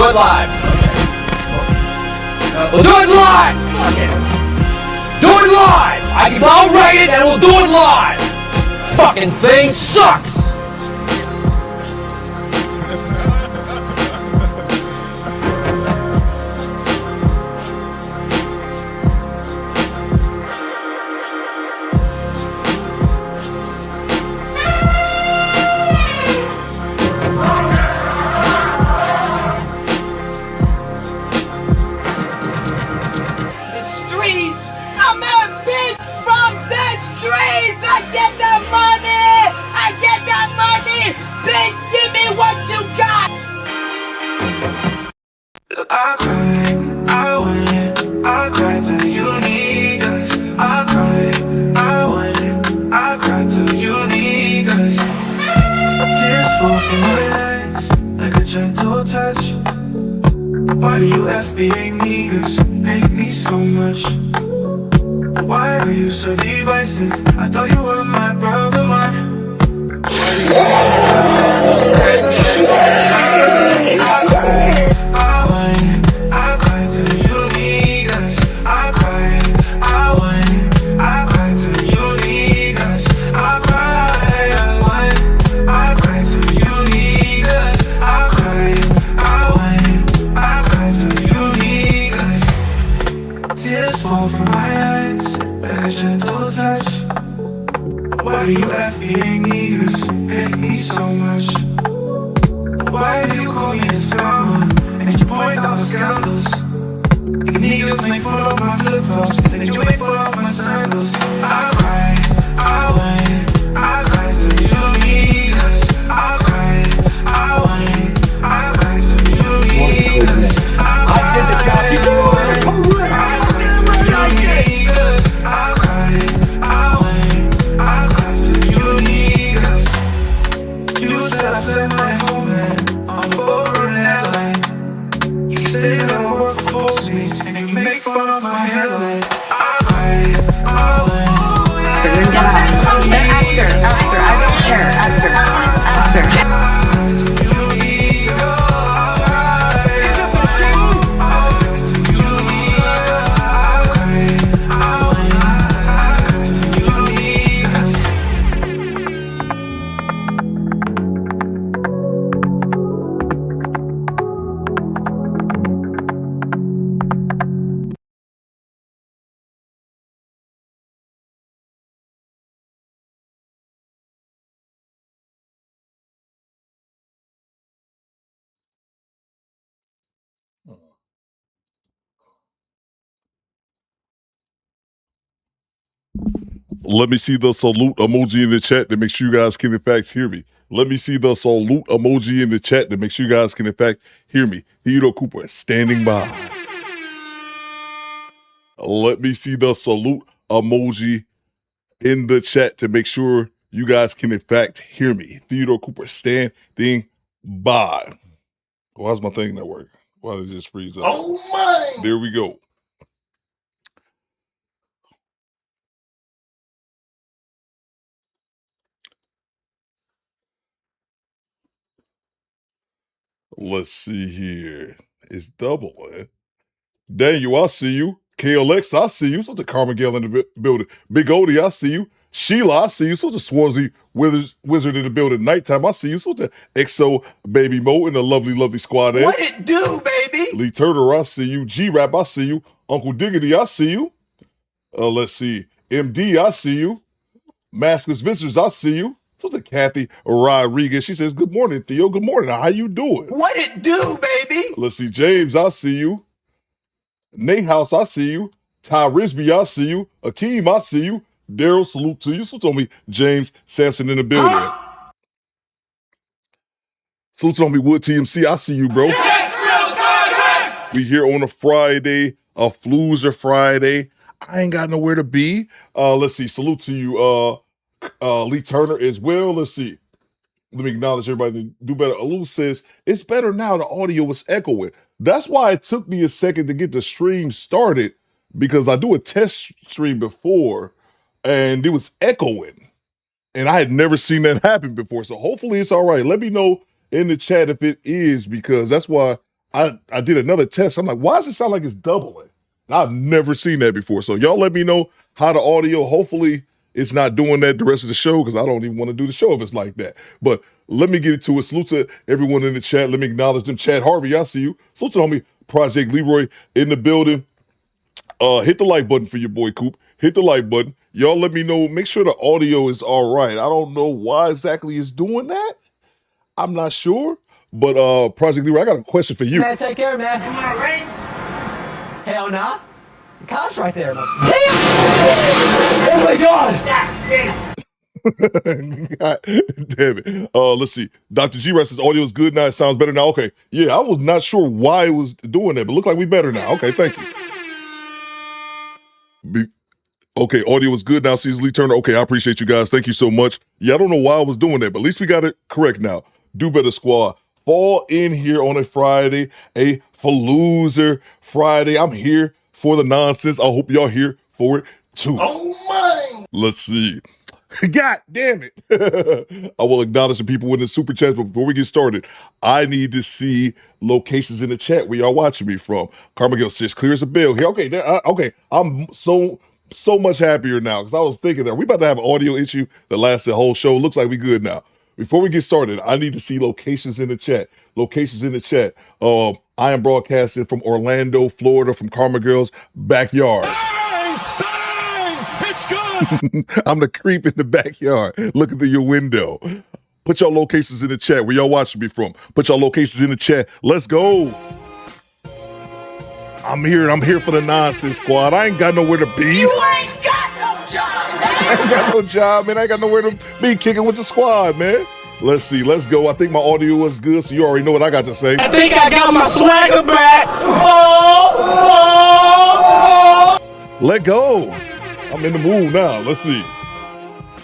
do it live. We'll do it live. Okay. Do it live. I'll write it and we'll do it live. Fucking thing sucks. Bitch, give me what you got! I cry, I win, I cry till you need us. I cry, I win, I cry till you need us. Tears fall from my eyes like a gentle touch. Why do you FBA niggas make me so much? Why are you so divisive? I thought you were my brother, man. Why do you FBA niggas hate me so much? Why do you call me a scammer and you point out the scandals? You niggas make fun of my flip-flops and you make fun of my sandals. I cry, I win, I cry till you need us. I cry, I win, I cry till you need us. I did the job, you I cry till you need us. I cry, I win, I cry till you need us. You said I fled my homeland on the boring airline. You say that I work for Postmates and you make fun of my hairline. I cry, I win. Esther, I don't care. Esther. Let me see the salute emoji in the chat to make sure you guys can in fact hear me. Let me see the salute emoji in the chat to make sure you guys can in fact hear me. Theo Cooper is standing by. Let me see the salute emoji in the chat to make sure you guys can in fact hear me. Theo Cooper standing by. Why's my thing not working? Why did it just freeze up? Oh my! There we go. Let's see here. It's double, man. Daniel, I see you. KLX, I see you. So the Carmigale in the building. Big Odie, I see you. Sheila, I see you. So the Swansea Wizard in the building. Nighttime, I see you. So the XO Baby Mo and the lovely squad. What it do, baby? Lee Turner, I see you. G-Rap, I see you. Uncle Diggity, I see you. Let's see. MD, I see you. Maskless Visitors, I see you. So the Kathy Rodriguez, she says, good morning, Theo. Good morning. How you doing? What it do, baby? Let's see. James, I see you. Nate House, I see you. Ty Risby, I see you. Akeem, I see you. Daryl, salute to you. So told me James Sampson in the building. Salute to me Wood TMC, I see you, bro. Yes, real time! We here on a Friday, a Floozer Friday. I ain't got nowhere to be. Let's see. Salute to you, Lee Turner as well. Let's see. Let me acknowledge everybody to do better. Alou says, it's better now. The audio was echoing. That's why it took me a second to get the stream started, because I do a test stream before and it was echoing. And I had never seen that happen before. So hopefully it's all right. Let me know in the chat if it is, because that's why I did another test. I'm like, why does it sound like it's doubling? And I've never seen that before. So y'all let me know how the audio, hopefully it's not doing that the rest of the show, because I don't even want to do the show if it's like that. But let me get into it. Salute to everyone in the chat. Let me acknowledge them. Chad Harvey, I see you. Salute to homie Project Leroy in the building. Hit the like button for your boy Coop. Hit the like button. Y'all let me know. Make sure the audio is all right. I don't know why exactly it's doing that. I'm not sure. But Project Leroy, I got a question for you. Man, take care, man. You want a race? Hell nah. The cop's right there, man. Damn! Oh my god! God damn it. Let's see. Dr. G says audio is good now. It sounds better now. Okay. Yeah, I was not sure why it was doing that, but look like we better now. Okay, thank you. Okay, audio is good now. Sees Lee Turner. Okay, I appreciate you guys. Thank you so much. Yeah, I don't know why I was doing that, but at least we got it correct now. Do better, squad. Fall in here on a Friday, a Faloozer Friday. I'm here for the nonsense. I hope y'all here for it too. Oh my! Let's see. God damn it. I will acknowledge the people in the super chats, but before we get started, I need to see locations in the chat where y'all watching me from. Carmichael says, clear as a bell here. Okay, okay. I'm so much happier now, because I was thinking that we about to have an audio issue that lasts the whole show. Looks like we good now. Before we get started, I need to see locations in the chat. Locations in the chat. I am broadcasting from Orlando, Florida, from Karma Girl's backyard. It's good. I'm the creep in the backyard looking through your window. Put your locations in the chat where y'all watching me from. Put your locations in the chat. Let's go. I'm here for the nonsense, squad. I ain't got nowhere to be. You ain't got no job, man! I ain't got no job, man. I ain't got nowhere to be kicking with the squad, man. Let's see. Let's go. I think my audio was good, so you already know what I got to say. I think I got my swagger back. Let go. I'm in the mood now. Let's see.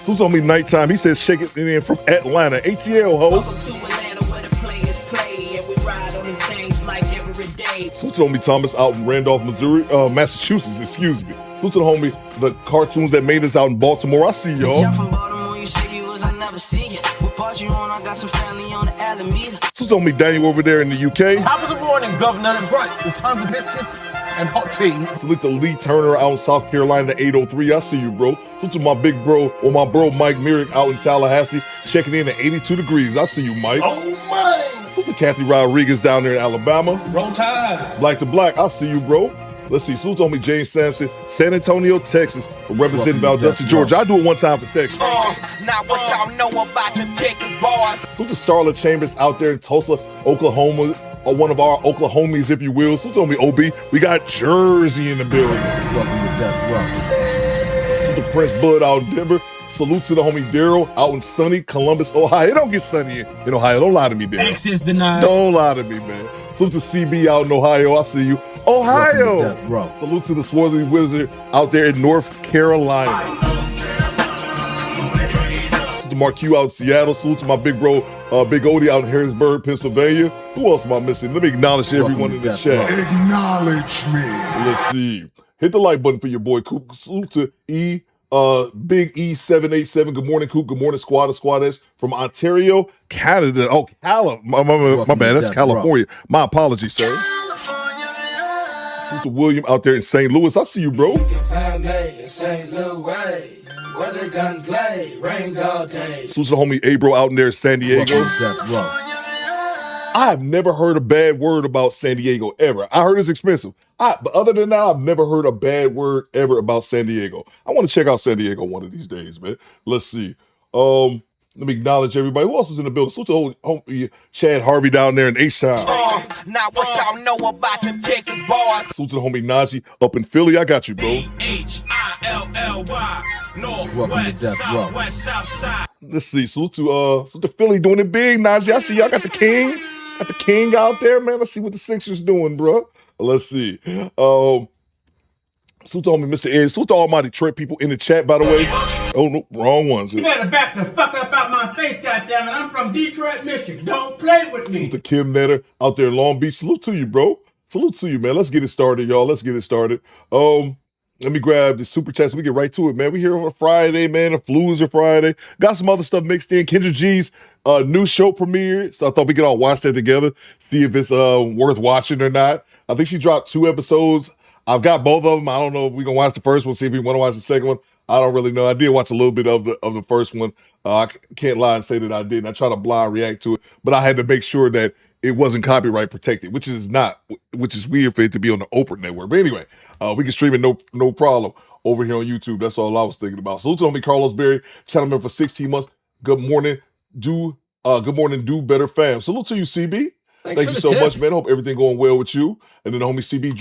Who's on me nighttime? He says shake it in from Atlanta. ATL, ho. Welcome to Atlanta where the players play and we ride on them things like every day. Salute to the homie Thomas out in Randolph, Missouri, Massachusetts, excuse me. Salute to the homie, the cartoons that made us out in Baltimore. I see y'all. From Baltimore, you say you was, I never see you. What part you on? I got some family on the Alameda. Salute to the homie Daniel over there in the UK. Top of the morning, Governor. That's right. It's time for biscuits and hot tea. Salute to Lee Turner out in South Carolina, 803. I see you, bro. Salute to my big bro, or my bro Mike Merrick out in Tallahassee, checking in at 82 degrees. I see you, Mike. Oh, my. Salute to Kathy Rodriguez down there in Alabama. Roll Tide. Black to Black. I see you, bro. Let's see. Salute to homie James Sampson, San Antonio, Texas, representing Valdosta, Georgia. I do it one time for Texas. Now what y'all know about the Texas boys? Salute to Starla Chambers out there in Tulsa, Oklahoma, or one of our Oklahomies, if you will. Salute to homie OB. We got Jersey in the building. Salute to Prince Bud out in Denver. Salute to the homie Daryl out in sunny Columbus, Ohio. It don't get sunny in Ohio. Don't lie to me, Daryl. Access denied. Don't lie to me, man. Salute to CB out in Ohio. I see you. Ohio. Salute to the Swarthy Wizard out there in North Carolina. Salute to Mark Q out in Seattle. Salute to my big bro, Big Odie out in Harrisburg, Pennsylvania. Who else am I missing? Let me acknowledge everyone in the chat. Acknowledge me. Let's see. Hit the like button for your boy Coop. Salute to Big E787. Good morning, Coop. Good morning, Squad of Squadess from Ontario, Canada. Oh, my bad. That's California. My apologies, sir. Salute to William out there in St. Louis. I see you, bro. You can find me in St. Louis, where they gun play, rain all day. Salute to the homie Abro out in there in San Diego. I have never heard a bad word about San Diego ever. I heard it's expensive. But other than that, I've never heard a bad word ever about San Diego. I want to check out San Diego one of these days, man. Let's see. Let me acknowledge everybody. Who else is in the building? Salute to homie Chad Harvey down there in H-Town. Now what y'all know about them Texas boys? Salute to the homie Najee up in Philly. I got you, bro. H-I-L-L-Y, Northwest, Southwest, Southside. Let's see. Salute to Philly doing it big, Najee. I see y'all got the king. Got the king out there, man. Let's see what the Sixers doing, bro. Let's see. Salute to homie Mr. Ed. Salute to all my Detroit people in the chat, by the way. Oh, no, wrong ones. You better back the fuck up out my face, goddammit. I'm from Detroit, Michigan. Don't play with me. Salute to Kim Netter out there in Long Beach. Salute to you, bro. Salute to you, man. Let's get it started, y'all. Let's get it started. Let me grab the super chats. We get right to it, man. We here on a Friday, man. A Floozer Friday. Got some other stuff mixed in. Kendra G's new show premiered, so I thought we could all watch that together, see if it's worth watching or not. I think she dropped 2 episodes. I've got both of them. I don't know if we're gonna watch the first one, see if we want to watch the second one. I don't really know. I did watch a little bit of the first one. I can't lie and say that I didn't. I try to blind react to it, but I had to make sure that it wasn't copyright protected, which is not, which is weird for it to be on the Oprah network. But anyway, we can stream it no problem over here on YouTube. That's all I was thinking about. Salute to me, Carlos Berry, channel member for 16 months. Good morning, do better, fam. Salute to you, CB. Thank you so much, man. Hope everything going well with you. And then the homie CB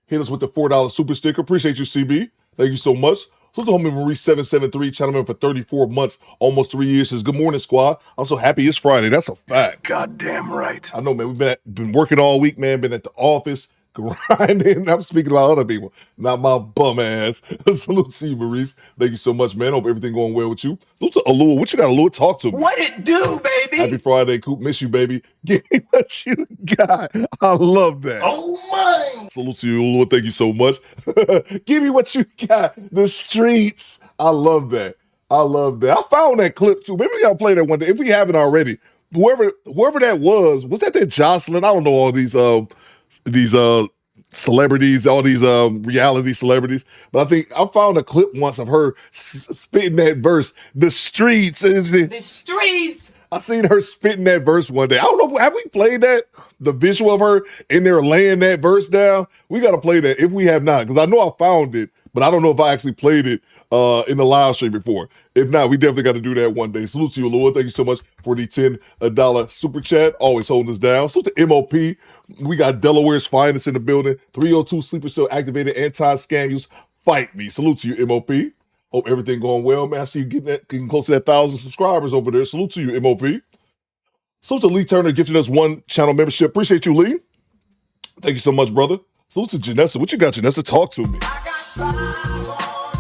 hit us with the $4 super sticker. Appreciate you, CB. Thank you so much. So the homie Marie773, channel member for 34 months, almost 3 years, says, good morning, squad. I'm so happy it's Friday. That's a fact. Goddamn right. I know, man. We've been working all week, man. Been at the office, grinding. I'm speaking about other people, not my bum ass. Salute to you, Maurice. Thank you so much, man. Hope everything going well with you. Salute to Alua. What you got, Alua? Talk to me. What it do, baby? Happy Friday, Coop. Miss you, baby. Give me what you got. I love that. Oh my! Salute to you, Alua. Thank you so much. Give me what you got. The streets. I love that. I love that. I found that clip too. Maybe we gotta play that one day if we haven't already. Whoever that was that Jocelyn? I don't know all these celebrities, all these reality celebrities, but I think I found a clip once of her spitting that verse. The streets. The streets. I seen her spitting that verse one day. I don't know. Have we played that? The visual of her in there laying that verse down. We got to play that if we have not, because I know I found it, but I don't know if I actually played it in the live stream before. If not, we definitely got to do that one day. Salute to you, Lord. Thank you so much for the $10 super chat. Always holding us down. Salute to MOP. We got Delaware's finest in the building. 302 Sleeper Cell activated anti-scam use. Fight me. Salute to you, MOP. Hope everything going well, man. I see you getting close to that 1,000 subscribers over there. Salute to you, MOP. Salute to Lee Turner gifting us 1 channel membership. Appreciate you, Lee. Thank you so much, brother. Salute to Janessa. What you got, Janessa? Talk to me.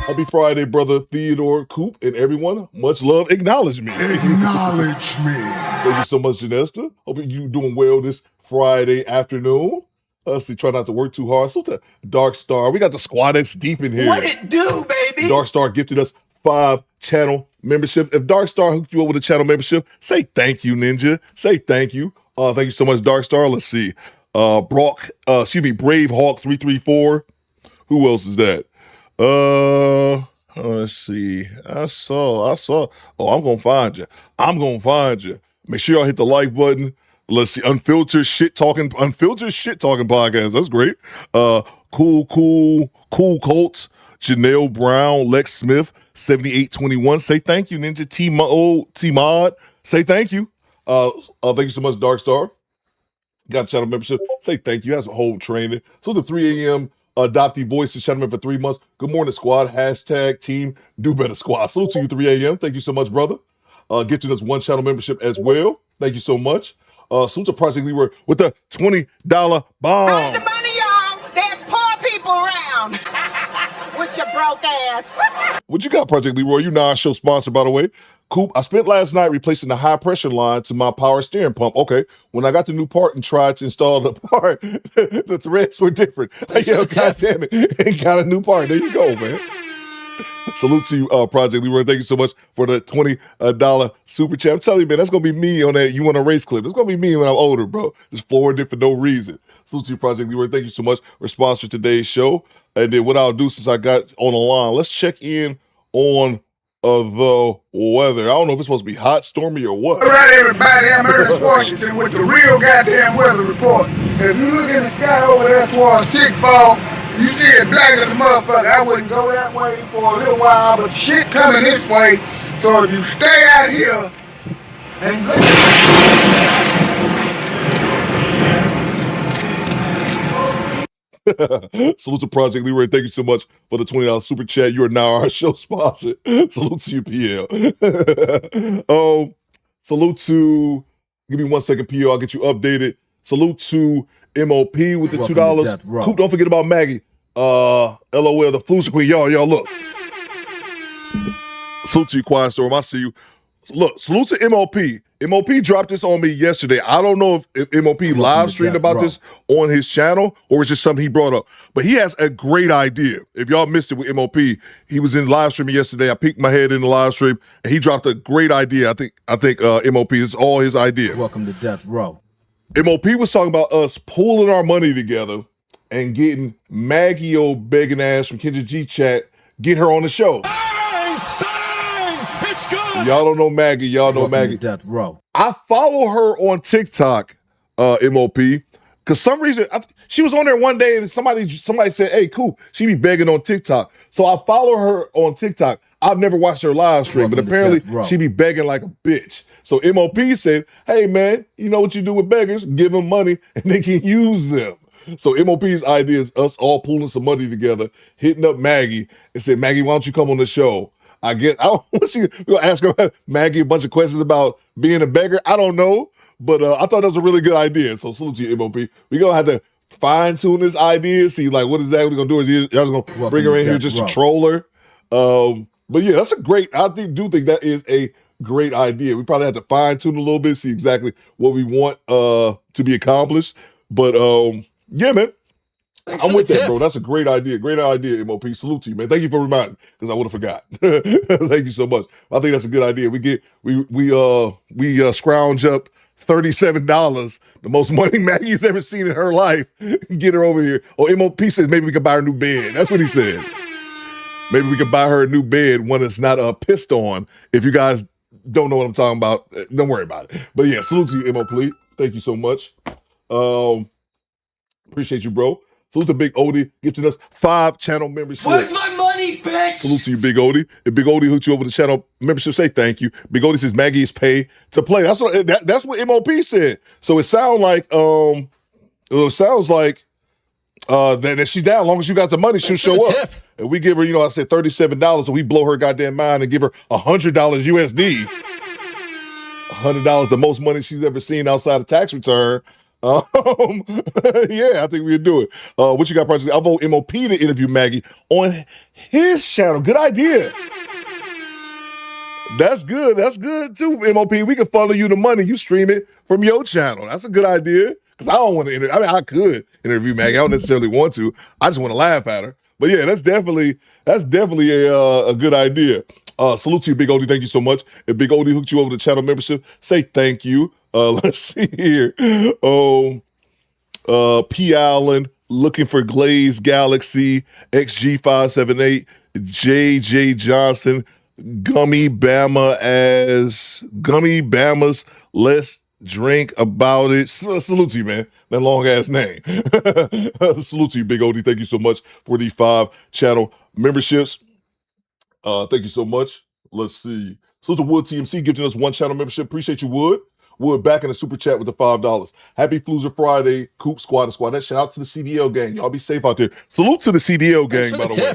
Happy Friday, brother Theodore, Coop, and everyone. Much love. Acknowledge me. Acknowledge me. Thank you so much, Janessa. Hope you doing well this Friday afternoon. Let's see, try not to work too hard. So to Dark Star, we got the squad that's deep in here. What it do, baby? Dark Star gifted us 5 channel memberships. If Dark Star hooked you up with a channel membership, say thank you, Ninja. Say thank you. Thank you so much, Dark Star. Let's see. Brave Hawk 334. Who else is that? Let's see. I saw. Oh, I'm gonna find you. Make sure y'all hit the like button. Let's see. Unfiltered shit talking podcast. That's great. Cool Colts. Janelle Brown, Lex Smith, 7821. Say thank you, Ninja. T Mod. Say thank you. Thank you so much, Dark Star. Got a channel membership. Say thank you. Has a whole training. So the 3 a.m. Adoptee Voices channel member for 3 months. Good morning, squad. Hashtag team do better squad. Salute to you, 3 a.m. Thank you so much, brother. Gifting us 1 channel membership as well. Thank you so much. Salute to Project Leroy with the $20 bomb. Find the money, y'all. There's poor people around. With your broke ass. What you got, Project Leroy? You know our show sponsor, by the way. Coop, I spent last night replacing the high pressure line to my power steering pump. Okay, when I got the new part and tried to install the part, the threads were different. Yeah, God damn it, and got a new part. There you go, man. Salute to you, Project Leroy. Thank you so much for the $20 super chat. I'm telling you, man, that's gonna be me on that You Want a Race clip. It's gonna be me when I'm older, bro. Just flooring it for no reason. Salute to you, Project Leroy. Thank you so much for sponsoring today's show. And then what I'll do since I got on the line, let's check in on the weather. I don't know if it's supposed to be hot, stormy, or what. All right, everybody, I'm Ernest Washington with the real goddamn weather report. If you look in the sky over there towards Tickfall, you see it black as a motherfucker. I wouldn't go that way for a little while, but shit coming this way. So if you stay out here and Salute to Project Leroy. Thank you so much for the $20 super chat. You are now our show sponsor. Salute to you, PL. Salute to, give me 1 second, PL. I'll get you updated. Salute to MOP with the $2. Coop, don't forget about Maggie. LOL, the Floozer Queen. Y'all look. Salute to you, Quiet Storm. I see you. Look, salute to MOP. MOP dropped this on me yesterday. I don't know if MOP live streamed about this on his channel or it's just something he brought up. But he has a great idea. If y'all missed it with MOP, he was in live streaming yesterday. I peeked my head in the live stream and he dropped a great idea. I think MOP is all his idea. Welcome to Death Row. MOP was talking about us pooling our money together and getting Maggie old begging ass from Kendra G chat, get her on the show. It's good. Y'all don't know Maggie. Y'all know Maggie. Death Row. I follow her on TikTok, MOP, because some reason she was on there one day and somebody said, "Hey, Coop, she be begging on TikTok." So I follow her on TikTok. I've never watched her live stream, but apparently she be begging like a bitch. So MOP said, "Hey man, you know what you do with beggars? Give them money and they can use them." So MOP's idea is us all pulling some money together, hitting up Maggie and said, "Maggie, why don't you come on the show?" I guess we're gonna ask her, Maggie, a bunch of questions about being a beggar. I don't know, but I thought that was a really good idea. So salute to you, MOP. We're gonna have to fine tune this idea, see like what exactly we're gonna do. Is y'all gonna bring her in here just to troll her? But yeah, that's a great. Do think that is a great idea. We probably have to fine tune a little bit, see exactly what we want to be accomplished. But yeah, man. Thanks I'm with that, tip. bro. That's a great idea. Great idea, MOP. Salute to you, man. Thank you for reminding, because I would have forgot. Thank you so much. I think that's a good idea. We scrounge up $37, the most money Maggie's ever seen in her life. Get her over here. Oh, MOP says maybe we could buy her a new bed. That's what he said. Maybe we could buy her a new bed, one that's not pissed on. If you guys don't know what I'm talking about, don't worry about it. But yeah, salute to you, MOP. Thank you so much. Appreciate you, bro. Salute to Big Odie, gifting us 5 channel memberships. Where's my money, bitch? Salute to you, Big Odie. If Big Odie hooked you over the channel membership, say thank you. Big Odie says Maggie is paid to play. That's what MOP said. So it sounds like that she's down. As long as you got the money, she'll show up. Tip. And we give her, I said $37, so we blow her goddamn mind and give her $100 USD. $100, the most money she's ever seen outside of tax return. Yeah, I think we'd do it. What you got, personally? I vote MOP to interview Maggie on his channel. Good idea. That's good. That's good too, MOP. We can funnel you the money. You stream it from your channel. That's a good idea. Because I don't want to interview. I mean, I could interview Maggie. I don't necessarily want to. I just want to laugh at her. But yeah, that's definitely a good idea. Salute to you, Big Odie. Thank you so much. If Big Odie hooked you over the channel membership, say thank you. Let's see here. P. Allen, looking for Glaze Galaxy, XG578, JJ Johnson, Gummy Bama's Let's Drink About It. Salute to you, man. That long ass name. Salute to you, Big Odie. Thank you so much for the 5 channel memberships. Thank you so much. Let's see. Salute to Wood TMC giving us 1 channel membership. Appreciate you, Wood. Wood back in the super chat with the $5. Happy Floozer Friday, Coop Squad and Squad. That shout out to the CDL gang. Y'all be safe out there. Salute to the CDL gang, by the way.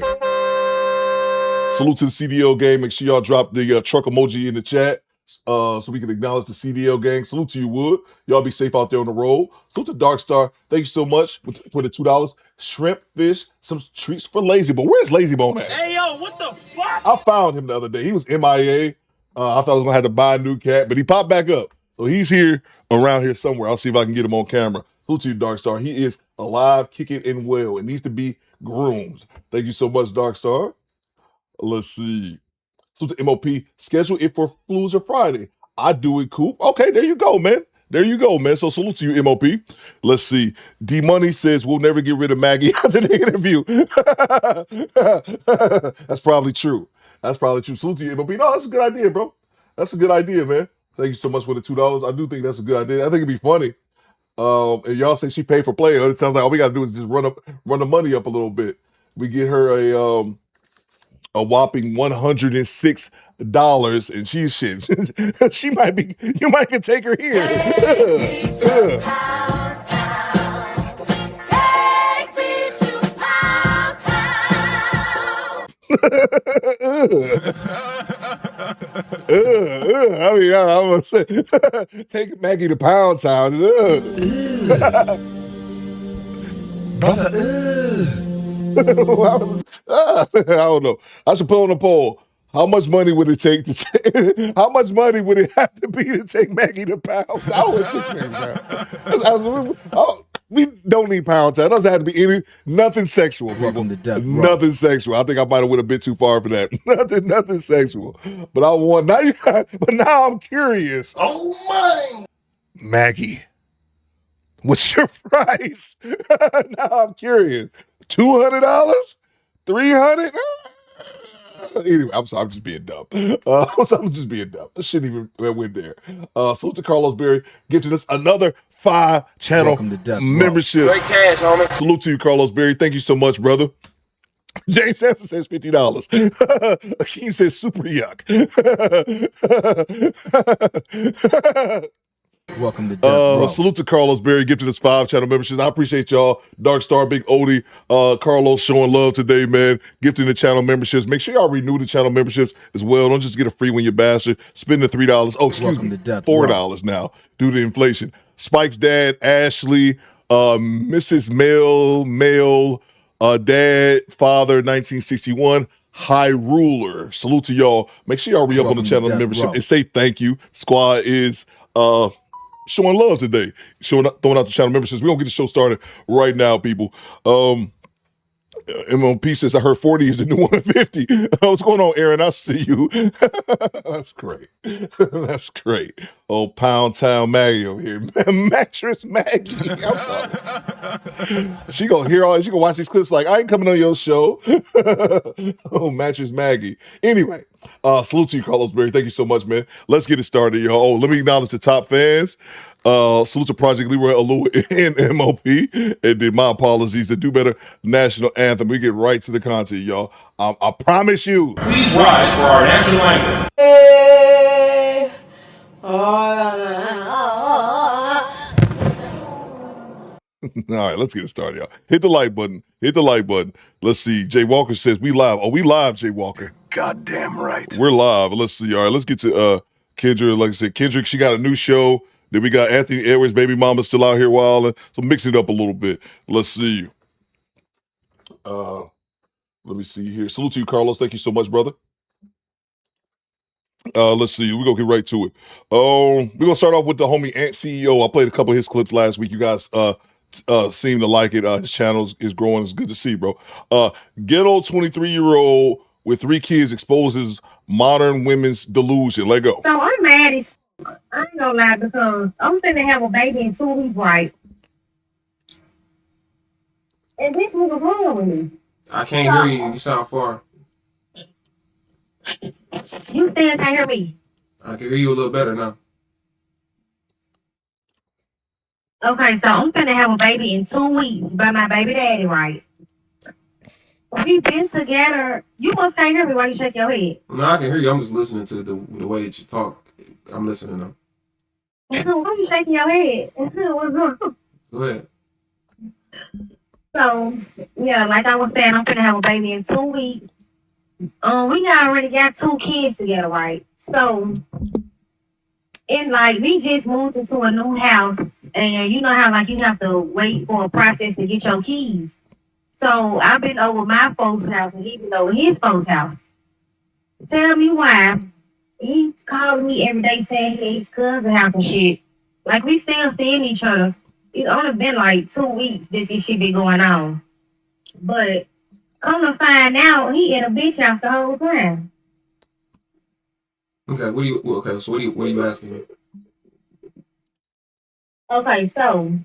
Salute to the CDL gang. Make sure y'all drop the truck emoji in the chat so we can acknowledge the CDL gang. Salute to you, Wood. Y'all be safe out there on the road. Salute to Dark Star. Thank you so much for the $2. Shrimp, fish, some treats for Lazy Bone. Where's Lazy Bone at? Hey, yo, what the fuck? I found him the other day. He was MIA. I thought I was going to have to buy a new cat, but he popped back up. So he's here, around here somewhere. I'll see if I can get him on camera. Salute to you, Dark Star. He is alive, kicking, and well. It needs to be groomed. Thank you so much, Dark Star. Let's see. So the MOP, schedule it for Floozer Friday. I do it, Coop. Okay, there you go, man. There you go, man. So salute to you, MOP. Let's see. D Money says we'll never get rid of Maggie after the interview. That's probably true. That's probably true. Salute to you, MOP. No, that's a good idea, bro. That's a good idea, man. Thank you so much for the $2. I do think that's a good idea. I think it'd be funny. And y'all say she paid for playing. It sounds like all we gotta do is just run the money up a little bit. We get her a whopping $106, and she's shit. You might can take her here. I mean, I'm gonna say, take Maggie to Pound Town. Brother, I don't know. I should put on a poll. How much money would it take to how much money would it have to be to take Maggie to Pound Town? I would take Maggie to Pound. We don't need Pound Town. It doesn't have to be nothing sexual, people. Welcome to Death Row. Nothing sexual. I think I might have went a bit too far for that. nothing sexual. But I want now I'm curious. Oh my! Maggie, what's your price? Now I'm curious. $200? $300? Anyway, I'm sorry, I'm just being dumb. I'm just being dumb. I shouldn't even went there. Salute to Carlos Berry, gifting us another 5-channel membership. Great cash, homie. Salute to you, Carlos Berry. Thank you so much, brother. James Sampson says $50. Akeem says super yuck. Welcome to Death Row. Salute to Carlos Berry, gifted us 5-channel memberships. I appreciate y'all. Dark Star, Big Odie, Carlos showing love today, man. Gifting the channel memberships. Make sure y'all renew the channel memberships as well. Don't just get a free one, you bastard. Spend the $3. Oh, excuse me, $4 now due to inflation. Spike's dad, Ashley, Mrs. Mail, dad, father, 1961. High Ruler. Salute to y'all. Make sure y'all re-up on the channel membership and say thank you. Squad is showing love today. Throwing out the channel memberships. We're gonna get the show started right now, people. MLP says, I heard 40 is the new 150. What's going on, Aaron? I see you. That's great. That's great. Oh, Pound Town Maggie over here. Mattress Maggie. I'm sorry. She gonna watch these clips like, I ain't coming on your show. Oh, Mattress Maggie. Anyway, salute to you, Carlos Berry. Thank you so much, man. Let's get it started, y'all. Oh, let me acknowledge the top fans. Salute to Project Leroy Alua and MOP. And then my apologies, the Do Better National Anthem. We get right to the content, y'all. I promise you. Please rise for our national anthem. All right, let's get it started, y'all. Hit the like button. Hit the like button. Let's see. Jay Walker says, we live. Oh, we live, Jay Walker. Goddamn right. We're live. Let's see. All right, let's get to Kendra. Like I said, Kendrick, she got a new show. Then we got Anthony Edwards, baby mama, still out here wilding. So mix it up a little bit. Let's see. Let me see here. Salute to you, Carlos. Thank you so much, brother. Let's see. We're going to get right to it. We're going to start off with the homie Ant CEO. I played a couple of his clips last week. You guys seem to like it. His channel is growing. It's good to see, bro. Ghetto 23-year-old with 3 kids exposes modern women's delusion. Let go. So I'm mad as I ain't gonna lie, because I'm finna have a baby in 2 weeks, right? And this nigga wrong with me. I can't hear you. You sound far. You still can't hear me? I can hear you a little better now. Okay, so I'm finna have a baby in 2 weeks by my baby daddy, right? We been together. You must can't hear me while you shake your head. No, I can hear you. I'm just listening to the way that you talk. I'm listening now. Why are you shaking your head? What's wrong? Go ahead. So, yeah, like I was saying, I'm finna have a baby in 2 weeks. We already got 2 kids together, right? So, and like we just moved into a new house, and you know how like you have to wait for a process to get your keys. So I've been over my folks' house, and he been over his folks' house. Tell me why. He's calling me every day saying he at his cousin's house and shit. Like, we still seeing each other. It's only been like 2 weeks that this shit been going on. But come to find out, he in a bitch house the whole time. Okay, what are you asking me? Okay, so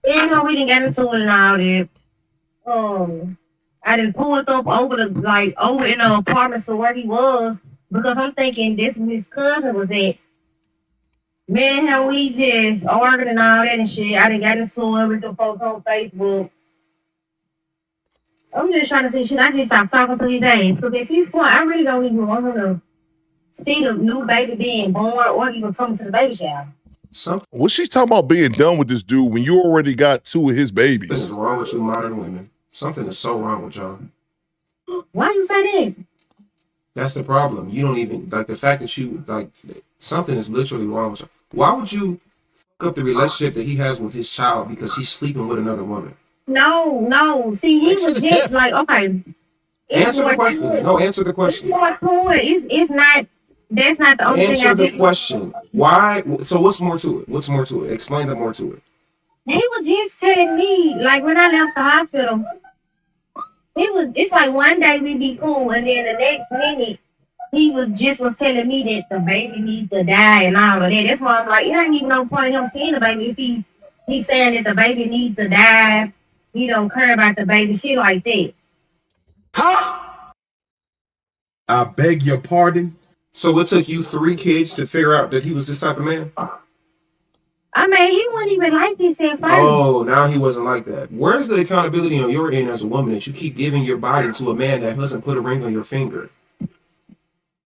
you know we didn't get into it and all that. I done pulled up over in the apartments to where he was, because I'm thinking this was his cousin was at. Me and him, we just arguing and all that and shit. I done got into it with the folks on Facebook. I'm just trying to say shit. I just stopped talking to his ass. Because at this point, I really don't even want him to see the new baby being born or even come to the baby shower. What's she talking about being done with this dude when you already got 2 of his babies? This is wrong with you modern women. Something is so wrong with y'all. Why you say that? That's the problem. You don't even, like, the fact that you, like, something is literally wrong with you. Why would you fuck up the relationship that he has with his child because he's sleeping with another woman? No. See, he was just like, okay. Answer the question. No, answer the question. It's not. That's not the only thing. Answer the question. Why? So what's more to it? What's more to it? Explain that more to it. He was just telling me, like when I left the hospital, it's like one day we be cool, and then the next minute he was telling me that the baby needs to die and all of that. That's why I'm like, it ain't even no point in him seeing the baby if he's saying that the baby needs to die. He don't care about the baby, shit like that. Huh? I beg your pardon. So it took you 3 kids to figure out that he was this type of man? I mean, he wasn't even like this at first. Oh, now he wasn't like that. Where's the accountability on your end as a woman that you keep giving your body to a man that doesn't put a ring on your finger?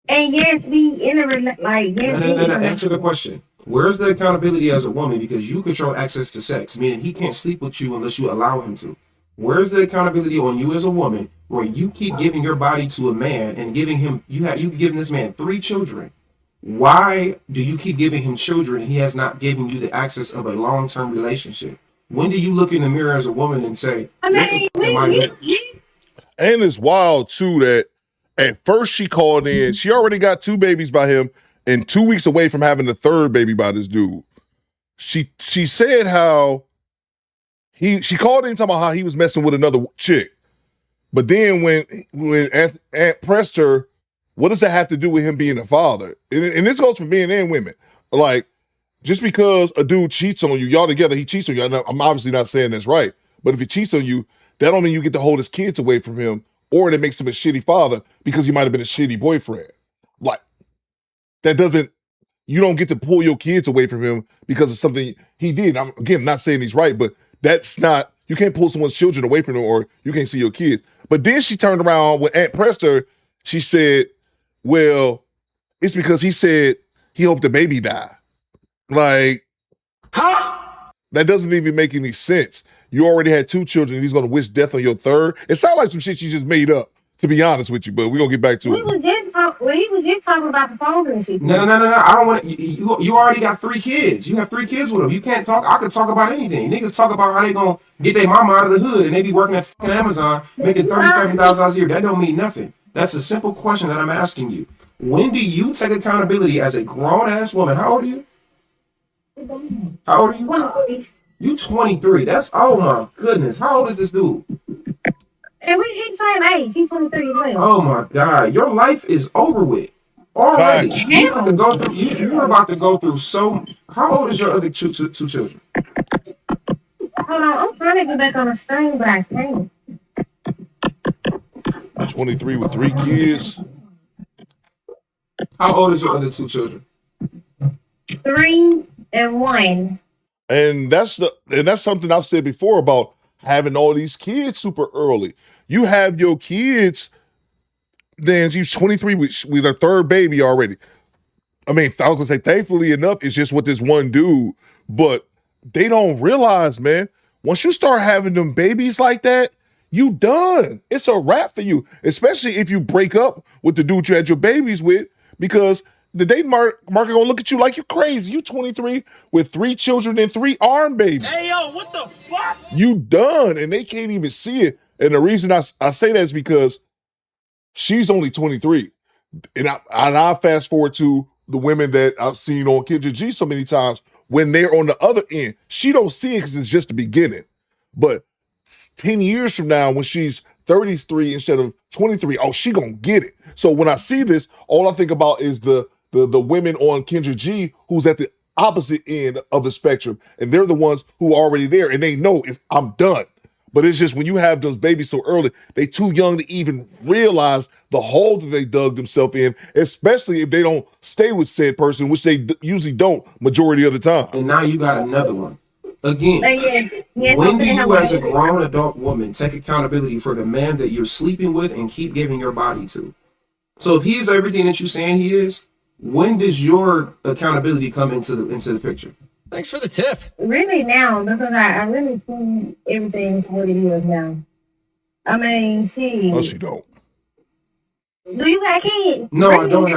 And yes, we in a like yes. No. Answer the question. Where's the accountability as a woman because you control access to sex, meaning he can't sleep with you unless you allow him to? Where's the accountability on you as a woman where you keep giving your body to a man and giving him you giving this man 3 children? Why do you keep giving him children and he has not given you the access of a long-term relationship? When do you look in the mirror as a woman and say, and it's wild too that at first she called in, she already got 2 babies by him and 2 weeks away from having the 3rd baby by this dude. She said how she called in talking about how he was messing with another chick. But then when Aunt pressed her, what does that have to do with him being a father? And this goes for men and women. Like, just because a dude cheats on you, y'all together, he cheats on you. I'm obviously not saying that's right. But if he cheats on you, that don't mean you get to hold his kids away from him or that makes him a shitty father because he might have been a shitty boyfriend. Like, that doesn't, you don't get to pull your kids away from him because of something he did. I'm, again, not saying he's right, but that's not, you can't pull someone's children away from them or you can't see your kids. But then she turned around when Aunt pressed her, she said, well, it's because he said he hoped the baby die. Like, Huh? That doesn't even make any sense. You already had 2 children and he's going to wish death on your 3rd. It sounds like some shit you just made up, to be honest with you, but we're going to get back to it. He was just talking about proposing and shit. No. I don't want you already got 3 kids. You have 3 kids with him. You can't talk. I could talk about anything. Niggas talk about how they gonna get their mama out of the hood and they be working at fucking Amazon making $37,000 a year. That don't mean nothing. That's a simple question that I'm asking you. When do you take accountability as a grown-ass woman? How old are you? How old are you? 23. You 23. That's, oh my goodness. How old is this dude? And we the same age. She's 23 as well. Oh my God. Your life is over with. Already. Facts. You're about to go through so... How old is your other two children? Hold on. I'm trying to get back on the screen, but I can't. 23 with 3 kids. How old is your other 2 children? 3 and 1. And that's something I've said before about having all these kids super early. You have your kids, then she's 23 with her 3rd baby already. I mean, I was gonna say, thankfully enough, it's just with this one dude, but they don't realize, man, once you start having them babies like that, you done. It's a wrap for you, especially if you break up with the dude you had your babies with, because the dating market gonna look at you like you're crazy. You 23 with 3 children and 3 arm babies. Hey, yo, what the fuck? You done, and they can't even see it. And the reason I say that is because she's only 23. And I fast forward to the women that I've seen on Kendra G so many times when they're on the other end. She don't see it because it's just the beginning. But 10 years from now, when she's 33 instead of 23, oh, she gonna get it. So when I see this, all I think about is the women on Kendra G who's at the opposite end of the spectrum, and they're the ones who are already there, and they know I'm done. But it's just when you have those babies so early, they too young to even realize the hole that they dug themselves in, especially if they don't stay with said person, which they usually don't majority of the time. And now you got another one. Again, when do you as a grown adult woman take accountability for the man that you're sleeping with and keep giving your body to? So if he's everything that you're saying he is, when does your accountability come into the picture? Thanks for the tip. Really now, because I really see everything for what it is now. I mean, No, she don't. Do you got kids? No, I don't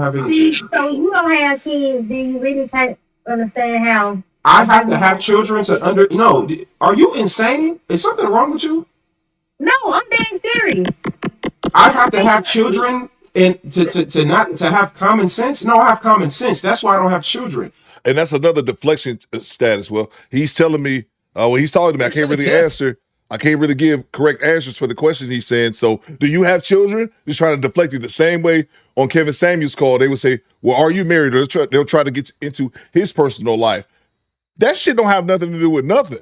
have any kids. So you don't have kids, do you really can't understand how? I have to have children to no, are you insane? Is something wrong with you? No, I'm being serious. I have to have children and to not to have common sense. No, I have common sense. That's why I don't have children. And that's another deflection status. Well, he's telling me, when he's talking to me, I can't really answer. I can't really give correct answers for the question he's saying. So, do you have children? Just trying to deflect it the same way on Kevin Samuels' call. They would say, well, are you married? Or they'll try to get into his personal life. That shit don't have nothing to do with nothing.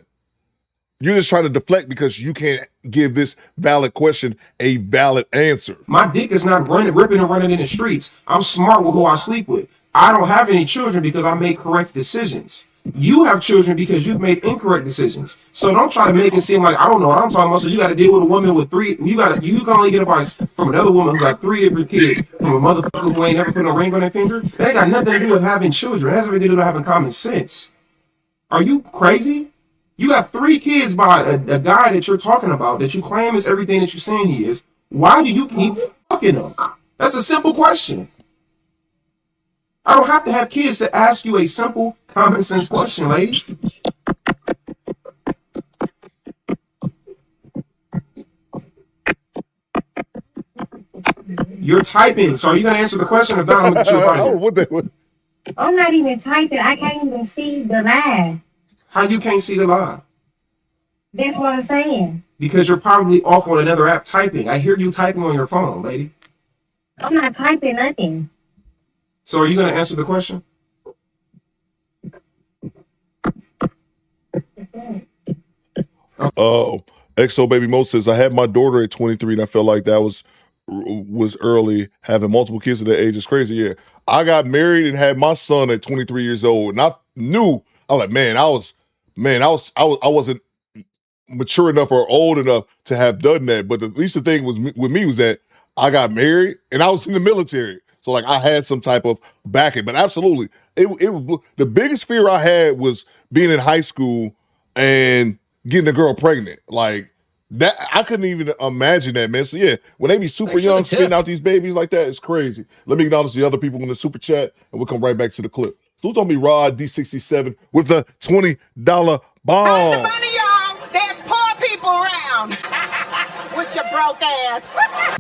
You're just trying to deflect because you can't give this valid question a valid answer. My dick is not ripping and running in the streets. I'm smart with who I sleep with. I don't have any children because I make correct decisions. You have children because you've made incorrect decisions. So don't try to make it seem like I don't know what I'm talking about. So you got to deal with a woman with three. You can only get advice from another woman who got 3 different kids from a motherfucker who ain't never put a ring on their finger. That ain't got nothing to do with having children. It has everything to do with having common sense. Are you crazy? You got 3 kids by a guy that you're talking about that you claim is everything that you're saying he is. Why do you keep fucking him? That's a simple question. I don't have to have kids to ask you a simple, common sense question, lady. You're typing, so are you going to answer the question or not? I'm going to get you I'm not even typing. I can't even see the live. How you can't see the live? That's what I'm saying. Because you're probably off on another app typing. I hear you typing on your phone, lady. I'm not typing nothing. So are you going to answer the question? XO Baby Mo says, I had my daughter at 23 and I felt like that was early. Having multiple kids at that age is crazy. Yeah. I got married and had my son at 23 years old. And I knew, I was like, I wasn't mature enough or old enough to have done that. But at least the thing was with me was that I got married and I was in the military. So like I had some type of backing, but absolutely, it was the biggest fear I had was being in high school and getting a girl pregnant. Like that, I couldn't even imagine that, man. So yeah, when they be super young, spitting out these babies like that, it's crazy. Let me acknowledge the other people in the super chat, and we'll come right back to the clip. So told me Rod D67 with the $20 bomb. Money, y'all. There's poor people around. With your broke ass.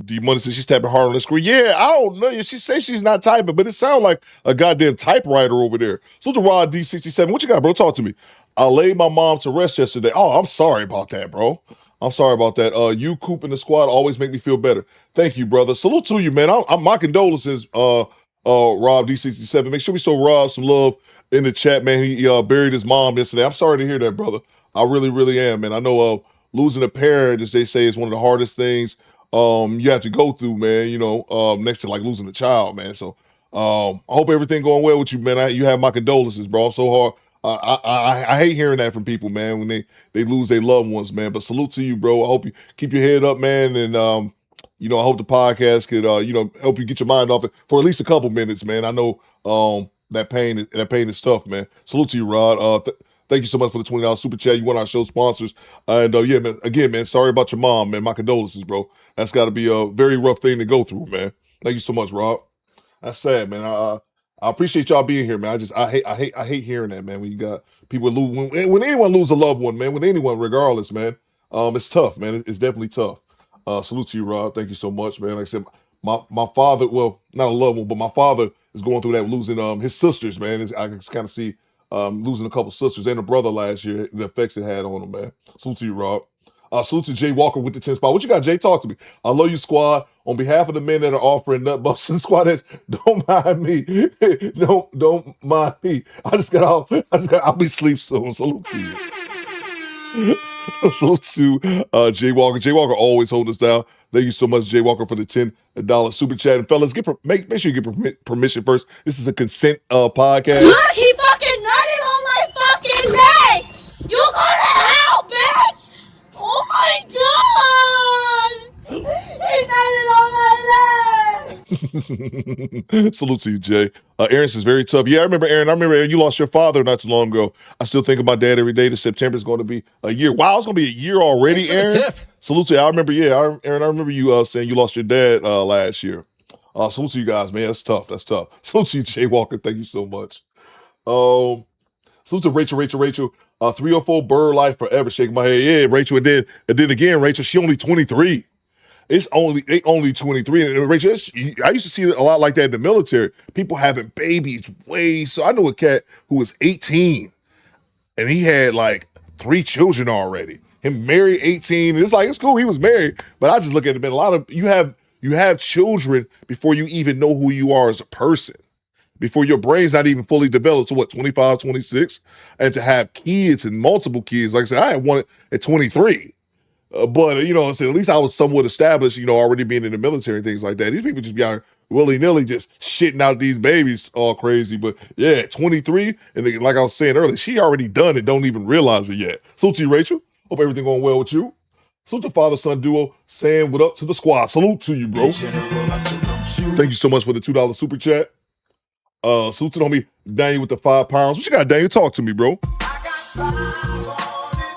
D-Money says she's tapping hard on the screen. Yeah, I don't know. She says she's not typing, but it sounds like a goddamn typewriter over there. So to Rod D67, what you got, bro? Talk to me. I laid my mom to rest yesterday. Oh, I'm sorry about that, bro. I'm sorry about that. You, Coop, and the squad always make me feel better. Thank you, brother. Salute to you, man. I'm my condolences, Rob D67. Make sure we show Rob some love in the chat, man. He buried his mom yesterday. I'm sorry to hear that, brother. I really, really am, man. I know losing a parent, as they say, is one of the hardest things you have to go through, man, you know, next to like losing a child, man. So I hope everything going well with you, man. You have my condolences, bro. I'm so hard. I hate hearing that from people, man, when they lose their loved ones, man. But salute to you, bro. I hope you keep your head up, man. And you know, I hope the podcast could you know, help you get your mind off it for at least a couple minutes, man. I know that pain is tough, man. Salute to you, Rod. Thank you so much for the $20 super chat. You one of our show sponsors. And yeah, man, again, man, sorry about your mom, man. My condolences, bro. That's got to be a very rough thing to go through, man. Thank you so much, Rob. That's sad, man. I appreciate y'all being here, man. I hate hearing that, man. When you got people lose, when anyone lose a loved one, man, with anyone, regardless, man, it's tough, man. It's definitely tough. Salute to you, Rob. Thank you so much, man. Like I said, my father, well, not a loved one, but my father is going through that, losing his sisters, man. I can kind of see losing a couple sisters and a brother last year, the effects it had on him, man. Salute to you, Rob. Salute to Jay Walker with the 10 spot. What you got, Jay? Talk to me. I love you, squad. On behalf of the men that are offering nut busting squadettes, don't mind me. don't mind me. I'll be asleep soon. Salute to you. Salute to Jay Walker. Jay Walker always hold us down. Thank you so much, Jay Walker, for the $10 super chat. And fellas, make sure you get permission first. This is a consent podcast. Look, he fucking nutted on my fucking leg. You go to hell, bitch. Oh my god! He nutted on my leg! Salute to you, Jay. Aaron says, very tough. Yeah, I remember, Aaron, you lost your father not too long ago. I still think of my dad every day. This September is going to be a year. Wow, it's going to be a year already, Aaron. Salute to you. I remember, Aaron, I remember you saying you lost your dad last year. Salute to you guys, man. That's tough. Salute to you, Jay Walker. Thank you so much. Salute to Rachel. 304 Bird Life Forever. Shaking my head. Yeah, Rachel. And then again, Rachel, she only 23. They only 23. And Rachel, I used to see it a lot like that in the military. People having babies so I know a cat who was 18 and he had like 3 children already. Him married 18. It's like, it's cool, he was married, but I just look at it, man, a lot of you have children before you even know who you are as a person. Before your brain's not even fully developed to 25, 26, and to have kids and multiple kids. Like I said, I had one at 23. But, you know, I said, at least I was somewhat established, you know, already being in the military and things like that. These people just be out willy-nilly just shitting out these babies all crazy. But yeah, 23, and they, like I was saying earlier, she already done it, don't even realize it yet. Salute to you, Rachel. Hope everything going well with you. Salute to father-son duo, saying what up to the squad. Salute to you, bro. Thank you so much for the $2 super chat. Salute to the homie Daniel with the £5. What you got, Daniel? Talk to me, bro.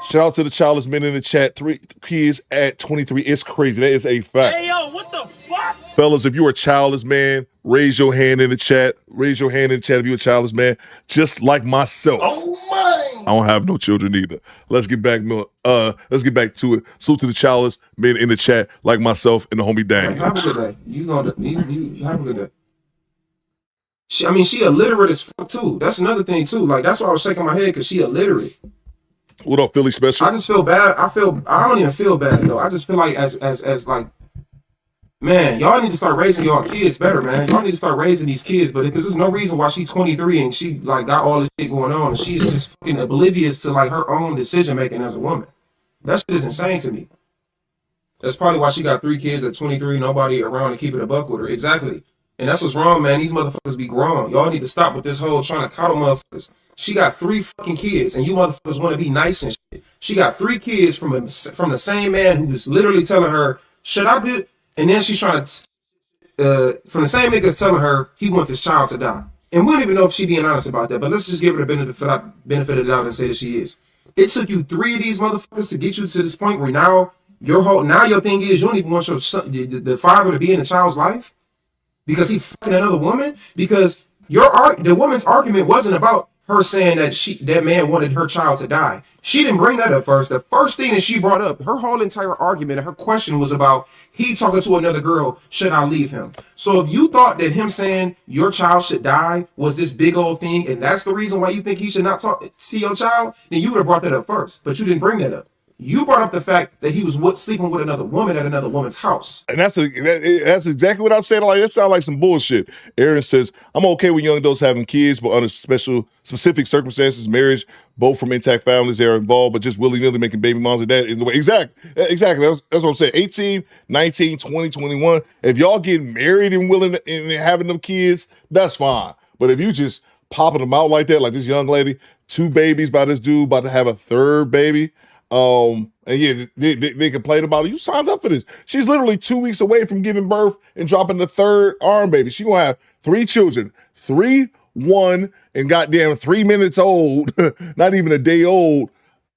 Shout out to the childless men in the chat. 3 kids at 23. It's crazy. That is a fact. Hey, yo, what the fuck? Fellas, if you're a childless man, raise your hand in the chat. Raise your hand in the chat if you're a childless man, just like myself. Oh my! I don't have no children either. Let's get back to it. Salute to the childless men in the chat, like myself and the homie Daniel. Have a good day. You have a good day. She illiterate as fuck too. That's another thing too. Like, that's why I was shaking my head, because she illiterate. What up, Philly Special? I just feel bad. I don't even feel bad though. I just feel like as like, man, y'all need to start raising y'all kids better, man. Y'all need to start raising these kids, but because there's no reason why she's 23 and she like got all this shit going on and she's just fucking oblivious to like her own decision making as a woman. That shit is insane to me. That's probably why she got 3 kids at 23, nobody around to keep it a buck with her. Exactly. And that's what's wrong, man. These motherfuckers be grown. Y'all need to stop with this whole trying to coddle motherfuckers. She got 3 fucking kids, and you motherfuckers want to be nice and shit. She got 3 kids from the same man who was literally telling her, should I do? And then she's trying to, from the same niggas telling her he wants his child to die. And we don't even know if she being honest about that, but let's just give her the benefit of the doubt and say that she is. It took you 3 of these motherfuckers to get you to this point where now your thing is you don't even want your son, the father to be in the child's life because he fucking another woman. Because the woman's argument wasn't about her saying that that man wanted her child to die. She didn't bring that up first. The first thing that she brought up, her whole entire argument and her question was about he talking to another girl, should I leave him? So if you thought that him saying your child should die was this big old thing, and that's the reason why you think he should not see your child, then you would have brought that up first. But you didn't bring that up. You brought up the fact that he was sleeping with another woman at another woman's house. And that's exactly what I said. Like, that sounds like some bullshit. Aaron says, I'm okay with young adults having kids, but under specific circumstances, marriage, both from intact families that are involved, but just willy-nilly making baby moms and that is the way. Exactly. That's what I'm saying. 18, 19, 20, 21. If y'all get married and willing and having them kids, that's fine. But if you just popping them out like that, like this young lady, 2 babies by this dude, about to have a 3rd baby, and yeah, they complain about it. You signed up for this. She's literally 2 weeks away from giving birth and dropping the 3rd arm baby. She gonna have 3 children, 3, 1, and goddamn 3 minutes old, not even a day old.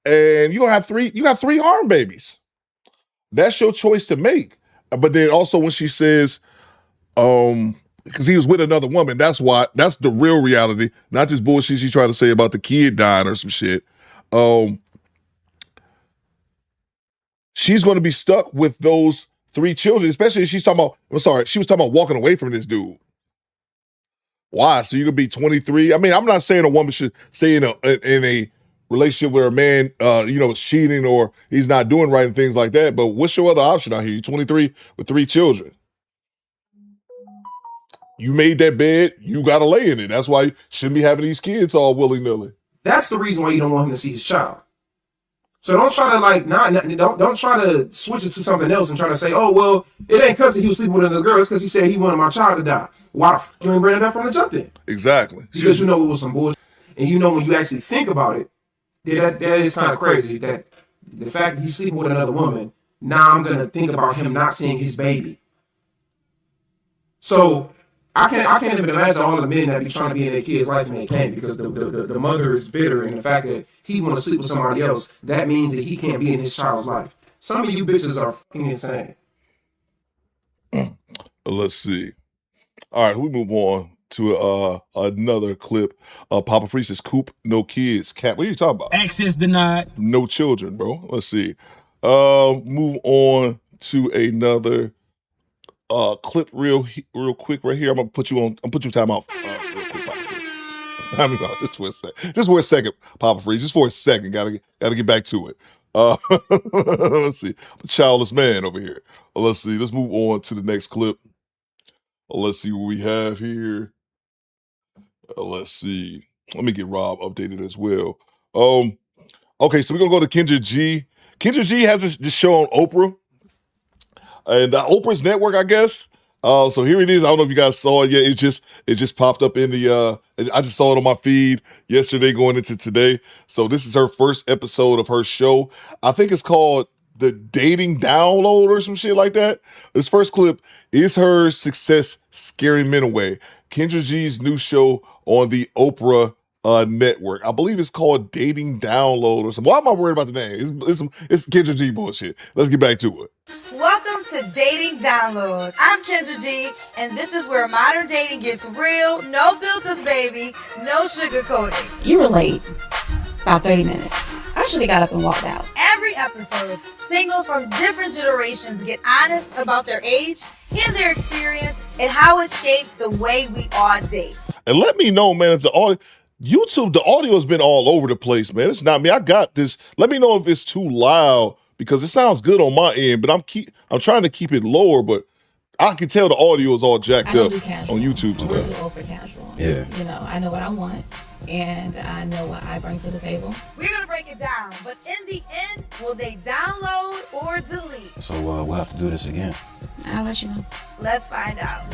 And you have 3 arm babies. That's your choice to make. But then also when she says, because he was with another woman, that's the real reality, not this bullshit she tried to say about the kid dying or some shit. She's going to be stuck with those 3 children, especially if she was talking about walking away from this dude. Why? So you could be 23. I mean, I'm not saying a woman should stay in a relationship where a man, is cheating or he's not doing right and things like that. But what's your other option out here? You're 23 with 3 children. You made that bed, you got to lay in it. That's why you shouldn't be having these kids all willy-nilly. That's the reason why you don't want him to see his child. So don't try to don't try to switch it to something else and try to say, oh, well, it ain't because he was sleeping with another girl. It's because he said he wanted my child to die. Why the fuck you ain't bring it up from the jump then? Exactly. Because you know it was some bullshit. And you know when you actually think about it, that is kind of crazy. That the fact that he's sleeping with another woman, now I'm going to think about him not seeing his baby. So I can't even imagine all the men that be trying to be in their kid's life and they can't because the mother is bitter, and the fact that he want to sleep with somebody else, that means that he can't be in his child's life. Some of you bitches are fucking insane. Let's see. All right, we move on to another clip. Papa Free says, Coop, no kids. Cat, what are you talking about? Access denied. No children, bro. Let's see. Move on to another clip real quick right here. I'm put you time out real quick, Papa Free. Time out just for a second. Just for a second, Papa Free. Just for a second. Gotta get back to it. Let's see. I'm a childless man over here. Let's see. Let's move on to the next clip. Let's see what we have here. Let's see. Let me get Rob updated as well. Okay, so we're gonna go to Kendra G. Kendra G has this show on Oprah and Oprah's network, I guess. So here it is. I don't know if you guys saw it yet. It just popped up in the. I just saw it on my feed yesterday, going into today. So this is her first episode of her show. I think it's called The Dating Download or some shit like that. This first clip is her success scaring men away. Kendra G's new show on the Oprah network. I believe it's called Dating Download or something. Why am I worried about the name? It's Kendra G bullshit. Let's get back to it. Welcome to Dating Download. I'm Kendra G, and this is where modern dating gets real. No filters, baby. No sugarcoating. You were late. About 30 minutes. I should have got up and walked out. Every episode, singles from different generations get honest about their age and their experience and how it shapes the way we all date. And let me know, man, if the audio has been all over the place, man. It's not me. I got this. Let me know if it's too loud because it sounds good on my end, but I'm trying to keep it lower, but I can tell the audio is all jacked up on YouTube today. We're too old for casual. Yeah. You know, I know what I want and I know what I bring to the table. We're going to break it down, but in the end, will they download or delete? So we'll have to do this again. I'll let you know. Let's find out.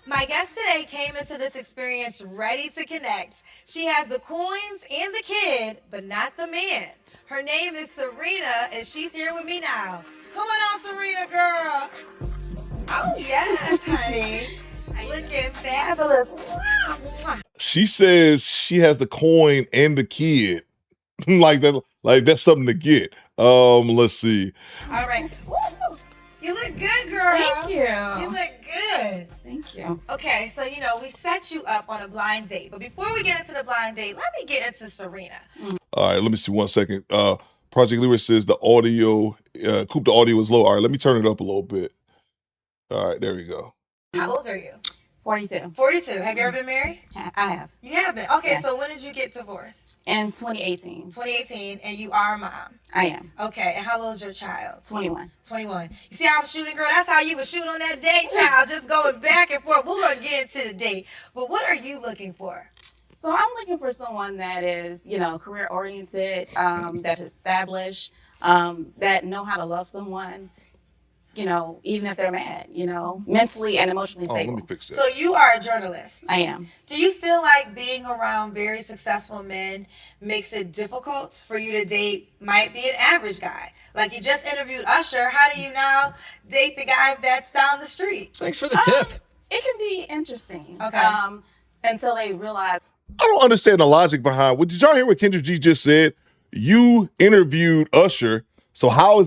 My guest today came into this experience ready to connect. She has the coins and the kid, but not the man. Her name is Serena, and she's here with me now. Come on, Serena, girl. Oh, yes, honey. Looking fabulous. She says she has the coin and the kid. like that's something to get. Let's see. All right. Woo! You look good, girl. Thank you. You look good. Thank you. Okay, so we set you up on a blind date. But before we get into the blind date, let me get into Serena. All right, let me see 1 second. Project Lewis says the audio, Coop, the audio is low. All right, let me turn it up a little bit. All right, there we go. How old are you? 42. 42. Have you ever been married? I have. You haven't? Okay, Yes. So when did you get divorced? In 2018. 2018, and you are a mom. I am. Okay, and how old is your child? 21. 21. You see how I'm shooting, girl? That's how you was shooting on that date, child. Just going back and forth. We're going to get into the date. But what are you looking for? So I'm looking for someone that is, career oriented, that's established, that know how to love someone, even if they're mad, mentally and emotionally stable. Let me fix that. So you are a journalist. I am. Do you feel like being around very successful men makes it difficult for you to date might be an average guy? Like you just interviewed Usher. How do you now date the guy that's down the street? Thanks for the tip. It can be interesting. Okay. Until they realize. I don't understand the logic behind. Did y'all hear what Kendra G just said? You interviewed Usher, so how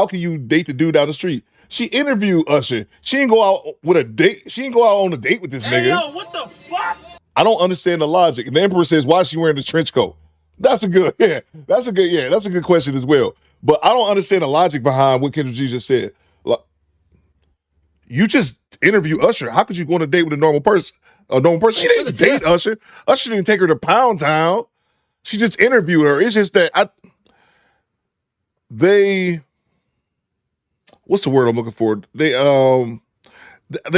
can you date the dude down the street? She interviewed Usher. She didn't go out with a date. She didn't go out on a date with this nigga. Yo, what the fuck? I don't understand the logic. And the Emperor says, why is she wearing the trench coat? That's a good question as well. But I don't understand the logic behind what Kendra G just said. Like, you just interview Usher. How could you go on a date with a normal person? She didn't date Usher. Usher didn't take her to Pound Town. She just interviewed her. It's just that what's the word I'm looking for? They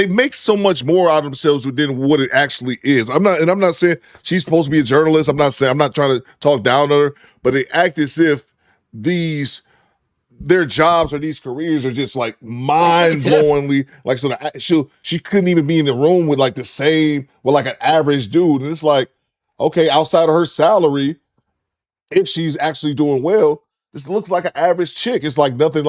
make so much more out of themselves than what it actually is. I'm not saying she's supposed to be a journalist. I'm not trying to talk down on her, but they act as if their jobs or these careers are just like mind-blowingly like, so she couldn't even be in the room with like like an average dude. And it's like, okay, outside of her salary, if she's actually doing well, this looks like an average chick. It's like nothing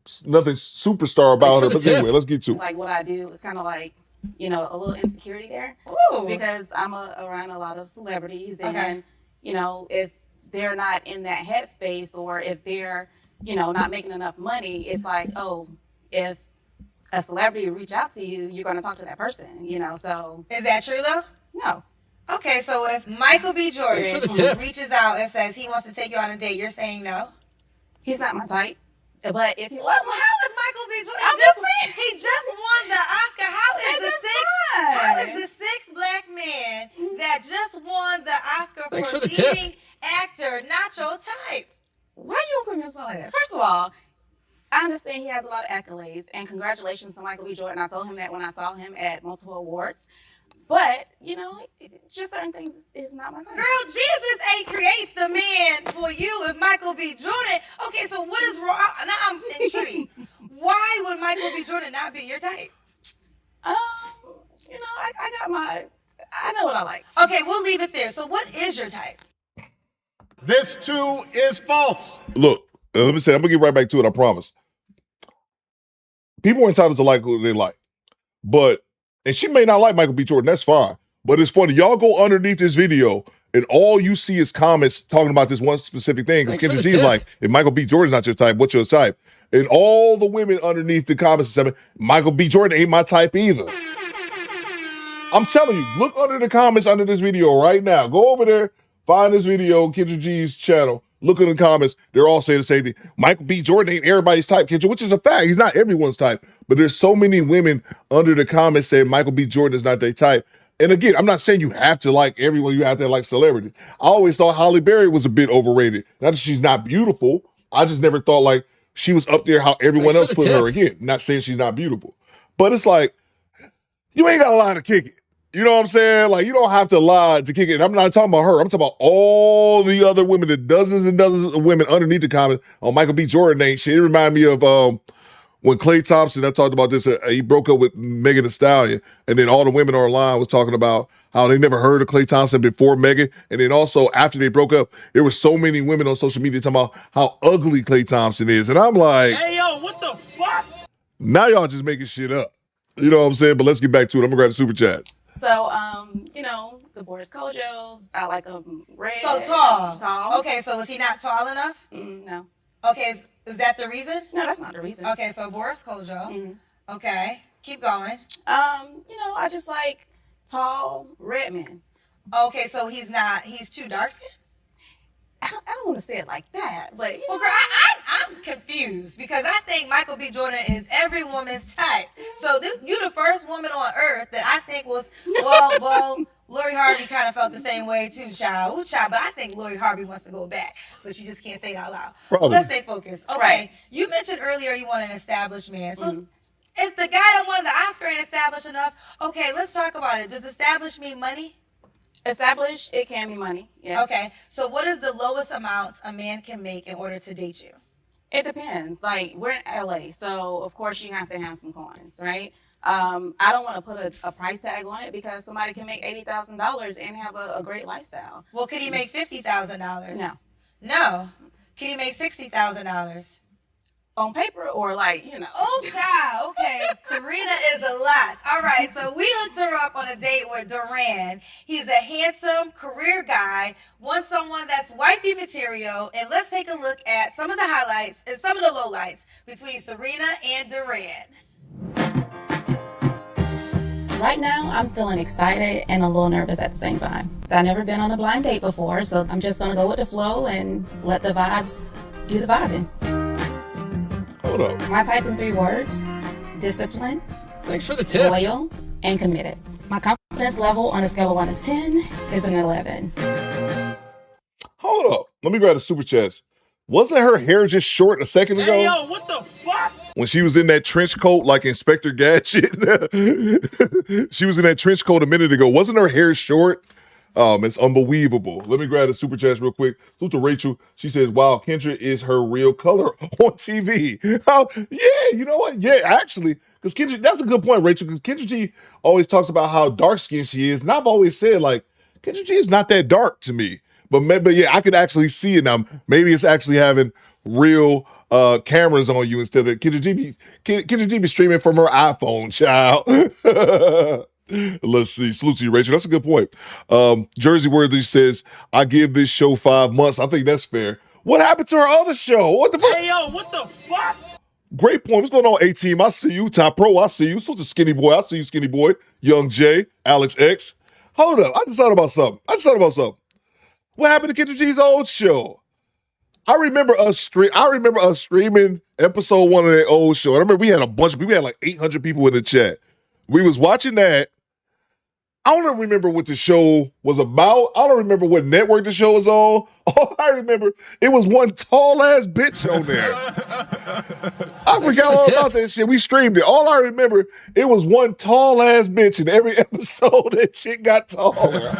superstar about her. But anyway, let's get to it. It's like what I do. It's kind of like, a little insecurity there. Ooh. Because I'm around a lot of celebrities. And, if they're not in that headspace or if they're, not making enough money, it's like, oh, if a celebrity reach out to you, you're going to talk to that person, so. Is that true though? No. Okay, so if Michael B. Jordan Thanks for the tip. reaches out and says he wants to take you on a date, you're saying no? He's not my type. But if he was, how is Michael B. Jordan? He just won the Oscar. How is the sixth black man that just won the Oscar Thanks for for the tip. leading actor not your type? Why you don't put me on spot like that? First of all, I understand he has a lot of accolades, and congratulations to Michael B. Jordan. I told him that when I saw him at multiple awards. But, you know, just certain things is not my type. Girl, Jesus ain't create the man for you if Michael B. Jordan. Okay, so what is wrong? Now I'm intrigued. Why would Michael B. Jordan not be your type? You know, I know what I like. Okay, we'll leave it there. So what is your type? This too is false. Look, let me say, I'm gonna get right back to it, I promise. People are entitled to like who they like. But, and she may not like Michael B. Jordan, that's fine. But it's funny, y'all go underneath this video and all you see is comments talking about this one specific thing. Because Kendra G is like, if Michael B. Jordan's not your type, what's your type? And all the women underneath the comments are saying, Michael B. Jordan ain't my type either. I'm telling you, look under the comments under this video right now. Go over there, find this video, Kendra G's channel. Look in the comments. They're all saying the same thing. Michael B. Jordan ain't everybody's type, Kendra, which is a fact. He's not everyone's type. But there's so many women under the comments saying Michael B. Jordan is not their type. And again, I'm not saying you have to like everyone. You have to like celebrities. I always thought Halle Berry was a bit overrated. Not that she's not beautiful. I just never thought like she was up there how everyone else put her. Again, not saying she's not beautiful. But it's like, you ain't got a lie to kick it. You know what I'm saying? Like, you don't have to lie to kick it. And I'm not talking about her. I'm talking about all the other women, the dozens and dozens of women underneath the comments on Michael B. Jordan ain't shit. It reminded me of when Klay Thompson, I talked about this, he broke up with Megan Thee Stallion, and then all the women online was talking about how they never heard of Klay Thompson before Megan. And then also after they broke up, there were so many women on social media talking about how ugly Klay Thompson is. And I'm like, Hey, yo, what the fuck? now y'all just making shit up. You know what I'm saying? But let's get back to it. I'm gonna grab the super chat. So, you know, the Boris Kojos, I like them red. So tall. Tall. Okay, so was he not tall enough? No. Okay, is that the reason? No, that's not the reason. Okay, so Boris Kojo. Okay, keep going. You know, I just like tall red men. Okay, so he's too dark skinned? I don't want to say it like that, but you well, know. girl, I'm confused because I think Michael B. Jordan is every woman's type. So you're the first woman on earth that I think was well. Lori Harvey kind of felt the same way too, child. Ooh, child, but I think Lori Harvey wants to go back, but she just can't say it out loud. Probably. Let's stay focused. Okay, Right. You mentioned earlier you want an established man. So if the guy that won the Oscar ain't established enough, okay, let's talk about it. Does established mean money? Established, it can be money. Yes. Okay, so what is the lowest amount a man can make in order to date you? It depends. Like, we're in LA, so of course you have to have some coins, right? I don't want to put a price tag on it because somebody can make $80,000 and have a great lifestyle. Well, could he make $50,000? No. No. Could he make $60,000? On paper or like, you know. Oh, child. Okay. Serena is a lot. All right. So we hooked her up on a date with Duran. He's a handsome career guy, wants someone that's wifey material. And let's take a look at some of the highlights and some of the lowlights between Serena and Duran. Right now, I'm feeling excited and a little nervous at the same time. I've never been on a blind date before, so I'm just going to go with the flow and let the vibes do the vibing. Hold up. My type in 3 words: discipline, Thanks for the tip. loyal, and committed. My confidence level on a scale of 1 to 10 is an 11. Hold up. Let me grab the super chats. Wasn't her hair just short a second ago? Hey, yo, what the fuck? When she was in that trench coat like Inspector Gadget. She was in that trench coat a minute ago. Wasn't her hair short? It's unbelievable. Let me grab the super chats real quick. Salute to Rachel. She says, wow, Kendra is her real color on TV. Yeah, you know what? Yeah, actually, because Kendra, that's a good point, Rachel, because Kendra G always talks about how dark-skinned she is. And I've always said, like, Kendra G is not that dark to me. But maybe, yeah, I could actually see it now. Maybe it's actually having real cameras on you instead of Kendra G be streaming from her iPhone, child. Let's see. Salute to you, Rachel. That's a good point. Jersey Worthy says, I give this show 5 months. I think that's fair. What happened to her other show? What the fuck? Hey, yo, what the fuck? Great point. What's going on, A-Team? I see you. Top Pro, I see you. Salute to Skinny Boy. I see you, Skinny Boy. Young J, Alex X. Hold up. I just thought about something. What happened to Kendra G's old show? I remember us streaming episode 1 of that old show. I remember we had like 800 people in the chat. We was watching that. I don't even remember what the show was about. I don't remember what network the show was on. All I remember, it was one tall ass bitch on there. I forgot all about that shit. We streamed it. All I remember, it was one tall ass bitch in every episode. That shit got taller.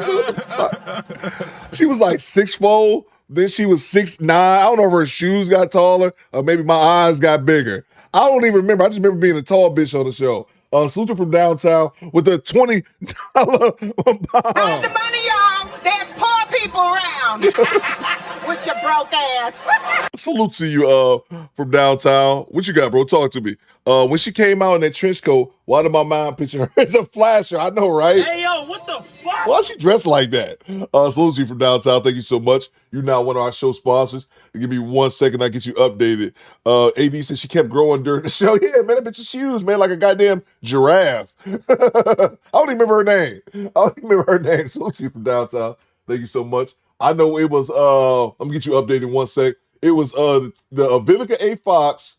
She was like 6'4". Then she was 6'9". I don't know if her shoes got taller or maybe my eyes got bigger. I don't even remember. I just remember being a tall bitch on the show. Salute from downtown with the $20 bomb. Hide the money, y'all. There's poor people around. With your broke ass. Salute to you from downtown. What you got, bro? Talk to me. When she came out in that trench coat, why did my mind picture her as a flasher? I know, right? Hey, yo, what the fuck? Why she dressed like that? Salute to you from downtown. Thank you so much. You're now one of our show sponsors. Give me 1 second, I get you updated. AD said she kept growing during the show. Yeah, man, that bitch is huge, man, like a goddamn giraffe. I don't even remember her name. Salute to you from downtown. Thank you so much. I know it was, I'm gonna get you updated in 1 sec. It was the Vivica A. Fox,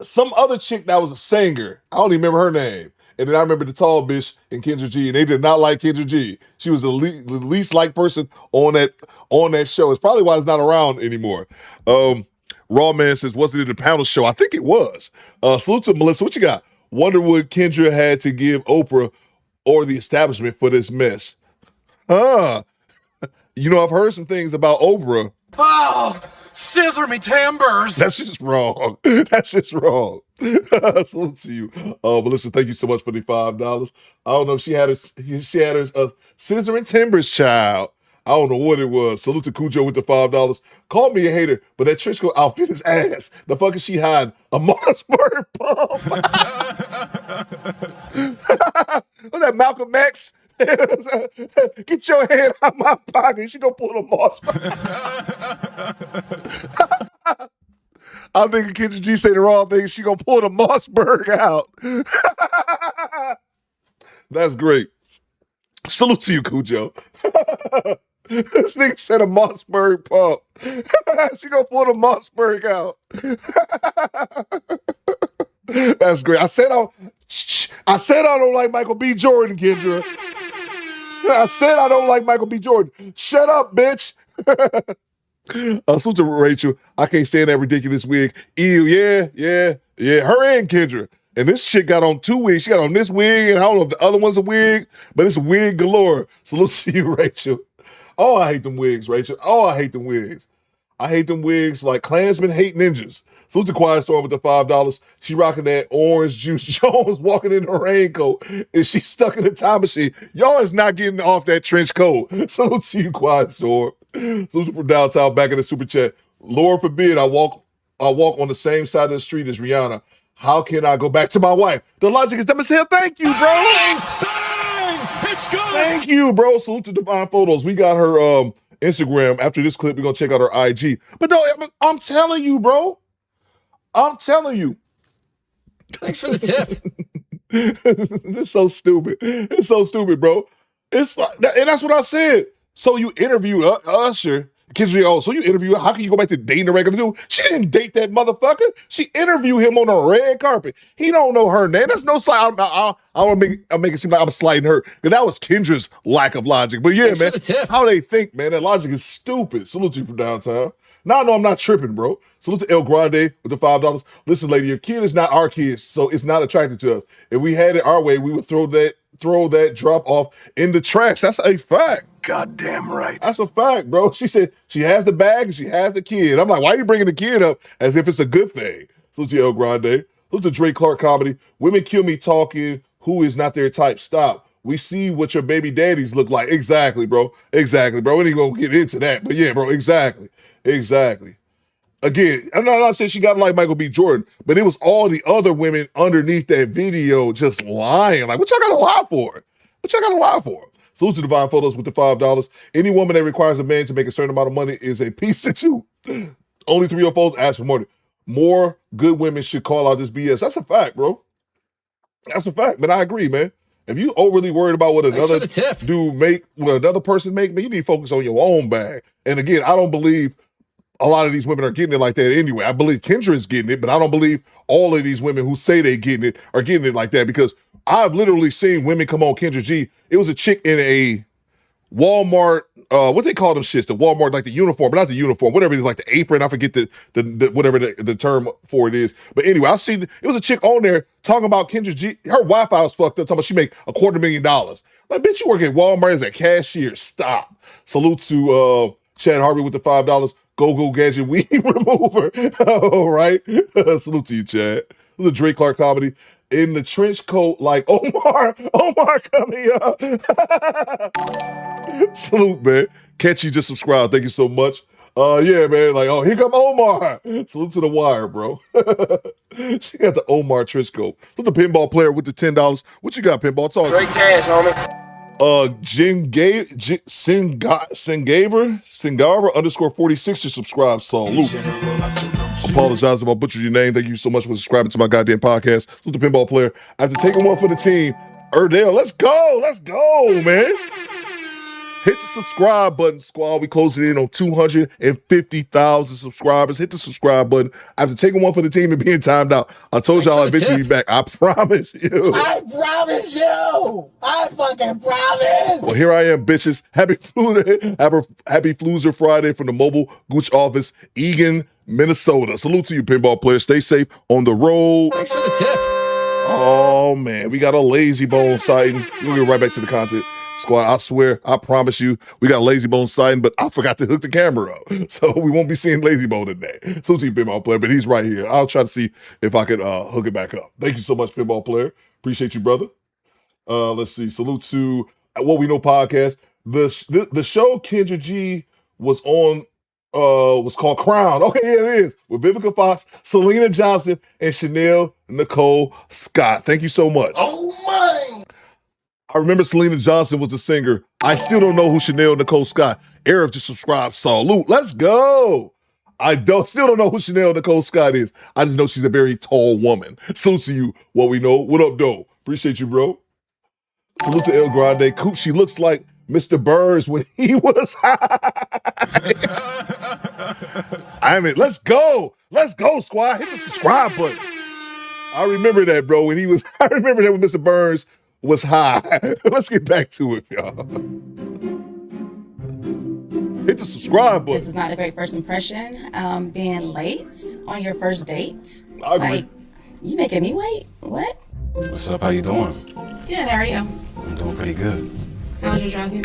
some other chick that was a singer. I don't even remember her name. And then I remember the tall bitch and Kendra G, and they did not like Kendra G. She was the least liked person on that show. It's probably why it's not around anymore. Raw Man says, was it in the panel show? I think it was. Salute to Melissa. What you got? Wonder what Kendra had to give Oprah or the establishment for this mess. You know, I've heard some things about Oprah. Oh, scissor me timbers. That's just wrong. Salute to you. Melissa, thank you so much for the $5. I don't know if she had her scissor and timbers child. I don't know what it was. Salute to Cujo with the $5. Call me a hater, but that trench coat outfit is ass. The fuck is she hiding? A Mossberg pump. Was that Malcolm X? Get your hand out my pocket. She gonna pull the Mossberg. I'm thinking Kendra G say the wrong thing. She gonna pull the Mossberg out. That's great. Salute to you, Cujo. This nigga said a Mossberg pump. She gonna pull the Mossberg out. That's great. I said I don't like Michael B. Jordan, Kendra. I said I don't like Michael B. Jordan. Shut up, bitch. Salute to Rachel. I can't stand that ridiculous wig. Ew, yeah. Her and Kendra. And this shit got on 2 wigs. She got on this wig, and I don't know if the other one's a wig, but it's wig galore. Salute to you, Rachel. Oh, I hate them wigs, Rachel. Oh, I hate them wigs. I hate them wigs like Klansmen hate ninjas. Salute to Quiet Storm with the $5. She rocking that orange juice. Jones walking in a raincoat, and she stuck in the time machine. Y'all is not getting off that trench coat. Salute to you, Quiet Storm. Salute from downtown back in the super chat. Lord forbid I walk on the same side of the street as Rihanna. How can I go back to my wife? The logic is dumb as hell. Thank you, bro. Bang! It's good. Thank you, bro. Salute to Divine Photos. We got her Instagram. After this clip, we're gonna check out her IG. But no, I'm telling you, bro. I'm telling you. Thanks for the tip. It's so stupid. It's so stupid, bro. It's like, and that's what I said. So you interviewed Usher. Kendra, so you interview her. How can you go back to dating the regular dude? She didn't date that motherfucker. She interviewed him on a red carpet. He don't know her name. That's no slide. I want to make it seem like I'm sliding her. Because that was Kendra's lack of logic. But yeah, Thanks man, how they think, man, that logic is stupid. Salute to you from downtown. Now I know I'm not tripping, bro. Salute to El Grande with the $5. Listen, lady, your kid is not our kid, so it's not attracted to us. If we had it our way, we would throw that drop off in the trash. That's a fact. Goddamn right. That's a fact, bro. She said she has the bag and she has the kid. I'm like, why are you bringing the kid up as if it's a good thing? Salute to El Grande. Salute to Drake Clark comedy. Women kill me talking who is not their type. Stop. We see what your baby daddies look like. Exactly, bro. Exactly, bro. We ain't gonna get into that. But yeah, bro, exactly. Again, I'm not saying she got like Michael B. Jordan, but it was all the other women underneath that video just lying. Like, what y'all gotta lie for? Salute to Divine Photos with the $5. Any woman that requires a man to make a certain amount of money is a piece to two. Only 304s ask for more. More good women should call out this BS. That's a fact, bro. That's a fact, man. I agree, man. If you overly worried about what another dude make, what another person make, man, you need to focus on your own bag. And again, I don't believe a lot of these women are getting it like that anyway. I believe Kendra is getting it, but I don't believe all of these women who say they getting it are getting it like that, because I've literally seen women come on Kendra G. It was a chick in a Walmart, what they call them shits, the Walmart, like the uniform, but not the uniform, whatever it is, like the apron. I forget the whatever the term for it is. But anyway, I seen it was a chick on there talking about Kendra G. Her Wi-Fi was fucked up, talking about she make $250,000. Like, bitch, you work at Walmart as a cashier. Stop. Salute to Chad Harvey with the $5 Go Gadget weed remover. All right. Salute to you, Chad. It was a Drake Clark comedy. In the trench coat, like Omar coming up. Salute, man. Catchy just subscribed. Thank you so much. Yeah, man. Like, oh, here come Omar. Salute to the wire, bro. She got the Omar trench coat. Look, the pinball player with the $10. What you got, pinball? Talk. Straight cash, homie. Singaver underscore 46 to subscribe. Salute. Apologize if I butchered your name. Thank you so much for subscribing to my goddamn podcast. Salute the pinball player. After taking one for the team, Erdale, let's go, man. Hit the subscribe button, squad. We closing in on 250,000 subscribers. Hit the subscribe button. After taking one for the team and being timed out, I told y'all I'd eventually be back. I promise you. I promise you. I fucking promise. Well, here I am, bitches. Happy Floozer Friday from the Mobile Gooch office, Eagan, Minnesota. Salute to you, pinball players. Stay safe on the road. Thanks for the tip. Oh, man. We got a lazy bone sighting. We'll get right back to the content. Squad, I swear, I promise you, we got Lazy Bone sighting, but I forgot to hook the camera up. So we won't be seeing Lazy Bone today. So to you, pinball player, but he's right here. I'll try to see if I could hook it back up. Thank you so much, pinball player. Appreciate you, brother. Let's see. Salute to What We Know podcast. The show Kendra G was on was called Crown. Okay, yeah, it is. With Vivica Fox, Selena Johnson, and Chanel Nicole Scott. Thank you so much. Oh my! I remember Selena Johnson was the singer. I still don't know who Chanel Nicole Scott. Arif just subscribed. Salute. Let's go. Still don't know who Chanel Nicole Scott is. I just know she's a very tall woman. Salute to you, What We Know. What up, though? Appreciate you, bro. Salute to El Grande. Coop, she looks like Mr. Burrs when he was high. I mean, let's go. Let's go, squad. Hit the subscribe button. I remember that, bro. I remember that when Mr. Burns was high. Let's get back to it, y'all. Hit the subscribe button. This is not a great first impression. Being late on your first date. I agree. Like, you making me wait? What? What's up? How you doing? Good, how are you? I'm doing pretty good. How was your drive here?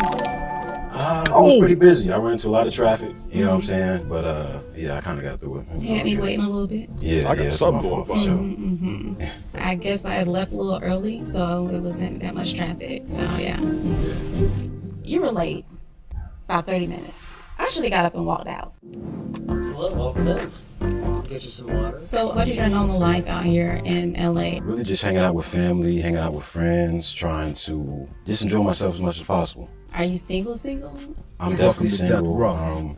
I was pretty busy. I ran into a lot of traffic, you know what I'm saying? But yeah, I kind of got through it. You had me waiting a little bit. Yeah, I got something going for sure. I guess I had left a little early, so it wasn't that much traffic. So yeah. You were late. About 30 minutes. I should have got up and walked out. Welcome in. Get you some water. So what is your normal life out here in LA? Really just hanging out with family, hanging out with friends, trying to just enjoy myself as much as possible. Are you single? I'm definitely single.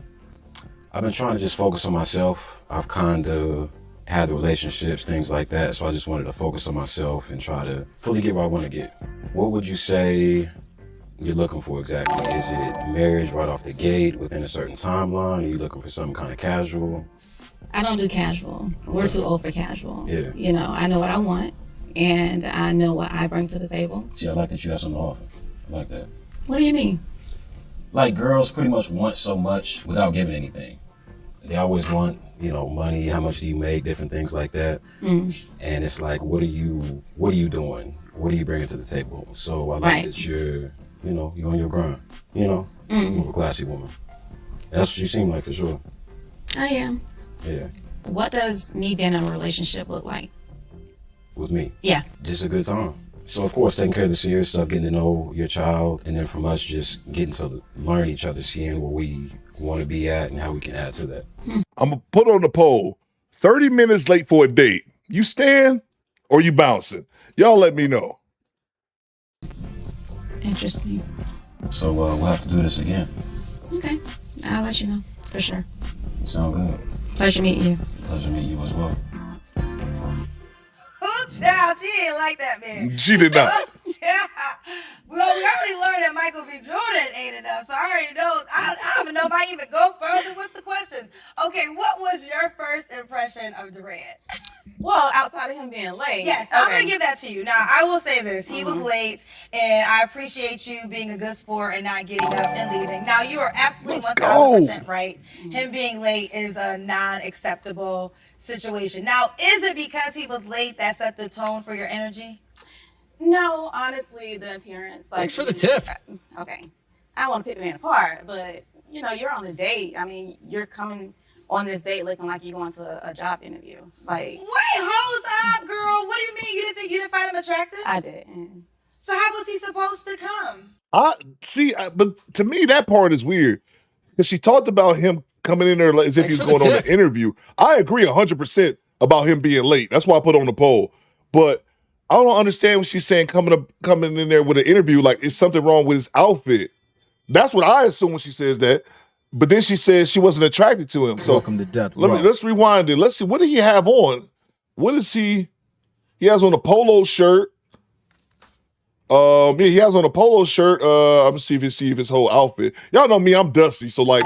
I've been trying to just focus on myself. I've kind of had the relationships, things like that, so I just wanted to focus on myself and try to fully get where I want to get. What would you say you're looking for exactly? Is it marriage right off the gate within a certain timeline? Are you looking for something kind of casual? I don't do casual. We're too old for casual. Yeah. You know, I know what I want, and I know what I bring to the table. See, I like that you have something to offer. I like that. What do you mean? Like, girls pretty much want so much without giving anything. They always want, money, how much do you make, different things like that. And it's like, what are you doing? What are you bringing to the table? So I like that you're on your grind, you're a classy woman. That's what you seem like, for sure. I am. Yeah. What does me being in a relationship look like? With me? Yeah. Just a good time. So, of course, taking care of the serious stuff, getting to know your child, and then from us just getting to learn each other, seeing where we want to be at and how we can add to that. I'm going to put on the poll, 30 minutes late for a date. You staying or you bouncing? Y'all let me know. Interesting. So, we'll have to do this again. Okay. I'll let you know, for sure. Sound good. Pleasure meeting you. Pleasure meeting you as well. Oh, child, she ain't like that, man. She did not. Child. Well, we already learned that Michael B. Jordan ain't enough, so I already know. I don't even know if I even go further with the questions. Okay, what was your first impression of Durant? Well, outside of him being late. Yes, I'm going to give that to you. Now, I will say this. He was late, and I appreciate you being a good sport and not getting up and leaving. Now, you are absolutely 1,000% right. Him being late is a non-acceptable situation. Now, is it because he was late that set the tone for your energy? No, honestly, the appearance. Like, Thanks for the tip. Okay. I don't want to pick the man apart, but, you know, you're on a date. I mean, you're coming on this date looking like you're going to a job interview. Like, wait, hold up, girl. What do you mean you didn't find him attractive? I did. So how was he supposed to come? But to me, that part is weird. Because she talked about him coming in there as if he was going on an interview. I agree 100% about him being late. That's why I put on the poll. But I don't understand what she's saying coming in there with an interview like it's something wrong with his outfit. That's what I assume when she says that. But then she says she wasn't attracted to him. So welcome to death. Let's rewind it. Let's see. What did he have on? What is he? He has on a polo shirt. Yeah, he has on a polo shirt. I'm gonna see if his whole outfit. Y'all know me, I'm dusty, so like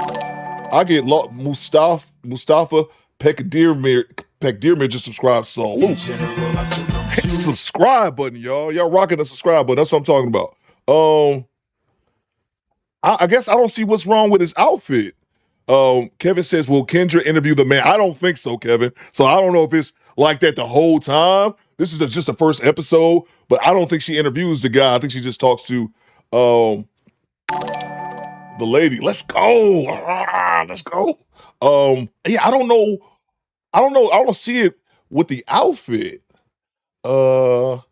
I get Mustafa Pekdirmir just subscribe. So hit the subscribe button, y'all. Y'all rocking the subscribe button. That's what I'm talking about. I guess I don't see what's wrong with his outfit. Kevin says, will Kendra interview the man? I don't think so, Kevin. So I don't know if it's like that the whole time. This is just the first episode, but I don't think she interviews the guy. I think she just talks to the lady. Let's go. Let's go. Yeah, I don't know. I don't see it with the outfit. But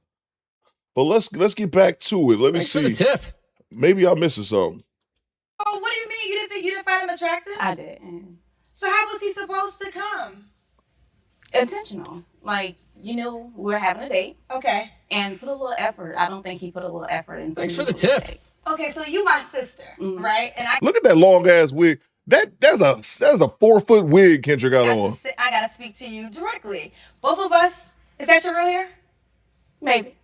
let's get back to it. Let me see. Thanks for the tip. Maybe I'm missing something. Oh, what do you mean? You didn't find him attractive? I did. So how was he supposed to come? Intentional. Like, you know, we're having a date. Okay. And put a little effort. I don't think he put a little effort into Thanks for the tip. Date. Okay, so you my sister, right? And I Look at that long ass wig. That's a 4-foot wig Kendra got on. I gotta speak to you directly. Both of us. Is that your real hair? Maybe.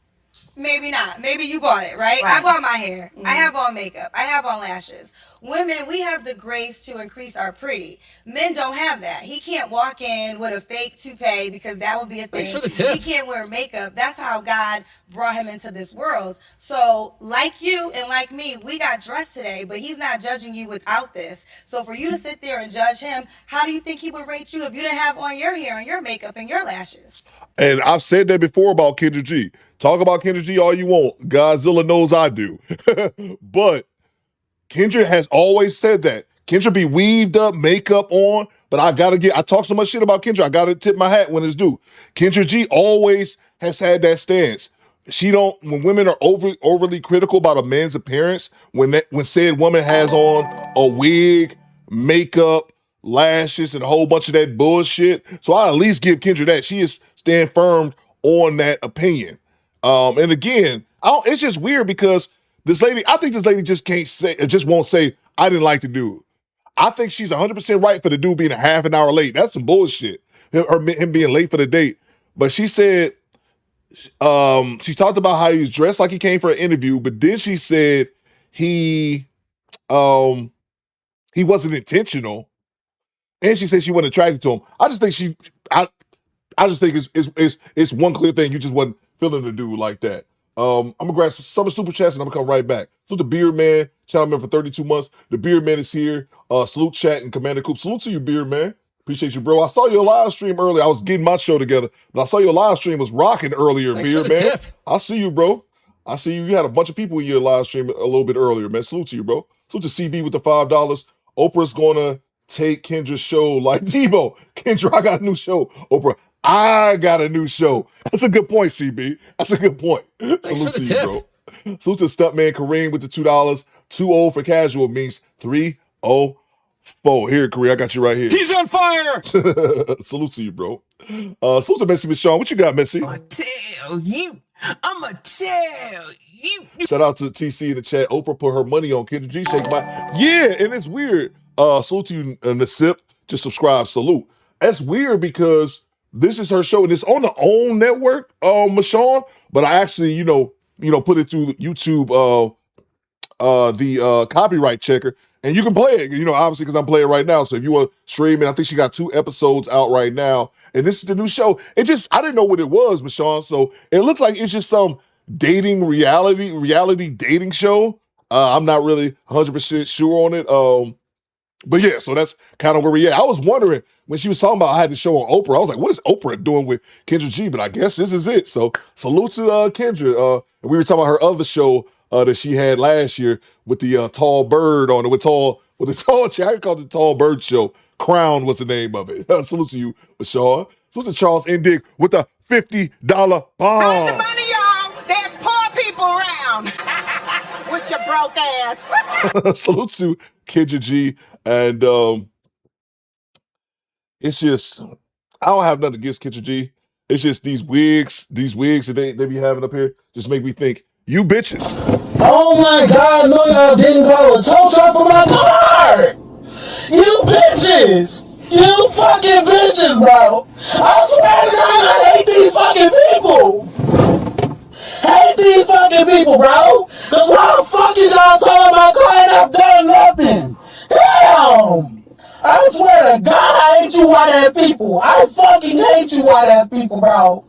Maybe not. Maybe you bought it, right? I bought my hair. I have on makeup. I have on lashes. Women, we have the grace to increase our pretty. Men don't have that. He can't walk in with a fake toupee because that would be a thing. Thanks for the tip. He can't wear makeup. That's how God brought him into this world. So, like you and like me, we got dressed today, but he's not judging you without this. So, for you to sit there and judge him, how do you think he would rate you if you didn't have on your hair and your makeup and your lashes? And I've said that before about Kendra G. Talk about Kendra G all you want. Godzilla knows I do. But Kendra has always said that. Kendra be weaved up, makeup on, but I talk so much shit about Kendra, I gotta tip my hat when it's due. Kendra G always has had that stance. When women are overly critical about a man's appearance, when said woman has on a wig, makeup, lashes, and a whole bunch of that bullshit. So I at least give Kendra that. She is stand firm on that opinion. And again, it's just weird because I think this lady just won't say, I didn't like the dude. I think she's 100% right for the dude being a half an hour late. That's some bullshit. Him being late for the date. But she said, she talked about how he was dressed like he came for an interview, but then she said he wasn't intentional. And she said she wasn't attracted to him. I just think it's one clear thing. You just wasn't feeling the dude like that. I'm gonna grab some super chats and I'm gonna come right back. So the Beard Man, channel member for 32 months. The Beard Man is here. Salute chat and Commander Coop. Salute to you, Beard Man. Appreciate you, bro. I saw your live stream earlier. I was getting my show together, but I saw your live stream was rocking earlier, Thanks Beard for the Man. tip. I see you, bro. I see you. You had a bunch of people in your live stream a little bit earlier, man. Salute to you, bro. Salute to CB with the $5. Oprah's gonna take Kendra's show like Tebow. Kendra, I got a new show. Oprah, I got a new show. That's a good point, CB. That's a good point. Thanks Salute for the to tip. you, bro. Salute to Stuntman Kareem with the $2. Too old for casual means 304. Here, Kareem, I got you right here. He's on fire! Salute to you, bro. Salute to Messi Miss Sean. What you got, Messi? I'ma tell you. Shout out to TC in the chat. Oprah put her money on Kendra G. Shake my and it's weird. Salute to you, Nasip. Just subscribe. Salute. That's weird because this is her show and it's on the own network, Michonne. But I actually, put it through YouTube the copyright checker, and you can play it. You know, obviously because I'm playing right now. So if you want to stream it, I think she got 2 episodes out right now, and this is the new show. I didn't know what it was, Michonne. So it looks like it's just some dating reality dating show. I'm not really 100% sure on it. But yeah, so that's kind of where we at. I was wondering when she was talking about I had the show on Oprah. I was like, what is Oprah doing with Kendra G? But I guess this is it. So salute to Kendra. And we were talking about her other show that she had last year with the tall bird on it, with the tall chick. I called it the Tall Bird Show. Crown was the name of it. Salute to you, Michelle. Salute to Charles Indig with the $50 bomb. Spend the money, y'all. There's poor people around. With your broke ass. Salute to Kendra G. And it's just, I don't have nothing against Kendra G. It's just these wigs that they be having up here just make me think, you bitches. Oh my God, no, y'all didn't call a tow truck for my car! You bitches! You fucking bitches, bro! I swear to God, I hate these fucking people! Hate these fucking people, bro! Cause why the fuck is y'all talking about car and I've done nothing? Damn! I swear to God, I hate you white-ass people. I fucking hate you white-ass people, bro.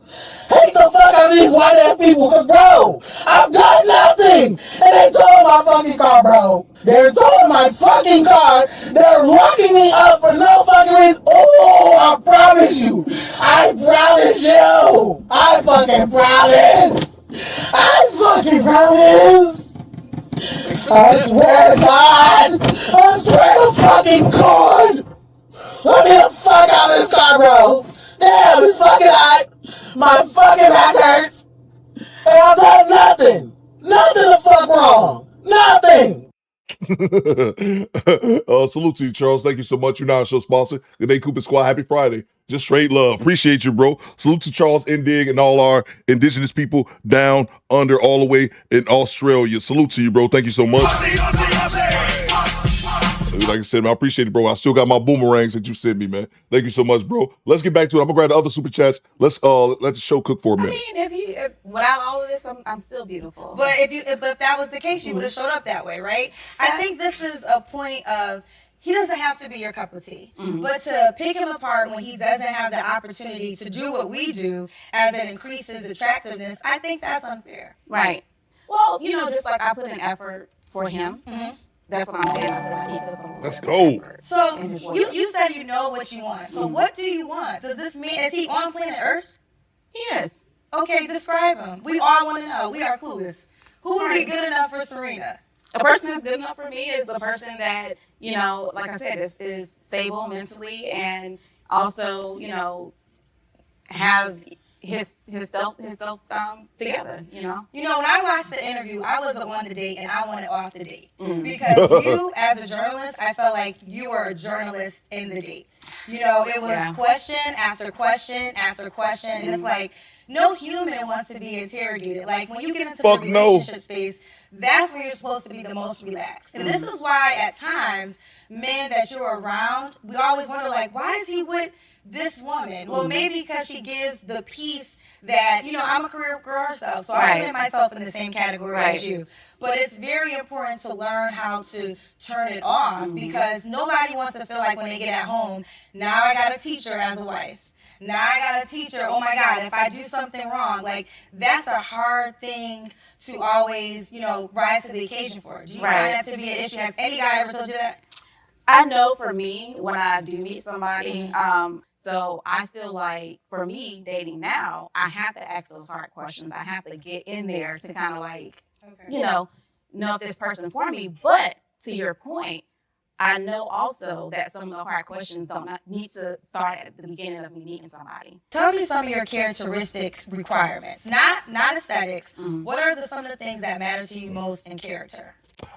Hate the fuck out of these white-ass people, cause bro, I've done nothing. And they towed my fucking car, bro. They're towing my fucking car. They're locking me up for no fucking reason. Oh, I promise you. I promise you. I fucking promise. I fucking promise. I swear to God! I swear to fucking God! Let me the fuck out of this car, bro! Damn, it's fucking hot! My fucking back hurts! And I've done nothing! Nothing the fuck wrong! Nothing! Salute to you, Charles. Thank you so much. You're now a show sponsor. Good day, Coop and Squad. Happy Friday. Just straight love. Appreciate you, bro. Salute to Charles Indig and all our indigenous people down under all the way in Australia. Salute to you, bro. Thank you so much. Like I said, man, I appreciate it, bro. I still got my boomerangs that you sent me, man. Thank you so much, bro. Let's get back to it. I'm gonna grab the other super chats. Let's let the show cook for a minute. I mean, if without all of this, I'm still beautiful. But if that was the case, you would have showed up that way, right? I think this is a point of he doesn't have to be your cup of tea, but to pick him apart when he doesn't have the opportunity to do what we do as it increases attractiveness, I think that's unfair. Right. Well, just like I put an effort for him. That's what I'm saying. I feel like he could have put a little Let's go. So you said you know what you want. So what do you want? Does this mean, is he on planet Earth? He is. Okay, describe him. We all want to know. We are clueless. Who would be good enough for Serena? A person that's good enough for me is the person that, like I said, is stable mentally and also, have his self together, when I watched the interview, I wasn't on the date and I wanted off the date because you as a journalist, I felt like you were a journalist in the date. It was question after question after question, and it's like no human wants to be interrogated. Like when you get into the relationship space, that's where you're supposed to be the most relaxed. And this is why at times men that you're around, we always wonder like, why is he with this woman? Well, maybe because she gives the piece that, I'm a career girl herself, so I put myself in the same category as you. But it's very important to learn how to turn it off because nobody wants to feel like when they get at home, now I got to teach her as a wife. Now I got to teach her, oh my God, if I do something wrong, like that's a hard thing to always, rise to the occasion for. Do you find that to be an issue? Has any guy ever told you that? I know for me, when I do meet somebody, so I feel like for me dating now, I have to ask those hard questions. I have to get in there to kind of like, know if this person for me. But to your point, I know also that some of the hard questions don't need to start at the beginning of me meeting somebody. Tell me some of your characteristics requirements, not aesthetics. What are some of the things that matter to you most in character?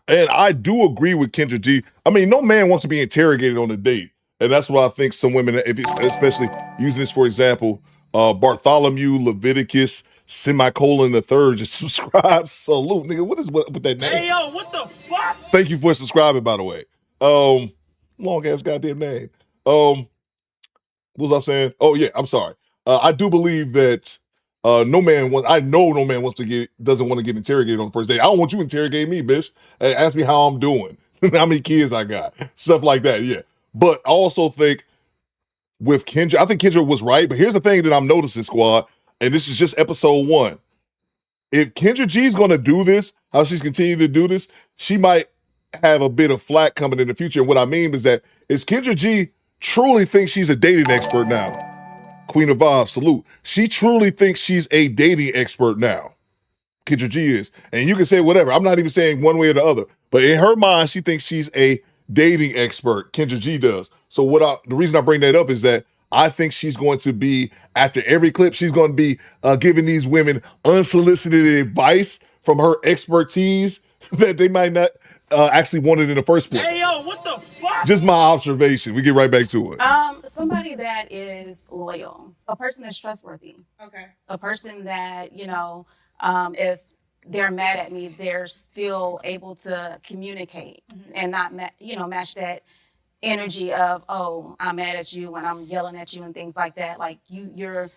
And I do agree with Kendra G. I mean, no man wants to be interrogated on a date. And that's what I think some women, especially using this for example, Bartholomew Leviticus semicolon the third, just subscribe. Salute, nigga. What is with that name? Hey, yo, what the fuck? Thank you for subscribing, by the way. Long ass goddamn name. What was I saying? Oh yeah, I'm sorry. I do believe that No man wants. I know no man doesn't want to get interrogated on the first date. I don't want you to interrogate me, bitch. Hey, ask me how I'm doing, how many kids I got, stuff like that. Yeah, but I also think with Kendra, I think Kendra was right. But here's the thing that I'm noticing, squad, and this is just episode 1. If Kendra G is going to do this, how she's continuing to do this, she might have a bit of flack coming in the future. And what I mean is Kendra G truly thinks she's a dating expert now. Queen of Vibes, salute. She truly thinks she's a dating expert now. Kendra G is. And you can say whatever. I'm not even saying one way or the other. But in her mind, she thinks she's a dating expert. Kendra G does. So the reason I bring that up is that I think she's going to be, after every clip, she's going to be giving these women unsolicited advice from her expertise that they might not actually want it in the first place. Hey, yo, what the fuck? Just my observation. We get right back to it. Somebody that is loyal, a person that's trustworthy. Okay. A person that, if they're mad at me, they're still able to communicate and not, match that energy of, oh, I'm mad at you when I'm yelling at you and things like that. Like you're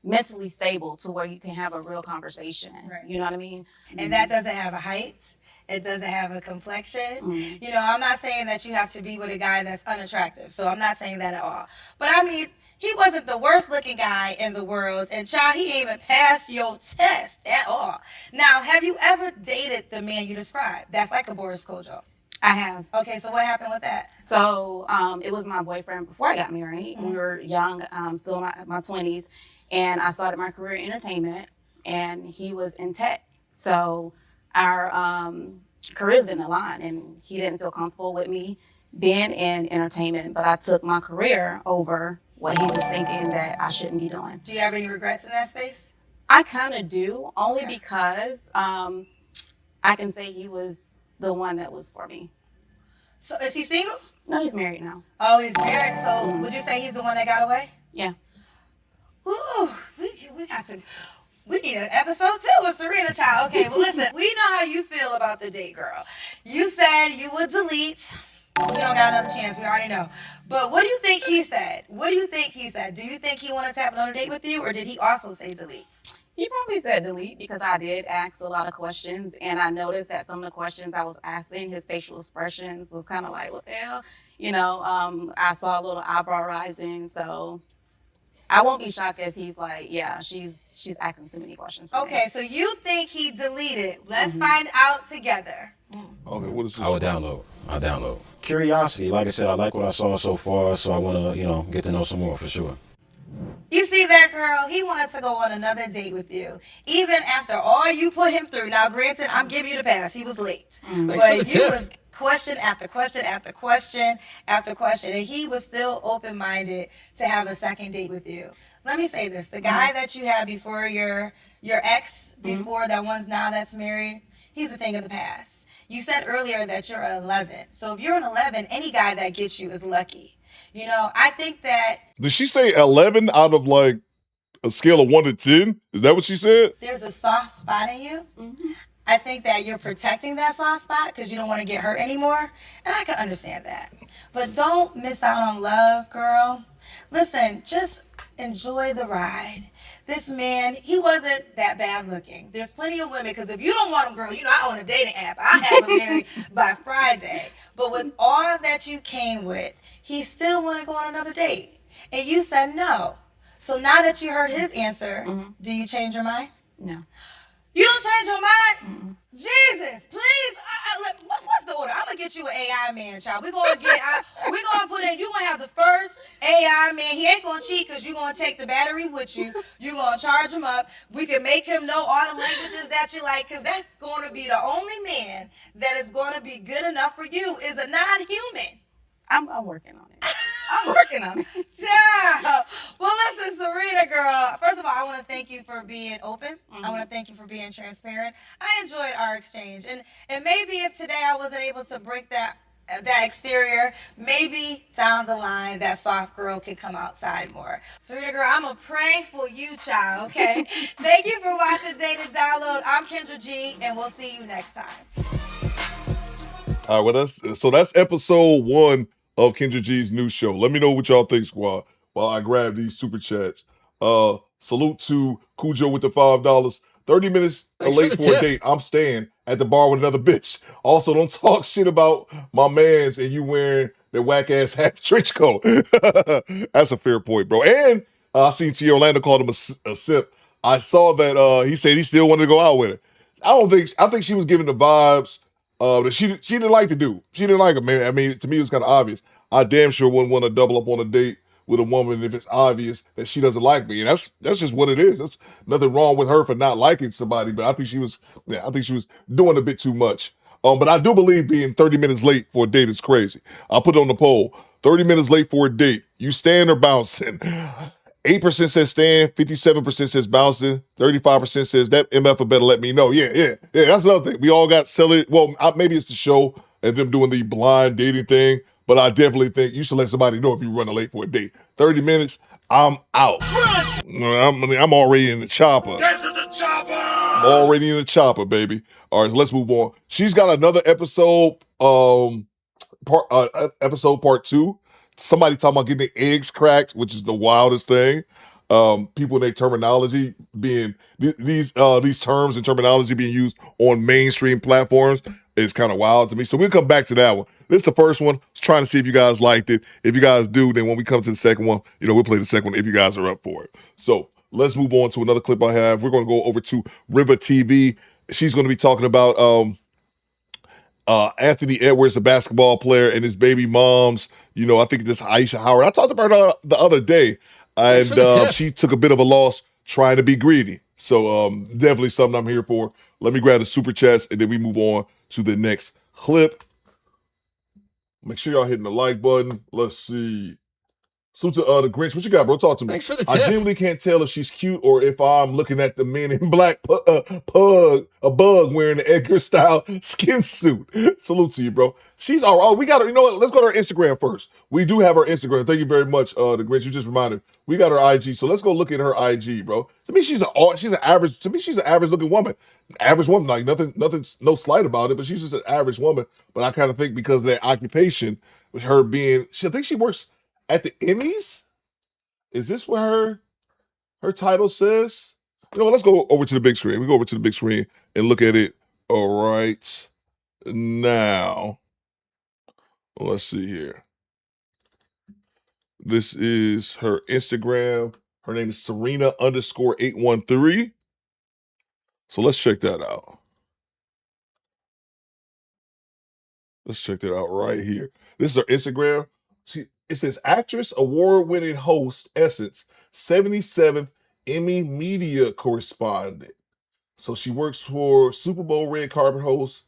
mentally stable to where you can have a real conversation. Right. You know what I mean? And that doesn't have a height. It doesn't have a complexion. I'm not saying that you have to be with a guy that's unattractive. So I'm not saying that at all. But I mean, he wasn't the worst looking guy in the world. And child, he ain't even passed your test at all. Now, have you ever dated the man you described? That's like a Boris Kojo. I have. Okay, so what happened with that? So it was my boyfriend before I got married. We were young, still in my 20s. And I started my career in entertainment. And he was in tech. So our careers didn't align, and he didn't feel comfortable with me being in entertainment, but I took my career over what he was thinking that I shouldn't be doing. Do you have any regrets in that space? I kind of do, only because I can say he was the one that was for me. So is he single? No, he's married now. Oh, he's married. So would you say he's the one that got away? Yeah. Ooh, we need an episode 2 with Serena, child. Okay, well listen, we know how you feel about the date, girl. You said you would delete. We don't got another chance, we already know. But what do you think he said? Do you think he wanted to have another date with you, or did he also say delete? He probably said delete because I did ask a lot of questions, and I noticed that some of the questions I was asking, his facial expressions was kind of like, what the hell? I saw a little eyebrow rising, so I won't be shocked if he's like, yeah, she's asking too many questions. Okay, so you think he deleted. Let's find out together. Okay, what is this? I'll download. Curiosity, like I said, I like what I saw so far, so I want to, get to know some more for sure. You see that, girl? He wanted to go on another date with you, even after all you put him through. Now, granted, I'm giving you the pass. He was late. But you was question after question after question after question, and he was still open-minded to have a second date with you. Let me say this. The guy that you had before your ex, before that one's now that's married, he's a thing of the past. You said earlier that you're an 11. So if you're an 11, any guy that gets you is lucky. I think that... Did she say 11 out of like a scale of 1 to 10? Is that what she said? There's a soft spot in you. I think that you're protecting that soft spot because you don't want to get hurt anymore. And I can understand that. But don't miss out on love, girl. Listen, just enjoy the ride. This man, he wasn't that bad looking. There's plenty of women, because if you don't want him, girl, I own a dating app. I have him married by Friday. But with all that you came with, he still want to go on another date. And you said no. So now that you heard his answer, do you change your mind? No. You don't change your mind? Jesus, please. What's the order? I'm going to get you an AI man, child. We're going to put in, you're going to have the first AI man. He ain't going to cheat because you're going to take the battery with you. You're going to charge him up. We can make him know all the languages that you like, because that's going to be the only man that is going to be good enough for you is a non-human. I'm working on it. I'm working on it. Yeah. Well, listen, Serena, girl. First of all, I want to thank you for being open. I want to thank you for being transparent. I enjoyed our exchange. And maybe if today I wasn't able to break that exterior, maybe down the line, that soft girl could come outside more. Serena, girl, I'm going to pray for you, child, okay? Thank you for watching Dated Download. I'm Kendra G, and we'll see you next time. All right, well, that's episode 1 of Kendra G's new show. Let me know what y'all think, squad, while I grab these super chats. Salute to Cujo with the $5. 30 minutes late for a date. I'm staying at the bar with another bitch. Also, don't talk shit about my mans and you wearing that whack ass half trench coat. That's a fair point, bro. And I seen T. Orlando called him a simp. I saw that he said he still wanted to go out with her. I think she was giving the vibes that she didn't like the dude. She didn't like him, man. I mean, to me, it's kind of obvious. I damn sure wouldn't want to double up on a date with a woman if it's obvious that she doesn't like me. And that's just what it is. There's nothing wrong with her for not liking somebody, but I think she was doing a bit too much. But I do believe being 30 minutes late for a date is crazy. I'll put it on the poll. 30 minutes late for a date. You staying or bouncing? 8% says staying, 57% says bouncing, 35% says that MF better let me know. Yeah. That's another thing. We all got selling. Well, maybe it's the show and them doing the blind dating thing, but I definitely think you should let somebody know if you're running late for a date. 30 minutes, I'm out. I'm already in the chopper. Get to the chopper! I'm already in the chopper, baby. All right, so let's move on. She's got another episode, episode part 2. Somebody talking about getting their eggs cracked, which is the wildest thing. People in their terminology being these terms and terminology being used on mainstream platforms is kind of wild to me. So we'll come back to that one. This is the first one. Just trying to see if you guys liked it. If you guys do, then when we come to the second one, we'll play the second one if you guys are up for it. So let's move on to another clip I have. We're going to go over to River TV. She's going to be talking about Anthony Edwards, the basketball player, and his baby moms. I think this Aisha Howard. I talked about her the other day, and she took a bit of a loss trying to be greedy. So definitely something I'm here for. Let me grab the super chats, and then we move on to the next clip. Make sure y'all hitting the like button. Let's see. So to the Grinch, what you got, bro? Talk to me. Thanks for the tip. I genuinely can't tell if she's cute or if I'm looking at the men in black a bug wearing the Edgar style skin suit. Salute to you, bro. She's all right. We got her. You know what? Let's go to her Instagram first. We do have her Instagram. Thank you very much, the Grinch. You just reminded me. We got her IG. So let's go look at her IG, bro. To me, she's an average. To me, she's an average looking woman. Average woman, like nothing, no slight about it, but she's just an average woman. But I kind of think because of that occupation, with her being, I think she works at the Emmys. Is this what her title says? You know what? Let's go over to the big screen. We go over to the big screen and look at it. All right. Now, let's see here. This is her Instagram. Her name is Serena_813. So let's check that out. Let's check that out right here. This is her Instagram. It says actress, award-winning host, Essence, 77th Emmy media correspondent. So she works for Super Bowl red carpet host,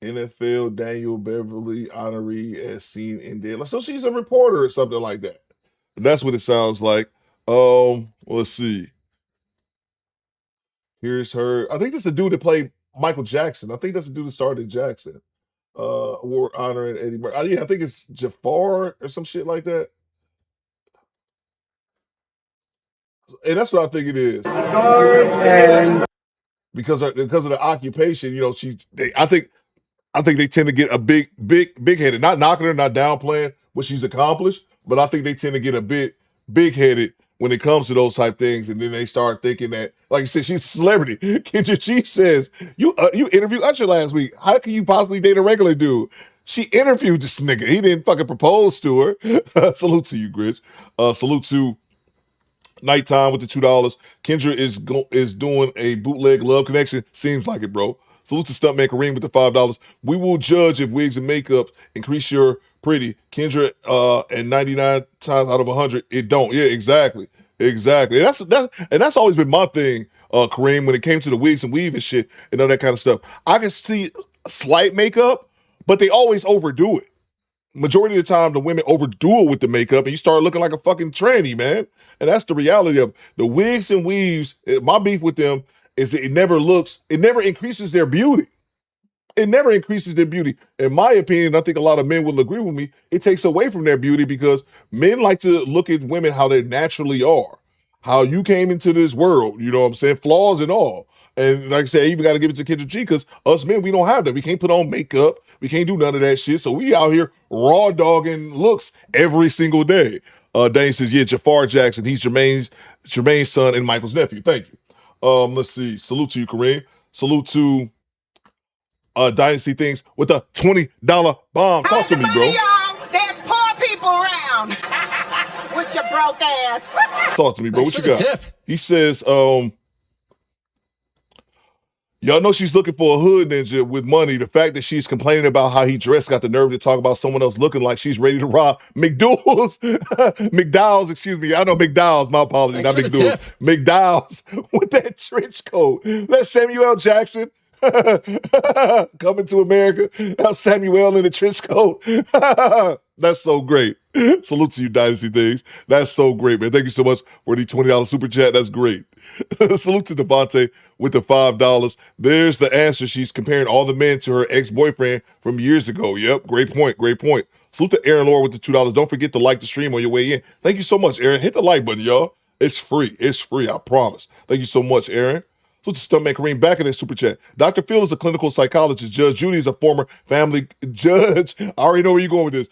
NFL Daniel Beverly honoree as seen in Daylight. So she's a reporter or something like that. That's what it sounds like. Let's see. Here's her. I think this is the dude that played Michael Jackson. I think that's the dude that started Jackson. Award honoring Eddie Murphy. Yeah, I think it's Jafar or some shit like that. And that's what I think it is. Because of the occupation, I think they tend to get a big headed. Not knocking her, not downplaying what she's accomplished, but I think they tend to get a bit big headed when it comes to those type things, and then they start thinking that, like you said, she's a celebrity. Kendra G says, you interviewed Usher last week. How can you possibly date a regular dude? She interviewed this nigga. He didn't fucking propose to her. Salute to you, Grinch. Salute to Nighttime with the $2. Kendra is doing a bootleg love connection. Seems like it, bro. Salute to Stuntman Kareem with the $5. We will judge if wigs and makeup increase your pretty. Kendra, and 99 times out of 100, it don't. Yeah, exactly. And that's always been my thing, Kareem, when it came to the wigs and weave and shit and all that kind of stuff. I can see slight makeup, but they always overdo it. Majority of the time, the women overdo it with the makeup, and you start looking like a fucking tranny, man. And that's the reality of the wigs and weaves. My beef with them is that it never increases their beauty. It never increases their beauty. In my opinion, I think a lot of men will agree with me, it takes away from their beauty because men like to look at women how they naturally are, how you came into this world, you know what I'm saying, flaws and all. And like I said, I even got to give it to Kendra G because us men, we don't have that. We can't put on makeup. We can't do none of that shit. So we out here raw dogging looks every single day. Dane says, yeah, Jafar Jackson, he's Jermaine's Jermaine's son and Michael's nephew. Thank you. Let's see. Salute to you, Kareem. Salute to Dynasty Things with a $20 bomb. Talk to me, bro. Y'all, there's poor people around. With your broke ass. Talk to me, bro. Thanks What you for the got? tip. He says, y'all know she's looking for a hood ninja with money. The fact that she's complaining about how he dressed got the nerve to talk about someone else looking like she's ready to rob McDowell's. McDowell's, excuse me. I know McDowell's. My apologies. Thanks Not for the McDowell's. tip. McDowell's with that trench coat. That's Samuel L. Jackson coming to America. That's Samuel in the trench coat. That's so great. Salute to you, Dynasty Things. That's so great, man. Thank you so much for the $20 super chat. That's great. Salute to Devontae with the $5. There's the answer. She's comparing all the men to her ex-boyfriend from years ago. Yep, great point, great point. Salute to Aaron Laura with the $2. Don't forget to like the stream on your way in. Thank you so much, Aaron. Hit the like button, y'all. It's free. It's free, I promise. Thank you so much, Aaron. Salute to Stuntman Kareem back in that super chat. Dr. Phil is a clinical psychologist. Judge Judy is a former family judge. I already know where you're going with this.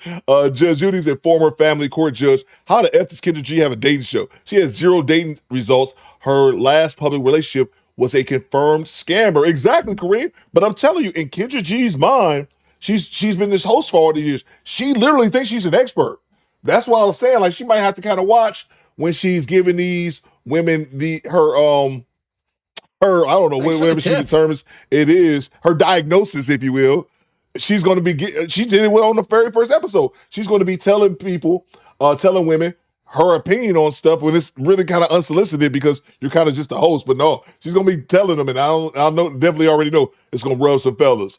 Judge Judy is a former family court judge. How the F does Kendra G have a dating show? She has 0 dating results. Her last public relationship was a confirmed scammer. Exactly, Kareem. But I'm telling you, in Kendra G's mind, she's been this host for all the years. She literally thinks she's an expert. That's why I was saying, like, she might have to kind of watch when she's giving these women her, I don't know, whatever she determines it is, her diagnosis, if you will. She's going to be, she did it on the very first episode. She's going to be telling people, telling women her opinion on stuff when it's really kind of unsolicited because you're kind of just a host. But no, she's going to be telling them, and I know, definitely already know it's going to rub some fellas.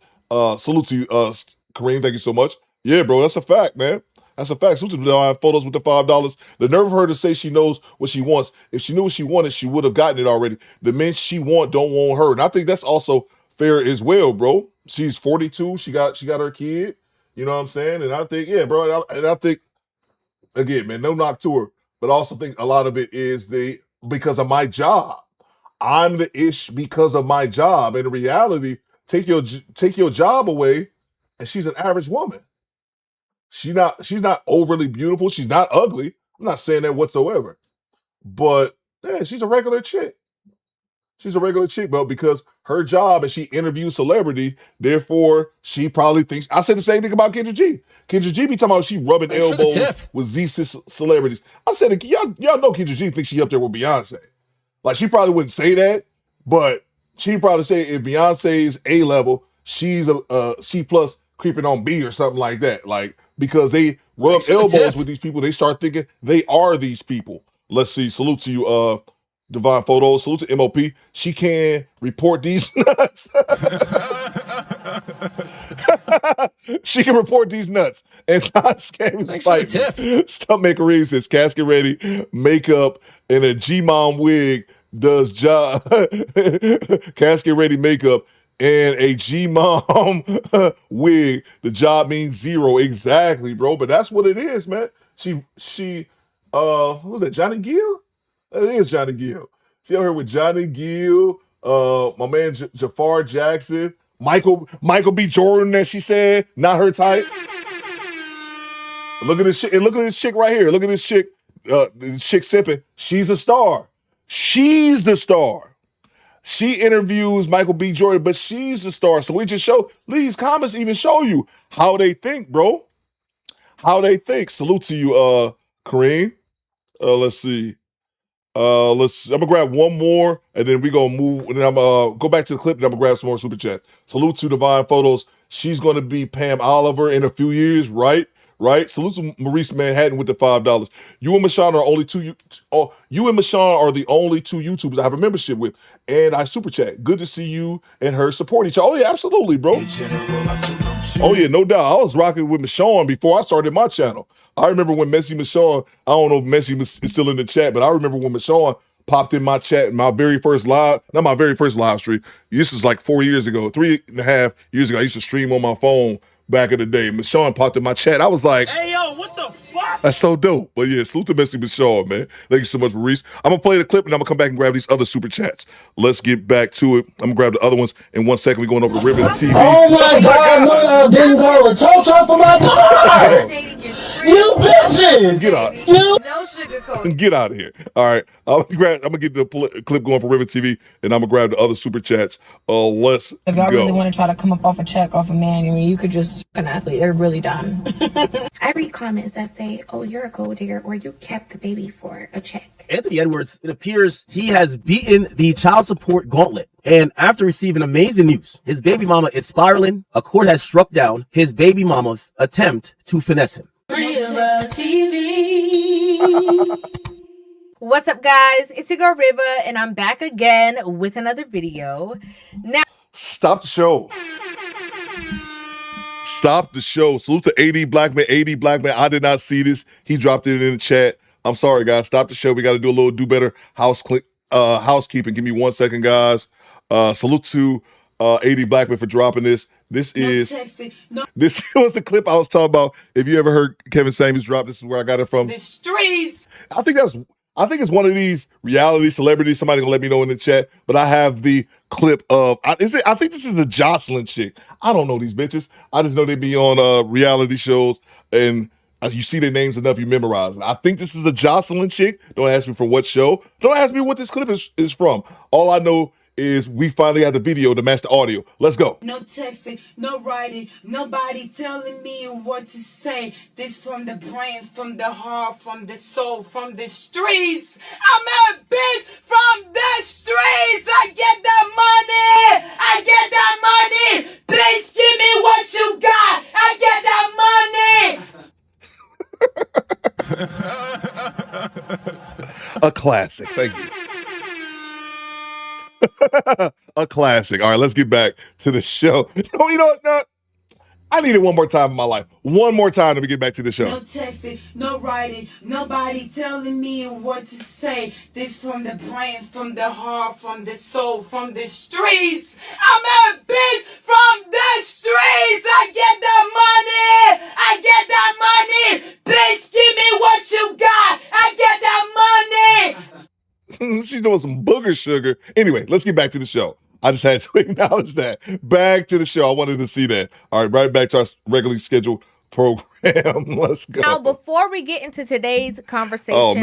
Salute to you, Kareem. Thank you so much. Yeah, bro, that's a fact, man. That's a fact. Salute to the photos with the $5. The nerve of her to say she knows what she wants. If she knew what she wanted, she would have gotten it already. The men she don't want her. And I think that's also fair as well, bro. She's 42. She got her kid. You know what I'm saying? And I think, yeah, bro. And I think, again, man, no knock to her. But I also think a lot of it is because of my job. I'm the ish because of my job. And in reality, take your job away, and she's an average woman. She's not overly beautiful. She's not ugly. I'm not saying that whatsoever. But yeah, she's a regular chick. She's a regular chick, bro, because her job and she interviews celebrity, therefore she probably thinks. I said the same thing about Kendra G. Kendra G be talking about she rubbing elbows with celebrities. I said, y'all know Kendra G thinks she up there with Beyonce. Like, she probably wouldn't say that, but she'd probably say if Beyonce's A level, she's a C plus creeping on B or something like that. Like, because they rub elbows with these people, they start thinking they are these people. Let's see. Salute to you, Divine Photos. Salute to MOP. She can report these nuts. She can report these nuts. And Todd's game is like Stuntman Kareem says casket ready, makeup, and a G-Mom wig does job. Casket ready makeup and a G-Mom wig. The job means 0. Exactly, bro. But that's what it is, man. She who's that, Johnny Gill? That is Johnny Gill. She out here with Johnny Gill, my man Jafar Jackson, Michael B. Jordan, as she said, not her type. Look at this chick, and look at this chick right here. Look at this chick, this chick sipping. She's a star. She's the star. She interviews Michael B. Jordan, but she's the star. So we just show, these comments even show you how they think, bro. How they think. Salute to you, Kareem. Let's see. I'm gonna grab one more, and then we gonna move. And then I'm go back to the clip, and I'm gonna grab some more super chat. Salute to Divine Photos. She's gonna be Pam Oliver in a few years, right? Right. Salute to Maurice Manhattan with the $5. You and Michonne are only two. You and Michonne are the only 2 YouTubers I have a membership with, and I super chat. Good to see you and her support each other. Oh yeah, absolutely, bro. Oh yeah, no doubt. I was rocking with Michonne before I started my channel. I remember when Messy Michonne, I don't know if Messy is still in the chat, but I remember when Michonne popped in my chat in my very first live, not my very first live stream. This is like 4 years ago, 3.5 years ago. I used to stream on my phone back in the day. Michonne popped in my chat. I was like, hey, yo, what the fuck? That's so dope. But yeah, salute to Messy Michelle, man. Thank you so much, Maurice. I'm gonna play the clip and I'm gonna come back and grab these other super chats. Let's get back to it. I'm gonna grab the other ones in 1 second. We're going over to Ribbon TV. Oh my God, no, I didn't call a tow truck for my car. You bitches. Get out. No sugarcoat. Get out of here. All right. I'm gonna get the clip going for Ribbon TV and I'm gonna grab the other super chats. Let's If y'all go. really want to try to come up off a check off a man, I mean, you could just an athlete. They're really dumb. I read comments that say, oh, you're a gold digger, or you kept the baby for a check. Anthony Edwards, it appears he has beaten the child support gauntlet. And after receiving amazing news, his baby mama is spiraling. A court has struck down his baby mama's attempt to finesse him. Riva TV. What's up, guys? It's your girl Riva, and I'm back again with another video. Now, stop the show. Stop the show. Salute to AD Blackman. AD Blackman, I did not see this. He dropped it in the chat. I'm sorry, guys. Stop the show. We got to do a little do better housekeeping. Give me 1 second, guys. Salute to AD Blackman for dropping this. This was the clip I was talking about. If you ever heard Kevin Samuels drop, this is where I got it from. The streets. I think it's one of these reality celebrities. Somebody gonna let me know in the chat. But I have the clip of I think this is the Jocelyn chick. I don't know these bitches. I just know they be on reality shows, and as you see their names enough, you memorize it. I think this is the Jocelyn chick. Don't ask me from what show. Don't ask me what this clip is from. All I know is we finally had the video to match the audio. Let's go. No texting, no writing, nobody telling me what to say. This from the brain, from the heart, from the soul, from the streets. I'm a bitch from the streets. I get that money. I get that money. Bitch, give me what you got. I get that money. A classic. Thank you. A classic. All right, let's get back to the show. Oh, you know what? No, I need it one more time in my life. One more time to get back to the show. No texting, no writing, nobody telling me what to say. This from the brain, from the heart, from the soul, from the streets. I'm a bitch from the streets. I get that money. I get that money. Bitch, give me what you got. I get that money. She's doing some booger sugar. Anyway, let's get back to the show. I just had to acknowledge that. Back to the show. I wanted to see that. All right, right back to our regularly scheduled program. Let's go. Now, before we get into today's conversation, I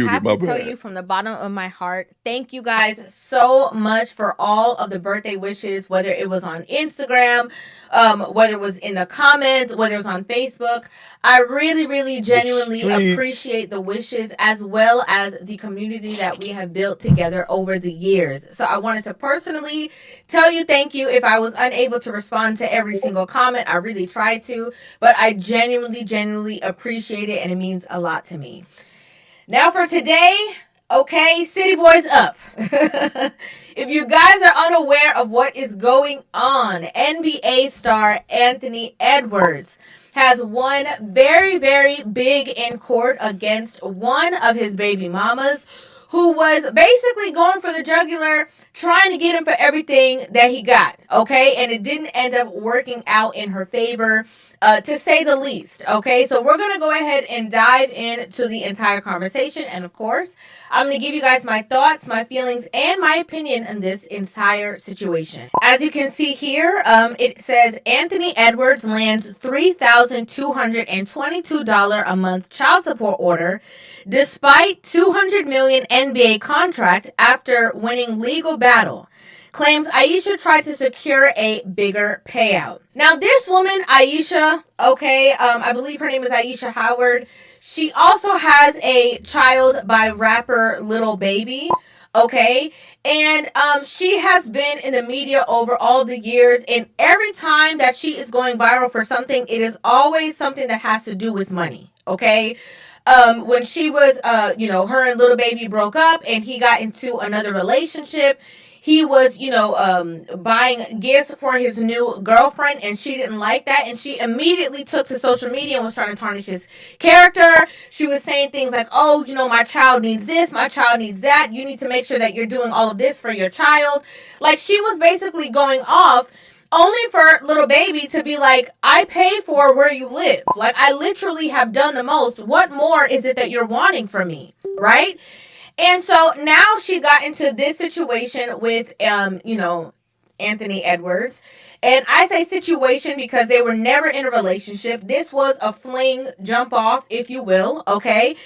have to tell you from the bottom of my heart, thank you guys so much for all of the birthday wishes, whether it was on Instagram, whether it was in the comments, whether it was on Facebook. I really, really, genuinely appreciate the wishes as well as the community that we have built together over the years. So I wanted to personally tell you thank you. If I was unable to respond to every single comment, I really tried to, but I genuinely appreciate it, and it means a lot to me. Now for today, okay, City Boys up. If you guys are unaware of what is going on, NBA star Anthony Edwards has won very, very big in court against one of his baby mamas who was basically going for the jugular, trying to get him for everything that he got, okay? And it didn't end up working out in her favor, to say the least, okay? So we're going to go ahead and dive into the entire conversation. And of course, I'm going to give you guys my thoughts, my feelings, and my opinion on this entire situation. As you can see here, it says Anthony Edwards lands $3,222 a month child support order despite $200 million NBA contract after winning legal battle. Claims Aisha tried to secure a bigger payout. Now, this woman, Aisha, okay, I believe her name is Aisha Howard. She also has a child by rapper Lil Baby, okay? And she has been in the media over all the years, and every time that she is going viral for something, it is always something that has to do with money, okay? When she was, her and Lil Baby broke up and he got into another relationship, he was, buying gifts for his new girlfriend, and she didn't like that. And she immediately took to social media and was trying to tarnish his character. She was saying things like, oh, my child needs this, my child needs that. You need to make sure that you're doing all of this for your child. Like, she was basically going off only for little baby to be like, I pay for where you live. Like, I literally have done the most. What more is it that you're wanting from me? Right? And so now she got into this situation with, Anthony Edwards. And I say situation because they were never in a relationship. This was a fling jump off, if you will. Okay.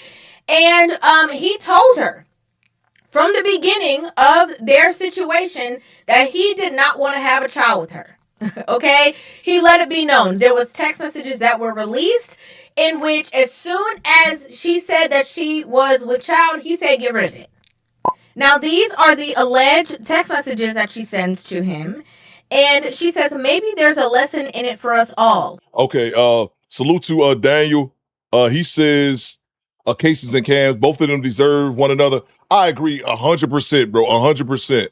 And he told her from the beginning of their situation that he did not want to have a child with her. Okay? He let it be known. There was text messages that were released in which as soon as she said that she was with child, he said get rid of it. Now, these are the alleged text messages that she sends to him. And she says maybe there's a lesson in it for us all. Okay, salute to Daniel. He says cases and cams, both of them deserve one another. I agree 100%, bro, 100%.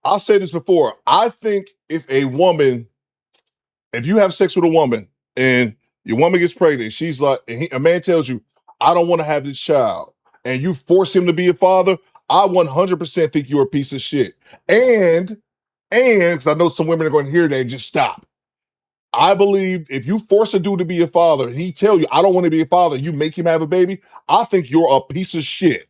I'll say this before. I think if you have sex with a woman and your woman gets pregnant, she's like, a man tells you, I don't want to have this child, and you force him to be a father, I 100% think you're a piece of shit. And because I know some women are going to hear that and just stop. I believe if you force a dude to be a father, and he tell you, I don't want to be a father, you make him have a baby, I think you're a piece of shit.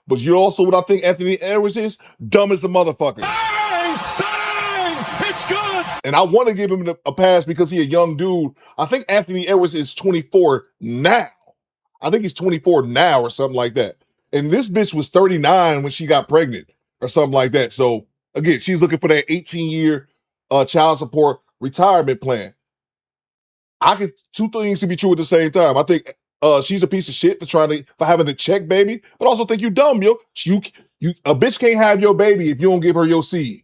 But you also what I think Anthony Edwards is? Dumb as a motherfucker. Bang! Bang! It's good! And I want to give him a pass because he's a young dude. I think Anthony Edwards is 24 now. I think he's 24 now or something like that. And this bitch was 39 when she got pregnant or something like that. So, again, she's looking for that 18-year child support retirement plan. Two things to be true at the same time. I think she's a piece of shit for having to check baby, but also think you dumb, yo. A bitch can't have your baby if you don't give her your seed.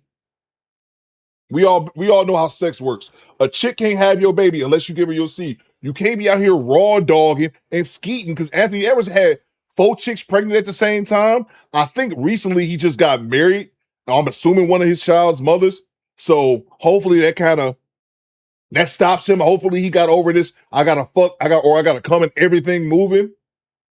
We all know how sex works. A chick can't have your baby unless you give her your seed. You can't be out here raw dogging and skeeting because Anthony Edwards had 4 chicks pregnant at the same time. I think recently he just got married. I'm assuming one of his child's mothers. So hopefully that stops him. Hopefully he got over this. I gotta come and everything moving.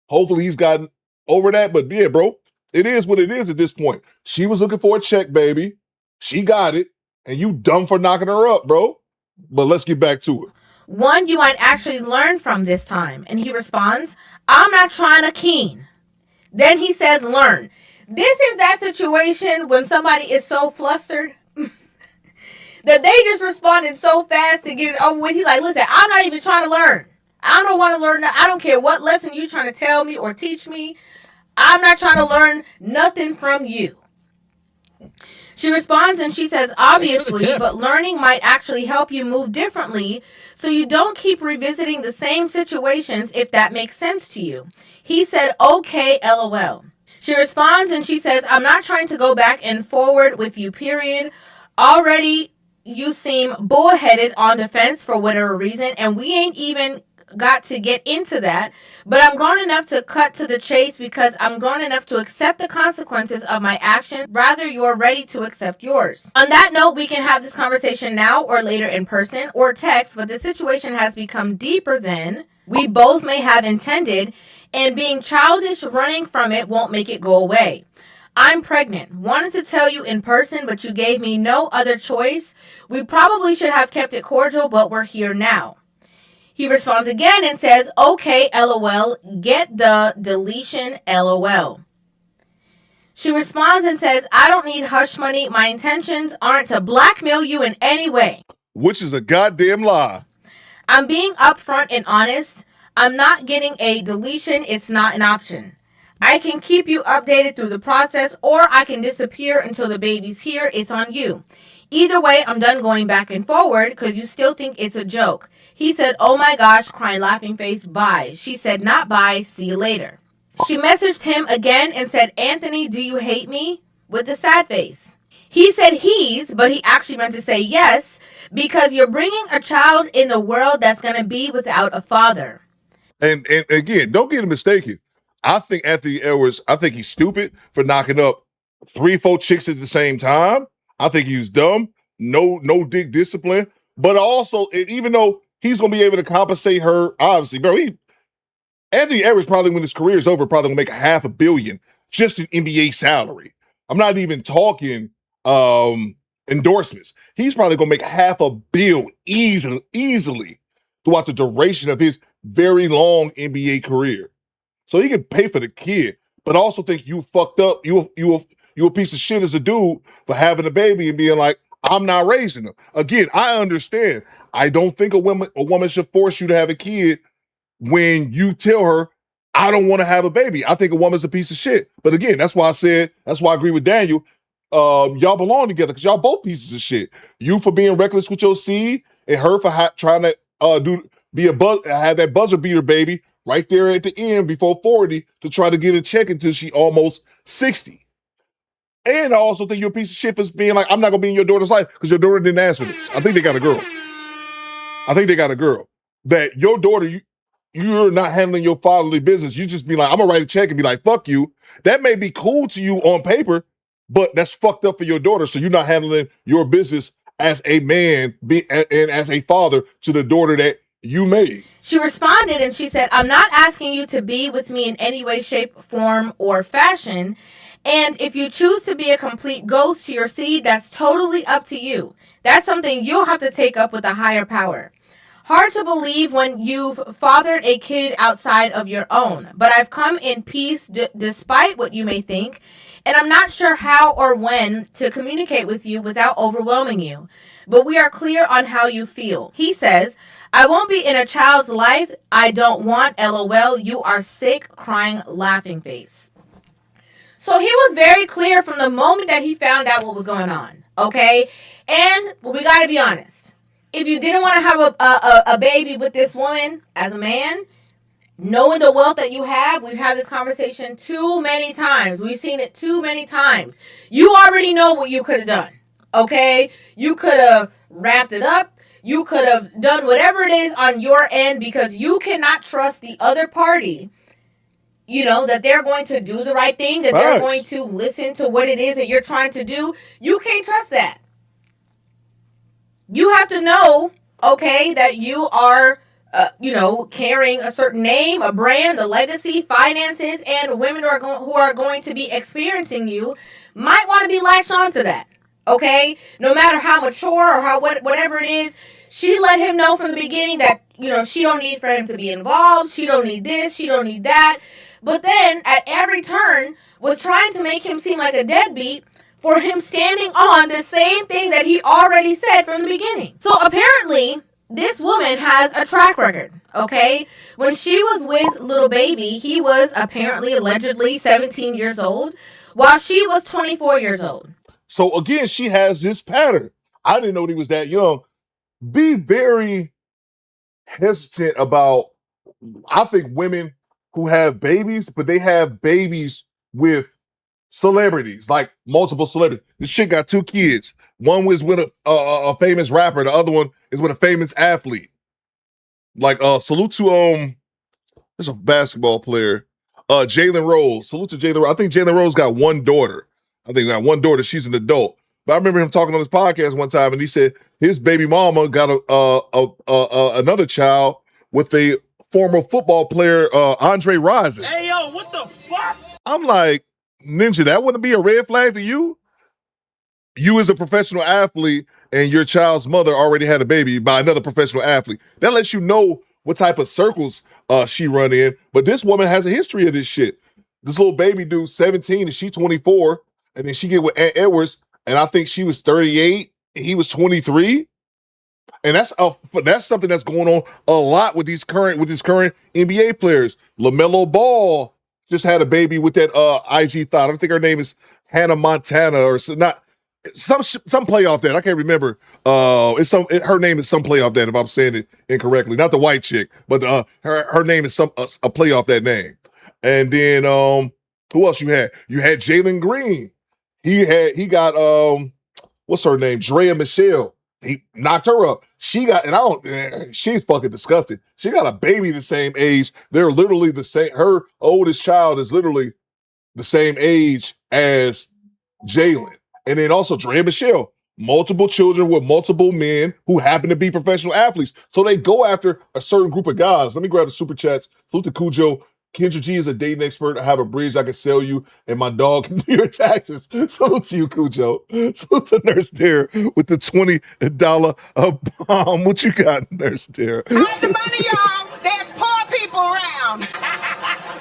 Hopefully he's gotten over that. But yeah, bro, it is what it is at this point. She was looking for a check, baby. She got it. And you dumb for knocking her up, bro. But let's get back to it. One you might actually learn from this time. And he responds, I'm not trying to keen. Then he says, learn. This is that situation when somebody is so flustered that they just responded so fast to get it over with. He's like, listen, I'm not even trying to learn. I don't want to learn. I don't care what lesson you're trying to tell me or teach me. I'm not trying to learn nothing from you. She responds and she says, obviously, but learning might actually help you move differently so you don't keep revisiting the same situations if that makes sense to you. He said, okay, LOL. She responds and she says, I'm not trying to go back and forward with you, period. Already, you seem bullheaded on defense for whatever reason, and we ain't even got to get into that, but I'm grown enough to cut to the chase because I'm grown enough to accept the consequences of my actions, rather you're ready to accept yours. On that note, we can have this conversation now or later in person or text, but the situation has become deeper than we both may have intended, and being childish running from it won't make it go away. I'm pregnant. Wanted to tell you in person, but you gave me no other choice. We probably should have kept it cordial, but we're here now. He responds again and says, okay, LOL, get the deletion, LOL. She responds and says, I don't need hush money. My intentions aren't to blackmail you in any way. Which is a goddamn lie. I'm being upfront and honest. I'm not getting a deletion. It's not an option. I can keep you updated through the process, or I can disappear until the baby's here. It's on you. Either way, I'm done going back and forward because you still think it's a joke. He said, oh my gosh, crying laughing face, bye. She said, not bye, see you later. She messaged him again and said, Anthony, do you hate me? With the sad face. He said but he actually meant to say yes, because you're bringing a child in the world that's going to be without a father. And again, don't get it mistaken. I think Anthony Edwards, I think he's stupid for knocking up 3-4 chicks at the same time. I think he was dumb. No dick discipline. But also, even though he's going to be able to compensate her, obviously, bro, Anthony Edwards probably, when his career is over, probably going to make $500 million just in NBA salary. I'm not even talking endorsements. He's probably gonna make $500 million easily throughout the duration of his very long NBA career. So he can pay for the kid, but I also think you fucked up. You a piece of shit as a dude for having a baby and being like, I'm not raising them. Again, I understand. I don't think a woman should force you to have a kid when you tell her, I don't want to have a baby. I think a woman's a piece of shit. But again, that's why I agree with Daniel. Y'all belong together because y'all both pieces of shit. You for being reckless with your seed, and her for trying to have that buzzer beater baby right there at the end before 40 to try to get a check until she almost 60. And I also think you're a piece of shit for being like, I'm not gonna be in your daughter's life because your daughter didn't ask for this. I think they got a girl. That your daughter, you're not handling your fatherly business. You just be like, I'm gonna write a check and be like, fuck you. That may be cool to you on paper, but that's fucked up for your daughter. So you're not handling your business as a man and as a father to the daughter that you made. She responded and she said, I'm not asking you to be with me in any way, shape, form, or fashion. And if you choose to be a complete ghost to your seed, that's totally up to you. That's something you'll have to take up with a higher power. Hard to believe when you've fathered a kid outside of your own, but I've come in peace despite what you may think, and I'm not sure how or when to communicate with you without overwhelming you. But we are clear on how you feel. He says, I won't be in a child's life. I don't want, LOL, you are sick, crying, laughing face. So he was very clear from the moment that he found out what was going on, okay? And we got to be honest. If you didn't want to have a baby with this woman as a man, knowing the wealth that you have, we've had this conversation too many times. We've seen it too many times. You already know what you could have done, okay? You could have wrapped it up. You could have done whatever it is on your end because you cannot trust the other party, you know, that they're going to do the right thing, that they're going to listen to what it is that you're trying to do. You can't trust that. You have to know, okay, that you are, carrying a certain name, a brand, a legacy, finances, and women who are going to be experiencing you might want to be latched onto that, okay? No matter how mature or whatever it is, she let him know from the beginning that, she don't need for him to be involved. She don't need this. She don't need that. But then at every turn was trying to make him seem like a deadbeat for him standing on the same thing that he already said from the beginning. So apparently, this woman has a track record, okay? When she was with little baby, he was apparently, allegedly 17 years old, while she was 24 years old. So again, she has this pattern. I didn't know he was that young. Be very hesitant about, I think, women who have babies, but they have babies with celebrities, like multiple celebrities. This chick got 2 kids. One was with a famous rapper. The other one is with a famous athlete. Like, salute to, there's a basketball player, Jalen Rose. Salute to Jalen Rose. I think Jalen Rose got 1 daughter. She's an adult. But I remember him talking on his podcast one time, and he said his baby mama got another child with a former football player, Andre Rison. Hey, yo, what the fuck? I'm like, Ninja, that wouldn't be a red flag to you? You as a professional athlete and your child's mother already had a baby by another professional athlete. That lets you know what type of circles she run in. But this woman has a history of this shit. This little baby dude, 17, and she 24, and then she get with Aunt Edwards, and I think she was 38, and he was 23. And that's something that's going on a lot with these current NBA players. LaMelo Ball just had a baby with that IG thought. I think her name is Hannah Montana or some playoff that I can't remember. Her name is some playoff that if I'm saying it incorrectly, not the white chick, but her name is a playoff that name. And then who else you had? You had Jalen Green. He got what's her name? Drea Michelle. He knocked her up. She's fucking disgusting. She got a baby the same age. They're literally the same. Her oldest child is literally the same age as Jalen. And then also Drea Michelle, multiple children with multiple men who happen to be professional athletes. So they go after a certain group of guys. Let me grab the super chats. Salute to Cujo. Kendra G is a dating expert. I have a bridge I can sell you, and my dog can do your taxes. Salute to you, Cujo. Salute to Nurse Dare with the $20 bomb. What you got, Nurse Dare? Hide the money, y'all. There's poor people around.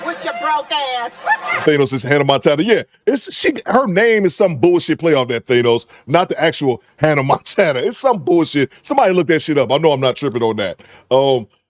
With your broke ass. Thanos is Hannah Montana. Yeah, her name is some bullshit play off that Thanos, not the actual Hannah Montana. It's some bullshit. Somebody look that shit up. I know I'm not tripping on that.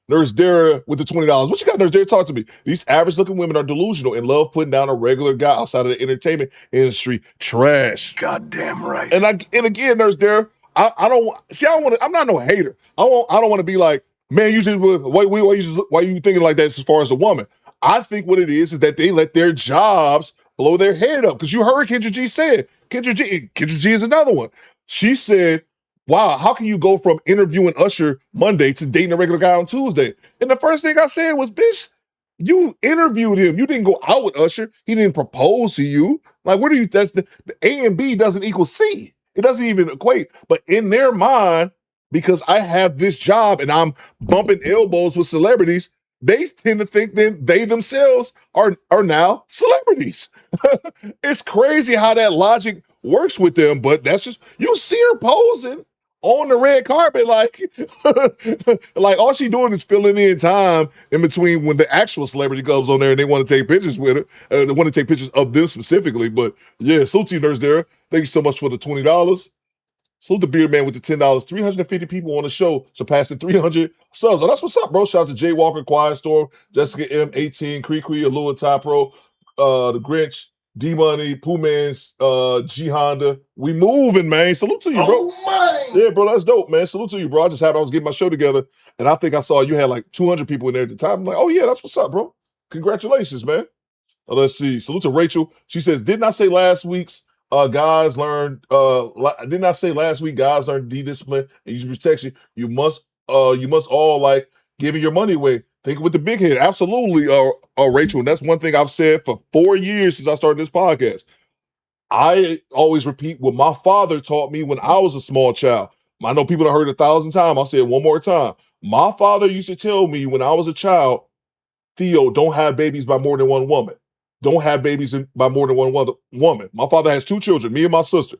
Nurse Dara with the $20. What you got, Nurse Dara? Talk to me. These average looking women are delusional and love putting down a regular guy outside of the entertainment industry. Trash. Goddamn right. And again, Nurse Dara, I don't see. I'm not no hater. I don't want to be like, man, you just why you thinking like that as far as a woman? I think what it is that they let their jobs blow their head up. Because you heard Kendra G said. Kendra G is another one. She said, wow, how can you go from interviewing Usher Monday to dating a regular guy on Tuesday? And the first thing I said was, bitch, you interviewed him. You didn't go out with Usher. He didn't propose to you. Like, where do you, that's the A and B doesn't equal C. It doesn't even equate. But in their mind, because I have this job and I'm bumping elbows with celebrities, they tend to think that they themselves are now celebrities. It's crazy how that logic works with them, but that's just, you see her posing on the red carpet like like all she doing is filling in time in between when the actual celebrity comes on there and they want to take pictures with her. They want to take pictures of them specifically. But yeah, salute to you, Nurse Dara. Thank you so much for the $20. Salute the Beard Man with the $10. 350 people on the show, surpassing 300 subs. Oh, that's what's up, bro. Shout out to Jay Walker, Quiet Storm, Jessica M, 18, Cree, Alua, Ty Pro, the Grinch, D-Money, Pooh Man's, G Honda. We moving, man. Salute to you, bro. Oh, yeah, bro, that's dope, man. Salute to you, bro. I just happened I was getting my show together, and I think I saw you had like 200 people in there at the time. I'm like, oh, yeah, that's what's up, bro. Congratulations, man. Let's see. Salute to Rachel. She says, didn't I say last week guys learned D-discipline and use protection? You must all like giving your money away. Think with the big head. Absolutely, Rachel. And that's one thing I've said for 4 years since I started this podcast. I always repeat what my father taught me when I was a small child. I know people have heard it 1,000 times. I'll say it one more time. My father used to tell me when I was a child, Theo, don't have babies by more than one woman. Don't have babies by more than one woman. My father has 2 children, me and my sister.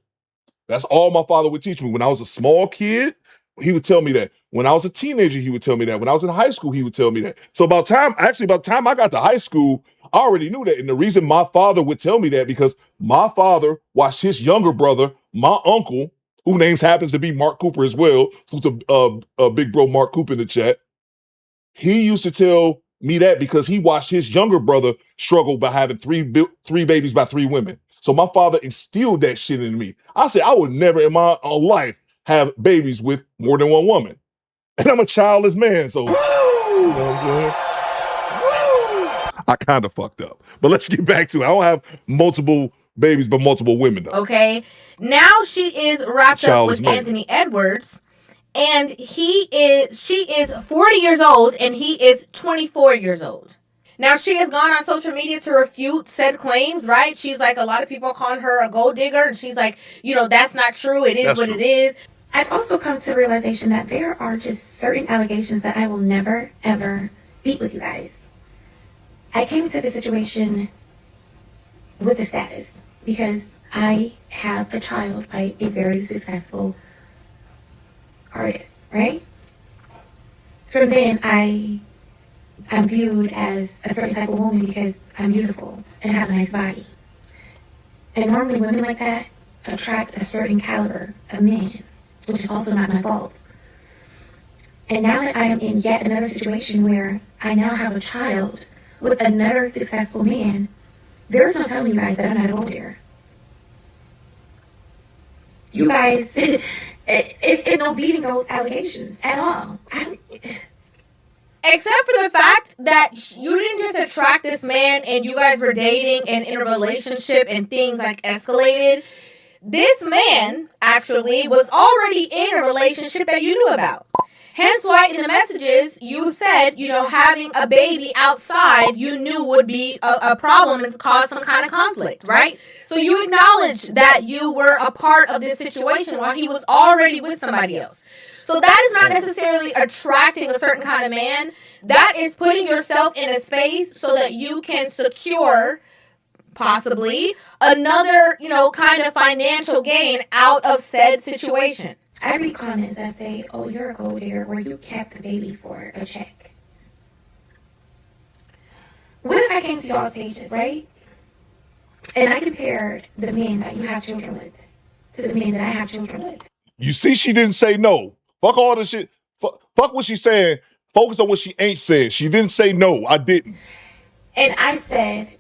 That's all my father would teach me. When I was a small kid, he would tell me that. When I was a teenager, he would tell me that. When I was in high school, he would tell me that. So by the time I got to high school, I already knew that. And the reason my father would tell me that, because my father watched his younger brother, my uncle, whose name happens to be Mark Cooper as well, who's the big bro Mark Cooper in the chat. He used to tell me that because he watched his younger brother struggle by having three babies by 3 women. So my father instilled that shit in me. I said I would never in my life have babies with more than one woman. And I'm a childless man, so you know what I'm saying? I kind of fucked up. But let's get back to it. I don't have multiple babies, but multiple women though. Okay. Now she is wrapped up with Anthony Edwards. And she is 40 years old and he is 24 years old. Now, she has gone on social media to refute said claims, right? She's like, a lot of people are calling her a gold digger. And she's like, that's not true. It is it is. I've also come to the realization that there are just certain allegations that I will never, ever beat with you guys. I came into this situation with a status because I have a child by a very successful artist, right? From then, I'm viewed as a certain type of woman because I'm beautiful and have a nice body. And normally women like that attract a certain caliber of men, which is also not my fault. And now that I am in yet another situation where I now have a child with another successful man, there's no telling you guys that I'm not a gold digger. You guys, it's no beating those allegations at all. Except for the fact that you didn't just attract this man and you guys were dating and in a relationship and things like escalated. This man actually was already in a relationship that you knew about. Hence why in the messages you said, having a baby outside you knew would be a problem and cause some kind of conflict, right? So you acknowledged that you were a part of this situation while he was already with somebody else. So that is not necessarily attracting a certain kind of man. That is putting yourself in a space so that you can secure possibly another, kind of financial gain out of said situation. I read comments that say, oh, you're a gold digger where you kept the baby for a check. What if I came to y'all's pages, right? And I compared the men that you have children with to the men that I have children with. You see, she didn't say no. Fuck all this shit. Fuck what she's saying. Focus on what she ain't said. She didn't say no. I didn't. And I said,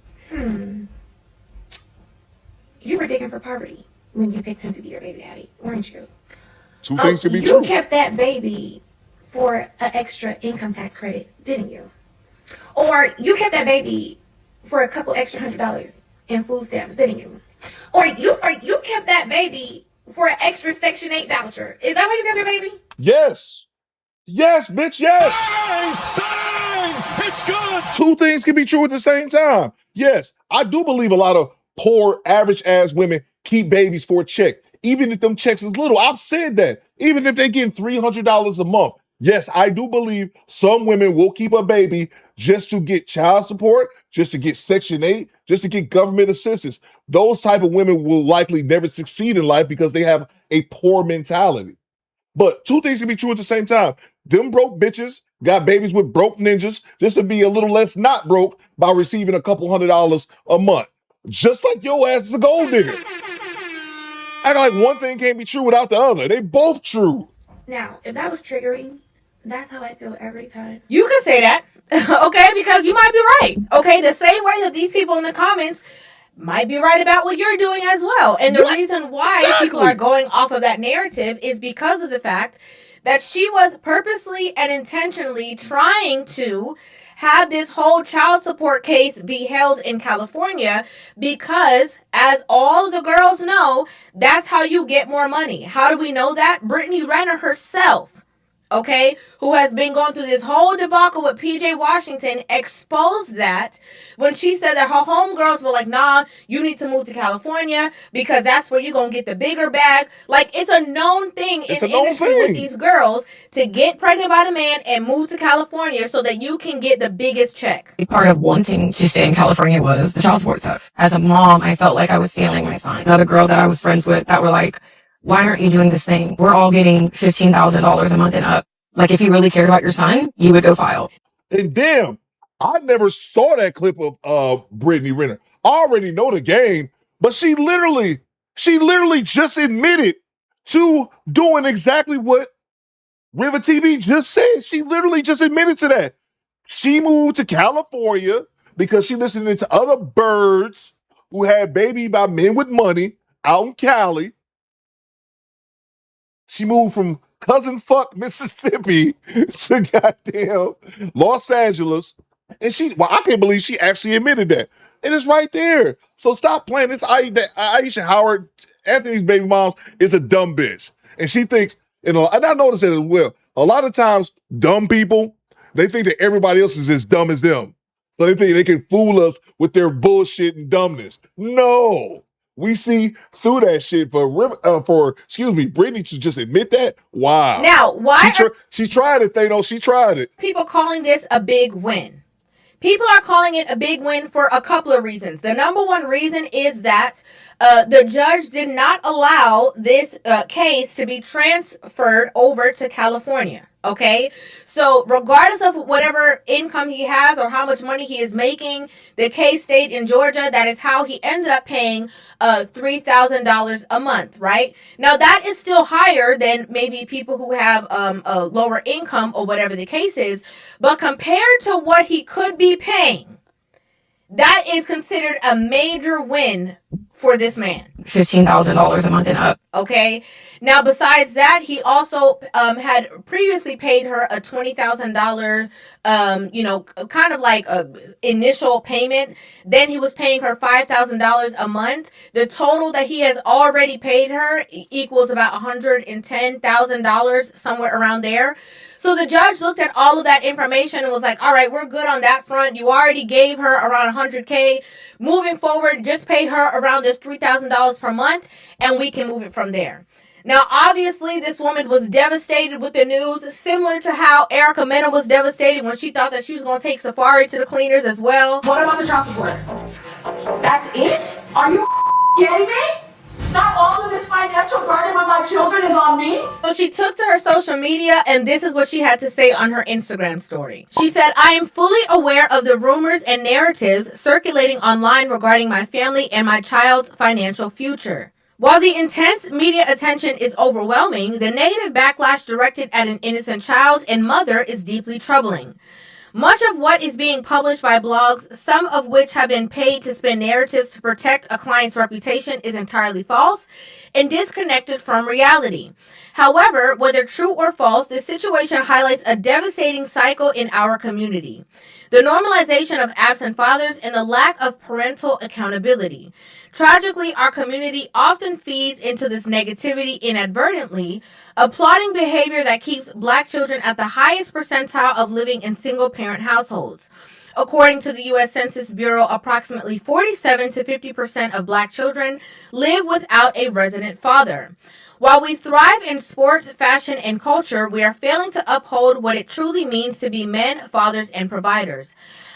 you were digging for poverty when you picked him to be your baby daddy, weren't you? Two things can be you true. You kept that baby for an extra income tax credit, didn't you? Or you kept that baby for a couple extra $100 in food stamps, didn't you? Or you kept that baby for an extra Section 8 voucher. Is that why you kept your baby? Yes. Yes, bitch, yes. Bang! It's good. Two things can be true at the same time. Yes, I do believe a lot of poor, average-ass women keep babies for a check. Even if them checks is little. I've said that. Even if they're getting $300 a month. Yes, I do believe some women will keep a baby just to get child support, just to get Section 8, just to get government assistance. Those type of women will likely never succeed in life because they have a poor mentality. But two things can be true at the same time. Them broke bitches got babies with broke ninjas just to be a little less not broke by receiving a couple $100 a month. Just like your ass is a gold digger. Act like one thing can't be true without the other. They both true. Now, if that was triggering, that's how I feel every time. You can say that, okay, because you might be right. Okay, the same way that these people in the comments might be right about what you're doing as well. And the reason why people are going off of that narrative is because of the fact that she was purposely and intentionally trying to have this whole child support case be held in California because, as all the girls know, that's how you get more money. How do we know that? Brittany Renner herself, okay, who has been going through this whole debacle with PJ Washington, exposed that when she said that her homegirls were like, nah, you need to move to California because that's where you're going to get the bigger bag. Like, it's a known thing in the industry with these girls to get pregnant by the man and move to California so that you can get the biggest check. Part of wanting to stay in California was the child support stuff. As a mom, I felt like I was failing my son. Another girl that I was friends with that were like, why aren't you doing this thing? We're all getting $15,000 a month and up. Like, if you really cared about your son, you would go file. And damn, I never saw that clip of Brittany Renner. I already know the game, but she literally just admitted to doing exactly what River TV just said. She literally just admitted to that. She moved to California because she listened to other birds who had baby by men with money out in Cali. She moved from cousin fuck Mississippi to goddamn Los Angeles. And I can't believe she actually admitted that. And it's right there. So stop playing this. Aisha Howard, Anthony's baby mom, is a dumb bitch. And she thinks, and I noticed it as well. A lot of times, dumb people, they think that everybody else is as dumb as them. So they think they can fool us with their bullshit and dumbness. No. We see through that shit for Brittany to just admit that. Wow. Now, why she tried it, Thanos. She tried it. People calling this a big win. People are calling it a big win for a couple of reasons. The number one reason is that the judge did not allow this case to be transferred over to California. Okay, so regardless of whatever income he has or how much money he is making, the case stayed in Georgia. That is how he ended up paying $3,000 a month, right? Now, that is still higher than maybe people who have a lower income or whatever the case is. But compared to what he could be paying, that is considered a major win for this man. $15,000 a month and up. Okay. Now, besides that, he also had previously paid her a $20,000, kind of like a initial payment. Then he was paying her $5,000 a month. The total that he has already paid her equals about $110,000, somewhere around there. So the judge looked at all of that information and was like, all right, we're good on that front. You already gave her around $100K. Moving forward, just pay her around this $3,000 per month and we can move it from there. Now, obviously, this woman was devastated with the news, similar to how Erica Mena was devastated when she thought that she was going to take Safari to the cleaners as well. What about the child support? That's it? Are you kidding me? Not all of this financial burden with my children is on me? So she took to her social media, and this is what she had to say on her Instagram story. She said, I am fully aware of the rumors and narratives circulating online regarding my family and my child's financial future. While the intense media attention is overwhelming, the negative backlash directed at an innocent child and mother is deeply troubling. Much of what is being published by blogs, some of which have been paid to spin narratives to protect a client's reputation, is entirely false and disconnected from reality. However, whether true or false, this situation highlights a devastating cycle in our community. The normalization of absent fathers and the lack of parental accountability. Tragically, our community often feeds into this negativity inadvertently, applauding behavior that keeps Black children at the highest percentile of living in single-parent households. According to the U.S. Census Bureau, approximately 47 to 50% of Black children live without a resident father. While we thrive in sports, fashion, and culture, we are failing to uphold what it truly means to be men, fathers, and providers.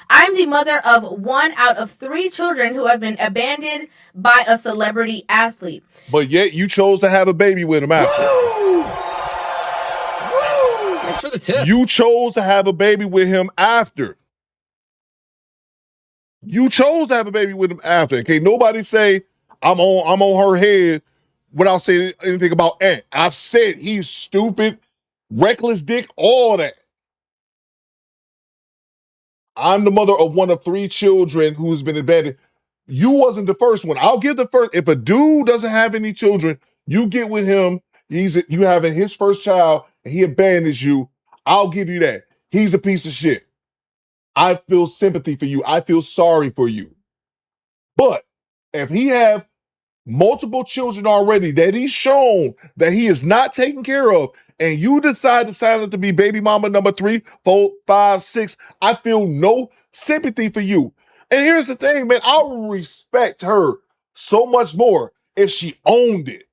I'm the mother of 1 out of 3 children who have been abandoned by a celebrity athlete. But yet you chose to have a baby with him after. Thanks for the tip. You chose to have a baby with him after. You chose to have a baby with him after. Okay, nobody say I'm on her head without saying anything about Ant. I've said he's stupid, reckless dick, all that. I'm the mother of 1 of 3 children who's been abandoned. You wasn't the first one. I'll give the first. If a dude doesn't have any children, you get with him, you having his first child, and he abandons you, I'll give you that. He's a piece of shit. I feel sympathy for you. I feel sorry for you. But if he have multiple children already that he's shown that he is not taken care of, and you decide to sign up to be baby mama number 3, 4, 5, 6, I feel no sympathy for you. And here's the thing, man, I would respect her so much more if she owned it.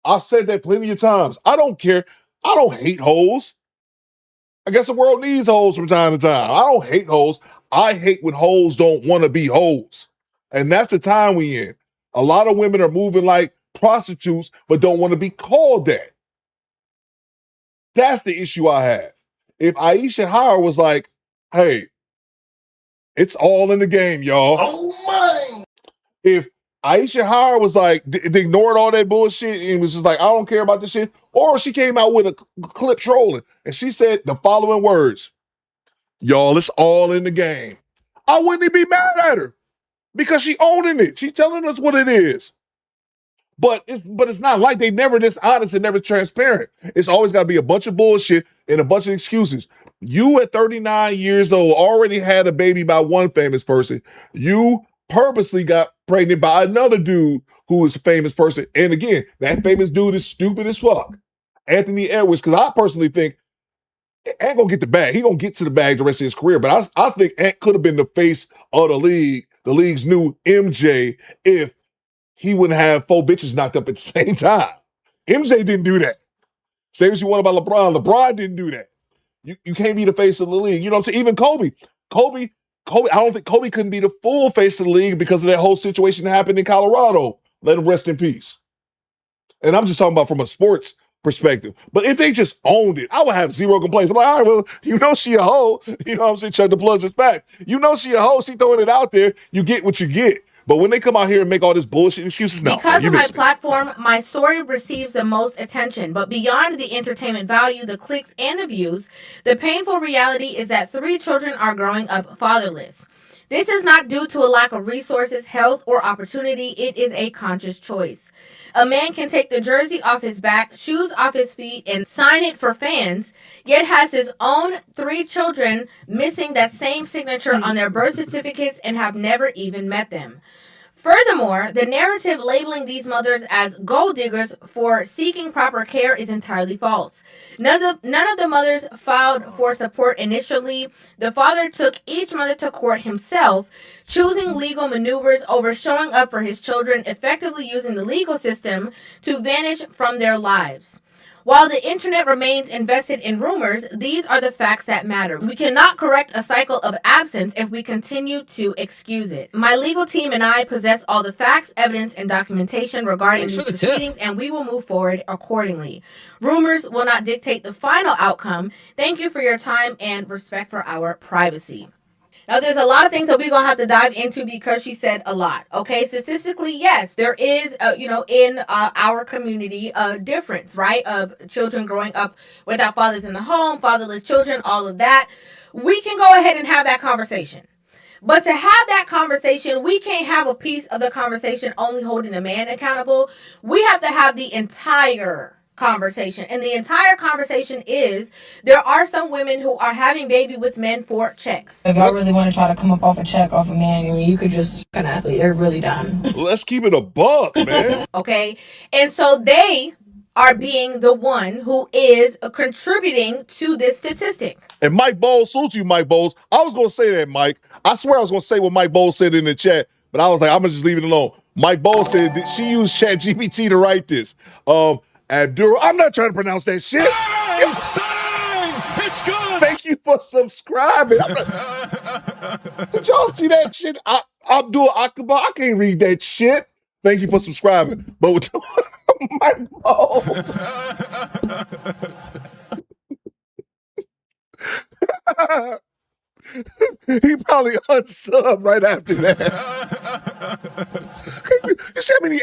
I've said that plenty of times. I don't care. I don't hate hoes. I guess the world needs hoes from time to time. I don't hate hoes. I hate when hoes don't want to be hoes. And that's the time we in. A lot of women are moving like prostitutes, but don't want to be called that. That's the issue I have. If Aisha Howard was like, hey, it's all in the game, y'all. Oh my! If Aisha Howard was like, ignored all that bullshit and was just like, I don't care about this shit, or she came out with a clip trolling and she said the following words, y'all, it's all in the game, I wouldn't even be mad at her because she owning it. She telling us what it is. But it's not like they never this honest and never transparent. It's always got to be a bunch of bullshit and a bunch of excuses. You at 39 years old already had a baby by one famous person. You purposely got pregnant by another dude who is a famous person. And again, that famous dude is stupid as fuck. Anthony Edwards, because I personally think Ant gonna get the bag. He gonna get to the bag the rest of his career. But I think Ant could have been the face of the league's new MJ, if he wouldn't have 4 bitches knocked up at the same time. MJ didn't do that. Same as you want about LeBron. LeBron didn't do that. You can't be the face of the league. You know what I'm saying? Even Kobe, I don't think Kobe couldn't be the full face of the league because of that whole situation that happened in Colorado. Let him rest in peace. And I'm just talking about from a sports perspective. But if they just owned it, I would have 0 complaints. I'm like, all right, well, you know she a hoe. You know what I'm saying? Chuck the plugs is back. You know she a hoe. She throwing it out there. You get what you get. But when they come out here and make all this bullshit excuses, no. Because of my platform, my story receives the most attention. But beyond the entertainment value, the clicks, and the views, the painful reality is that 3 children are growing up fatherless. This is not due to a lack of resources, health, or opportunity. It is a conscious choice. A man can take the jersey off his back, shoes off his feet, and sign it for fans, yet has his own 3 children missing that same signature on their birth certificates and have never even met them. Furthermore, the narrative labeling these mothers as gold diggers for seeking proper care is entirely false. None of the mothers filed for support initially. The father took each mother to court himself, choosing legal maneuvers over showing up for his children, effectively using the legal system to vanish from their lives. While the internet remains invested in rumors, these are the facts that matter. We cannot correct a cycle of absence if we continue to excuse it. My legal team and I possess all the facts, evidence, and documentation regarding these proceedings, and we will move forward accordingly. Rumors will not dictate the final outcome. Thank you for your time and respect for our privacy. Now, there's a lot of things that we're going to have to dive into because she said a lot. Okay, statistically, yes, there is, in our community, a difference, right, of children growing up without fathers in the home, fatherless children, all of that. We can go ahead and have that conversation. But to have that conversation, we can't have a piece of the conversation only holding the man accountable. We have to have the entire conversation. And the entire conversation is there are some women who are having baby with men for checks. If y'all really want to try to come up off a check off a man, I mean, you could just an athlete. They're really done. Let's keep it a buck, man. Okay. And so they are being the one who is contributing to this statistic. And Mike Bowles, salute you, Mike Bowles. I was going to say that, Mike. I swear I was going to say what Mike Bowles said in the chat, but I was like, I'm going to just leave it alone. Mike Bowles said that she used ChatGPT to write this. Abdul, I'm not trying to pronounce that shit. It's good. Thank you for subscribing. Did y'all see that shit? Abdul Akbar, I can't read that shit. Thank you for subscribing. But with Mike Bowles. He probably unsubbed right after that. You see how many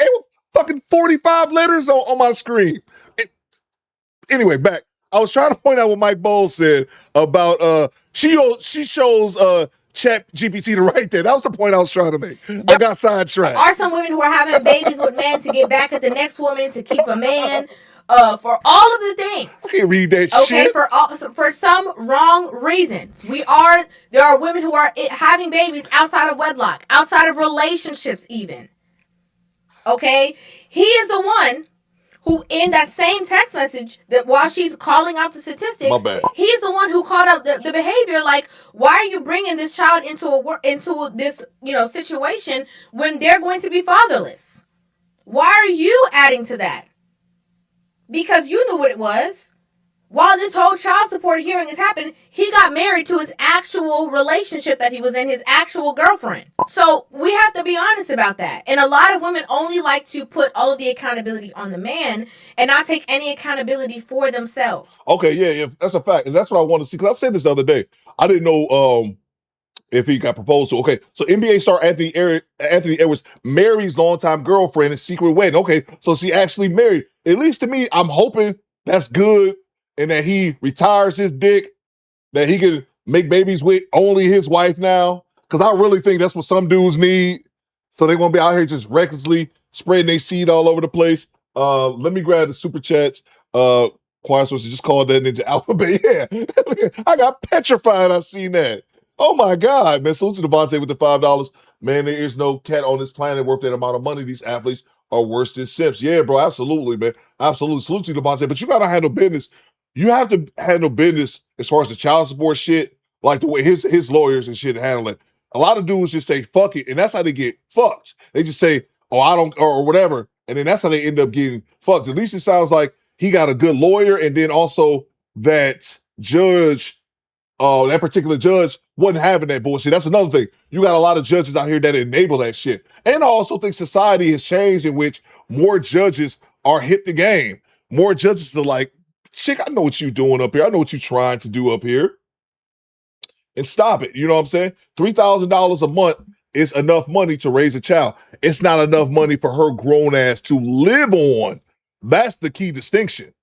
fucking 45 letters on my screen? Anyway, back. I was trying to point out what Mike Bowles said about she chose Chat GPT to write that. That was the point I was trying to make. I got sidetracked. There are some women who are having babies with men to get back at the next woman, to keep a man, for all of the things. I can't read that shit. Okay, for some wrong reasons. There are women who are having babies outside of wedlock, outside of relationships even. Okay? He is the one who, in that same text message, that while she's calling out the statistics, he's the one who called out the behavior. Like, why are you bringing this child into this situation when they're going to be fatherless? Why are you adding to that? Because you knew what it was. While this whole child support hearing is happening, he got married to his actual relationship that he was in, his actual girlfriend. So we have to be honest about that. And a lot of women only like to put all of the accountability on the man and not take any accountability for themselves. Okay, yeah, that's a fact. And that's what I want to see. Because I said this the other day. I didn't know if he got proposed to. Okay, so NBA star Anthony Edwards marries longtime girlfriend in secret wedding. Okay, so she actually married. At least to me, I'm hoping that's good. And that he retires his dick, that he can make babies with only his wife now. Because I really think that's what some dudes need. So they're going to be out here just recklessly spreading their seed all over the place. Let me grab the super chats. Quiet Source just called that Ninja Alphabet. Yeah, I got petrified. I seen that. Oh my God, man. Salute to Devontae with the $5. Man, there is no cat on this planet worth that amount of money. These athletes are worse than simps. Yeah, bro, absolutely, man. Absolutely. Salute to Devontae. But you got to handle business. You have to handle business as far as the child support shit, like the way his lawyers and shit handle it. A lot of dudes just say, fuck it. And that's how they get fucked. They just say, oh, I don't, or whatever. And then that's how they end up getting fucked. At least it sounds like he got a good lawyer. And then also that judge, that particular judge wasn't having that bullshit. That's another thing. You got a lot of judges out here that enable that shit. And I also think society has changed in which more judges are hit the game. More judges are like, chick, I know what you're doing up here. I know what you're trying to do up here. And stop it. You know what I'm saying? $3,000 a month is enough money to raise a child. It's not enough money for her grown ass to live on. That's the key distinction.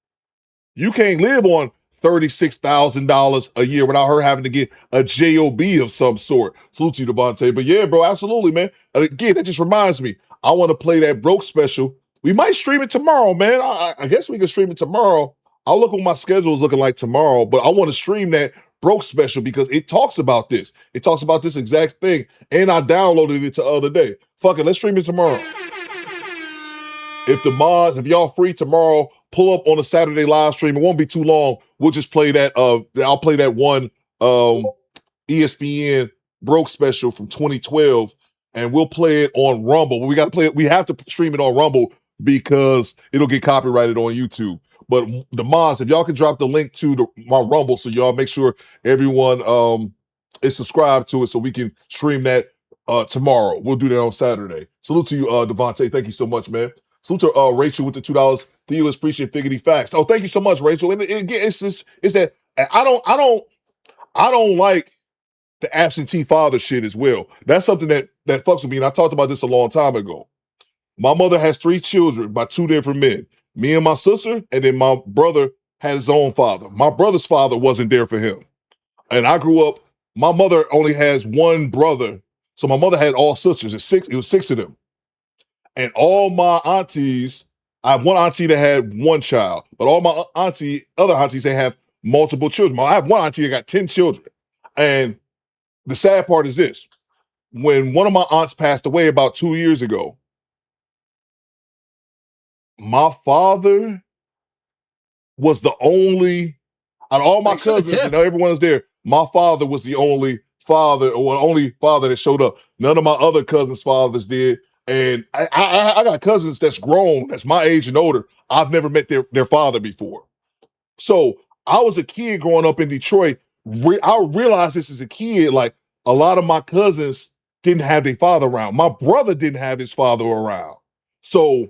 You can't live on $36,000 a year without her having to get a JOB of some sort. Salute to you, Devontae. But yeah, bro, absolutely, man. Again, that just reminds me, I want to play that broke special. We might stream it tomorrow, man. I guess we can stream it tomorrow. I'll look what my schedule is looking like tomorrow, but I want to stream that broke special because it talks about this. It talks about this exact thing, and I downloaded it the other day. Fuck it, let's stream it tomorrow. If y'all free tomorrow, pull up on a Saturday live stream. It won't be too long. We'll just play that. I'll play that one ESPN Broke special from 2012, and we'll play it on Rumble. We got to play it. We have to stream it on Rumble because it'll get copyrighted on YouTube. But the mods, if y'all can drop the link to my Rumble, so y'all make sure everyone is subscribed to it, so we can stream that tomorrow. We'll do that on Saturday. Salute to you, Devontae. Thank you so much, man. Salute to Rachel with the $2. Theo is appreciate Figgity Facts. Oh, thank you so much, Rachel. And again, it's that I don't like the absentee father shit as well. That's something that fucks with me. And I talked about this a long time ago. My mother has 3 children by 2 different men. Me and my sister, and then my brother had his own father. My brother's father wasn't there for him. And I grew up, my mother only has 1 brother. So my mother had all sisters. It was 6 of them. And all my aunties, I have one auntie that had 1 child, but all my other aunties, they have multiple children. I have one auntie that got 10 children. And the sad part is this. When one of my aunts passed away about 2 years ago, my father was the only, out of all my cousins, and everyone was there, my father was the only father that showed up. None of my other cousins' fathers did. And I got cousins that's grown, that's my age and older. I've never met their father before. So I was a kid growing up in Detroit. I realized this as a kid, like a lot of my cousins didn't have their father around. My brother didn't have his father around. So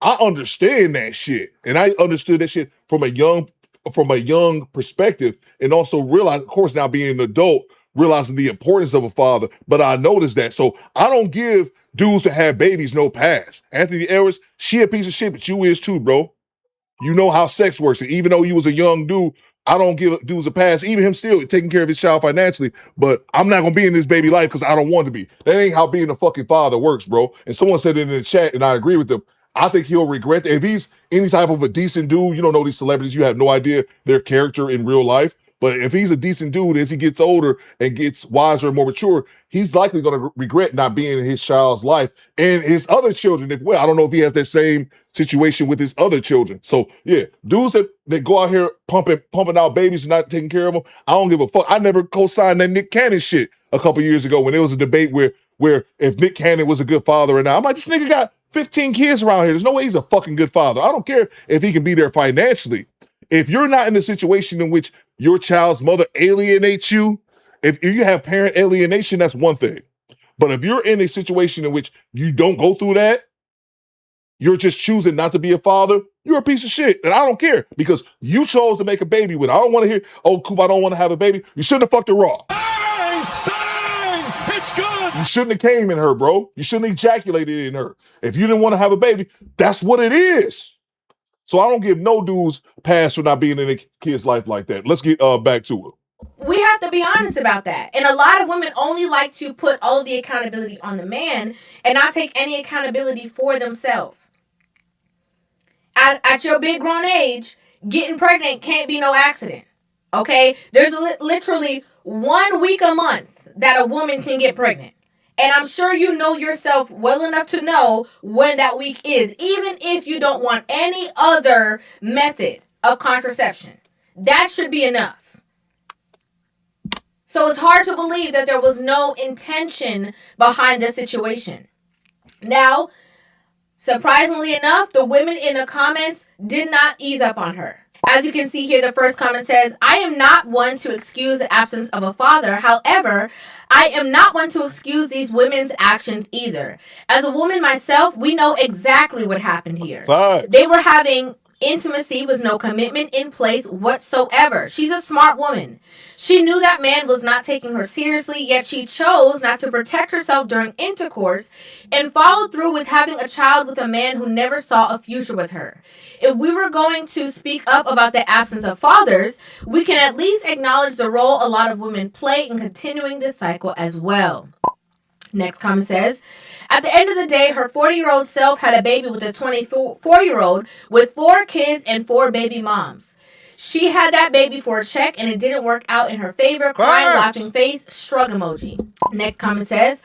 I understand that shit. And I understood that shit from a young perspective, and also realize, of course, now being an adult, realizing the importance of a father. But I noticed that. So I don't give dudes that have babies no pass. Anthony Edwards, she a piece of shit, but you is too, bro. You know how sex works. And even though he was a young dude, I don't give dudes a pass. Even him still taking care of his child financially. But I'm not going to be in this baby life because I don't want to be. That ain't how being a fucking father works, bro. And someone said it in the chat, and I agree with them. I think he'll regret that. If he's any type of a decent dude, you don't know these celebrities, you have no idea their character in real life. But if he's a decent dude, as he gets older and gets wiser and more mature, he's likely going to regret not being in his child's life and his other children as well. I don't know if he has that same situation with his other children. So yeah, dudes that go out here pumping out babies and not taking care of them, I don't give a fuck. I never co-signed that Nick Cannon shit a couple years ago when there was a debate where if Nick Cannon was a good father or not. I'm like, this nigga got 15 kids around here. There's no way he's a fucking good father. I don't care if he can be there financially. If you're not in a situation in which your child's mother alienates you, if you have parent alienation, that's one thing. But if you're in a situation in which you don't go through that, you're just choosing not to be a father, you're a piece of shit. And I don't care because you chose to make a baby with her. I don't want to hear, oh, Coop, I don't want to have a baby. You shouldn't have fucked her raw. It's good. You shouldn't have came in her, bro. You shouldn't have ejaculated in her. If you didn't want to have a baby, that's what it is. So I don't give no dudes pass for not being in a kid's life like that. Let's get back to it. We have to be honest about that. And a lot of women only like to put all of the accountability on the man and not take any accountability for themselves. At your big grown age, getting pregnant can't be no accident. Okay? There's literally 1 week a month that a woman can get pregnant. And I'm sure you know yourself well enough to know when that week is, even if you don't want any other method of contraception. That should be enough. So it's hard to believe that there was no intention behind the situation. Now, surprisingly enough, the women in the comments did not ease up on her. As you can see here, the first comment says, I am not one to excuse the absence of a father. However, I am not one to excuse these women's actions either. As a woman myself, we know exactly what happened here. Facts. They were having intimacy with no commitment in place whatsoever. She's a smart woman. She knew that man was not taking her seriously, yet she chose not to protect herself during intercourse and followed through with having a child with a man who never saw a future with her. If we were going to speak up about the absence of fathers, we can at least acknowledge the role a lot of women play in continuing this cycle as well. Next comment says, at the end of the day, her 40-year-old self had a baby with a 24-year-old with 4 kids and 4 baby moms. She had that baby for a check and it didn't work out in her favor. Crying, laughing face, shrug emoji. Next comment says,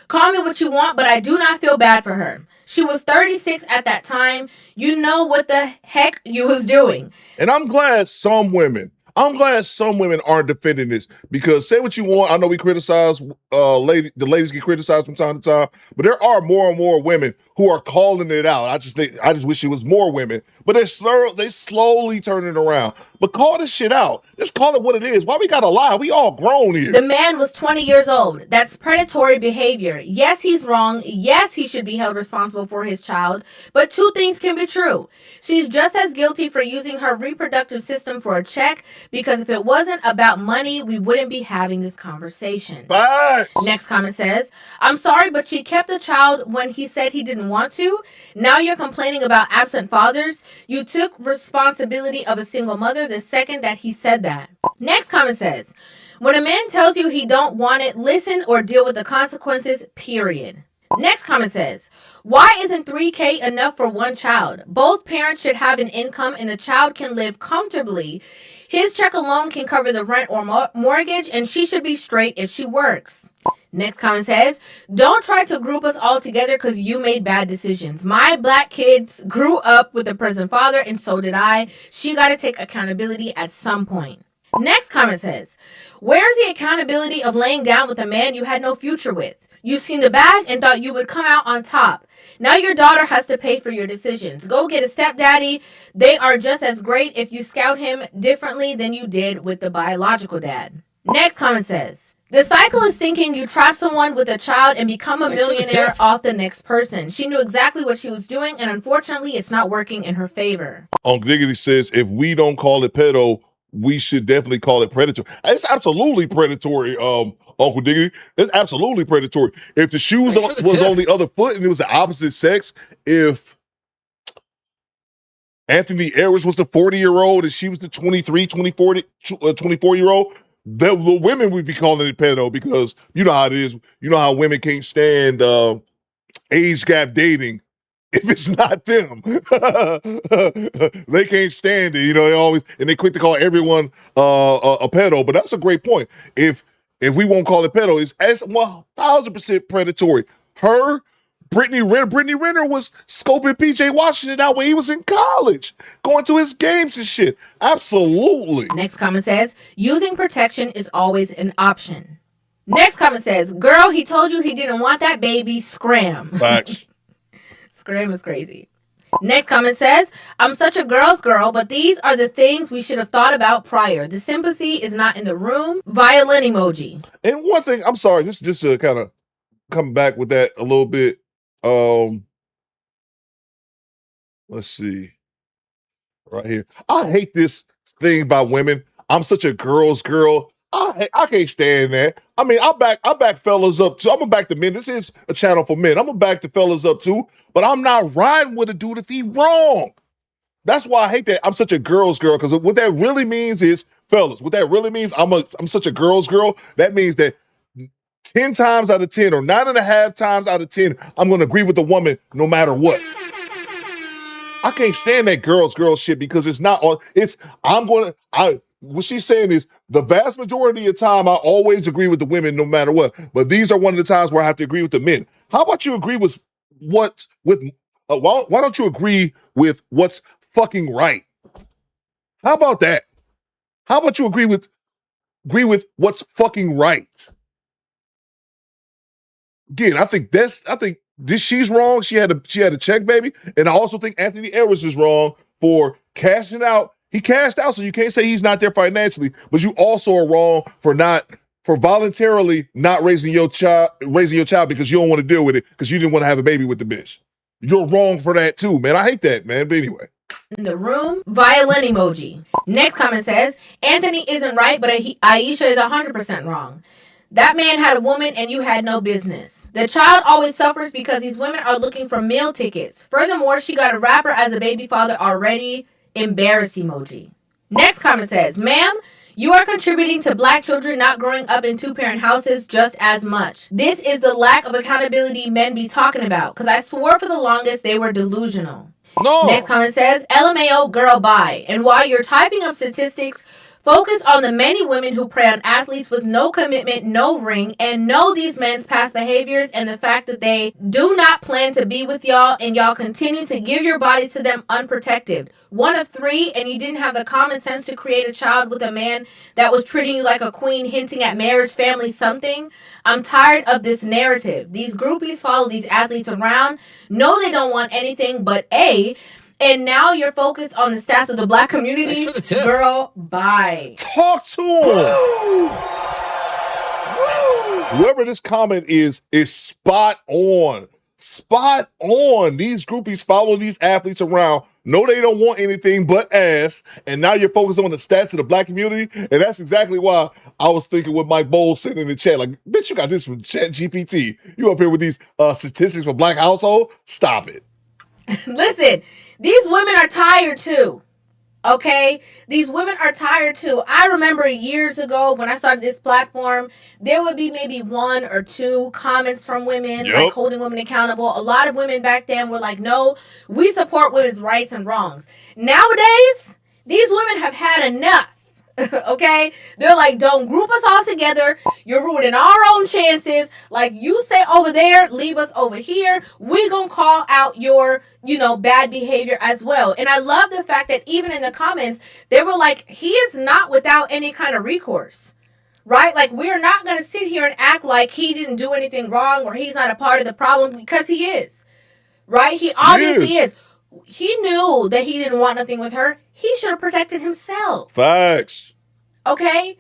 call me what you want, but I do not feel bad for her. She was 36 at that time. You know what the heck you was doing. And I'm glad some women aren't defending this, because say what you want. I know we criticize the ladies get criticized from time to time, but there are more and more women who are calling it out. I just wish it was more women, but they slowly turn it around. But call this shit out. Just call it what it is. Why we gotta lie? We all grown here. The man was 20 years old. That's predatory behavior. Yes, he's wrong. Yes, he should be held responsible for his child. But two things can be true. She's just as guilty for using her reproductive system for a check, because if it wasn't about money, we wouldn't be having this conversation. Facts. Next comment says, I'm sorry, but she kept the child when he said he didn't want to. Now you're complaining about absent fathers. You took responsibility of a single mother the second that he said that. Next comment says, when a man tells you he don't want it, listen or deal with the consequences, period. Next comment says, why isn't $3,000 enough for one child? Both parents should have an income and the child can live comfortably. His check alone can cover the rent or mortgage, and she should be straight if she works. Next comment says, don't try to group us all together because you made bad decisions. My black kids grew up with a present father, and so did I. She got to take accountability at some point. Next comment says, where's the accountability of laying down with a man you had no future with? You seen the bag and thought you would come out on top. Now your daughter has to pay for your decisions. Go get a stepdaddy. They are just as great if you scout him differently than you did with the biological dad. Next comment says, the cycle is thinking you trap someone with a child and become a millionaire off the next person. She knew exactly what she was doing, and unfortunately, it's not working in her favor. Uncle Diggity says, if we don't call it pedo, we should definitely call it predatory. It's absolutely predatory, Uncle Diggity. It's absolutely predatory. If the shoes was on the other foot and it was the opposite sex, if Anthony Ayers was the 40-year-old and she was the 24-year-old, the women would be calling it pedo, because you know how it is. You know how women can't stand age gap dating. If it's not them, they can't stand it. You know, they always, and they quick to call everyone a pedo. But that's a great point. If we won't call it pedo, it's as 1,000% predatory. Brittany Renner was scoping PJ Washington out when he was in college, going to his games and shit. Absolutely. Next comment says, using protection is always an option. Next comment says, girl, he told you he didn't want that baby. Scram. Facts. Scram is crazy. Next comment says, I'm such a girl's girl, but these are the things we should have thought about prior. The sympathy is not in the room. Violin emoji. And one thing, I'm sorry, just to kind of come back with that a little bit. Let's see. Right here. I hate this thing by women. I'm such a girl's girl. I can't stand that. I mean, I back fellas up too. I'm gonna back the men. This is a channel for men. I'm gonna back the fellas up too, but I'm not riding with a dude if he wrong. That's why I hate that. I'm such a girl's girl, because what that really means is, fellas, what that really means, I'm such a girl's girl. That means that 10 times out of 10 or 9.5 times out of 10, I'm gonna agree with the woman no matter what. I can't stand that girl's girl shit, because it's not all. What she's saying is, the vast majority of the time, I always agree with the women no matter what. But these are one of the times where I have to agree with the men. How about you agree with why don't you agree with what's fucking right? How about that? How about you agree with what's fucking right? Again, I think she's wrong. She had a check, baby. And I also think Anthony Ayers is wrong for cashing out. He cashed out, so you can't say he's not there financially, but you also are wrong for voluntarily not raising your child because you don't want to deal with it, because you didn't want to have a baby with the bitch. You're wrong for that too, man. I hate that, man. But anyway. In the room, violin emoji. Next comment says, Anthony isn't right, but Aisha is 100% wrong. That man had a woman and you had no business. The child always suffers because these women are looking for meal tickets. Furthermore, she got a rapper as a baby father already. Embarrass emoji. Next comment says, ma'am, you are contributing to black children not growing up in two-parent houses just as much. This is the lack of accountability men be talking about, because I swore for the longest they were delusional. No. Next comment says, LMAO girl bye. And while you're typing up statistics, focus on the many women who prey on athletes with no commitment, no ring, and know these men's past behaviors and the fact that they do not plan to be with y'all and y'all continue to give your body to them unprotected. One of three, and you didn't have the common sense to create a child with a man that was treating you like a queen, hinting at marriage, family, something. I'm tired of this narrative. These groupies follow these athletes around, know they don't want anything but A, and now you're focused on the stats of the black community. Thanks for the tip. Girl, bye. Talk to him. Whoever this comment is spot on. Spot on. These groupies follow these athletes around. No, they don't want anything but ass. And now you're focused on the stats of the black community. And that's exactly why I was thinking what Mike Bowles said in the chat. Like, bitch, you got this from Chat GPT. You up here with these statistics for black household? Stop it. Listen, these women are tired too. Okay? These women are tired too. I remember years ago when I started this platform, there would be maybe 1 or 2 comments from women, like holding women accountable. A lot of women back then were like, no, we support women's rights and wrongs. Nowadays, these women have had enough. Okay? They're like, don't group us all together. You're ruining our own chances. Like, you stay over there, leave us over here. We gonna call out your, bad behavior as well. And I love the fact that even in the comments, they were like, he is not without any kind of recourse. Right? Like, we're not gonna sit here and act like he didn't do anything wrong or he's not a part of the problem, because he is. Right? He obviously is. He knew that he didn't want nothing with her. He should have protected himself. Facts. Okay?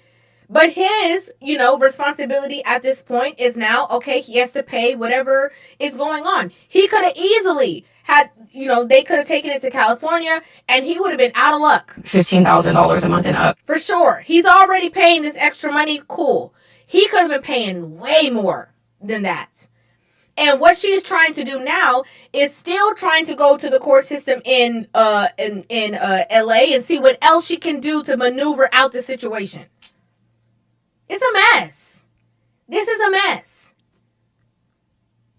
But his, responsibility at this point is now, okay, he has to pay whatever is going on. He could have easily had, they could have taken it to California and he would have been out of luck. $15,000 a month and up. For sure. He's already paying this extra money. Cool. He could have been paying way more than that. And what she's trying to do now is still trying to go to the court system in LA and see what else she can do to maneuver out the situation. It's a mess. This is a mess.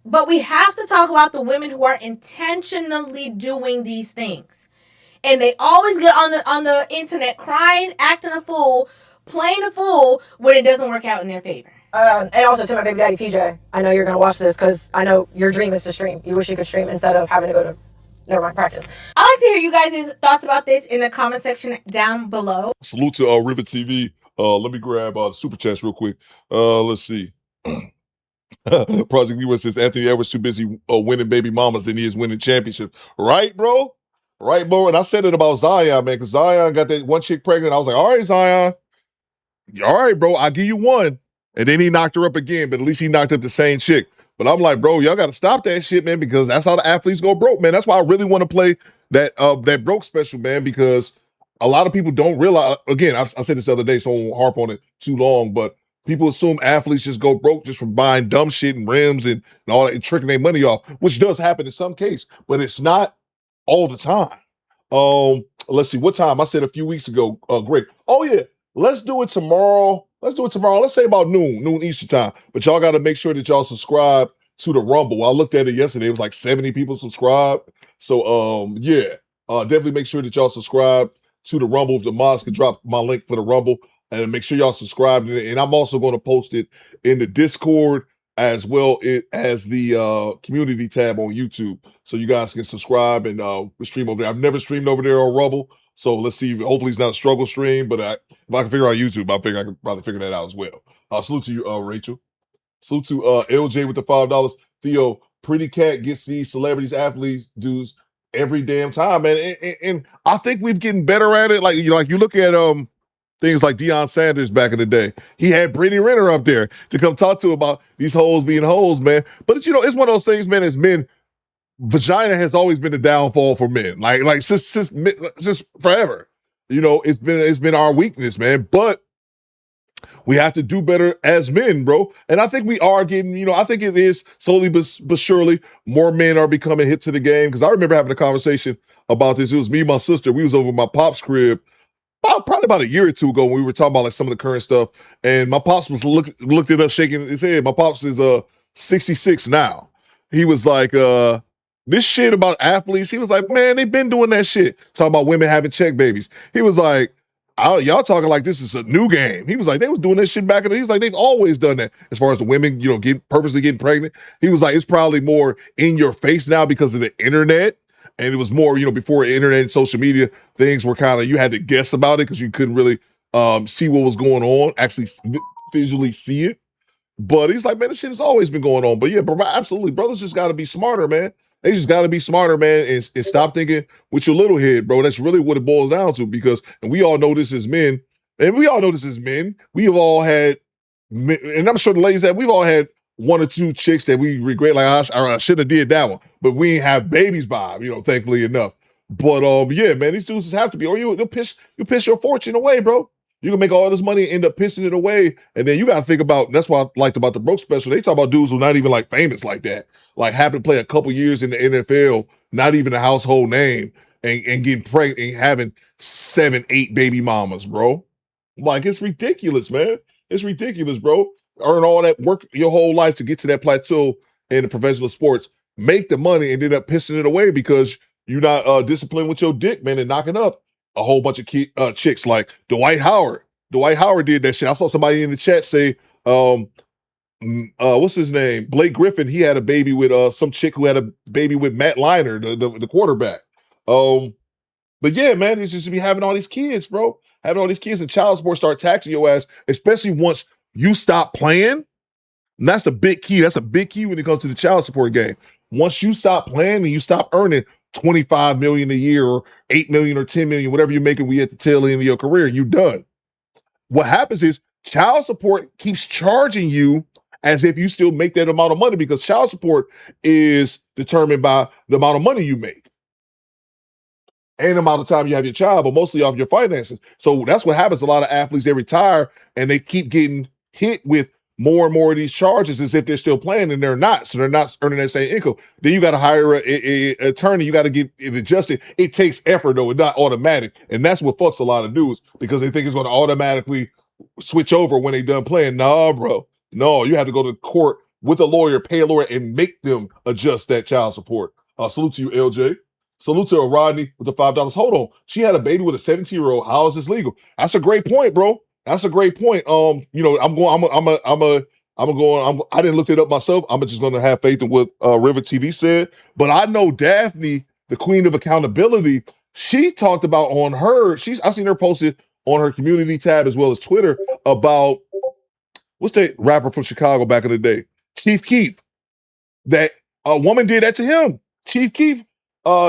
But we have to talk about the women who are intentionally doing these things. And they always get on the internet crying, acting a fool, playing a fool when it doesn't work out in their favor. And also to my baby daddy, PJ, I know you're going to watch this because I know your dream is to stream. You wish you could stream instead of having to go to, practice. I'd like to hear you guys' thoughts about this in the comment section down below. Salute to River TV. Let me grab the super chats real quick. Let's see. Project US says Anthony Edwards too busy winning baby mamas than he is winning championships. Right, bro? Right, bro? And I said it about Zion, man, because Zion got that one chick pregnant. I was like, all right, Zion. All right, bro, I'll give you one. And then he knocked her up again, but at least he knocked up the same chick. But I'm like, bro, y'all got to stop that shit, man, because that's how the athletes go broke, man. That's why I really want to play that broke special, man, because a lot of people don't realize, again, I said this the other day, so I won't harp on it too long, but people assume athletes just go broke just from buying dumb shit and rims and all that and tricking their money off, which does happen in some case, but it's not all the time. Let's see, what time? I said a few weeks ago, Greg. Oh, yeah, let's do it tomorrow. Let's say about noon Eastern time. But y'all got to make sure that y'all subscribe to the Rumble. I looked at it yesterday. It was like 70 people subscribed. So, definitely make sure that y'all subscribe to the Rumble. If the mods can drop my link for the Rumble, and make sure y'all subscribe to it. And I'm also going to post it in the Discord as well as the community tab on YouTube. So you guys can subscribe and stream over there. I've never streamed over there on Rumble. So let's see. Hopefully it's not a struggle stream, but if I can figure out YouTube, I figure I can probably figure that out as well. Salute to you, Rachel. Salute to LJ with the $5. Theo, pretty cat gets these celebrities, athletes, dudes every damn time, man. And I think we're getting better at it. Like you look at things like Deion Sanders back in the day. He had Brittany Renner up there to come talk to about these hoes being hoes, man. But it's one of those things, man. As men, vagina has always been the downfall for men, like since forever. It's been our weakness, man. But we have to do better as men, bro. And I think we are getting. I think it is slowly but surely more men are becoming hip to the game. Because I remember having a conversation about this. It was me and my sister. We was over at my pop's crib probably about a year or two ago when we were talking about like some of the current stuff. And my pops was looked at us shaking his head. My pops is 66 now. He was like, This shit about athletes, he was like, man, they've been doing that shit. Talking about women having check babies. He was like, y'all talking like this is a new game. He was like, they was doing that shit back in the. He was like, they've always done that. As far as the women, purposely getting pregnant. He was like, it's probably more in your face now because of the internet. And it was more, before internet and social media, things were kind of, you had to guess about it because you couldn't really see what was going on, actually visually see it. But he's like, man, this shit has always been going on. But yeah, bro, absolutely. Brothers just got to be smarter, man. They just got to be smarter, man, and stop thinking with your little head, bro. That's really what it boils down to because, and we all know this as men, we have all had, and I'm sure the ladies that we've all had one or two chicks that we regret, like I should have did that one, but we ain't have babies by, thankfully enough. But yeah, man, these dudes just have to be, or you piss your fortune away, bro. You can make all this money and end up pissing it away. And then you got to think about, that's what I liked about the Broke special. They talk about dudes who are not even like famous like that. Like happen to play a couple years in the NFL, not even a household name, and getting pregnant and having 7, 8 baby mamas, bro. Like it's ridiculous, man. It's ridiculous, bro. Earn all that work your whole life to get to that plateau in the professional sports, make the money and end up pissing it away because you're not disciplined with your dick, man, and knocking up a whole bunch of chicks like Dwight Howard. Dwight Howard did that shit. I saw somebody in the chat say, what's his name? Blake Griffin. He had a baby with some chick who had a baby with Matt Leinart, the quarterback. But yeah, man, it's just be having all these kids, bro. Having all these kids and child support start taxing your ass, especially once you stop playing. And that's the big key. That's a big key when it comes to the child support game. Once you stop playing and you stop earning $25 million a year or $8 million or $10 million, whatever you're making, we at the tail end of your career, you done. What happens is child support keeps charging you as if you still make that amount of money because child support is determined by the amount of money you make and the amount of time you have your child, but mostly off your finances. So that's what happens. A lot of athletes, they retire and they keep getting hit with more and more of these charges as if they're still playing and they're not. So they're not earning that same income. Then you got to hire an attorney. You got to get it adjusted. It takes effort though. It's not automatic. And that's what fucks a lot of dudes because they think it's going to automatically switch over when they done playing. Nah, bro. No, you have to go to court with a lawyer, pay a lawyer and make them adjust that child support. Salute to you, LJ. Salute to Rodney with the $5. Hold on. She had a baby with a 17-year-old. How is this legal? That's a great point, bro. That's a great point. I didn't look it up myself. I'm just gonna have faith in what River TV said. But I know Daphne, the queen of accountability, she talked about I seen her posted on her community tab as well as Twitter about what's that rapper from Chicago back in the day? Chief Keef. That a woman did that to him. Chief Keef,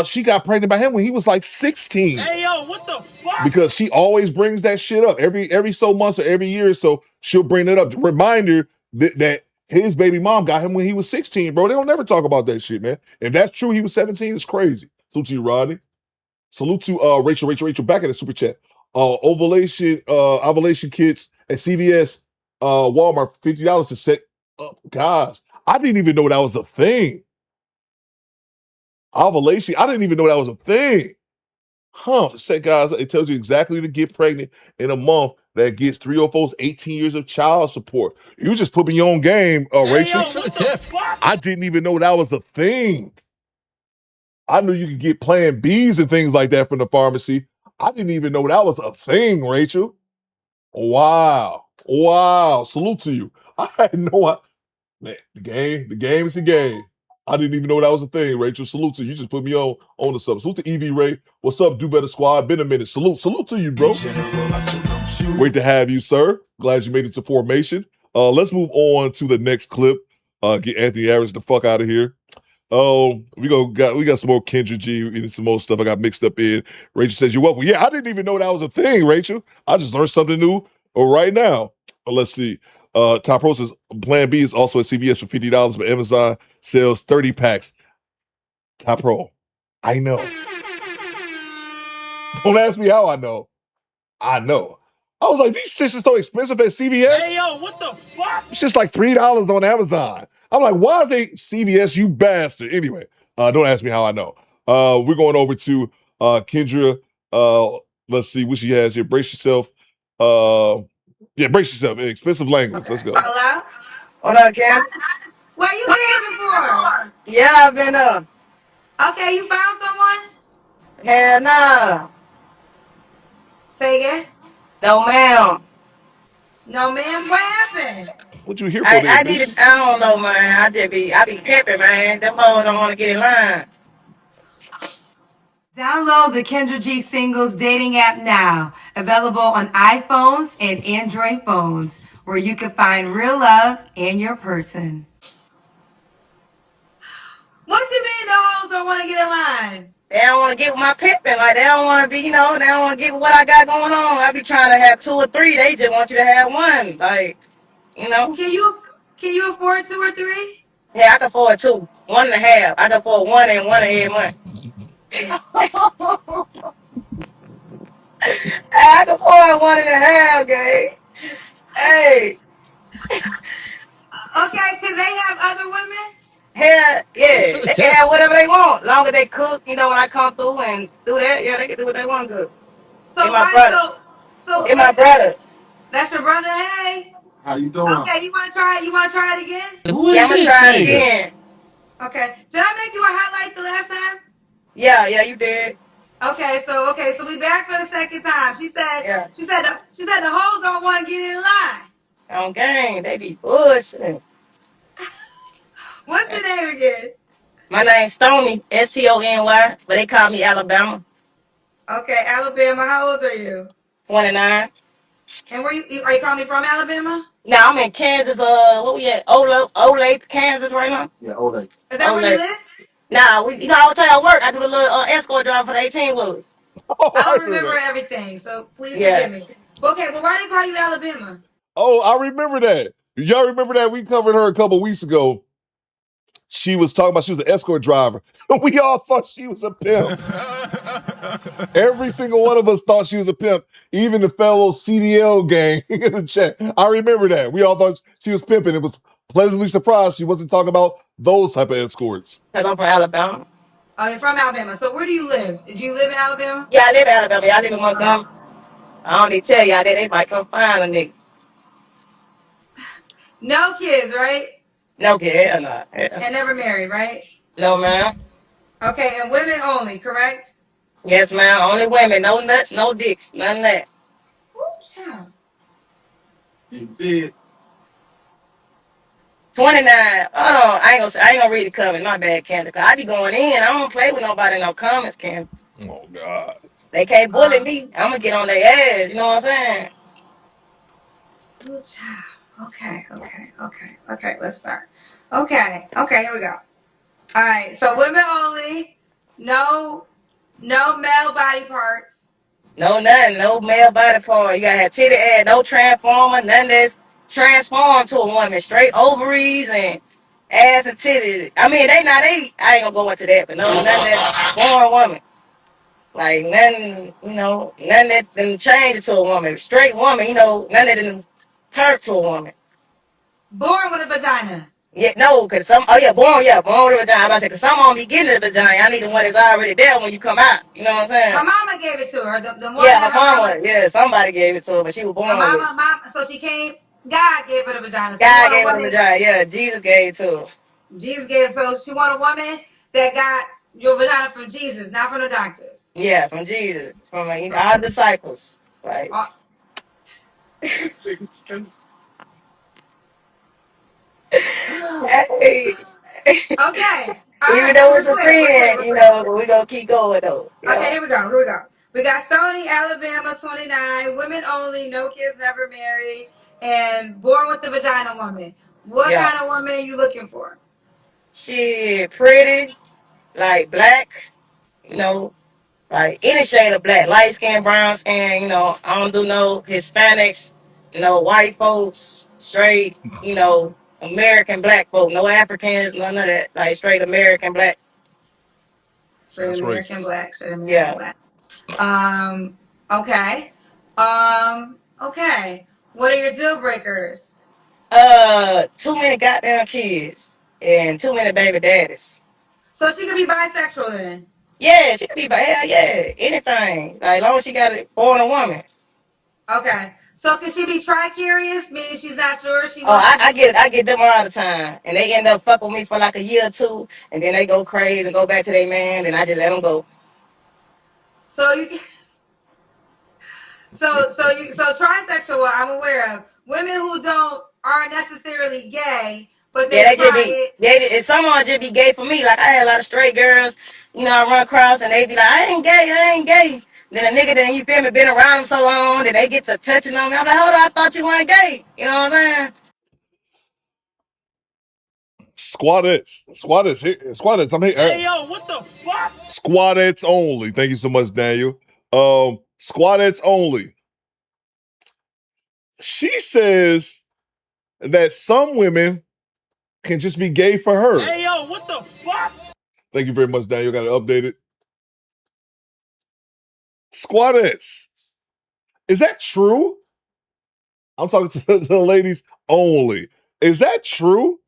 she got pregnant by him when he was like 16. Hey, yo, what the fuck? Because she always brings that shit up every so months or every year or so. She'll bring it up. Reminder that his baby mom got him when he was 16, bro. They don't never talk about that shit, man. If that's true, he was 17. It's crazy. Salute to you, Rodney. Salute to Rachel back in the super chat. Ovulation kits at CVS, Walmart, $50 to set up. Guys, I didn't even know that was a thing. Ovulation, I didn't even know that was a thing. Say, guys, it tells you exactly to get pregnant in a month that gets 3 or 4's 18 years of child support. You just put me in your own game, Rachel. Thanks for the tip. I didn't even know that was a thing. I knew you could get Plan Bs and things like that from the pharmacy. I didn't even know that was a thing, Rachel. Wow. Salute to you. I had no idea. Man, the game is the game. I didn't even know that was a thing, Rachel. Salute to you. You just put me on the sub. Salute to EV Ray. What's up, Do Better Squad? Been a minute. Salute to you, bro. Great to have you, sir. Glad you made it to formation. Let's move on to the next clip. Get Anthony Harris the fuck out of here. We got some more Kendra G and some more stuff I got mixed up in. Rachel says you're welcome. Yeah, I didn't even know that was a thing, Rachel. I just learned something new right now. Let's see. Top Pro says Plan B is also at CVS for $50, but Amazon sells 30 packs. Top Pro, I know. Don't ask me how I know. I know. I was like, these shits are so expensive at CVS. Hey, yo, what the fuck? It's just like $3 on Amazon. I'm like, why is they CVS, you bastard? Anyway, don't ask me how I know. We're going over to Kendra. Let's see what she has here. Brace yourself. Yeah, brace yourself. Expensive language. Let's go. Hello? What up, Cam? Where you been before? Yeah, I've been Okay, you found someone? Hell no. Say again? No, ma'am. No, ma'am. What happened? What you here for then, bitch? I don't know, man. I be pimping, man. Them hoes don't want to get in line. Download the Kendra G Singles dating app now. Available on iPhones and Android phones, where you can find real love in your person. What you mean the hoes don't want to get in line? They don't want to get with my pimping. Like, they don't want to be, they don't want to get with what I got going on. I be trying to have 2 or 3. They just want you to have 1. Like, Can you afford 2 or 3? Yeah, I can afford 2. 1.5. I can afford 1 and 1 every month. I can afford 1.5, gang. Hey. Okay, can they have other women? Hell, Thanks yeah. for the They tip. can have whatever they want. As long as they cook, when I come through and do that, yeah, they can do what they want to do. So My why brother. My brother. That's your brother, hey? How you doing? Okay, you wanna try it? You wanna try it again? Yeah, I'm going to try it again. Okay. Did I make you a highlight the last time? Yeah, you did. Okay, so we back for the second time. She said the hoes don't want to get in line. On gang, they be bullshitting. What's your name again? My name's Stony, Stony, but they call me Alabama. Okay, Alabama. How old are you? 29. And are you calling me from Alabama? No, I'm in Kansas. What we at? Olathe, Kansas right now. Yeah, Olathe. Is that where you live? Nah, I was telling you, I work. I do the little escort driver for the 18-wheelers. I don't remember everything, so please forgive me. Okay, well, why they call you Alabama? Oh, I remember that. Y'all remember that? We covered her a couple weeks ago. She was talking about she was an escort driver. We all thought she was a pimp. Every single one of us thought she was a pimp, even the fellow CDL gang in the chat. I remember that. We all thought she was pimping. It was pleasantly surprised she wasn't talking about those type of escorts. Because I'm from Alabama. Oh, you're from Alabama. So where do you live? Do you live in Alabama? Yeah, I live in Alabama. I live in Montgomery. I don't need to tell y'all that. They might come find a nigga. No kids, right? No kid, hell no. And never married, right? No, ma'am. Okay, and women only, correct? Yes, ma'am. Only women. No nuts, no dicks. None of that. Oops, yeah. You did. 29. Hold on. I ain't gonna read the comment. My bad, Kendra. Cause I be going in. I don't play with nobody in no comments, Kendra. Oh God. They can't bully me. I'm gonna get on their ass. You know what I'm saying? Good job. Okay. Let's start. Okay, here we go. All right. So women only. No male body parts. No nothing. No male body part. You gotta have titty ass. No transformer. None that's transformed to a woman. Straight ovaries and ass and titties. I mean, I ain't gonna go into that, but no, none that's born woman. Like nothing, none that been changed to a woman. Straight woman, none that didn't turn to a woman. Born with a vagina. Yeah, no, cause born with a vagina. I'm about to say, cause some of them be getting a vagina. I need the one that's already there when you come out. You know what I'm saying? Her mama gave it to her. The one Yeah, that her mama. Yeah, somebody gave it to her, but she was born with it. mama. So she came. God gave her the vagina. So God gave her the vagina. Yeah, Jesus gave it to her. Jesus gave. So she want a woman that got your vagina from Jesus, not from the doctors. Yeah, from Jesus, from our disciples. Right. Hey. Okay. Even though it's a sin, we're going to keep going, though. Okay, here we go. We got Sony, Alabama, 29, women only, no kids, never married, and born with the vagina woman. What kind of woman are you looking for? She pretty, like black, like any shade of black, light skin, brown skin, I don't do no Hispanics, white folks, straight, American black folk, no Africans, none of that, like straight American black. Straight American black. Okay. Okay. What are your deal breakers? Too many goddamn kids and too many baby daddies. So she could be bisexual then? Yeah, she could be hell yeah, anything. Like, as long as she got it born a woman. Okay. So could she be tri-curious, meaning she's not sure she Oh, wants to I be? get it. I get them all the time, and they end up fucking with me for like a year or two, and then they go crazy and go back to their man, and I just let them go. So you, so trisexual. I'm aware of women who aren't necessarily gay, but Yeah, they they just try be it. and someone just be gay for me. Like I had a lot of straight girls, you know, I run across and they be like, I ain't gay. Then a nigga then you feel me been around them so long that they get to touching on me. I'm like, hold on, I thought you weren't gay. You know what I'm saying? Squadettes. I'm here. Hey, yo, what the fuck? Squadettes only. Thank you so much, Daniel. Squadettes only. She says that some women can just be gay for her. Hey, yo, what the fuck? Thank you very much, Daniel. Got to update it. Squadettes. Is that true? I'm talking to the ladies only. Is that true?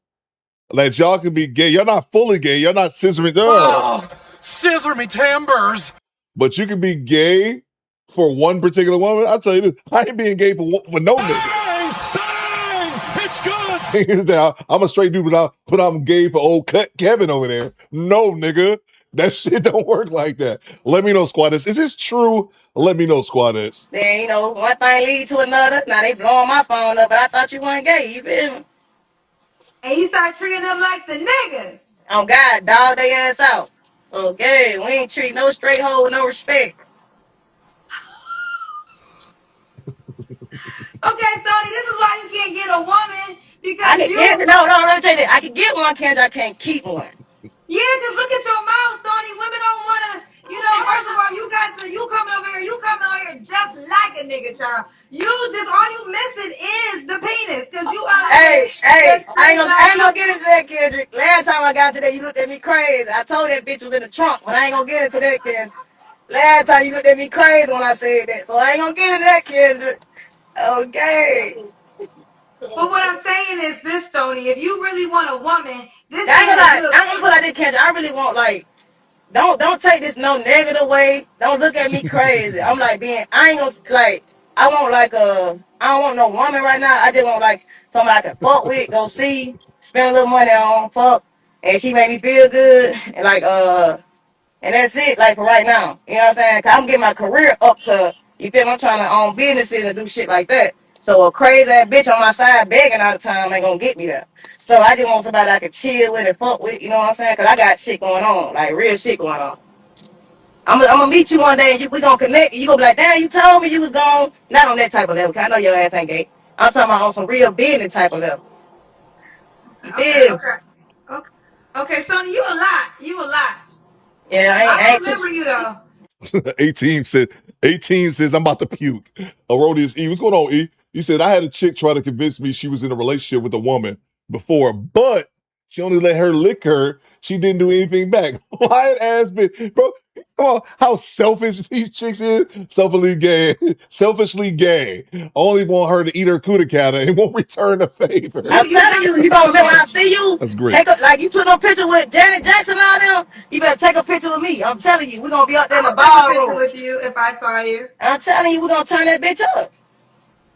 That y'all can be gay. You're not fully gay. You're not scissoring. Oh, scissor me timbers. But you can be gay for one particular woman. I'll tell you this. I ain't being gay for no nigga. Bang! It's good. I'm a straight dude, but I'm gay for old Kevin over there. No, nigga. That shit don't work like that. Let me know, Squadettes. Is this true? Let me know, Squadettes. Then, you know, one thing leads to another. Now they blowing my phone up, but I thought you weren't gay. You feel me? And you start treating them like the niggas. Oh God, dog they ass out. Okay, we ain't treat no straight hoe with no respect. Okay, Sony, this is why you can't get a woman because I can get no, let me tell you this. I can get one, Kendra. I can't keep one. Yeah, because look at your mouth, Sony. Women don't want to, first of all, you coming over here, you coming over here just like a nigga, child. All you missing is the penis, because you out Hey, here. I ain't gonna get into that, Kendrick. Last time I got to that, you looked at me crazy. I told that bitch was in the trunk, but I ain't gonna get into that, Kendrick. Last time you looked at me crazy when I said that, so I ain't gonna get into that, Kendrick. Okay. But what I'm saying is this, Tony. If you really want a woman, this I'm ain't gonna put like this, Kendrick. I really want like. Don't take this no negative way. Don't look at me crazy. I'm like I ain't gonna like I want like I don't want no woman right now. I just want like somebody I can fuck with, go see, spend a little money on, fuck, and she make me feel good and like and that's it, like for right now. You know what I'm saying? Cause I'm getting my career up to you feel me? I'm trying to own businesses and do shit like that. So a crazy ass bitch on my side begging all the time ain't gonna get me there. So I just want somebody I can chill with and fuck with, you know what I'm saying? Cause I got shit going on, like real shit going on. I'm gonna meet you one day and we gonna connect. And you gonna be like, damn, you told me you was gone. Not on that type of level, cause I know your ass ain't gay. I'm talking about on some real business type of level. You feel? Okay, Sony, you a lot. Yeah, I remember you though. 18 says I'm about to puke. Erroneous E. What's going on, E? He said I had a chick try to convince me she was in a relationship with a woman before, but she only let her lick her. She didn't do anything back. Why ass bitch, bro? Come on, how selfish these chicks is. Selfishly gay. Only want her to eat her cootie cutter and won't return the favor. I'm telling you, you gonna when I see you, That's great. like you took no picture with Janet Jackson and all them. You better take a picture with me. I'm telling you, we're gonna be out there in the ballroom with you if I saw you. I'm telling you, we're gonna turn that bitch up.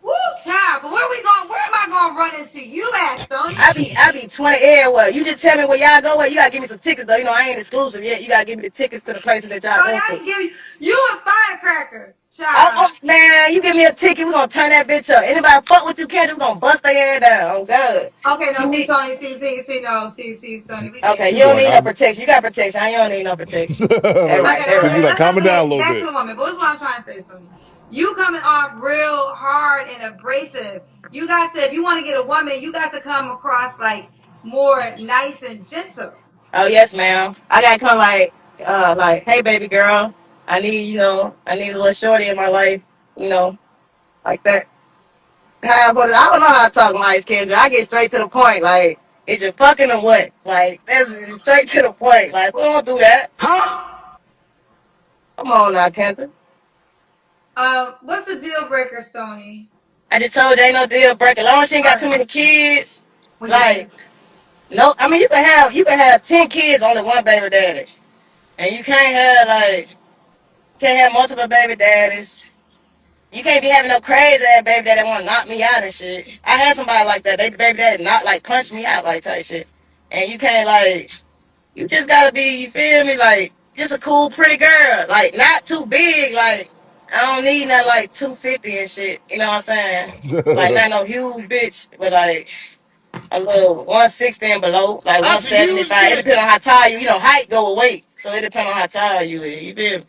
Woo, child, but where am I gonna run into you at, Sony? I be 20 everywhere. You just tell me where y'all go. Where you gotta give me some tickets though. You know I ain't exclusive yet. You gotta give me the tickets to the places that y'all go to. I can give you a firecracker, child. Oh, man, you give me a ticket, we're gonna turn that bitch up. Anybody fuck with you, Kendra, we're gonna bust their ass down. Oh God. Okay, no, see, Tony, see, Sonny. Okay, you don't need no protection. You got protection. You don't need no protection. Like, calm it down a little back bit. to the woman. But this is what I'm trying to say, Sonny. You coming off real hard and abrasive. You got to, if you want to get a woman, you got to come across like more nice and gentle. Oh yes, ma'am. I gotta come like, hey baby girl, I need a little shorty in my life, like that. I don't know how to talk nice, Kendra. I get straight to the point. Like, is you fucking or what? Like, that's straight to the point. Like, we don't do that. Huh? Come on now, Kendra. What's the deal breaker, Stoney? I just told you ain't no deal breaker. As long as she ain't got too many kids. Like, no, I mean you can have 10 kids, only one baby daddy. And you can't have multiple baby daddies. You can't be having no crazy ass baby that want to knock me out and shit. I had somebody like that. They baby that not like punch me out like type shit. And you can't like. You just gotta be. You feel me? Like just a cool, pretty girl. Like not too big. Like I don't need nothing like 250 and shit. You know what I'm saying? Like not no huge bitch, but like a little 160 and below, like 175. It depends on how tall you. You know, height go with weight, so it depends on how tall you is. You feel me?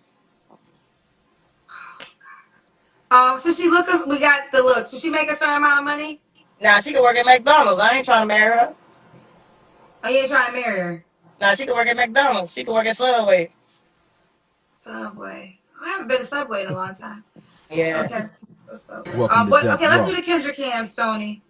So she look us. We got the look. So she make a certain amount of money. Nah, she can work at McDonald's. I ain't trying to marry her. Oh, you ain't trying to marry her? Nah, she can work at McDonald's. She can work at Subway. Subway. I haven't been to Subway in a long time. Yeah. Okay. Subway. Welcome to Death Okay, let's Row. do the Kendra Cam, Stoney.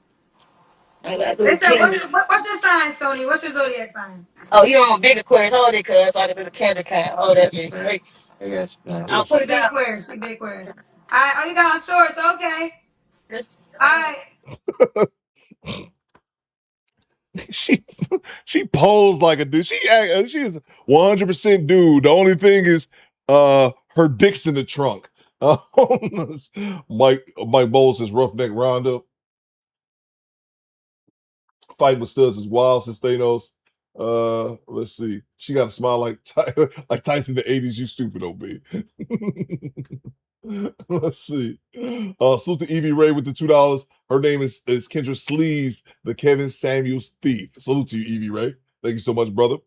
They They said, what's your sign, Stoney? What's your zodiac sign? Oh, you on big Aquarius? Hold it, cuz, so I can do the Kendra Cam. Hold that bitch. Right. Yes. I'll put She it big down. Aquarius. She big Aquarius. All right. Oh, you got on shorts. Okay. All right. she posed like a dude. She is 100% dude. The only thing is her dick's in the trunk. Mike Bowles says roughneck roundup. Fight with studs is wild since Thanos. Let's see. She got a smile like like Tyson in the 80s. You stupid OB. Let's see. Salute to Evie Ray with the $2. Her name is Kendra Sleaze, the Kevin Samuels thief. Salute to you, Evie Ray. Thank you so much, brother.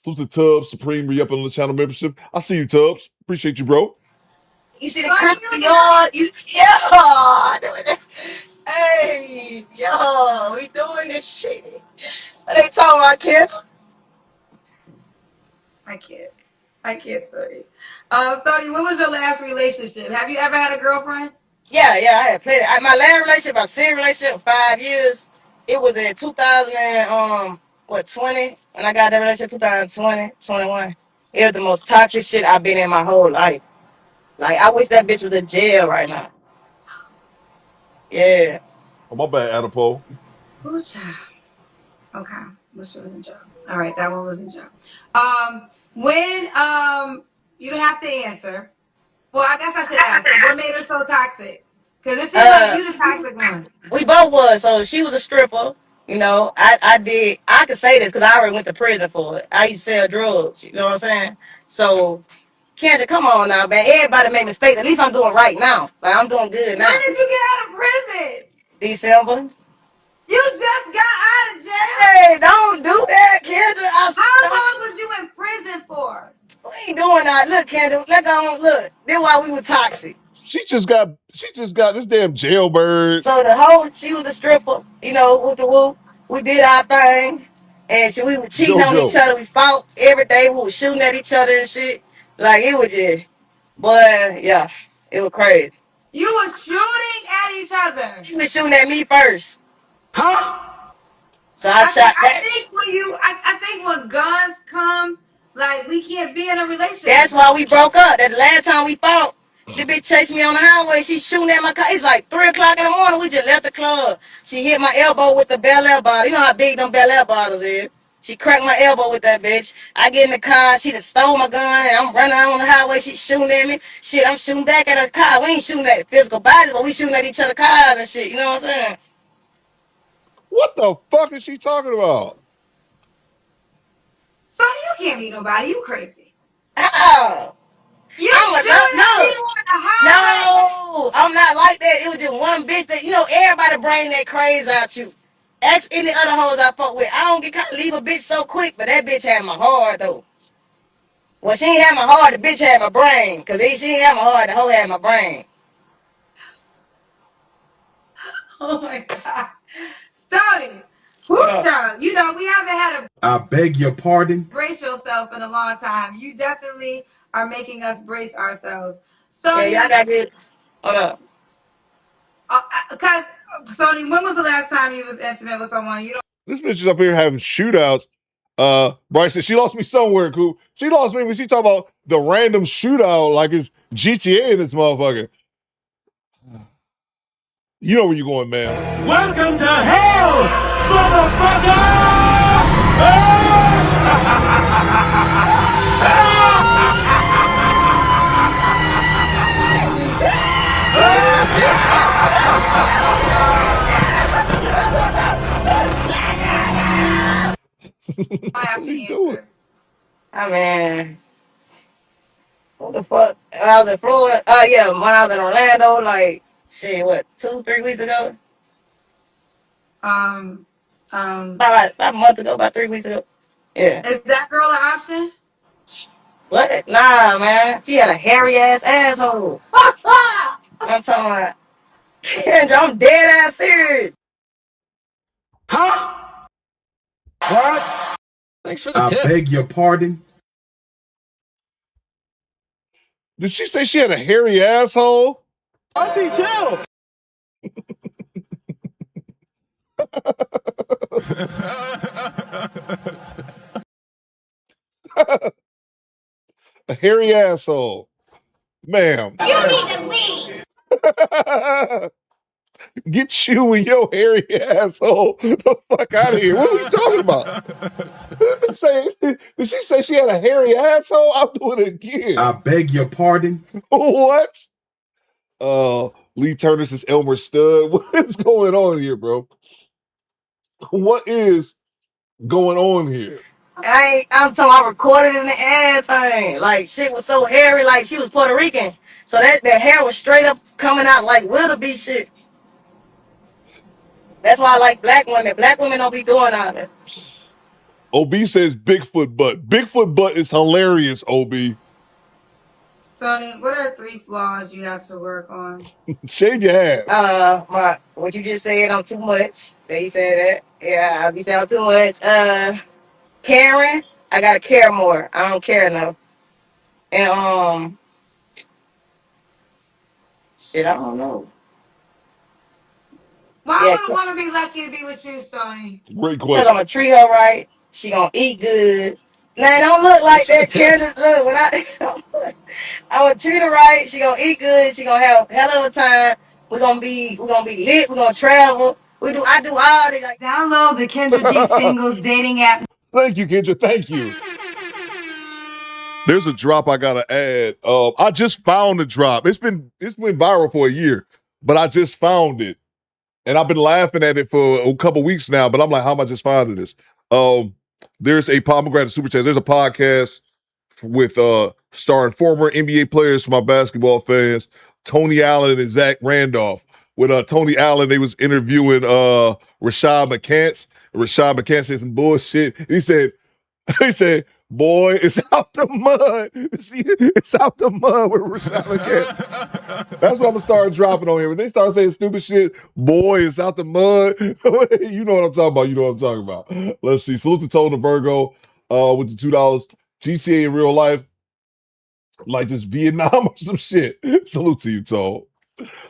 Salute to Tubbs Supreme re-upping on the channel membership. I see you, Tubbs. Appreciate you, bro. You see the crispy yard? Hey, yo, we doing this shit. What they talking about, kid? I can't study. Stoney, when was your last relationship? Have you ever had a girlfriend? Yeah, I had played it. My last relationship, my serious relationship, 5 years. It was in 2020, and I got that relationship 2020, 21. It was the most toxic shit I've been in my whole life. Like I wish that bitch was in jail right now. Yeah. Oh, my bad, Adipole. Good job. Okay. Wish it was in jail. All right, that one was in jail. When you don't have to answer. Well, I guess I should ask. What made her so toxic? Because it seems like you the toxic one. We both was. So she was a stripper. You know, I could say this because I already went to prison for it. I used to sell drugs. You know what I'm saying? So, Kendra, come on now, man. Everybody make mistakes. At least I'm doing right now. Like, I'm doing good now. When did you get out of prison? December. You just got out of jail? Hey, don't do that, Kendra. How long was you in prison for? We ain't doing that. Look, Kendra, look. This why we were toxic. She just got this damn jailbird. So she was a stripper, you know, with the whoop. We did our thing. And we were cheating on each other. We fought every day. We were shooting at each other and shit. Like, it was just, boy, yeah, it was crazy. You were shooting at each other? She was shooting at me first. Huh? So I shot back. I think when guns come, like, we can't be in a relationship. That's why we broke up. That the last time we fought, the bitch chased me on the highway. She's shooting at my car. It's like 3 o'clock in the morning. We just left the club. She hit my elbow with the Bel Air bottle. You know how big them Bel Air bottles is. She cracked my elbow with that bitch. I get in the car. She just stole my gun, and I'm running out on the highway. She's shooting at me. Shit, I'm shooting back at her car. We ain't shooting at physical bodies, but we shooting at each other's cars and shit. You know what I'm saying? What the fuck is she talking about? Sonny, you can't meet nobody. You crazy. Oh. You shooting at people on the highway? No, I'm not like that. It was just one bitch that, you know, everybody bring that craze out you. Ask any other hoes I fuck with. I don't get caught leave a bitch so quick, but that bitch had my heart, though. Well, she ain't had my heart, the bitch had my brain. Because she ain't had my heart, the hoe had my brain. Oh, my God. Sonny, child, you know, we haven't had a... I beg your pardon? Brace yourself in a long time. You definitely are making us brace ourselves. Sonny, yeah, y'all got it. Hold up. Because, Sonny, when was the last time you was intimate with someone? You don't... This bitch is up here having shootouts. Bryce said she lost me somewhere, Coop. She lost me when she talk about the random shootout like it's GTA in this motherfucker. You know where you going, man. Welcome to hell, motherfucker! I have to answer. I mean, what the fuck? I was in Florida. Yeah, when I was in Orlando, like, shit, what, 2-3 weeks ago? About a month ago, about 3 weeks ago. Yeah. Is that girl an option? What? Nah, man. She had a hairy ass asshole. I'm talking about, Kendra, I'm dead ass serious. Huh? What? Thanks for the I tip. beg your pardon. Did she say she had a hairy asshole? Auntie, chill. A hairy asshole. Ma'am. You need to leave. Get you and your hairy asshole the fuck out of here. What are we talking about? Did she say she had a hairy asshole? I'll do it again. I beg your pardon. What? Lee Turner says Elmer Stud. What is going on here, bro? What is going on here? I'm talking about recorded in the ad thing. Like, shit was so hairy, like she was Puerto Rican. So that hair was straight up coming out like wildebeest shit. That's why I like black women. Black women don't be doing all that. OB says Bigfoot butt. Bigfoot butt is hilarious, OB. Sonny, what are 3 flaws you have to work on? Shave your ass. What you just said on too much. They said that. Yeah, I'll be saying too much. Karen, I gotta care more. I don't care enough. And shit, I don't know. Why would a woman be lucky to be with you, Sonny? Great Because question. I'm gonna treat her right. She gonna eat good. Now, don't look like that, Kendra. Look, when I gonna treat her right. She gonna eat good. She gonna have a hell of a time. We're gonna be lit. We're gonna travel. I do all this. Like, download the Kendra G singles dating app. Thank you, Kendra. Thank you. There's a drop I gotta add. I just found the drop. It's been viral for a year, but I just found it. And I've been laughing at it for a couple weeks now, but I'm like, how am I just finding this? There's a pomegranate super chat. There's a podcast with starring former NBA players for my basketball fans, Tony Allen and Zach Randolph. With Tony Allen, they was interviewing Rashad McCants. Rashad McCants said some bullshit. He said, boy, it's out the mud. It's out the mud with Rashad McCants. That's what I'm gonna start dropping on here. When they start saying stupid shit, boy, it's out the mud. You know what I'm talking about. Let's see. Salute to Tone Virgo with the $2. GTA in real life, like this Vietnam or some shit. Salute to you, Tone.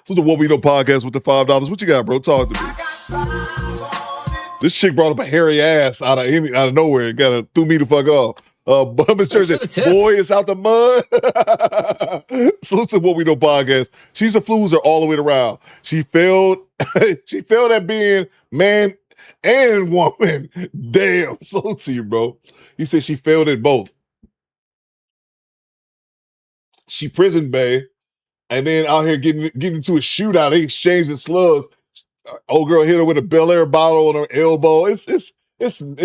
So the What We Know podcast with the $5. What you got, bro? Talk to me. This chick brought up a hairy ass out of nowhere. It kind of threw me the fuck off. Miss Church said, boy, it's out the mud. Salute to What We Know podcast. She's a floozer all the way around. She failed at being man and woman. Damn. Salute to you, bro. He said she failed at both. She prison bae, and then out here getting into a shootout. They exchanging slugs. Old girl hit her with a Bel Air bottle on her elbow. It's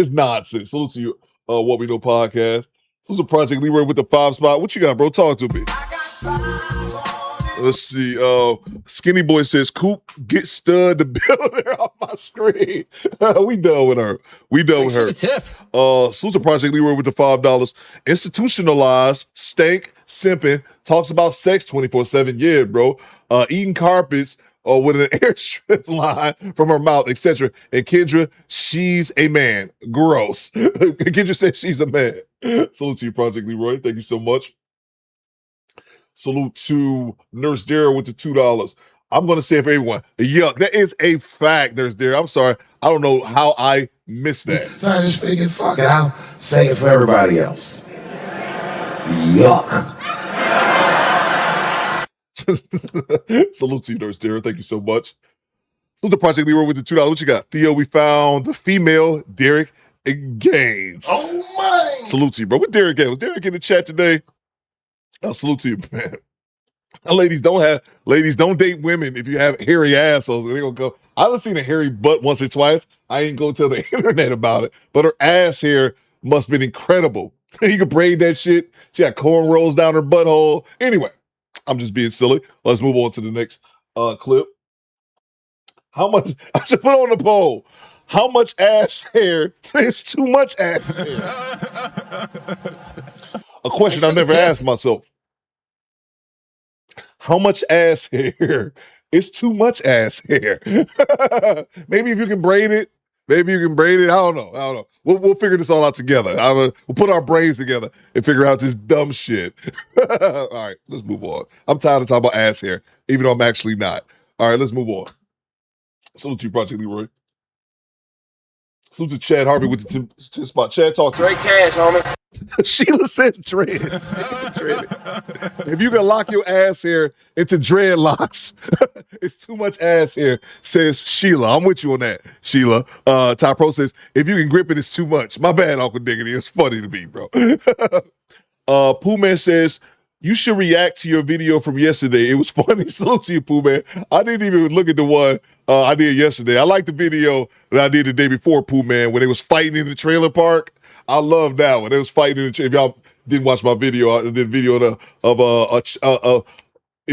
nonsense. Salute to you, What We Know podcast. Salute to Project Leroy with the 5 spot. What you got, bro? Talk to me. Let's see. Skinny Boy says, Coop, get Stud to build her off my screen. We done with her. Thanks with her. For the tip. Salute to Project Leroy with the $5. Institutionalized, stank, simping, talks about sex 24/7. Yeah, bro. Eating carpets with an airstrip line from her mouth, etc. And Kendra, she's a man. Gross. Kendra says she's a man. Salute to you, Project Leroy. Thank you so much. Salute to Nurse Dara with the $2. I'm going to say it for everyone. Yuck. That is a fact, Nurse Dara. I'm sorry. I don't know how I missed that. So I just figured, fuck it, I'll say it for everybody else. Yuck. Salute to you, Nurse Dara. Thank you so much. Salute to Project Leroy with the $2. What you got? Theo, we found the female Derek Gaines. Oh my! Salute to you, bro. What Derek Gaines? Was Derek in the chat today? Salute to you, man. Ladies, don't date women if you have hairy assholes. They're gonna go, I done seen a hairy butt once or twice. I ain't gonna tell the internet about it, but her ass hair must have been incredible. You could braid that shit. She had cornrows down her butthole. Anyway, I'm just being silly. Let's move on to the next clip. How much, I should put on the poll, how much ass hair is too much ass hair? A question I've never asked myself. How much ass hair is too much ass hair? Maybe if you can braid it, I don't know. We'll figure this all out together. We'll put our brains together and figure out this dumb shit. All right, let's move on. I'm tired of talking about ass hair, even though I'm actually not. All right, let's move on. Salute to you, Project Leroy. Salute to Chad Harvey with the 10 spot. Chad, talk to Straight cash, homie. Sheila says dreads. If you can lock your ass hair into dreadlocks, it's too much ass hair, says Sheila. I'm with you on that, Sheila. Ty Pro says, if you can grip it, it's too much. My bad, Uncle Diggity. It's funny to me, bro. Pooh Man says, you should react to your video from yesterday. It was funny. Salute to you, Pooh Man. I didn't even look at the one I did yesterday. I like the video that I did the day before, Pooh Man, when they was fighting in the trailer park. I love that one. They was fighting in the if y'all didn't watch my video, I did a video in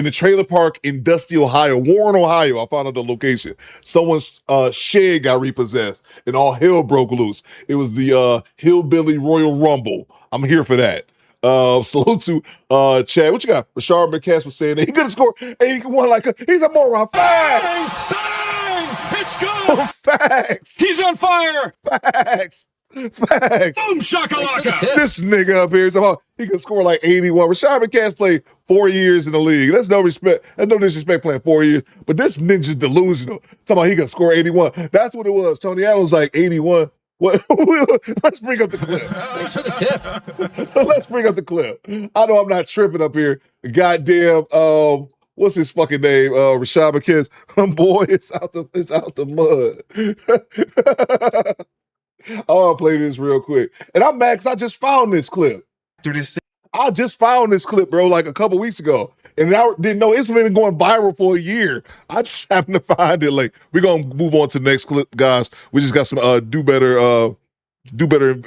the trailer park in Dusty, Ohio, Warren, Ohio. I found out the location. Someone's shed got repossessed and all hell broke loose. It was the Hillbilly Royal Rumble. I'm here for that. Salute to Chad. What you got? Rashard McCass was saying that he could have scored 81 he's a moron. Facts! Bang! It's good! Facts! He's on fire! Facts! Facts! Boom shakalaka! This nigga up here is about he could score like 81. Rashard McCass played 4 years in the league. That's no respect. That's no disrespect playing 4 years. But this ninja delusional. Talking about he could score 81. That's what it was. Tony Allen's like 81. What? Let's bring up the clip. Thanks for the tip. Let's bring up the clip. I know I'm not tripping up here. Goddamn, what's his fucking name? Rashad McCass. Boy, it's out the mud. I want to play this real quick. And I'm mad because I just found this clip. I just found this clip, bro, like a couple weeks ago. And I didn't know it's been going viral for a year. I just happened to find it. Like, we're going to move on to the next clip, guys. We just got some do better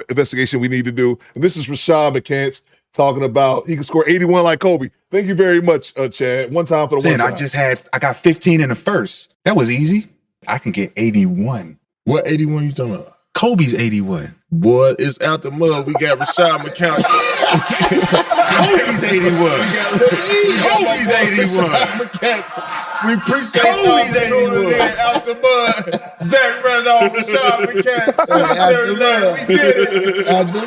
investigation we need to do. And this is Rashad McCants talking about he can score 81 like Kobe. Thank you very much, Chad. One time for the one time. I got 15 in the first. That was easy. I can get 81. What 81 you talking about? Kobe's 81. Boy, it's out the mud. We got Rashad McCown. Kobe's 81. Kobe's 81. We appreciate Kobe's tuning 81. in out the mud. Zach Randolph, Rashad McCown. We did it. Out the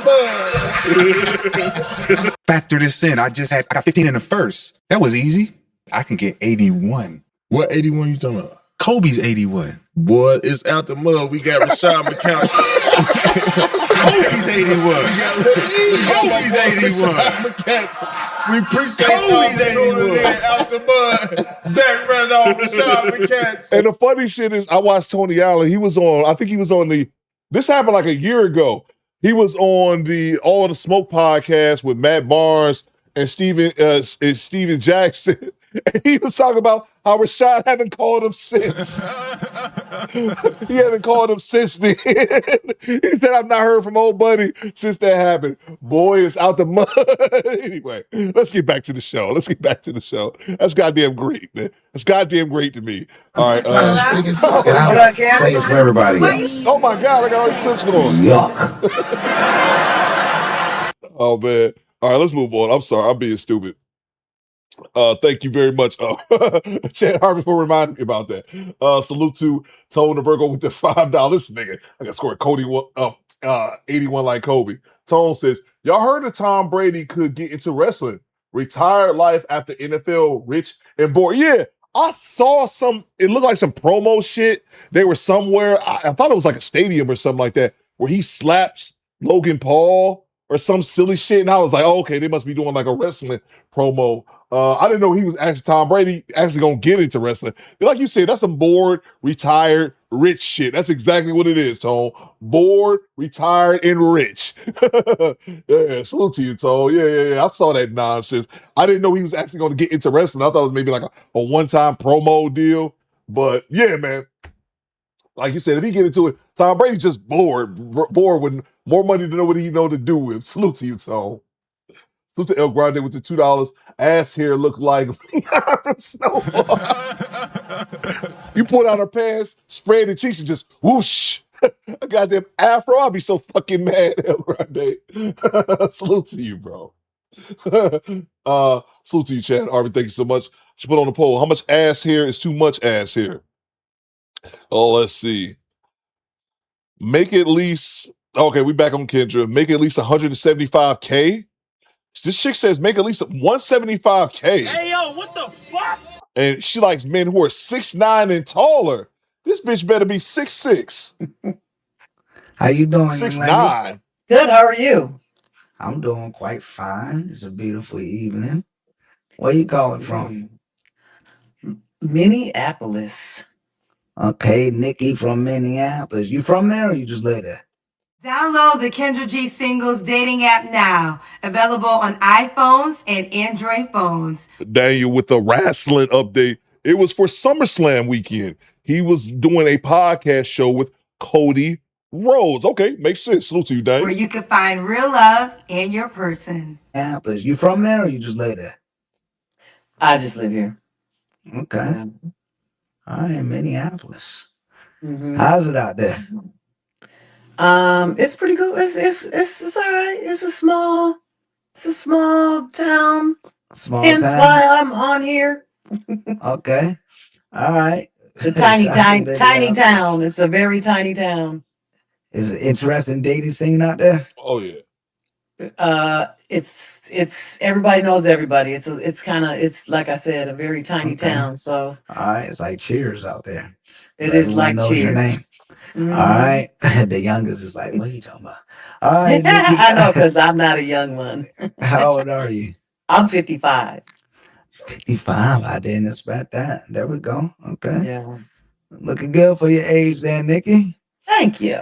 mud. Factor this in. I got 15 in the first. That was easy. I can get 81. What 81 you talking about? Kobe's 81. Boy, it's out the mud. We got Rashad McCown. Kobe's 81. Kobe's 81. We appreciate Kobe's 81. out the mud. Zach Randolph, Rashad McCown. And the funny shit is, I watched Tony Allen. This happened like a year ago. He was on the All the Smoke podcast with Matt Barnes and Steven Jackson. And he was talking about how Rashad haven't called him since. He haven't called him since then. He said, I've not heard from old buddy since that happened. Boy, it's out the mud. Anyway, let's get back to the show. That's goddamn great, man. That's goddamn great to me. All right. Fuck it out. Say it for everybody else. Oh my God, I got all these clips going. Yuck. Oh, man. All right, let's move on. I'm sorry. I'm being stupid. Thank you very much, Chad Harvey, for reminding me about that. Salute to Tone the Virgo with the $5. This nigga, I got scored 81 like Kobe. Tone says, y'all heard that Tom Brady could get into wrestling, retired life after NFL, rich and bored. Yeah, I saw it looked like some promo shit. They were somewhere, I thought it was like a stadium or something like that, where he slaps Logan Paul or some silly shit. And I was like, oh, okay, they must be doing like a wrestling promo. I didn't know he was actually Tom Brady actually gonna get into wrestling. Like you said, that's some bored, retired, rich shit. That's exactly what it is, Tone. Bored, retired, and rich. Yeah, salute to you, Tone. Yeah. I saw that nonsense. I didn't know he was actually gonna get into wrestling. I thought it was maybe like a one-time promo deal. But yeah, man. Like you said, if he get into it, Tom Brady's just bored with more money to know what he know to do with. Salute to you, Tom. Salute to El Grande with the $2. Ass hair look like Snowball. You pull down her pants, spread the cheeks, and just whoosh. A goddamn afro. I'll be so fucking mad, El Grande. Salute to you, bro. Salute to you, Chad. Arvin, thank you so much. She put on the poll. How much ass hair is too much ass hair? Oh, let's see. Make at least, okay, we back on Kendra. Make at least 175K. This chick says make at least 175K. Hey, yo, what the fuck? And she likes men who are 6'9" and taller. This bitch better be 6'6". How you doing, 6'9". Good, how are you? I'm doing quite fine. It's a beautiful evening. Where you calling from? Minneapolis. Okay, Nikki from Minneapolis. You from there or you just live there? Download the Kendra G Singles dating app now. Available on iPhones and Android phones. Daniel with the wrestling update. It was for SummerSlam weekend. He was doing a podcast show with Cody Rhodes. Okay, makes sense. Salute to you, Daniel. Where you can find real love in your person. Minneapolis. You from there or you just live there? I just live here. Okay. All right, Minneapolis. How's it out there? It's pretty good. It's all right. It's a small town. Small Hence town. Why I'm on here. Okay. All right. The tiny town. It's a very tiny town. Is it interesting dating scene out there? Oh yeah. It's everybody knows everybody. It's like I said, a very tiny town. So all right, it's like Cheers out there. It is like Cheers. All right. The youngest is like, what are you talking about? All right, Nikki. I know, because I'm not a young one. How old are you? I'm 55. 55. I didn't expect that. There we go. Okay. Yeah. Looking good for your age there, Nikki. Thank you.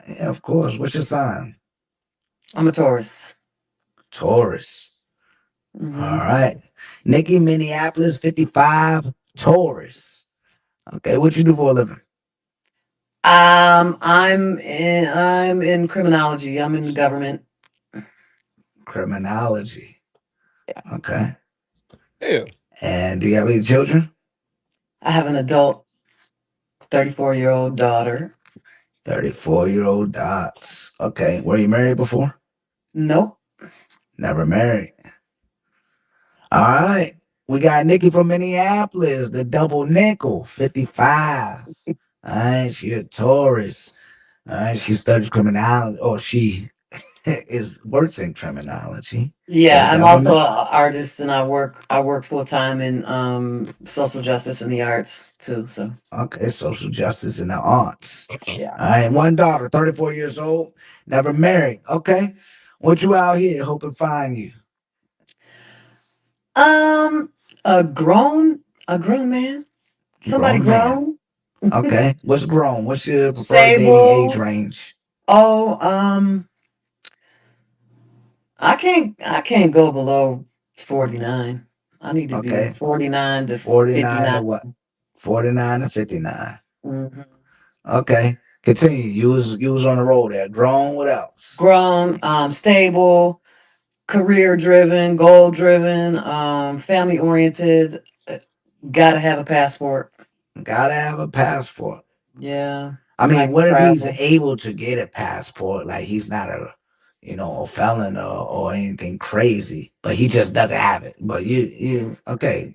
Yeah, of course. What's your sign? I'm a Taurus. Taurus. All right. Nikki, Minneapolis, 55, Taurus. Okay, what you do for a living? I'm in criminology. I'm in the government. Criminology. Yeah. Okay. Yeah. And do you have any children? I have an adult 34-year-old daughter. 34-year-old dots. Okay. Were you married before? Nope. Never married. All right. We got Nikki from Minneapolis, the double nickel, 55. All right. She a Taurus. All right. She studies criminology, or she works in criminology. Yeah, I'm also an artist, and I work full time in social justice and the arts too. So okay, social justice and the arts. Yeah. All right, one daughter, 34 years old, never married. Okay, what you out here hoping find you? A grown man. Somebody grown. Okay, what's grown? What's your preferred dating age range? Oh, I can't go below 49. I need to be 49 to 59. To what? 49 to 59. Mm-hmm. Okay. Continue. You was on the road there. Grown, what else? Grown, stable, career driven, goal driven, family oriented. Gotta have a passport. Gotta have a passport. Yeah. I mean, what if he's able to get a passport? Like he's not a felon or anything crazy, but he just doesn't have it. But you okay?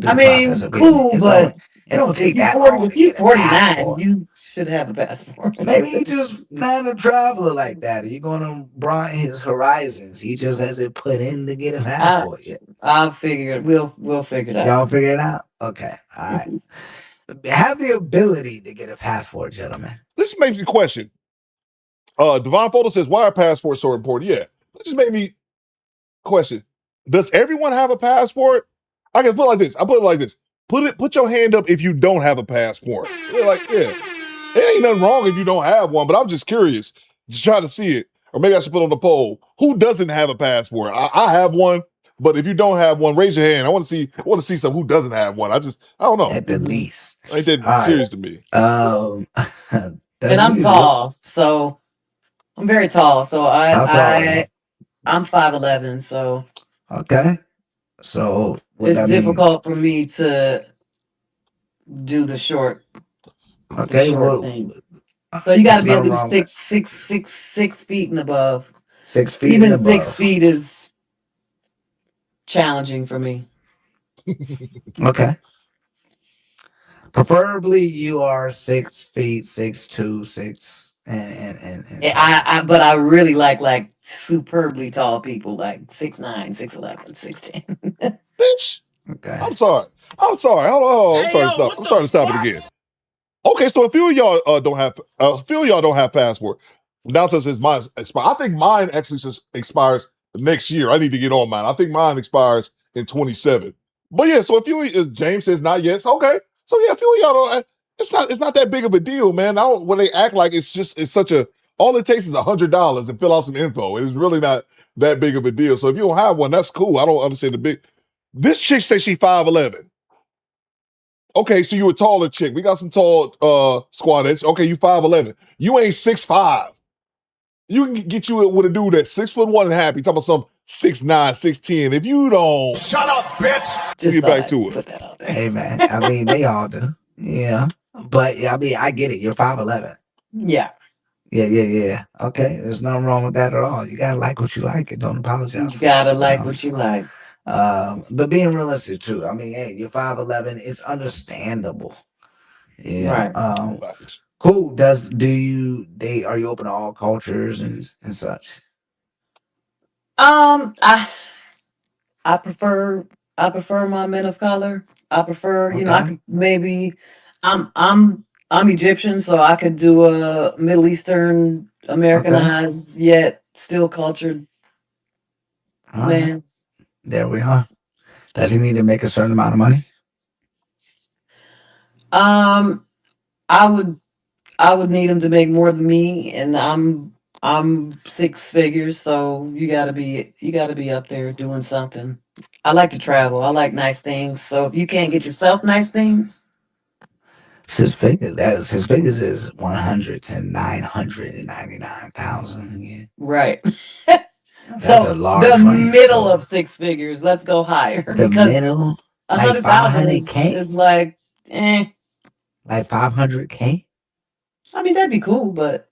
I mean, cool, but it don't take that long. If you're 49, you should have a passport. Maybe he just not a traveler like that. You're gonna broaden his horizons. He just hasn't put in to get a passport yet. I'll figure it. We'll figure it out. Y'all figure it out. Okay. All right. Have the ability to get a passport, gentlemen. This makes me question. Devon Photo says, why are passports so important? Yeah. That just made me question. Does everyone have a passport? I can put it like this. I put it like this. Put your hand up if you don't have a passport. They're like, yeah. It ain't nothing wrong if you don't have one, but I'm just curious. Just trying to see it. Or maybe I should put on the poll. Who doesn't have a passport? I have one. But if you don't have one, raise your hand. I want to see some who doesn't have one. I don't know. At the least. Ain't that All right. serious to me. And I'm tall, so I'm very tall. So How tall are you? I'm 5'11", so Okay. So what it's that mean? difficult for me to do the short. Okay, well, thing. So you got to there's be able to nothing be wrong with 6 feet and above. 6 feet Even and 6 above. feet is challenging for me. Okay. Preferably you are 6 feet, 6'2", 6 and Yeah, but I really like superbly tall people, like 6'9", 6'11", 6'10". Bitch. Okay. I'm sorry. Hold on. I'm sorry to stop it again. Okay, so a few of y'all don't have passport. Now says mine expire. I think mine actually just expires next year. I need to get on mine. I think mine expires in 27. But yeah, so James says not yet. So okay. So yeah, a few of y'all don't. It's not that big of a deal, man. I don't when they act like it's such a. All it takes is $100 and fill out some info. It's really not that big of a deal. So if you don't have one, that's cool. I don't understand the big. This chick says she 5'11". Okay, so you a taller chick. We got some tall squadettes. Okay, you 5'11". You ain't 6'5". You can get you with a dude that's 6'1" and a half. You talking about some 6'9", 6'10". If you don't Shut up, bitch. Just get back to it. Put that out there. Hey man, I mean they all do. Yeah. But I mean I get it. You're 5'11". Yeah. Yeah. Okay. There's nothing wrong with that at all. You gotta like what you like and don't apologize. You gotta like what you like. But being realistic too. I mean, hey, you're 5'11". It's understandable. Yeah. Right. Cool. Are you open to all cultures and such? I prefer my men of color. I prefer, I could maybe I'm Egyptian, so I could do a Middle Eastern Americanized yet still cultured All right. man. There we are. Does he need to make a certain amount of money? I would need him to make more than me, and I'm 6 figures, so you gotta be up there doing something. I like to travel. I like nice things. So if you can't get yourself nice things, 6 figures. 6 figures is 100 to 999,000. Yeah. right. That's So a large the range. middle of 6 figures. Let's go higher. The because middle, like 100,000 500K, is like, like 500K. I mean, that'd be cool, but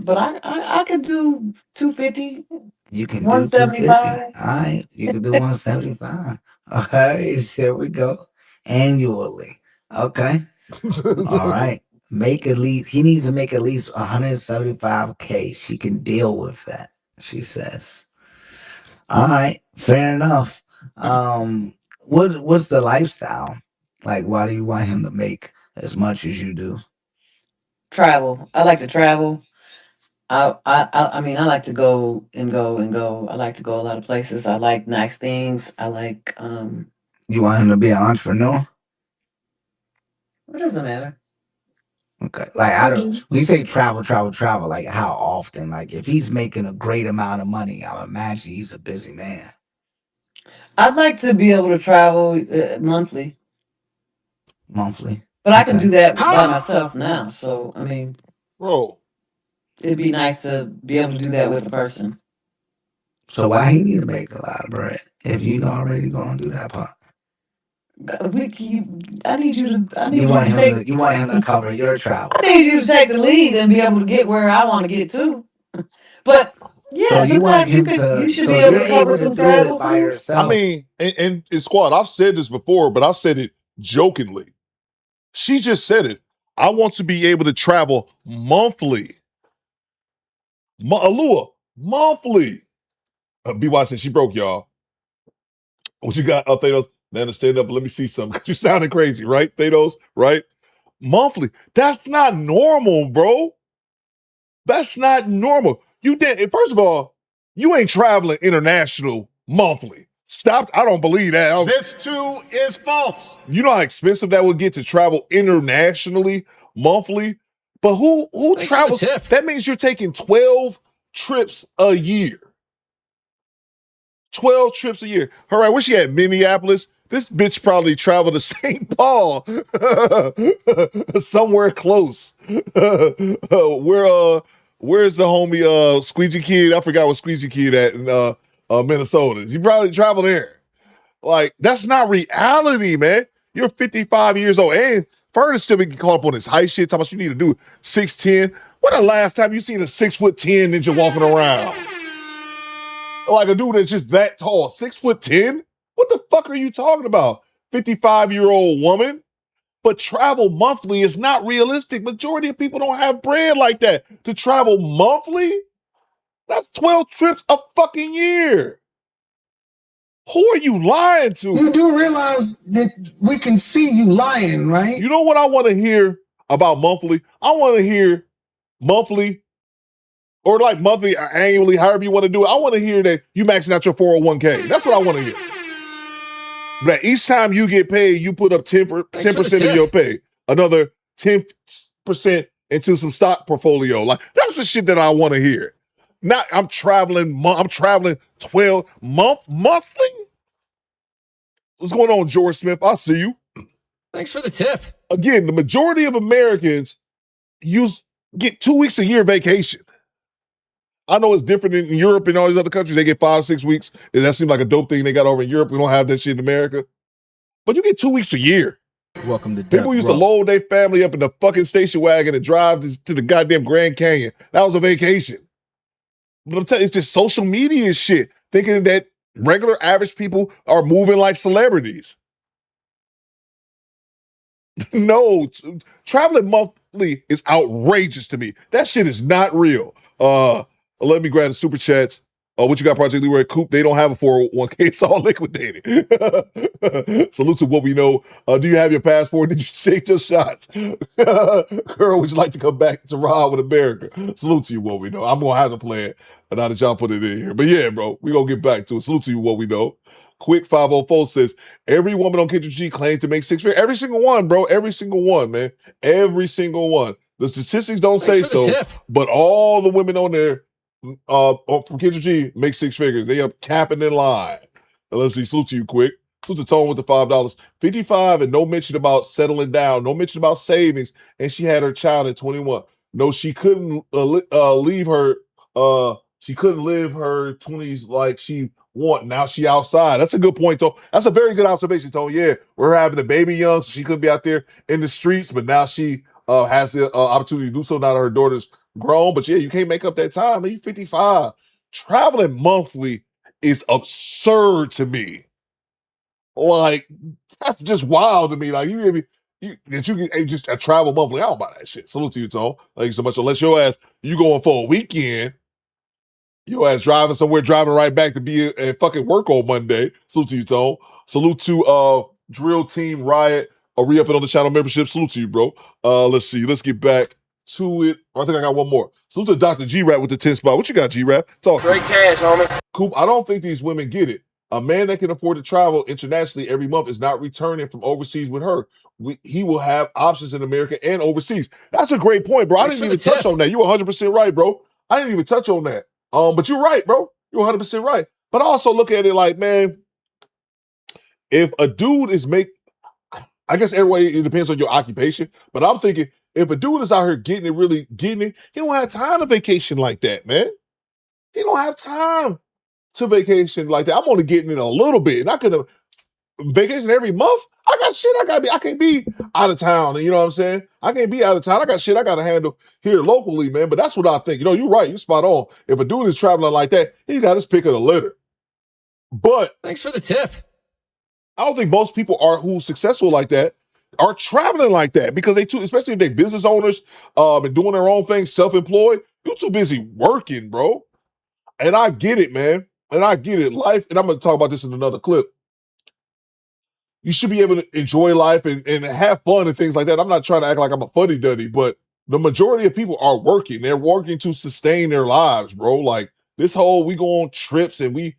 I could do 250. You can do 250. 175. All right, you can do 175. All right, there we go. Annually. Okay. All right. He needs to make at least 175K. She can deal with that, she says. All right, fair enough. What's the lifestyle? Like, why do you want him to make as much as you do? Travel. I like to travel. I mean, I like to go and go and go. I like to go a lot of places. I like nice things. I like You want him to be an entrepreneur? It doesn't matter. Okay. Like when you say travel, like how often? Like if he's making a great amount of money, I imagine he's a busy man. I'd like to be able to travel monthly. Monthly. But I can do that by myself now. So I mean, bro, it'd be nice to be able to do that with a person. So why he need to make a lot of bread if you already gonna do that part? I need you to. You want him to cover your travel. I need you to take the lead and be able to get where I want to get to. But yeah, So you want sometimes you should be able to cover some travel by too. yourself. I mean, and squad, I've said this before, but I said it jokingly. She just said it. I want to be able to travel monthly. Alua, monthly. BY said she broke, y'all. What you got, Thanos? Nana, stand up and let me see something. You sounding crazy, right, Thanos? Right? Monthly. That's not normal, bro. That's not normal. You did. First of all, you ain't traveling international monthly. Stop. I don't believe that. This too is false. You know how expensive that would get to travel internationally monthly? But who travels? That means you're taking 12 trips a year. 12 trips a year. All right, where she at? Minneapolis? This bitch probably traveled to St. Paul. Somewhere close. Where's the homie Squeegee Kid? I forgot what Squeegee Kid at in Minnesota. She probably traveled there. Like, that's not reality, man. You're 55 years old. And Furnace still be caught up on this high shit, talking about you need to do 6'10". When the last time you seen a 6'10" ninja walking around? Like a dude that's just that tall, 6'10"? What the fuck are you talking about? 55-year-old woman? But travel monthly is not realistic. Majority of people don't have bread like that. To travel monthly? That's 12 trips a fucking year. Who are you lying to? You do realize that we can see you lying, right? You know what I want to hear about monthly? I want to hear monthly or like monthly or annually, however you want to do it. I want to hear that you maxing out your 401k. That's what I want to hear. That each time you get paid, you put up 10% of your pay. Another 10% into some stock portfolio. Like, that's the shit that I want to hear. Not I'm traveling 12 monthly. What's going on, George Smith? I see you. Thanks for the tip. Again, the majority of Americans get 2 weeks a year vacation. I know it's different in Europe and all these other countries. They get 5-6 weeks. And that seems like a dope thing they got over in Europe. We don't have that shit in America. But you get 2 weeks a year. Welcome to People used to load their family up in the fucking station wagon and drive to the goddamn Grand Canyon. That was a vacation. But I'm telling you, it's just social media shit. Thinking that regular average people are moving like celebrities. No, traveling monthly is outrageous to me. That shit is not real. Let me grab the super chats. What you got, Project Leroy? Coop, they don't have a 401k. It's all liquidated. Salute to what we know. Do you have your passport? Did you take your shots? Girl, would you like to come back to ride with America? Salute to you, what we know. I'm going to have to play it now that y'all put it in here. But yeah, bro, we going to get back to it. Salute to you, what we know. Quick 504 says, every woman on Kendra G claims to make six figures. Every single one, bro. Every single one, man. Every single one. The statistics don't say so, but all the women on there from Kendra G make six figures. They are capping in line. Let's see. Salute to you, quick. Salute to Tone with the $5. 55 and no mention about settling down. No mention about savings. And she had her child at 21. No, she couldn't leave her. She couldn't live her 20s like she want. Now she outside. That's a good point, Tone. That's a very good observation, Tone. Yeah, we're having a baby young, so she couldn't be out there in the streets, but now she has the opportunity to do so now that her daughter's grown. But yeah, you can't make up that time. Man, you're 55. Traveling monthly is absurd to me. Like, that's just wild to me. Like, you can just travel monthly. I don't buy that shit. Salute to you, Tone. Thank you so much. Unless your ass, you going for a weekend, your ass driving somewhere, driving right back to be at fucking work on Monday. Salute to you, Tone. Salute to Drill Team Riot. Re-upping on the channel membership. Salute to you, bro. Let's see. Let's get back to it. I think I got one more. Salute to Dr. G-Rap with the 10 spot. What you got, G-Rap? Talk to me. Great cash, homie. Coop, I don't think these women get it. A man that can afford to travel internationally every month is not returning from overseas with her. He will have options in America and overseas. That's a great point, bro. I didn't even touch on that. You're 100% right, bro. I didn't even touch on that. But you're right, bro. You're 100% right. But I also look at it like, man, if a dude is I guess everybody, it depends on your occupation, but I'm thinking if a dude is out here getting it, really getting it, he don't have time to vacation like that, man. He don't have time to vacation like that. I'm only getting it a little bit. Not gonna vacation every month. I got shit I can't be out of town. And you know what I'm saying? I can't be out of town. I got shit I gotta handle here locally, man. But that's what I think. You know, you're right. You're spot on. If a dude is traveling like that, he got his pick of the litter. But thanks for the tip. I don't think most people who's successful like that are traveling like that because especially if they're business owners and doing their own thing, self-employed, you're too busy working, bro. And I get it, man. And I get it. Life, and I'm going to talk about this in another clip. You should be able to enjoy life and have fun and things like that. I'm not trying to act like I'm a fuddy-duddy, but the majority of people are working. They're working to sustain their lives, bro. Like this whole, we go on trips and we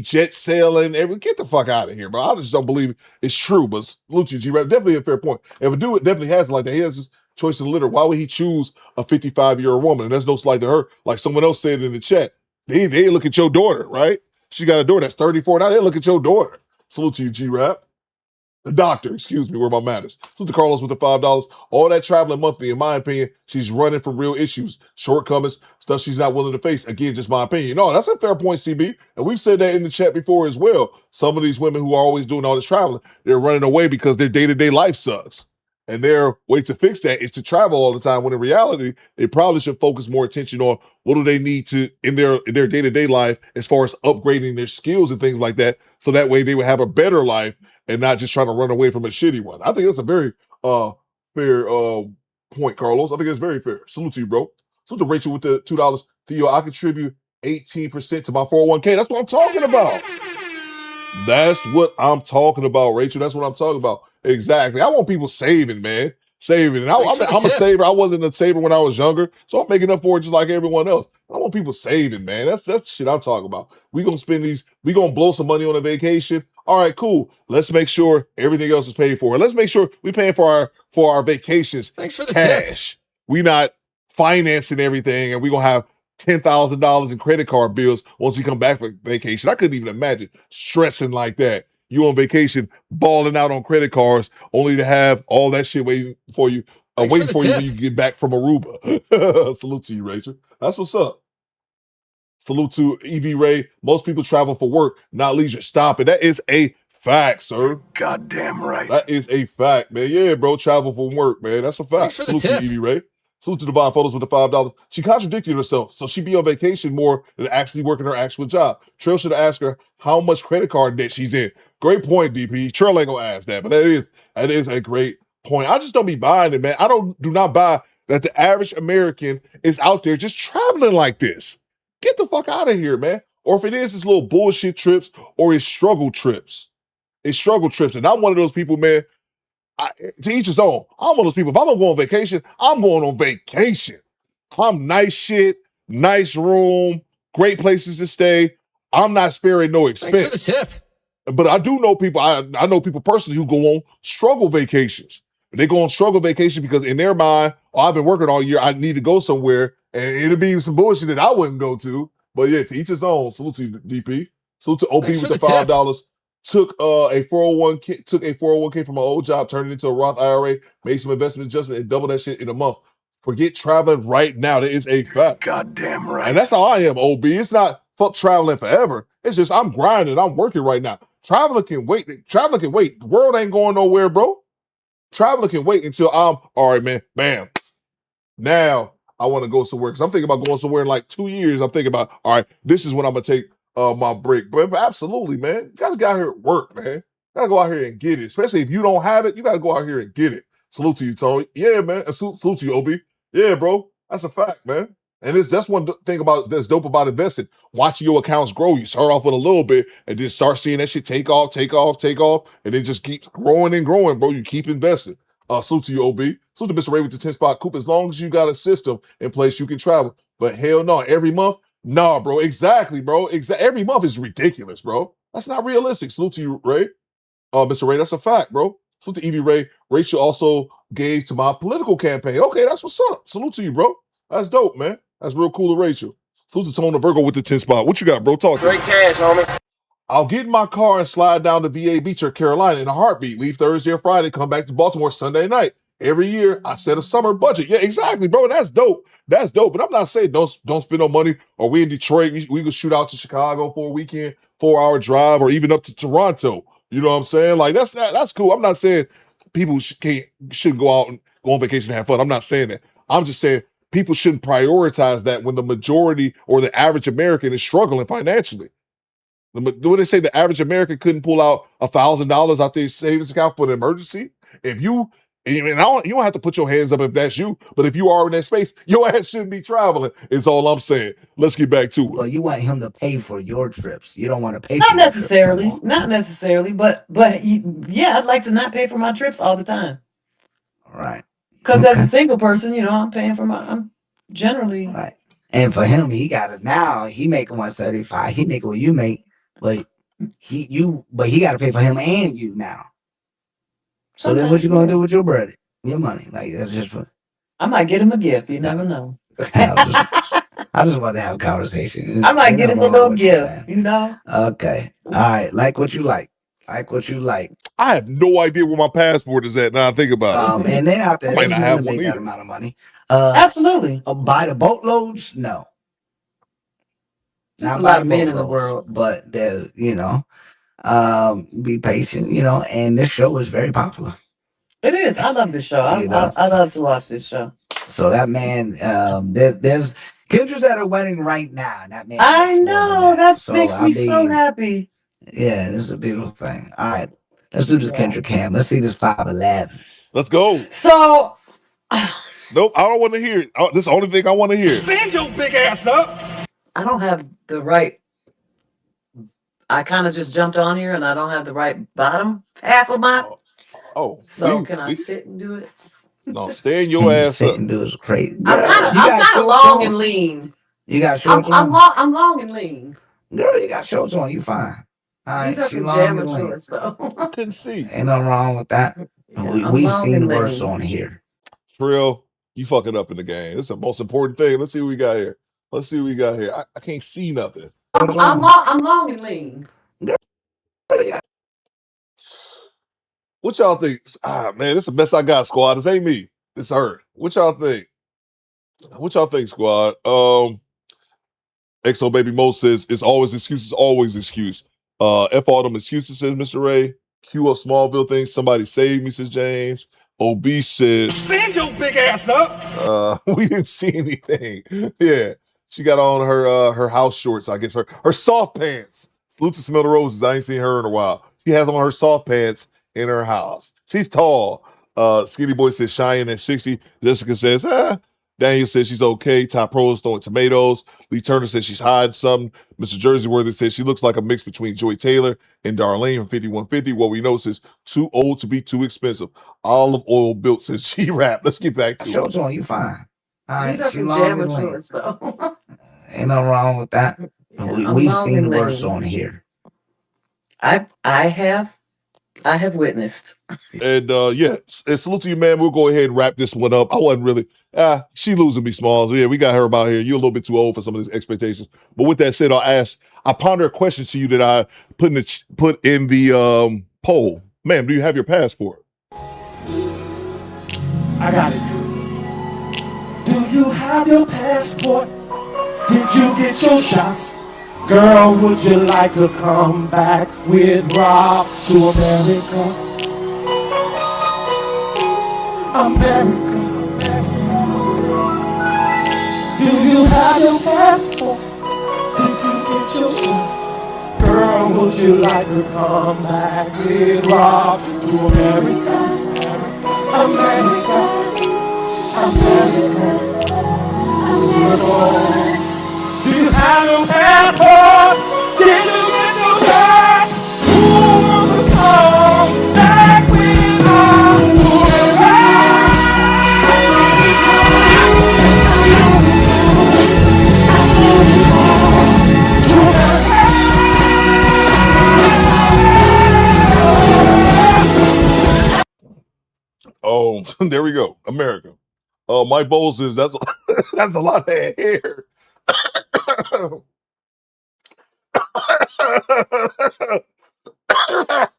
jet sailing, get the fuck out of here, bro. I just don't believe it's true. But Lucci G, definitely a fair point. If a dude definitely has it like that, he has his choice in the litter. Why would he choose a 55-year-old woman? And there's no slight to her. Like someone else said in the chat, they look at your daughter, right? She got a daughter that's 34. Now they look at your daughter. Salute to you, G-Rap. The doctor, excuse me, where my matters. Salute to Carlos with the $5. All that traveling monthly, in my opinion, she's running from real issues, shortcomings, stuff she's not willing to face. Again, just my opinion. No, that's a fair point, CB. And we've said that in the chat before as well. Some of these women who are always doing all this traveling, they're running away because their day-to-day life sucks. And their way to fix that is to travel all the time, when in reality, they probably should focus more attention on what do they need to in their day-to-day life as far as upgrading their skills and things like that. So that way they would have a better life and not just trying to run away from a shitty one. I think that's a very fair point, Carlos. I think it's very fair. Salute to you, bro. Salute to Rachel with the $2. Theo, I contribute 18% to my 401k. That's what I'm talking about. That's what I'm talking about, Rachel. That's what I'm talking about. Exactly. I want people saving, man. Saving. And I'm a saver. I wasn't a saver when I was younger, so I'm making up for it just like everyone else. I want people saving, man. That's the shit I'm talking about. We gonna blow some money on a vacation. All right, cool. Let's make sure everything else is paid for. And let's make sure we paying for our vacations. Thanks for the cash. tip. We not financing everything, and we gonna have $10,000 in credit card bills once we come back from vacation. I couldn't even imagine stressing like that. You on vacation, balling out on credit cards, only to have all that shit waiting for you, waiting for you when you get back from Aruba. Salute to you, Rachel. That's what's up. Salute to EV Ray. Most people travel for work, not leisure. Stop it. That is a fact, sir. Goddamn right. That is a fact, man. Yeah, bro. Travel for work, man. That's a fact. Thanks for the Salute to EV Ray. Salute to Divine Photos with the $5. She contradicted herself, so she be on vacation more than actually working her actual job. Trail should have asked her how much credit card debt she's in. Great point, DP. Trail ain't gonna ask that, but that is a great point. I just don't be buying it, man. I do not buy that the average American is out there just traveling like this. Get the fuck out of here, man. Or if it is, it's little bullshit trips or it's struggle trips. It's struggle trips. And I'm one of those people, man. To each his own. I'm one of those people. If I'm gonna go on vacation, I'm going on vacation. I'm nice shit, nice room, great places to stay. I'm not sparing no expense. Thanks for the tip. But I do know people, I know people personally who go on struggle vacations. They go on struggle vacation because in their mind, I've been working all year, I need to go somewhere, and it'll be some bullshit that I wouldn't go to. But yeah, to each his own. Salute to you, DP. Salute to OP with the $5. Took a 401k from my old job, turned it into a Roth IRA, made some investment adjustment, and doubled that shit in a month. Forget traveling right now. That is a fact. Goddamn right. And that's how I am, OB. It's not fuck traveling forever. It's just I'm grinding. I'm working right now. Traveling can wait. Traveling can wait. The world ain't going nowhere, bro. Traveling can wait until I'm all right, man. Bam. Now I want to go somewhere because I'm thinking about going somewhere in like 2 years. I'm thinking about, all right, this is when I'm gonna take my break. But absolutely, man. You gotta get out here and work, man. You gotta go out here and get it. Especially if you don't have it, you gotta go out here and get it. Salute to you, Tony. Yeah, man. And salute to you, OB. Yeah, bro. That's a fact, man. And that's one thing that's dope about investing. Watching your accounts grow. You start off with a little bit and then start seeing that shit take off, and then just keep growing and growing, bro. You keep investing. Salute to you, OB. Salute to Mr. Ray with the 10 spot Coop. As long as you got a system in place, you can travel. But hell no, every month, nah, bro. Exactly, bro. Every month is ridiculous, bro. That's not realistic. Salute to you, Ray. Mr. Ray, that's a fact, bro. Salute to Evie Ray. Rachel also gave to my political campaign. Okay, that's what's up. Salute to you, bro. That's dope, man. That's real cool of Rachel. Salute to Tone Virgo with the 10 spot. What you got, bro? Talk to me. Great cash, homie. I'll get in my car and slide down to VA Beach or Carolina in a heartbeat. Leave Thursday or Friday, come back to Baltimore Sunday night. Every year, I set a summer budget. Yeah, exactly, bro. That's dope. That's dope. But I'm not saying don't spend no money. Or we in Detroit, we could shoot out to Chicago for a weekend, 4-hour drive, or even up to Toronto. You know what I'm saying? Like that's cool. I'm not saying people shouldn't go out and go on vacation and have fun. I'm not saying that. I'm just saying people shouldn't prioritize that when the majority or the average American is struggling financially. When they say the average American couldn't pull out $1,000 out their savings account for an emergency, if you and you don't have to put your hands up if that's you, but if you are in that space, your ass shouldn't be traveling. Is all I'm saying. Let's get back to it. Well, you want him to pay for your trips. You don't want to pay. Not necessarily. Not necessarily. But yeah, I'd like to not pay for my trips all the time. All right. Because as a single person, I'm paying for I'm generally right. And for him, he got it now. He making 175. He making what you make, but he got to pay for him and you now. So then what you gonna do with your bread? Your money. Like that's just for I might get him a gift. You never know. I just want to have a conversation. I might Ain't get nothing him a wrong little with what you're gift, saying. you know? Okay. All right. Like what you like. Like what you like. I have no idea where my passport is at now I think about it. And then out I there, might there's not men have that one make that either. amount of money. Absolutely. Buy the boatloads? No. There's Not a by lot the of men in the boatloads, world. but there's, be patient, and this show is very popular. It is. I love this show. You know, I love to watch this show. so that man, there's Kendra's at her wedding right now, and that man I makes more than know. that. That So makes I me so mean, happy. yeah, this is a beautiful thing. All right, let's do this Kendra Cam. Let's see this 5'11. Let's go. So Nope, I don't want to hear it. This is the only thing I want to hear. Stand your big ass up. I don't have the right. I kind of just jumped on here, and I don't have the right bottom half of my. So can I sit and do it? No, stand your ass Sit up. and do is crazy. I'm kind of long and lean. You got shorts I'm on? I'm long and lean. Girl, you got shorts on. You fine. All These right, are she long pajama and lean. shorts, though. I couldn't see. Ain't nothing wrong with that. I'm We long seen and worse lean. on here. Trill, you fucking up in the game. This is the most important thing. Let's see what we got here. Let's see what we got here. I can't see nothing. I'm long and lean. What y'all think? Man, this is the best I got, squad. This ain't me. It's her. What y'all think? What y'all think, squad? XO Baby Mo says it's always excuses, always excuse. F all them excuses, says Mr. Ray. Q up Smallville things. Somebody save me, says James. OB says Stand your big ass up. we didn't see anything. Yeah. She got on her house shorts, I guess her soft pants. Salute to Smell the Roses. I ain't seen her in a while. She has on her soft pants in her house. She's tall. Skinny Boy says Cheyenne at 60. Jessica says, Daniel says she's okay. Top Pro is throwing tomatoes. Lee Turner says she's hiding something. Mr. Jersey Worthy says she looks like a mix between Joy Taylor and Darlene from 5150. What we know says too old to be too expensive. Olive oil built says G-Rap. Let's get back to Shorts it. on, you fine. All These right, are she long and pajama lean. shorts, though. Ain't nothing wrong with that. We long seen and worse lean. on here. I have witnessed. And yeah, and salute to you, man. We'll go ahead and wrap this one up. I wasn't really she losing me, Smalls. Yeah, we got her about here. You're a little bit too old for some of these expectations. But with that said, I ponder a question to you that I put in the poll. Ma'am, do you have your passport? I got it. Do you have your passport? Did you get your shots? Girl, would you like to come back with Rob to America? America. Do you have your passport? Did you get your shots? Girl, would you like to come back with Rob to America? America. America. Do you have your passport? Did you get your shots? Who will come back with Rob to Oh, there we go. America. Mike Bowles says that's a lot of hair.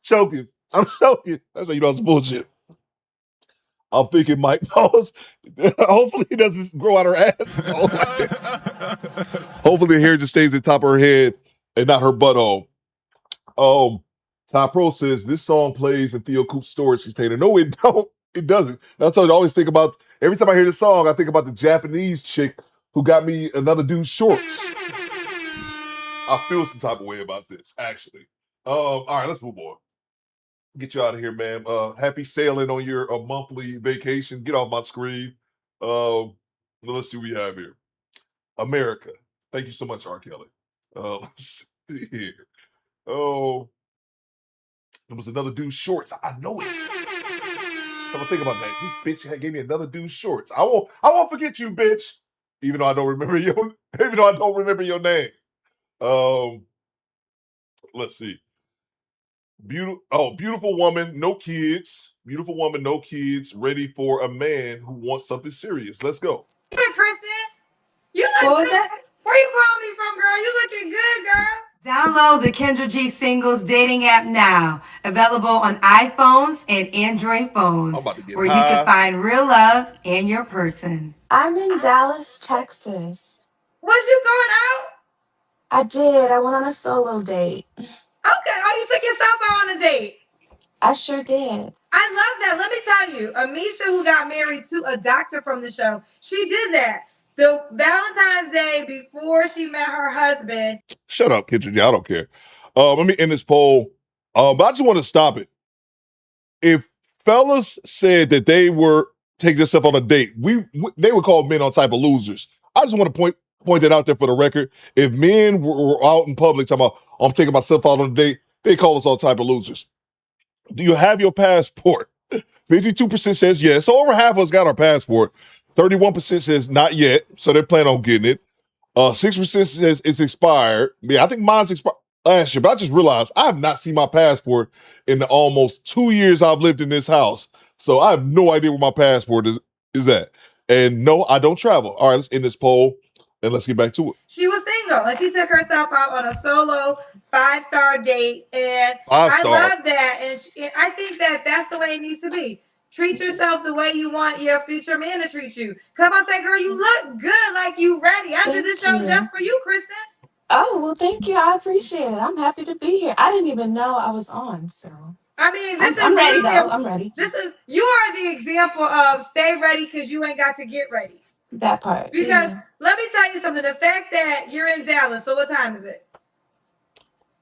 Choking. I'm choking. That's how you know it's bullshit. I'm thinking Mike Bowles. Hopefully he doesn't grow out her ass. Hopefully the hair just stays at the top of her head and not her butthole. Top Pro says this song plays in Theo Coop's storage container. No, it don't. It doesn't. That's what I always think about. Every time I hear this song, I think about the Japanese chick who got me another dude's shorts. I feel some type of way about this, actually. All right, let's move on. Get you out of here, man. Happy sailing on your monthly vacation. Get off my screen. Let's see what we have here. America. Thank you so much, R. Kelly. Let's see here. Oh, there was another dude's shorts. I know it. So I'm think about that. This bitch gave me another dude's shorts. I won't forget you, bitch. Even though I don't remember your name. Let's see. Beautiful woman, no kids. Beautiful woman, no kids, ready for a man who wants something serious. Let's go. Kristen, you look good. Download the Kendra G Singles dating app now. Available on iPhones and Android phones, where you can find real love in your person. I'm in Dallas, Texas. Was you going out? I did. I went on a solo date. Okay. Oh, you took yourself out on a date. I sure did. I love that. Let me tell you, Amisha, who got married to a doctor from the show, she did that. The Valentine's Day before she met her husband. Shut up, Kendra G. I don't care. Let me end this poll. But I just want to stop it. If fellas said that they were taking themselves on a date, they would call men all type of losers. I just want to point that out there for the record. If men were out in public talking about, I'm taking myself out on a date, they call us all type of losers. Do you have your passport? 52% says yes. So over half of us got our passport. 31% says not yet. So they're planning on getting it. 6% says it's expired. Yeah, I think mine's expired last year, but I just realized I have not seen my passport in the almost 2 years I've lived in this house. So I have no idea where my passport is at. And no, I don't travel. All right, let's end this poll and let's get back to it. She was single and she took herself out on a solo 5-star date. And I love that. And I think that that's the way it needs to be. Treat yourself the way you want your future man to treat you. Come on, say, girl, you look good, like you ready. I did this show just for you, Kristen. Oh, well, thank you. I appreciate it. I'm happy to be here. I didn't even know I was on, so. I mean, I'm ready, though. I'm ready. You are the example of stay ready because you ain't got to get ready. That part. Because let me tell you something. The fact that you're in Dallas, so what time is it?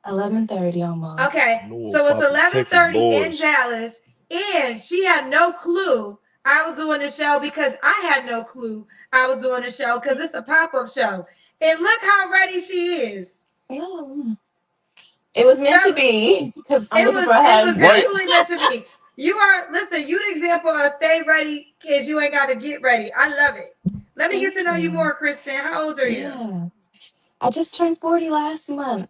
11:30 almost. Okay, so it's 11:30 in Dallas, and she had no clue I was doing the show because I had no clue I was doing the show because it's a pop-up show. And look how ready she is. Yeah. It was meant to be because I'm looking for a husband. It was absolutely meant to be. You are, listen, you the example of stay ready because you ain't got to get ready. I love it. Let me get to know you more, Kristen. How old are you? Yeah. I just turned 40 last month.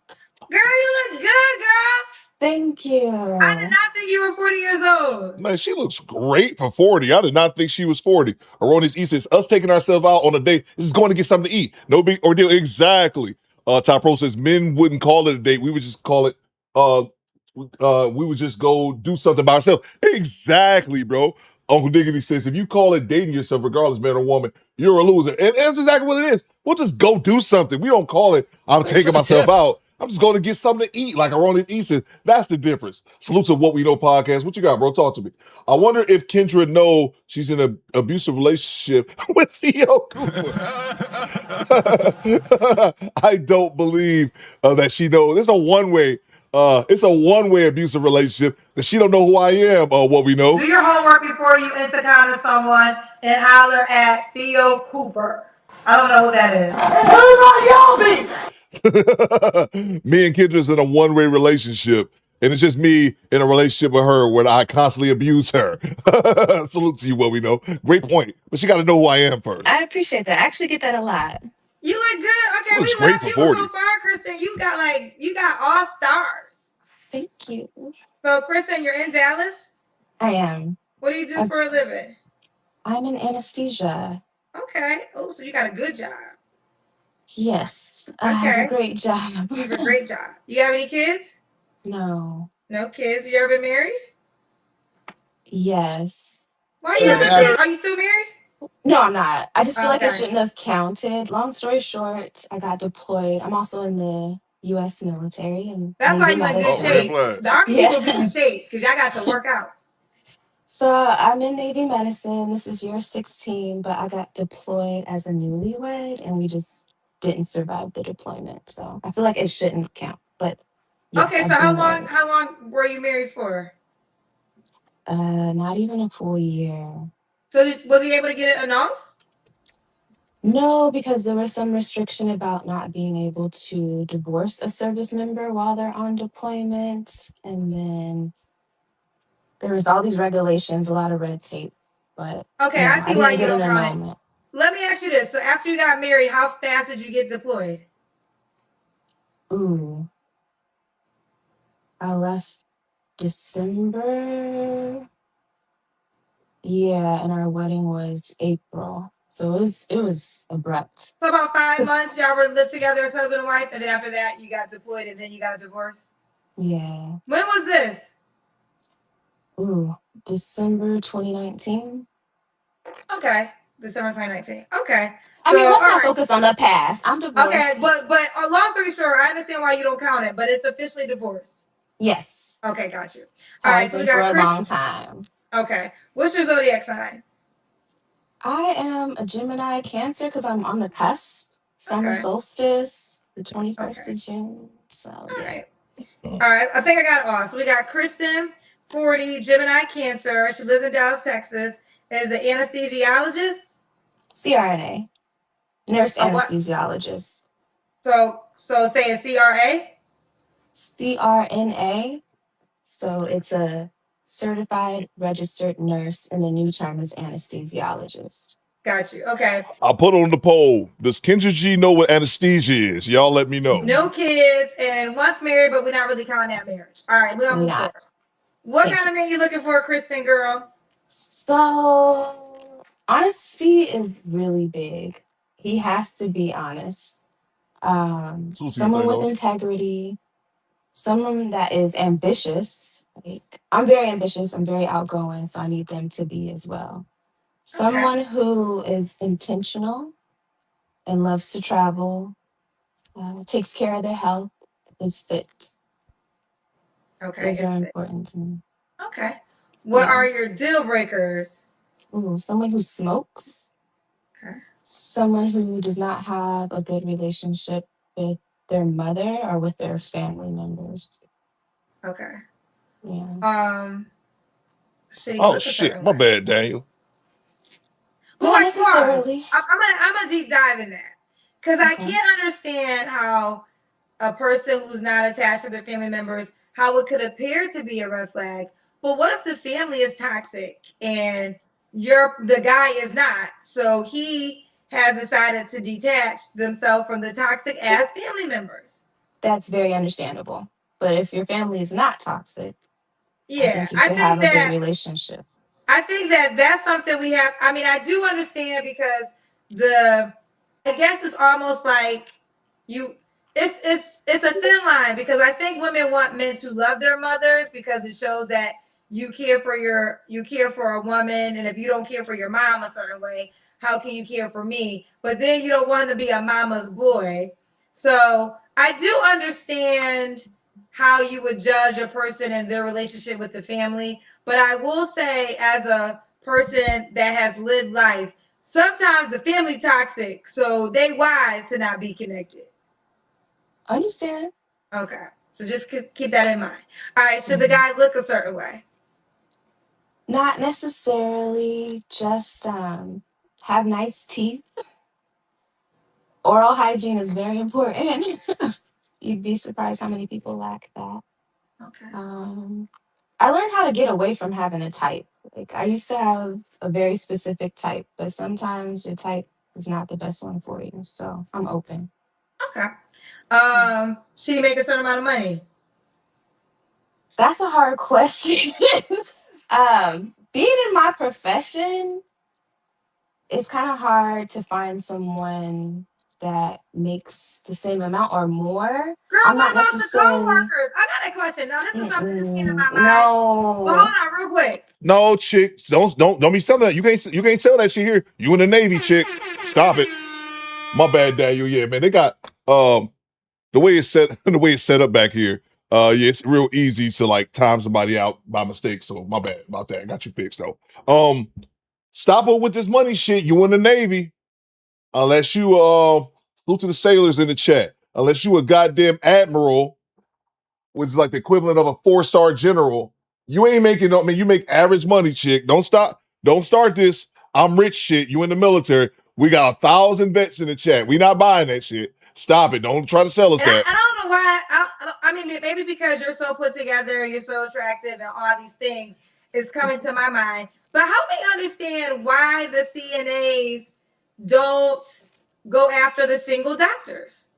Girl, you look good, girl. Thank you. I did not think you were 40 years old. Man, she looks great for 40. I did not think she was 40. Erroneous E says, us taking ourselves out on a date, this is going to get something to eat. No big ordeal. Exactly. Ty Pro says, men wouldn't call it a date. We would just call it, we would just go do something by ourselves. Exactly, bro. Uncle Diggity says, if you call it dating yourself, regardless, man or woman, you're a loser. And that's exactly what it is. We'll just go do something. We don't call it, I'm taking myself out. I'm just going to get something to eat, like Erroneous E says. That's the difference. Salute to What We Know podcast. What you got, bro? Talk to me. I wonder if Kendra know she's in an abusive relationship with Theo Cooper. I don't believe that she knows. It's a one-way abusive relationship that she don't know who I am. What we know. Do your homework before you encounter someone and holler at Theo Cooper. I don't know who that is. Me and Kendra's in a one-way relationship, and it's just me in a relationship with her where I constantly abuse her. Salute to you, What We Know. Great point, but she got to know who I am first. I appreciate that. I actually get that a lot. You look good. Okay, looks we great love for you 40. so far, Kristen. You got all stars. Thank you. So, Kristen, you're in Dallas? I am. What do you do for a living? I'm in anesthesia. Okay. Oh, so you got a good job. Yes. I have a great job. You have a great job. You have any kids? No. No kids. You ever been married? Yes. Why you have kids? Are you still married? No, I'm not. I just feel like it Okay. shouldn't have counted. Long story short, I got deployed. I'm also in the U.S. military. And That's why you in good shape. The Army people be in shape because y'all got to work out. So I'm in Navy medicine. This is year 16, but I got deployed as a newlywed, and we just didn't survive the deployment. So I feel like it shouldn't count. But yes, okay, I've so been married. how long were you married for? Not even a full year. So was he able to get it annulled? No, because there was some restriction about not being able to divorce a service member while they're on deployment. And then there was all these regulations, a lot of red tape. But okay, no, I see why you get don't an count annulment. it. Let me ask you this. So after you got married, how fast did you get deployed? Ooh. I left December. Yeah, and our wedding was April. So it was abrupt. So about 5 months, y'all were lived together as husband and wife, and then after that, you got deployed, and then you got a divorce. Yeah. When was this? Ooh, December 2019. Okay, December 2019. Okay, I so mean, all let's not right. focus on the past. I'm Okay, divorced. but long story short, I understand why you don't count it, but it's officially divorced. Yes. Okay, got you. All right, Has so we been for got a Chris. long time. Okay, what's your zodiac sign? I am a Gemini Cancer because I'm on the cusp. Summer Okay. solstice, the 21st Okay. of June. So All yeah. right. All right, I think I got it all. So we got Kristen, 40, Gemini Cancer. She lives in Dallas, Texas. Is an anesthesiologist. CRNA, nurse A what? anesthesiologist. So say a CRA. CRNA. So it's a certified registered nurse, and the new term is anesthesiologist. Got you. Okay. I'll put on the poll. Does Kendra G know what anesthesia is? Y'all let me know. No kids and once married, but we're not really counting that marriage. All right, we're gonna We're move not. forward. What Thank kind of man you looking for, Kristen girl? So honesty is really big. He has to be honest. Someone with integrity, someone that is ambitious. Like I'm very ambitious, I'm very outgoing, so I need them to be as well. Okay. Someone who is intentional and loves to travel, takes care of their health, is fit. Okay, Those are important to me. okay. What Yeah. are your deal breakers? Ooh, someone who smokes. Okay. Someone who does not have a good relationship with their mother or with their family members. Okay. Yeah. Oh shit, my bad, Daniel. Not necessarily. I'm gonna deep dive in that because I Okay. can't understand how a person who's not attached to their family members, how it could appear to be a red flag. But what if the family is toxic and the guy is not? So he has decided to detach themselves from the toxic ass family members. That's very understandable. But if your family is not toxic, I Yeah, think you could have a good relationship. I think that that's something we have. I mean, I do understand because I guess it's almost like you. It's a thin line because I think women want men to love their mothers because it shows that you care for a woman, and if you don't care for your mom a certain way, how can you care for me? But then you don't want to be a mama's boy. So I do understand how you would judge a person and their relationship with the family. But I will say, as a person that has lived life, sometimes the family toxic, so they wise to not be connected. Understand. Okay, so just keep that in mind. All right, should the guy look a certain way? Not necessarily. Just have nice teeth. Oral hygiene is very important. You'd be surprised how many people lack that. Okay. I learned how to get away from having a type. Like I used to have a very specific type, but sometimes your type is not the best one for you. So I'm open. Okay. Should you make a certain amount of money? That's a hard question. Being in my profession, it's kind of hard to find someone that makes the same amount or more. Girl, I'm what not about the necessarily. co-workers? I got a question. Now, this is something that's came in my mind. No. But hold on, real quick. No, chick, don't be selling that. You can't sell that shit here. You in the Navy, chick. Stop it. My bad, Daniel. Yeah, man, they got the way it's set up back here. Yeah, it's real easy to like time somebody out by mistake. So my bad about that. I got you fixed though. Stop it with this money shit. You in the Navy, unless you salute to the sailors in the chat. Unless you a goddamn admiral, which is like the equivalent of a 4-star general, you ain't making no. I mean, you make average money, chick. Don't start this. I'm rich shit. You in the military. We got 1,000 vets in the chat. We not buying that shit. Stop it. Don't try to sell us that. I don't know why. I mean, maybe because you're so put together, you're so attractive, and all these things is coming to my mind. But help me understand why the CNAs don't go after the single doctors.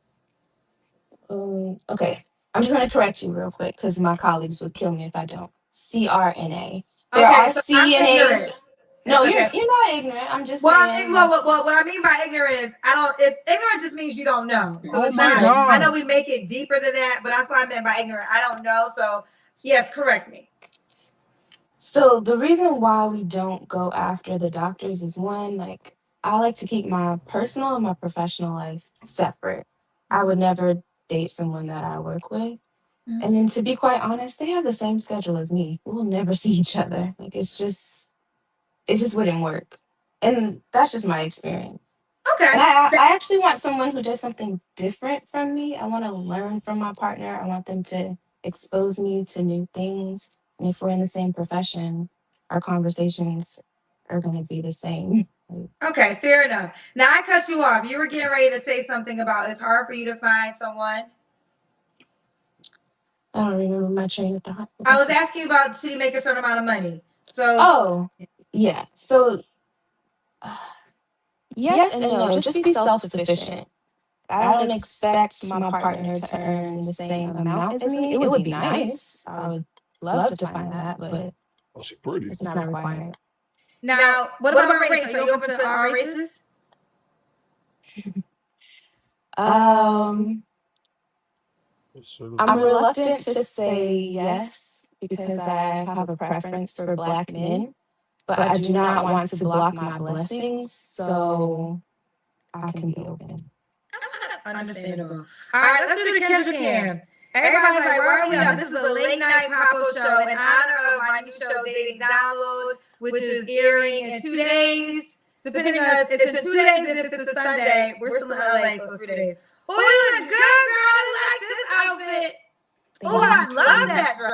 Okay. I'm just going to correct you real quick because my colleagues would kill me if I don't. CRNA. There Okay, are so I'm CNAs. ignorant. No, Okay. you're not ignorant. I'm just Well, saying. what I mean by ignorant is it's ignorant just means you don't know. So Oh it's my not. God. I know we make it deeper than that, but that's what I meant by ignorant. I don't know. So yes, correct me. So the reason why we don't go after the doctors is one, like I like to keep my personal and my professional life separate. I would never date someone that I work with. And then to be quite honest, they have the same schedule as me. We'll never see each other. Like it just wouldn't work. And that's just my experience. Okay. And I actually want someone who does something different from me. I want to learn from my partner. I want them to expose me to new things. And if we're in the same profession, our conversations are going to be the same. Okay, fair enough. Now I cut you off. You were getting ready to say something about it's hard for you to find someone. I don't remember my train of thought. I was asking you about should he make a certain amount of money. So Yeah. So yes and no. Just be self-sufficient. I don't expect my partner to earn the same amount as me. It would be nice. I would love to find that, but she's pretty. It's not required. Now, what about race? Are you open to all races? I'm reluctant to say yes because I have a preference for Black men, but I do not want to block my blessings, so I can be open. Understandable. All right, let's do the Kendra Cam. Everybody's like, where are we at? This is a late night pop-up show in honor of my new show, Dating Download, which is airing in 2 days. Depending on it's in 2 days, and if it's a Sunday, we're still in LA, so it's 3 days. Oh, you look good, girl. I like this outfit. Oh, I love that, girl.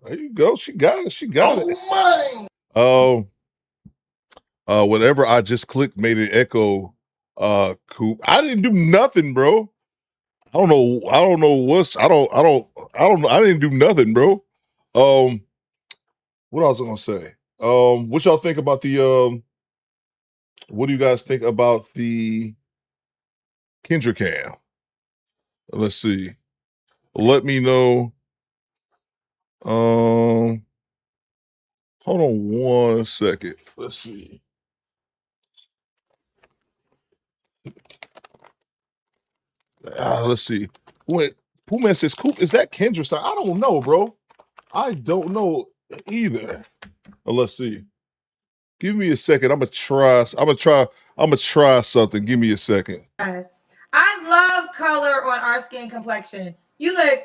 There you go. She got it. She got it. Oh, whatever I just clicked made it echo. Coop. I didn't do nothing, bro. I don't know what's. I don't know. I didn't do nothing, bro. What else was I gonna say? What y'all think about the What do you guys think about the Kendra Cam? Let's see. Let me know. Hold on 1 second. Let's see. Let's see. Wait, Pooh says, Coop, is that Kendra song? I don't know, bro. I don't know either. Let's see. Give me a second. I'm gonna try something. Give me a second. Yes. I love color on our skin complexion. You look.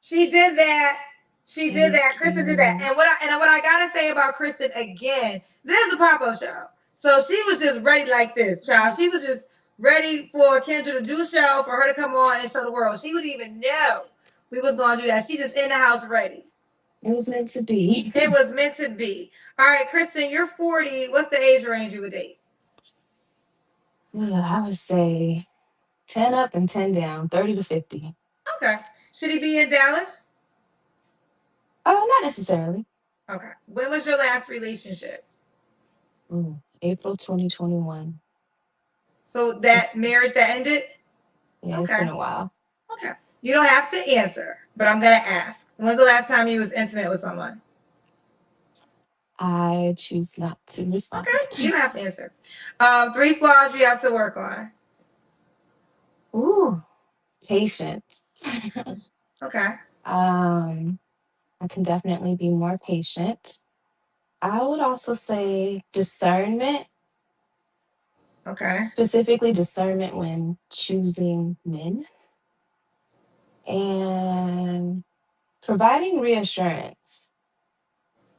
She did that. She did that. Kristen did that. And what I gotta say about Kristen again, this is a pop-up show. So she was just ready like this, child. She was just ready for Kendra to do a show, for her to come on and show the world. She wouldn't even know we was gonna do that. She just in the house ready. It was meant to be. It was meant to be. All right, Kristen, you're 40. What's the age range you would date? I would say 10 up and 10 down, 30 to 50. Okay. Should he be in Dallas? Not necessarily. Okay. When was your last relationship? April 2021. So that marriage that ended? Yeah, it's been a while. Okay. You don't have to answer, but I'm gonna ask. When's the last time you was intimate with someone? I choose not to respond. Okay. You don't have to answer. 3 flaws you have to work on. Ooh, patience. Okay. I can definitely be more patient. I would also say discernment. Okay. Specifically discernment when choosing men. And providing reassurance.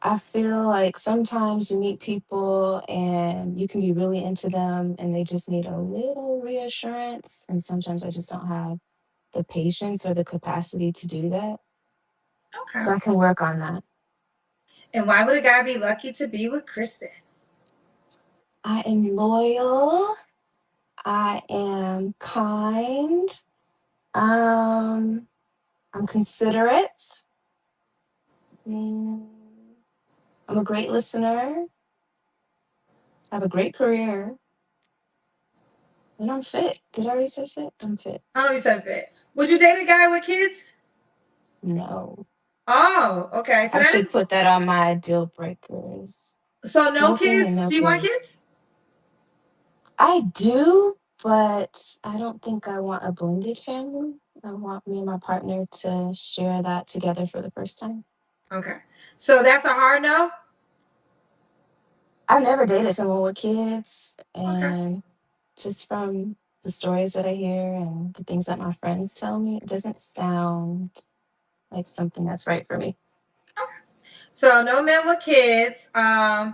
I feel like sometimes you meet people and you can be really into them and they just need a little reassurance. And sometimes I just don't have the patience or the capacity to do that. Okay. So I can work on that. And why would a guy be lucky to be with Kristen? I am loyal. I am kind. I'm considerate. I'm a great listener. I have a great career. And I'm fit. Did I already say fit? I'm fit. I know you said fit. Would you date a guy with kids? No. Oh, okay. So I should put that on my deal breakers. So no Smoking and kids? no Do you want kids. kids? I do, but I don't think I want a blended family. I want me and my partner to share that together for the first time. Okay. So that's a hard no? I've never dated someone with kids, and just from the stories that I hear and the things that my friends tell me, it doesn't sound like something that's right for me. So no men with kids. And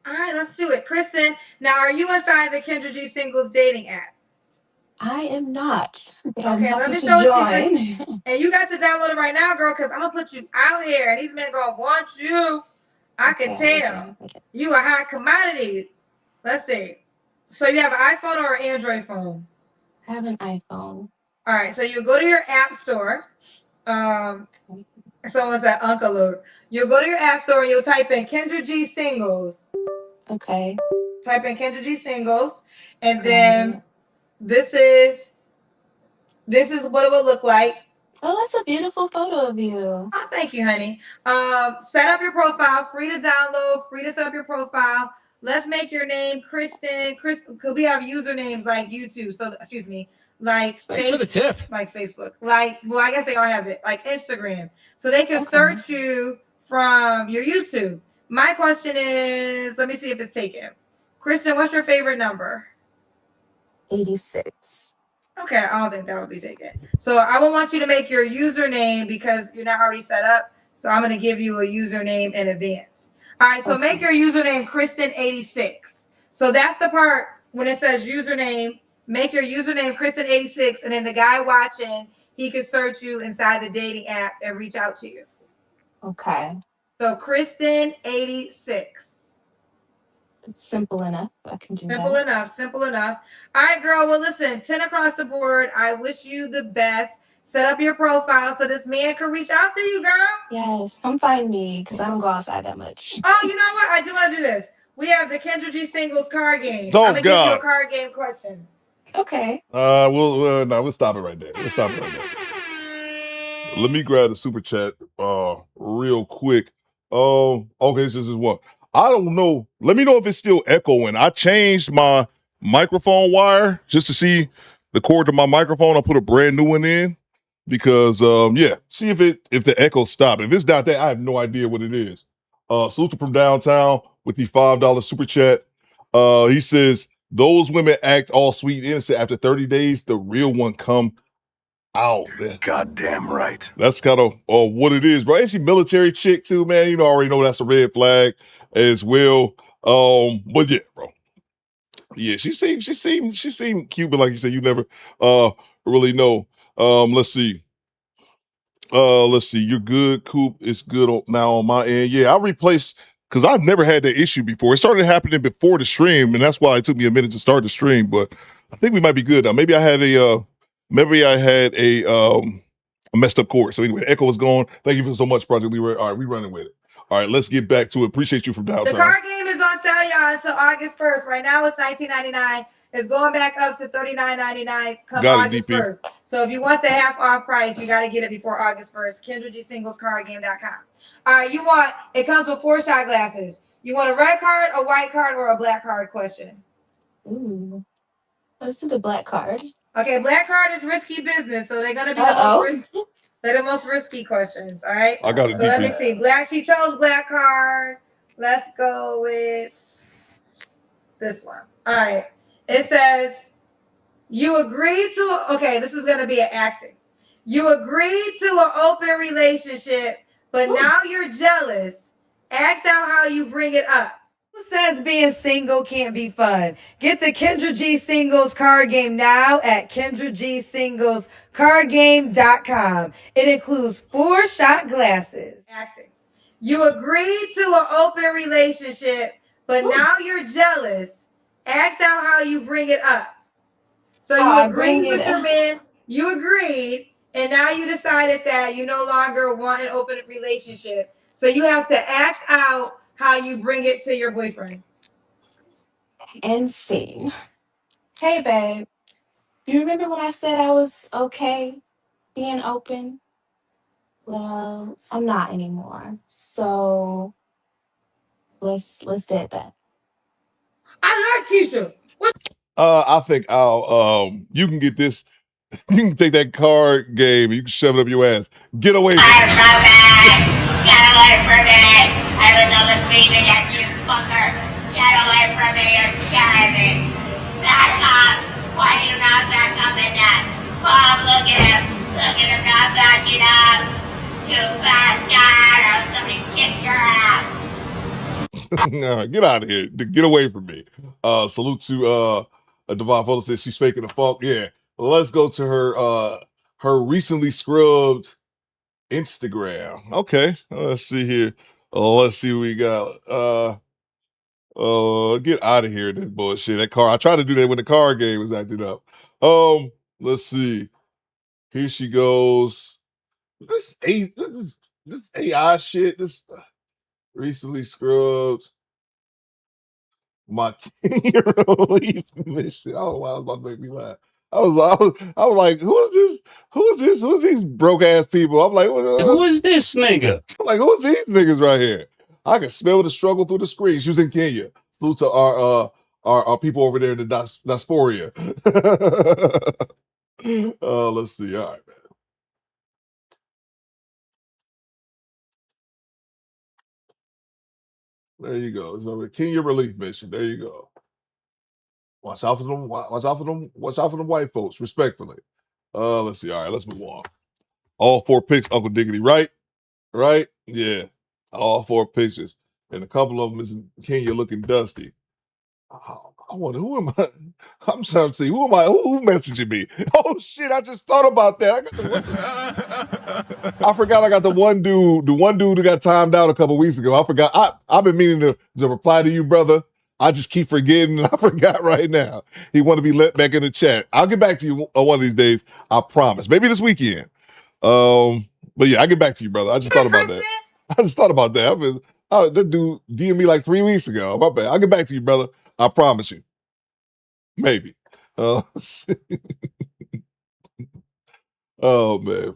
all right, let's do it. Kristen, now are you inside the Kendra G singles dating app? I am not, but I'm Okay, let happy me to show it to you, Kristen. join. And you got to download it right now, girl, because I'm gonna put you out here, and these men gonna want you. I Okay, can I'll let you tell. have it. You a hot commodity. Let's see. So you have an iPhone or an Android phone? I have an iPhone. All right, so you go to your app store. Someone said Uncle Luke. You'll go to your app store and you'll type in Kendra G singles. Okay. Type in Kendra G singles, and then this is what it would look like. Oh, that's a beautiful photo of you. Oh, thank you, honey. Set up your profile. Free to download. Free to set up your profile. Let's make your name Kristen. Kristen, because we have usernames like YouTube. So excuse me, like Thanks for the tip. like Facebook, like well, I guess they all have it, like Instagram. So they can search you from your YouTube. My question is, let me see if it's taken. Kristen, what's your favorite number? 86. Okay, I don't think that would be taken. So I would want you to make your username because you're not already set up. So I'm gonna give you a username in advance. All right, so make your username Kristen86. So that's the part when it says username. Make your username Kristen86, and then the guy watching, he can search you inside the dating app and reach out to you. Okay. So Kristen86. It's simple enough. I can do Simple that. enough. Simple enough. All right, girl. Well, listen, 10 across the board. I wish you the best. Set up your profile so this man can reach out to you, girl. Yes, come find me because I don't go outside that much. Oh, you know what? I do want to do this. We have the Kendra G singles card game. Oh, I'm going to give you a God. card game question. Okay. We'll stop it right there. We'll stop it right there. Let me grab the super chat real quick. Okay, this is one. I don't know. Let me know if it's still echoing. I changed my microphone wire just to see the cord to my microphone. I put a brand new one in because see if the echo stopped. If it's not that, I have no idea what it is. Salute from downtown with the $5 super chat. He says those women act all sweet and innocent. After 30 days, the real one come out. Goddamn right. That's kind of what it is, bro. Ain't she military chick too, man? You know, already know that's a red flag as well. But yeah, bro. Yeah, she seemed cute, but like you said, you never really know. Let's see. You're good, Coop. It's good now on my end. Yeah, I replaced because I've never had that issue before. It started happening before the stream, and that's why it took me a minute to start the stream. But I think we might be good now. Maybe I had a messed up cord. So anyway, Echo is gone. Thank you so much, Project Leroy. All right, we running with it. All right, let's get back to it. Appreciate you from downtown. The card game is on sale, y'all, until August 1st. Right now it's $19.99. It's going back up to $39.99 come Got it, August DP. 1st. So if you want the half off price, you got to get it before August 1st. KendraGSinglesCardGame.com. All right, it comes with 4 shot glasses. You want a red card, a white card, or a black card question? Ooh. Let's do the black card. Okay, black card is risky business, so they're going to be the most risky questions, all right? I got it, So let me DP. see. She chose black card. Let's go with this one. All right. It says, you agreed to, okay, this is going to be an acting. You agreed to an open relationship, but now you're jealous. Act out how you bring it up. Who says being single can't be fun? Get the Kendra G Singles card game now at KendraGSinglesCardGame.com. It includes 4 shot glasses. Acting. You agreed to an open relationship, but now you're jealous. Act out how you bring it up. So you agreed with your man, you agreed, and now you decided that you no longer want an open relationship. So you have to act out how you bring it to your boyfriend. And scene. Hey, babe. You remember when I said I was okay being open? Well, I'm not anymore. So let's do it then. I like Keisha. I think you can get this. You can take that card game and you can shove it up your ass. Get away from me. Get away from me! I was almost leaving at you, fucker! Get away from me, you're scaring me! Back up! Why do you not back up in that? Mom, look at him! Look at him not backing up! You bastard! I hope somebody kicks your ass! All right, get out of here. Get away from me. Salute to Devon Photo says she's faking the funk. Yeah. Let's go to her recently scrubbed Instagram. Okay. Let's see here. Let's see what we got. Get out of here, this bullshit. That car. I tried to do that when the car game was acting up. Let's see. Here she goes. This AI shit. This recently scrubbed. My relief mission. I don't know why I was about to make me laugh. I was like, who is this? Who's these broke ass people? I'm like, who is this nigga? I'm like, who's these niggas right here? I can smell the struggle through the screen. She was in Kenya. Salute to our people over there in the diaspora. Let's see. All right, man. There you go. It's over Kenya relief mission. There you go. Watch out for them. Watch out for them. Watch out for them white folks. Respectfully. Let's see. All right, let's move on. All 4 picks, Uncle Diggity, right? Right? Yeah. All 4 pictures. And a couple of them is in Kenya looking dusty. I wonder who am I? I'm trying to see who am I? Who messaging me? Oh shit! I just thought about that. I forgot I got the one dude who got timed out a couple weeks ago. I forgot. I've been meaning to reply to you, brother. I just keep forgetting. I forgot right now. He want to be let back in the chat. I'll get back to you one of these days. I promise. Maybe this weekend. But yeah, I'll get back to you, brother. I just thought about that. That dude DM'd me like 3 weeks ago. My bad. I'll get back to you, brother. I promise you. Maybe. Oh man.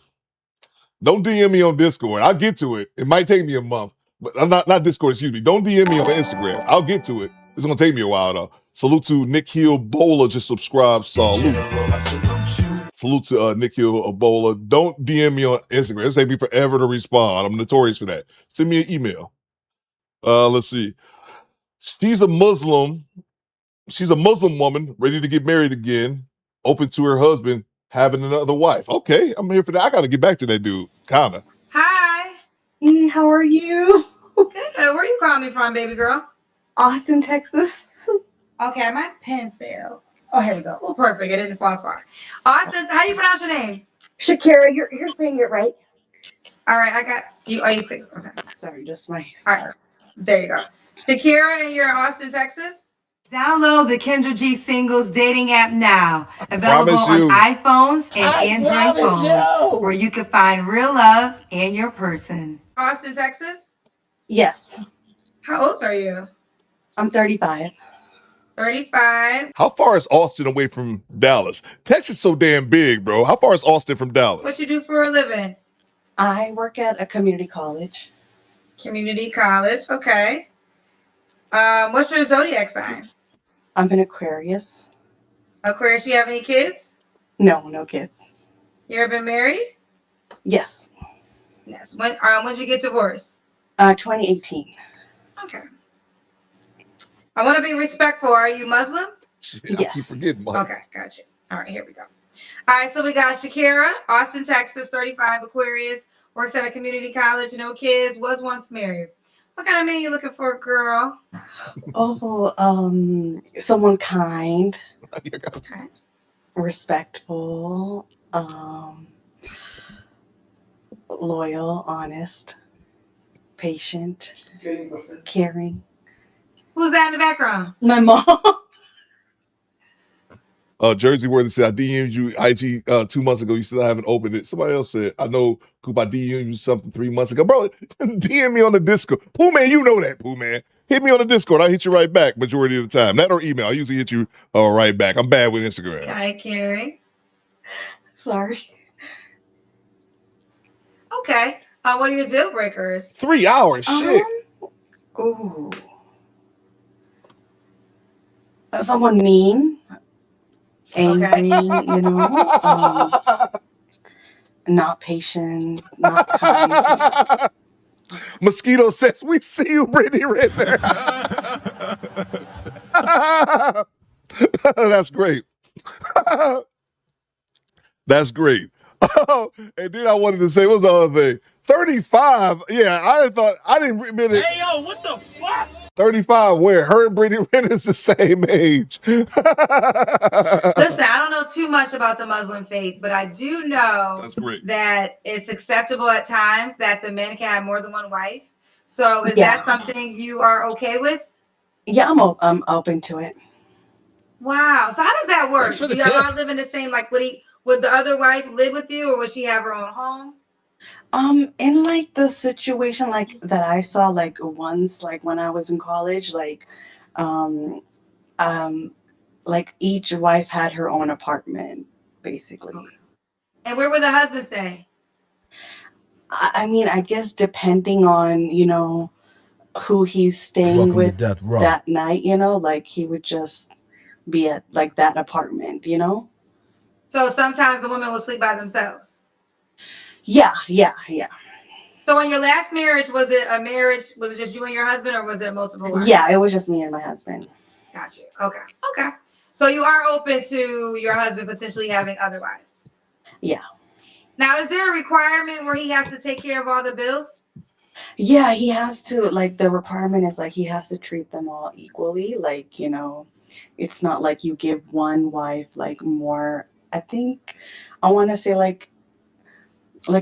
Don't DM me on Discord. I'll get to it. It might take me a month. But I'm not Discord, excuse me. Don't DM me on Instagram. I'll get to it. It's gonna take me a while though. Salute to Nick Hill Bowler, just subscribe. Salute to Nick Hill Bowler. Don't DM me on Instagram. It'll take me forever to respond. I'm notorious for that. Send me an email. Let's see. She's a Muslim woman ready to get married again, open to her husband having another wife. Okay, I'm here for that. I got to get back to that dude, kinda. Hi. How are you? Good. Where you calling me from, baby girl? Austin, Texas. Okay, my pen fell. Oh, here we go. Oh, perfect. It didn't fall far. Austin, how do you pronounce your name? Shakira, you're saying it right. All right, I got you. Oh, you fixed. Okay. Sorry, just my. All right. There you go. Shakira, and you're in Austin, Texas? Download the Kendra G Singles dating app now. Available on iPhones and Android phones, where you can find real love and your person. Austin, Texas? Yes. How old are you? I'm 35. 35. How far is Austin away from Dallas? Texas is so damn big, bro. How far is Austin from Dallas? What you do for a living? I work at a community college. Community college, okay. What's your zodiac sign? I'm an Aquarius. Aquarius, you have any kids? No kids. You ever been married? Yes. Yes. When did you get divorced? 2018. Okay. I want to be respectful. Are you Muslim? Shit, I keep forgetting. Okay, gotcha. All right, here we go. All right, so we got Shakira, Austin, Texas, 35, Aquarius, works at a community college, no kids, was once married. What kind of man you looking for, girl? Someone kind, Okay. respectful, loyal, honest, patient, caring. Who's that in the background? My mom. Jersey Worthy said, I DM'd you IG 2 months ago. You still haven't opened it. Somebody else said, I know, Coop, I DM'd you something 3 months ago. Bro, DM me on the Discord. Pooh Man, you know that, Pooh Man. Hit me on the Discord. I'll hit you right back majority of the time. That or email. I usually hit you right back. I'm bad with Instagram. Hi, Carrie. Sorry. Okay. What are your deal breakers? 3 hours. Shit. Ooh. Someone mean, angry, you know, not patient, not kind. Yeah. Mosquito says, "We see you, Brittany Renner." That's great. That's great. And then I wanted to say, what's the other thing? 35. Yeah, I didn't really. Hey, yo, what the fuck? 35, where her and Brittany Renner is the same age. Listen, I don't know too much about the Muslim faith, but I do know that it's acceptable at times that the men can have more than one wife. So is that something you are okay with? Yeah, I'm open to it. Wow. So how does that work? Thanks for the Do y'all tip. all live in the same, like, would the other wife live with you, or would she have her own home? In like the situation like that I saw like once, like when I was in college, um, um, like each wife had her own apartment, basically. And where would the husband stay? I mean, I guess depending on, you know, who he's staying Welcome to with death row. that night, you know, like he would just be at like that apartment, you know? So sometimes the women will sleep by themselves. Yeah. So in your last marriage, was it a marriage? Was it just you and your husband, or was it multiple wives? Yeah, it was just me and my husband. Gotcha. Okay. So you are open to your husband potentially having other wives? Yeah. Now, is there a requirement where he has to take care of all the bills? Yeah, he has to, like, the requirement is like he has to treat them all equally. Like, you know, it's not like you give one wife like more, I think I want to say like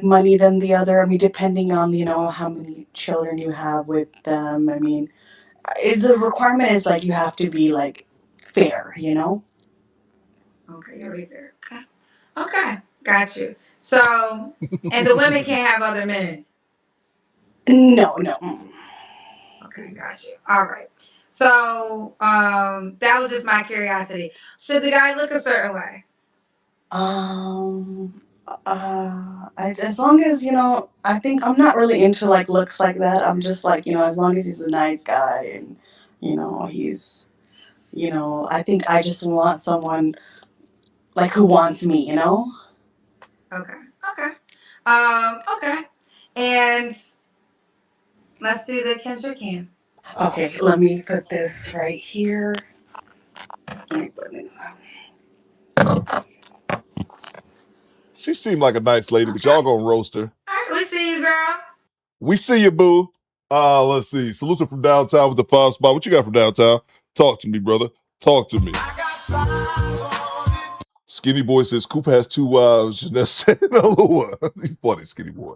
money than the other. I mean, depending on, you know, how many children you have with them. I mean, the requirement is like you have to be like fair, you know? Okay, you're right there. Okay, got you. So, and the women can't have other men? No. Okay, got you. All right. So, that was just my curiosity. Should the guy look a certain way? As long as, you know, I think I'm not really into like looks like that. I'm just like, you know, as long as he's a nice guy and, you know, you know, I think I just want someone like who wants me, you know? Okay. Okay. And let's do the Kendra Can. Okay, let me put this right here. Let me put this. She seemed like a nice lady, but y'all gonna roast her. All right, we see you, girl. We see you, boo. Let's see. Salute from downtown with the 5 spot. What you got from downtown? Talk to me, brother. Talk to me. Skinny boy says Coop has 2 wives. Janessa and Alua. He's funny, skinny boy.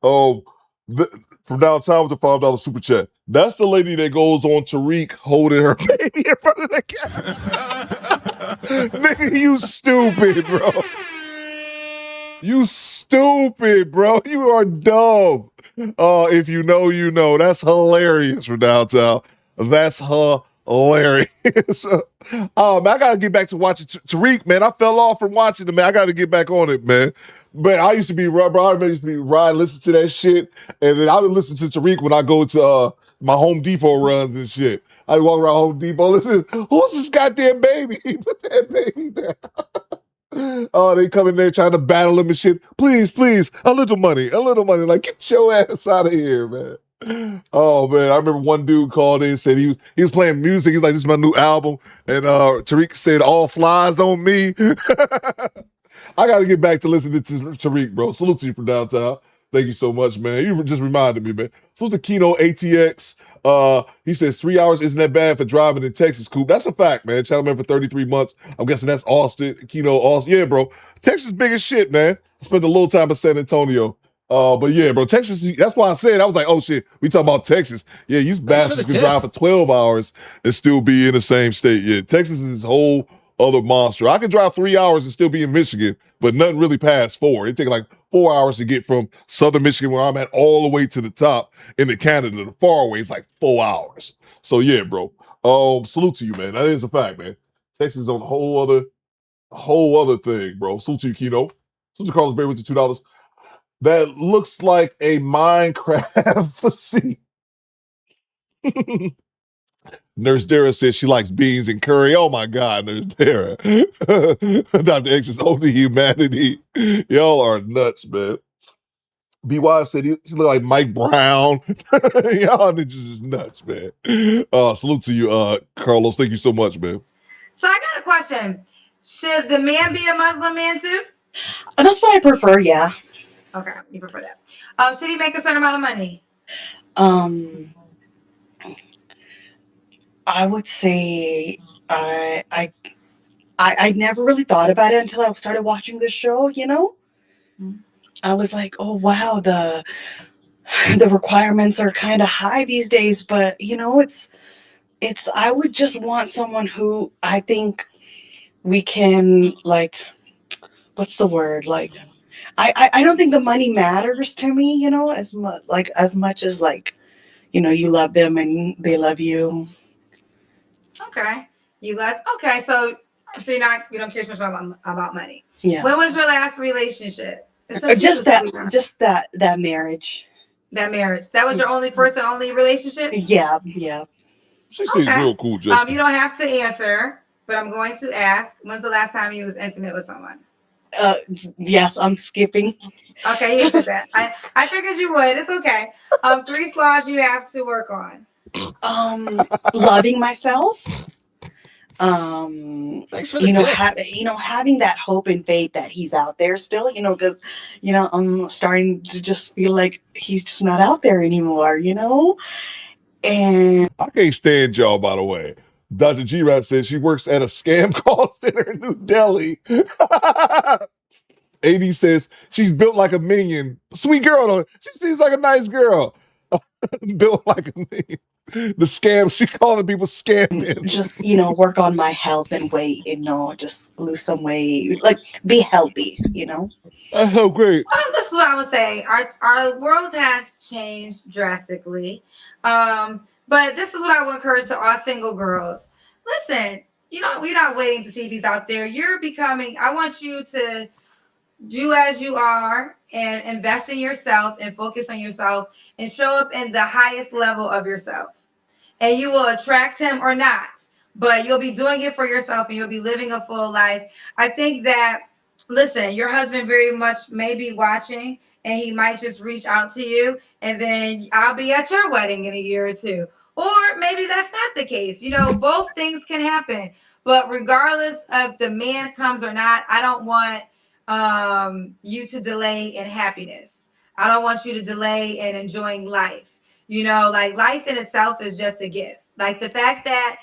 From downtown with the $5 super chat. That's the lady that goes on Tariq holding her baby in front of the camera. Nigga, you stupid, bro. You stupid, bro. You are dumb. If you know, you know. That's hilarious from downtown. That's hilarious. Man, I gotta get back to watching Tariq, man. I fell off from watching it, man. I gotta get back on it, man. But I used to be, bro, I used to be riding, listen to that shit. And then I would listen to Tariq when I go to my Home Depot runs and shit. I walk around Home Depot, listen, who's this goddamn baby? Put that baby down. Oh, they come in there trying to battle him and shit. Please, a little money. Like, get your ass out of here, man. Oh man, I remember one dude called in and said he was playing music. He's like, "This is my new album," and Tariq said, "All flies on me." I got to get back to listening to Tariq, bro. Salute to you from downtown. Thank you so much, man. You just reminded me, man. Salute to Kino ATX. He says 3 hours isn't that bad for driving in Texas, Coop. That's a fact, man. Channel man for 33 months. I'm guessing that's Austin, Kino, Austin. Yeah, bro. Texas big as shit, man. I spent a little time in San Antonio. But yeah, bro, Texas, that's why I said, I was like, oh shit, we talking about Texas. Yeah, you bastards can drive for 12 hours and still be in the same state. Yeah, Texas is this whole other monster. I could drive 3 hours and still be in Michigan, but nothing really past 4. It takes like 4 hours to get from southern Michigan, where I'm at, all the way to the top into Canada. The far away is like 4 hours. So yeah, bro. Salute to you, man. That is a fact, man. Texas is on a whole other thing, bro. Salute to you, Kino. Salute to Carlos Berry with the $2. That looks like a Minecraft facility. Nurse Dara says she likes beans and curry. Oh my God, Nurse Dara. Dr. X is only humanity. Y'all are nuts, man. BY said he looked like Mike Brown. Y'all niggas is nuts, man. Salute to you, Carlos. Thank you so much, man. So I got a question. Should the man be a Muslim man too? That's what I prefer, yeah. Okay, you prefer that. Should he make a certain amount of money? I would say I never really thought about it until I started watching this show, you know? I was like, oh wow, the requirements are kind of high these days, but you know, it's I would just want someone who I think we can, like, what's the word? Like, I don't think the money matters to me, you know, as much as like, you know, you love them and they love you. Okay. Okay, so you don't care so much about money. Yeah. When was your last relationship? Just that marriage. That marriage. That was your first and only relationship? Yeah, yeah. She seems real cool, Jessica. You don't have to answer, but I'm going to ask, when's the last time you was intimate with someone? Yes, I'm skipping. Okay, he said that. I figured you would. It's okay. 3 flaws you have to work on. Loving myself. Thanks for the tip. Having that hope and faith that he's out there still, you know, because, you know, I'm starting to just feel like he's just not out there anymore, you know? And I can't stand y'all, by the way. Dr. G-Rat says she works at a scam call center in New Delhi. AD says she's built like a minion. Sweet girl, though. She seems like a nice girl. Built like a minion. The scam, she's calling people scamming. just, you know, work on my health and weight, you know, just lose some weight, like be healthy, you know? Oh, great. Well, this is what I would say. Our world has changed drastically. But this is what I would encourage to all single girls. Listen, we're not waiting to see if he's out there. I want you to do as you are and invest in yourself and focus on yourself and show up in the highest level of yourself. And you will attract him or not, but you'll be doing it for yourself and you'll be living a full life. I think that, listen, your husband very much may be watching and he might just reach out to you and then I'll be at your wedding in a year or two. Or maybe that's not the case. You know, both things can happen. But regardless of the man comes or not, I don't want you to delay in happiness. I don't want you to delay in enjoying life. You know, like life in itself is just a gift. Like the fact that,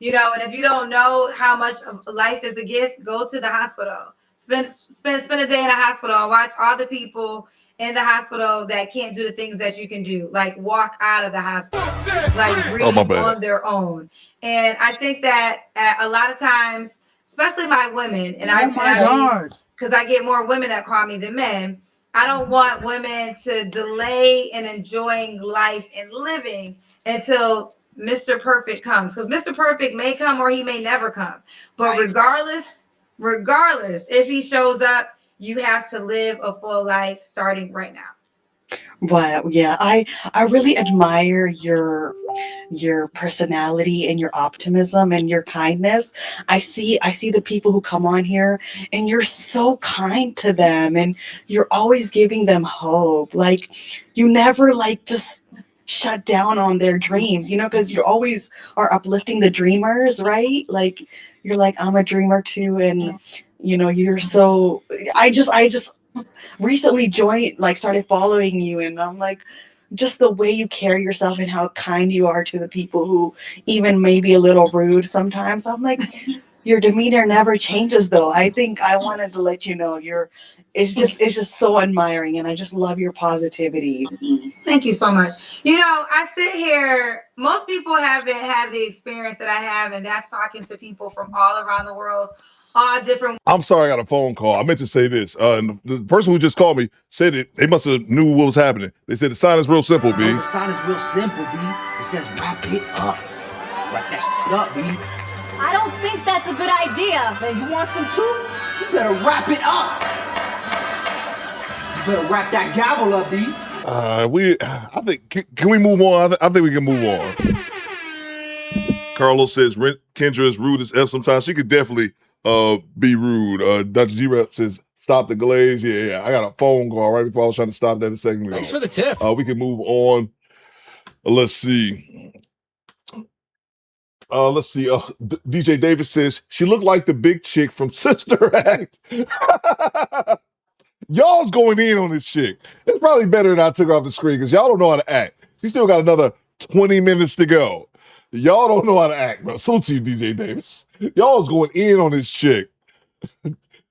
and if you don't know how much of life is a gift, go to the hospital. Spend a day in a hospital and watch all the people in the hospital that can't do the things that you can do. Like walk out of the hospital, like breathe on their own. And I think that a lot of times, especially my women, and because I get more women that call me than men. I don't want women to delay in enjoying life and living until Mr. Perfect comes. Because Mr. Perfect may come or he may never come. But regardless, if he shows up, you have to live a full life starting right now. Wow, yeah, I really admire your personality and your optimism and your kindness. I see the people who come on here and you're so kind to them and you're always giving them hope. Like you never like just shut down on their dreams, you know, because you always are uplifting the dreamers, right? Like you're like, I'm a dreamer too, and you know, you're so I just recently started following you, and I'm like, just the way you carry yourself and how kind you are to the people who even may be a little rude sometimes. I'm like, your demeanor never changes though. I think I wanted to let you know it's just so admiring, and I just love your positivity. Thank you so much. You know, I sit here, most people haven't had the experience that I have, and that's talking to people from all around the world, all different. I'm sorry I got a phone call. I meant to say this. And the person who just called me said it. They must have knew what was happening. They said the sign is real simple, B. The sign is real simple, B. It says wrap it up. Wrap that shit up, B. I don't think that's a good idea. Man, you want some too? You better wrap it up. You better wrap that gavel up, B. I think, can we move on? I think we can move on. Carlos says Kendra is rude as F sometimes. She could definitely be rude. Dr. G-Rap says stop the glaze. Yeah. I got a phone call right before I was trying to stop that a second ago. Thanks for the tip. We can move on. Let's see. DJ Davis says she looked like the big chick from Sister Act. Y'all's going in on this chick. It's probably better that I took her off the screen because y'all don't know how to act. She still got another 20 minutes to go. Y'all don't know how to act, bro. Salute to you, DJ Davis. Y'all's going in on this chick.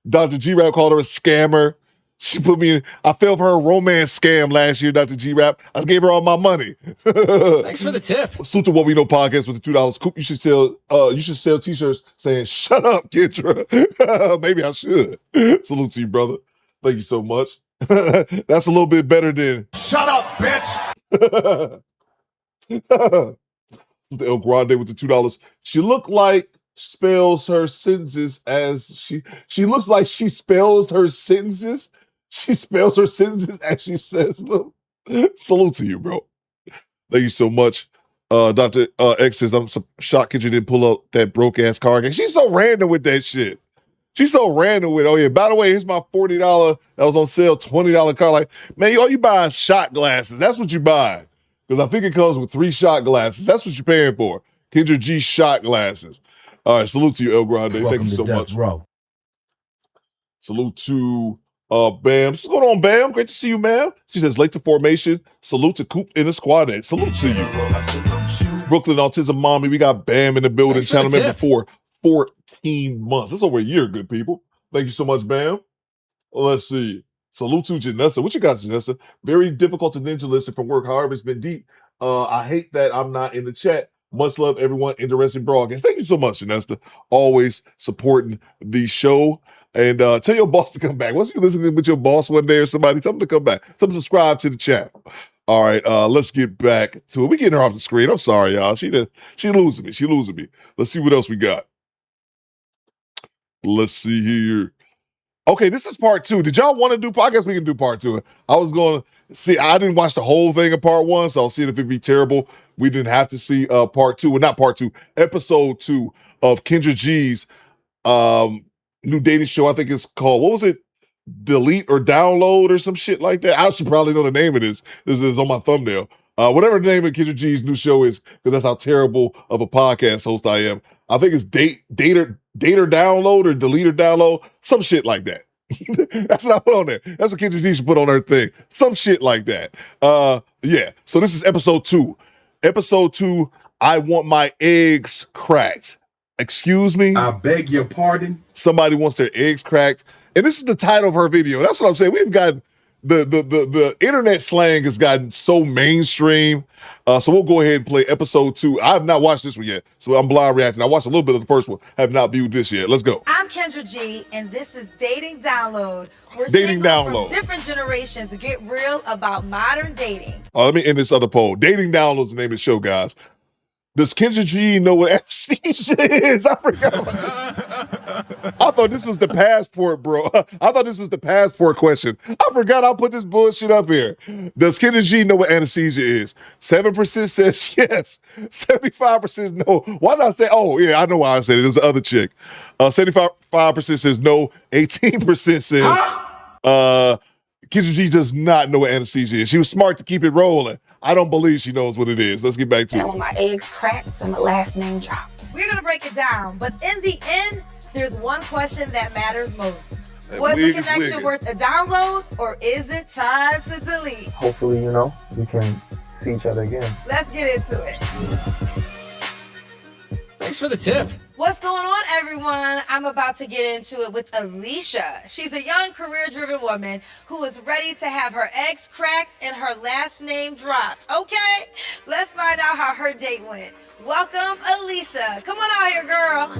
Dr. G-Rap called her a scammer. She put me in. I fell for her romance scam last year, Dr. G-Rap. I gave her all my money. Thanks for the tip. Salute to What We Know podcast with the $2. Coop, you should sell t-shirts saying, shut up, Kendra. Maybe I should. Salute to you, brother. Thank you so much. That's a little bit better than shut up, bitch. El Grande with the $2. She looked like spells her sentences as she looks like she spells her sentences. She spells her sentences as she says them. Salute to you, bro. Thank you so much. Dr. X says, I'm shocked Kendra didn't pull up that broke ass car game. She's so random with that shit. She's so random with, oh yeah, by the way, here's my $40 that was on sale, $20 car. Like, man, all you buy is shot glasses. That's what you buy. Because I think it comes with 3 shot glasses. That's what you're paying for. Kendra G shot glasses. All right, salute to you, El Grande. Thank you so much. Row. Salute to Bam. What's going on, Bam? Great to see you, ma'am. She says, late to formation. Salute to Coop in the squad. Salute to you. Brooklyn Autism Mommy. We got Bam in the building. Channel member for 14 months. That's over a year, good people. Thank you so much, Bam. Let's see. Salute to Janessa. What you got, Janessa? Very difficult to ninja listen from work. However, it's been deep. I hate that I'm not in the chat. Much love, everyone. Interesting broadcast. Thank you so much, Janessa. Always supporting the show. And tell your boss to come back. Once you listening with your boss one day or somebody, tell them to come back. Tell them to subscribe to the chat. All right, let's get back to it. We getting her off the screen. I'm sorry, y'all. She losing me. She losing me. Let's see what else we got. Let's see here. Okay, this is part 2. Did y'all want to do? I guess we can do part 2. I was going to see. I didn't watch the whole thing of part 1, so I'll see if it'd be terrible. We didn't have to see part 2, well, not part 2, episode 2 of Kendra G's new dating show. I think it's called, what was it? Delete or Download or some shit like that. I should probably know the name of this. This is on my thumbnail. Whatever the name of Kendra G's new show is, because that's how terrible of a podcast host I am. I think it's date or download or delete or download, some shit like that. That's what I put on there. That's what Kendra G should put on her thing. Some shit like that. Yeah. So this is episode 2. Episode 2, I want my eggs cracked. Excuse me? I beg your pardon? Somebody wants their eggs cracked. And this is the title of her video. That's what I'm saying. We've got the internet slang has gotten so mainstream. So we'll go ahead and play episode 2. I have not watched this one yet, so I'm blind reacting. I watched a little bit of the first one. Have not viewed this yet. Let's go. I'm Kendra G, and this is Dating Download. Where Dating singles Download. from different generations get real about modern dating. Let me end this other poll. Dating Download is the name of the show, guys. Does Kendra G know what anesthesia is? I forgot about this. I thought this was the passport, bro. I thought this was the passport question. I forgot I put this bullshit up here. Does Kendra G know what anesthesia is? 7% says yes. 75% no. Why did I say, oh, yeah, I know why I said it. It was the other chick. 75% says no. 18% says Kendra G does not know what anesthesia is. She was smart to keep it rolling. I don't believe she knows what it is. Let's get back to it. When my eggs cracked and my last name drops. We're gonna break it down, but in the end, there's one question that matters most. That Was the wig is connection wigging. worth a download, or is it time to delete? Hopefully, we can see each other again. Let's get into it. Thanks for the tip. What's going on, everyone? I'm about to get into it with Alicia. She's a young, career-driven woman who is ready to have her eggs cracked and her last name dropped. Okay, let's find out how her date went. Welcome, Alicia. Come on out here, girl.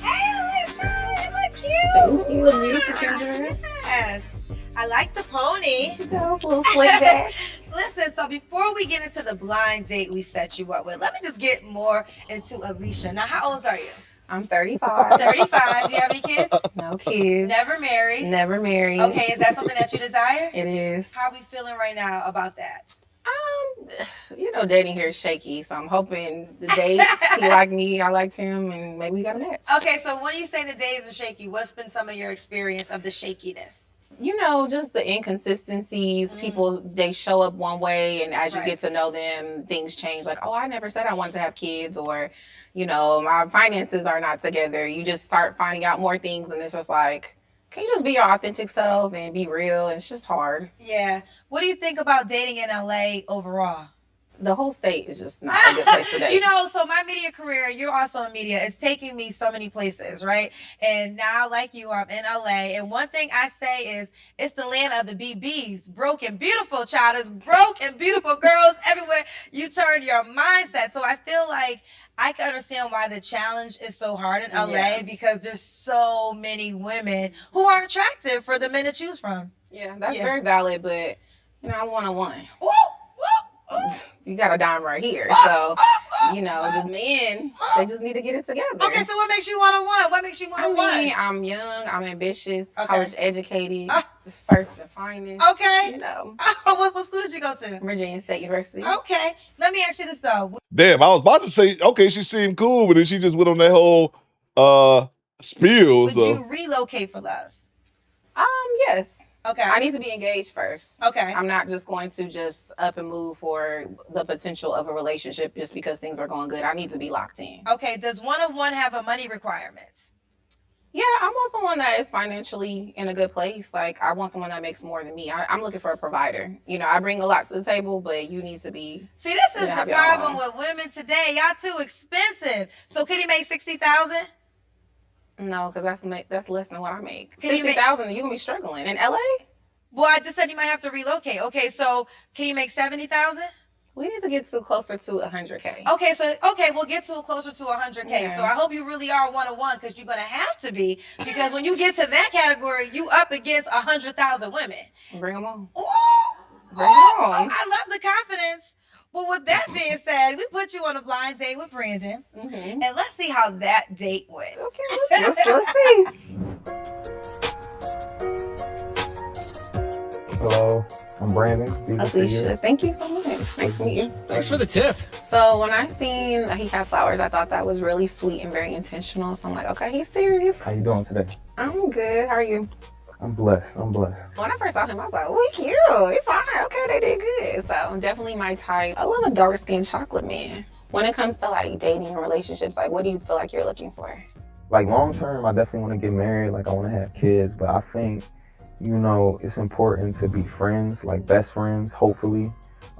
Hey, Alicia, you look cute. Thank you. Look beautiful, Kendra. Yes. I like the pony. That was a little slick back. Listen, so before we get into the blind date we set you up with, let me just get more into Alicia. Now, how old are you? I'm 35. 35. Do you have any kids? No kids. Never married? Never married. Okay, is that something that you desire? It is. How are we feeling right now about that? You know, dating here is shaky, so I'm hoping the dates, he liked me, I liked him, and maybe we got a match. Okay, so when you say the days are shaky, what's been some of your experience of the shakiness? You know, just the inconsistencies. People, they show up one way, and as you get to know them, things change. Like, oh, I never said I wanted to have kids, or, you know, my finances are not together. You just start finding out more things, and it's just like, can you just be your authentic self and be real? And it's just hard. Yeah. What do you think about dating in LA overall? The whole state is just not a good place to date. You know, so my media career, you're also in media, it's taking me so many places, right? And now, like you, I'm in LA. And one thing I say is, it's the land of the BBs. Broke and beautiful, child. It's broke and beautiful girls everywhere. You turn your mindset. So I feel like I can understand why the challenge is so hard in LA, because there's so many women who are attractive for the men to choose from. Yeah, that's very valid, but, you know, I'm one-on-one. Woo! You got a dime right here. So, you know, just men, they just need to get it together. Okay, so what makes you one-on-one? What makes you one-on-one? I mean, I'm young, I'm ambitious, college educated, first and finest. Okay. You know. What school did you go to? Virginia State University. Okay. Let me ask you this, though. Damn, I was about to say, okay, she seemed cool, but then she just went on that whole spiel. Would you relocate for love? Yes. Okay. I need to be engaged first. Okay. I'm not just going to just up and move for the potential of a relationship just because things are going good. I need to be locked in. Okay. Does one-on-one have a money requirement? Yeah, I want someone that is financially in a good place. Like, I want someone that makes more than me. I'm looking for a provider. You know, I bring a lot to the table, but you need to be. See, this is the problem with women today. Y'all too expensive. So could he make $60,000? No, because that's less than what I make. 60,000, you're gonna be struggling in LA. Well, I just said you might have to relocate. Okay, so can you make 70,000? We need to get to closer to 100K. Okay, so we'll get to closer to 100K. Yeah. So I hope you really are one-on-one, because you're gonna have to be, because when you get to that category, you up against 100,000 women. Bring them on. Ooh, Bring them on. I love the confidence. Well, with that being said, we put you on a blind date with Brandon, and let's see how that date went. Okay, let's see. Hello, I'm Brandon. Alicia, thank you so much. Nice to meet you. Thanks for the tip. So when I seen he had flowers, I thought that was really sweet and very intentional. So I'm like, okay, he's serious. How you doing today? I'm good. How are you? I'm blessed. I'm blessed. When I first saw him, I was like, oh, he cute. He fine. Okay, they did good. So definitely my type. I love a dark-skinned chocolate man. When it comes to like dating and relationships, like what do you feel like you're looking for? Like long term, I definitely want to get married. Like I want to have kids, but I think, you know, it's important to be friends, like best friends, hopefully.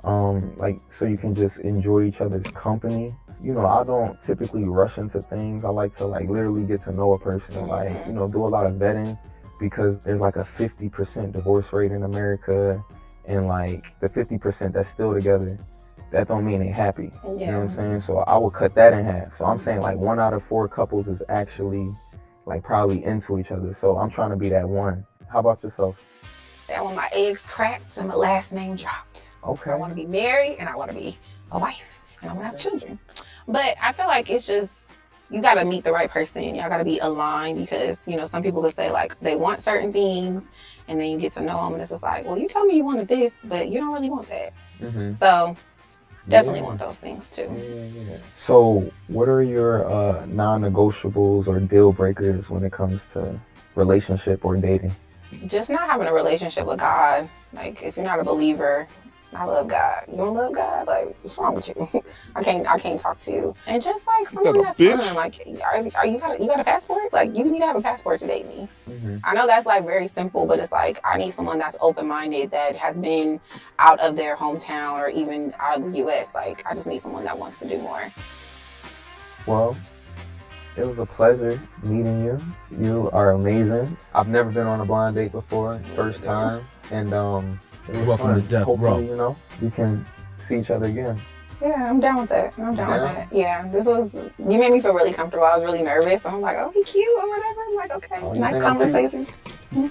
Like so you can just enjoy each other's company. You know, I don't typically rush into things. I like to like literally get to know a person and like, you know, do a lot of vetting, because there's like a 50% divorce rate in America, and like the 50% that's still together, that don't mean they happy. You know what I'm saying? So I would cut that in half. So I'm saying like 1 out of 4 couples is actually like probably into each other. So I'm trying to be that one. How about yourself? I want my eggs cracked and my last name dropped. Okay. So I want to be married and I want to be a wife and I want to have children. But I feel like it's just, you got to meet the right person. Y'all got to be aligned, because, you know, some people could say like they want certain things and then you get to know them and it's just like, well, you told me you wanted this, but you don't really want that. So definitely want those things too. So what are your non-negotiables or deal breakers when it comes to relationship or dating? Just not having a relationship with God. Like, if you're not a believer, I love God. You don't love God? Like, what's wrong with you? I can't talk to you. And just like someone that's fun. Like, are you got a passport? Like, you need to have a passport to date me. I know that's like very simple, but it's like I need someone that's open-minded, that has been out of their hometown or even out of the US. Like, I just need someone that wants to do more. Well, it was a pleasure meeting you. You are amazing. I've never been on a blind date before, first time, and it was Welcome fun. to Death Hopefully, Row. you know, we can see each other again. Yeah, I'm down with that. I'm down with that. Yeah, you made me feel really comfortable. I was really nervous. I'm like, oh, he cute or whatever. I'm like, okay, it's a nice conversation.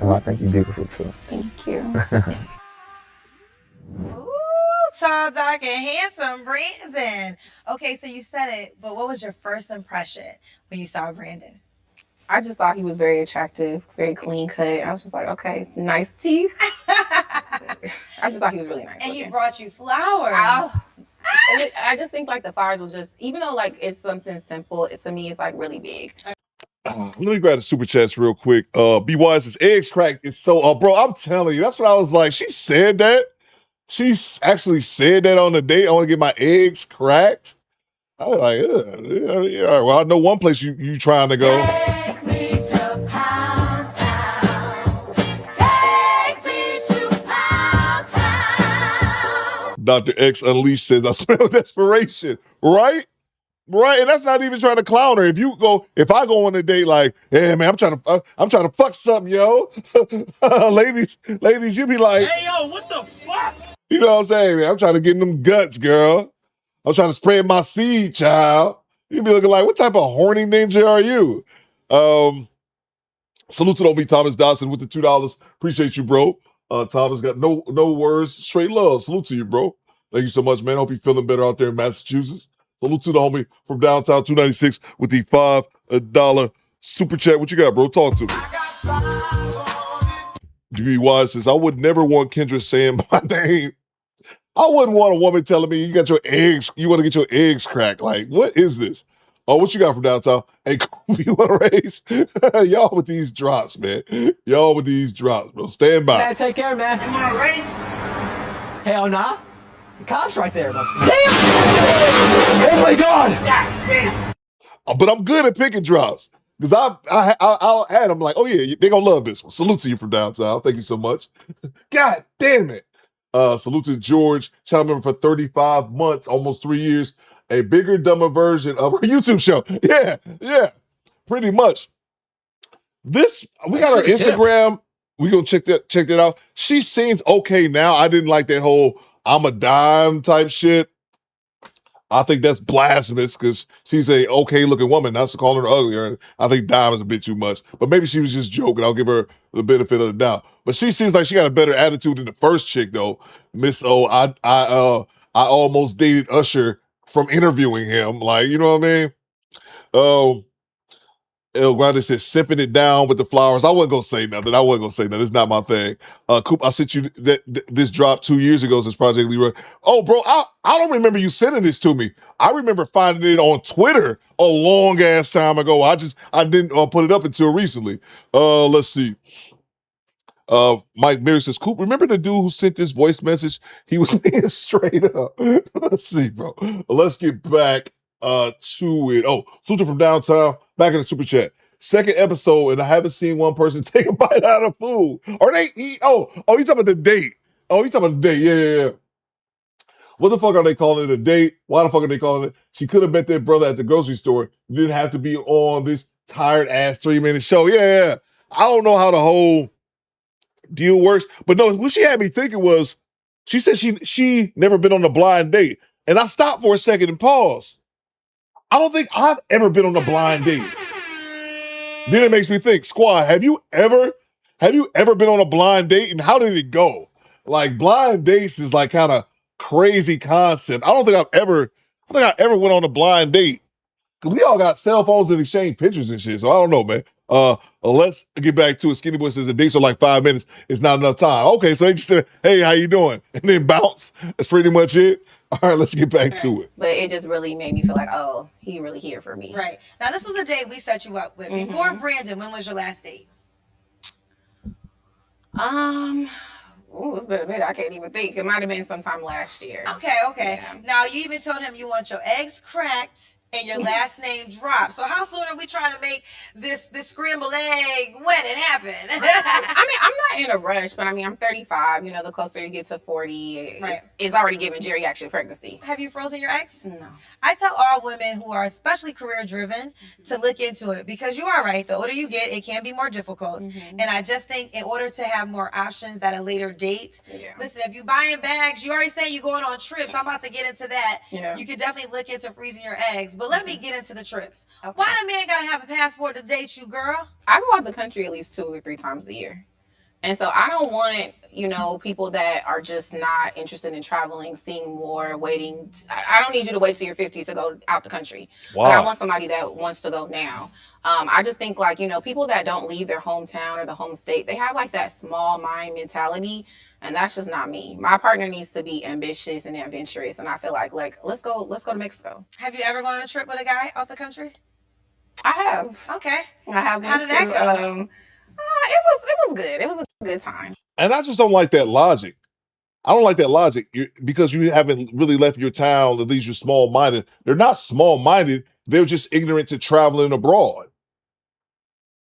Oh, I think you're beautiful too. Thank you. Ooh, tall, dark, and handsome Brandon. Okay, so you said it, but what was your first impression when you saw Brandon? I just thought he was very attractive, very clean cut. I was just like, okay, nice teeth. I just thought he was really nice. And he brought you flowers. I just think like the flowers was just, even though like it's something simple, to me it's like really big. Let me grab the super chats real quick. Be Wise says eggs cracked is so bro, I'm telling you, that's what I was like. She said that. She actually said that on the date. I want to get my eggs cracked. I was like, yeah, well, I know one place you trying to go. Take me to Pound Town. Take me to Pound Town. Dr. X Unleashed says, I smell desperation. Right? Right, and that's not even trying to clown her. If I go on a date like, hey man, I'm trying to fuck something, yo. ladies, you be like, Hey, yo, what the fuck? You know what I'm saying, man? I'm trying to get in them guts, girl. I'm trying to spread my seed, child. You be looking like, what type of horny ninja are you? Salute to OB Thomas Dawson with the $2. Appreciate you, bro. Thomas got no words, straight love. Salute to you, bro. Thank you so much, man. Hope you're feeling better out there in Massachusetts. Salute to the homie from downtown 296 with the $5 super chat. What you got, bro? Talk to me. GB Wise says, I would never want Kendra saying my name. I wouldn't want a woman telling me you want to get your eggs cracked. Like, what is this? Oh, what you got from downtown? Hey, Coop, you want to raise? Y'all with these drops, man. Y'all with these drops, bro. Stand by. Man, take care, man. You want to race? Hell nah. The cop's right there, man. Damn! Oh my god! But I'm good at picking drops. Because I had them like, oh yeah, they're going to love this one. Salute to you from downtown. Thank you so much. God damn it. Salute to George, channel member for 35 months, almost 3 years. A bigger, dumber version of her YouTube show. Yeah, pretty much. We got her Instagram. We gonna check that out. She seems okay now. I didn't like that whole I'm a dime type shit. I think that's blasphemous because she's a okay looking woman. Not to call her ugly. And I think dime is a bit too much. But maybe she was just joking. I'll give her the benefit of the doubt. But she seems like she got a better attitude than the first chick though. Miss O. I almost dated Usher from interviewing him. Like, you know what I mean? El Grande said, sipping it down with the flowers. I wasn't going to say nothing. It's not my thing. Coop, I sent you this drop 2 years ago since Project Leroy. Oh, bro, I don't remember you sending this to me. I remember finding it on Twitter a long ass time ago. I didn't put it up until recently. Let's see. Mike Mary says, Coop, remember the dude who sent this voice message? He was being straight up. Let's see, bro. Let's get back to it. Oh, Sutra from downtown, back in the super chat. Second episode, and I haven't seen one person take a bite out of food. Or they eat. Oh, you talking about the date. Yeah. What the fuck are they calling it a date? Why the fuck are they calling it? She could have met their brother at the grocery store. You didn't have to be on this tired ass 3-minute show. Yeah. I don't know how the whole deal works, but no, what she had me thinking was, she said she never been on a blind date. And I stopped for a second and paused. I don't think I've ever been on a blind date. Then it makes me think, squad, have you ever been on a blind date and how did it go? Like blind dates is like kind of crazy concept. I don't think I ever went on a blind date. Cause we all got cell phones and exchange pictures and shit. So I don't know, man. Let's get back to it. Skinny Boy says the dates are like 5 minutes. It's not enough time. Okay, so they just said, hey, how you doing? And then bounce. That's pretty much it. All right, let's get back to it. But it just really made me feel like, oh, he really here for me. Right. Now, this was a date we set you up with. Before Brandon, when was your last date? It's been a minute. I can't even think. It might have been sometime last year. Okay. Yeah. Now, you even told him you want your eggs cracked and your last name dropped. So how soon are we trying to make this scrambled egg wedding happen? I mean, I'm not in a rush, but I mean, I'm 35. You know, the closer you get to 40, it's already giving geriatric pregnancy. Have you frozen your eggs? No. I tell all women who are especially career driven to look into it because you are right. The older you get, it can be more difficult. And I just think in order to have more options at a later date, listen, if you're buying bags, you already say you're going on trips. I'm about to get into that. Yeah. You could definitely look into freezing your eggs. But let me get into the trips. Okay. Why the man gotta have a passport to date you, girl? I go out the country at least 2 or 3 times a year. And so I don't want, people that are just not interested in traveling, seeing more, waiting. I don't need you to wait till you're 50 to go out the country. Wow. Like, I want somebody that wants to go now. I just think like, people that don't leave their hometown or the home state, they have like that small mind mentality. And that's just not me. My partner needs to be ambitious and adventurous. And I feel like let's go to Mexico. Have you ever gone on a trip with a guy out the country? I have. Okay. I have. How did that go? It was good. It was a good time. And I just don't like that logic. I don't like that logic because you haven't really left your town, at least you're small-minded. They're not small-minded. They're just ignorant to traveling abroad.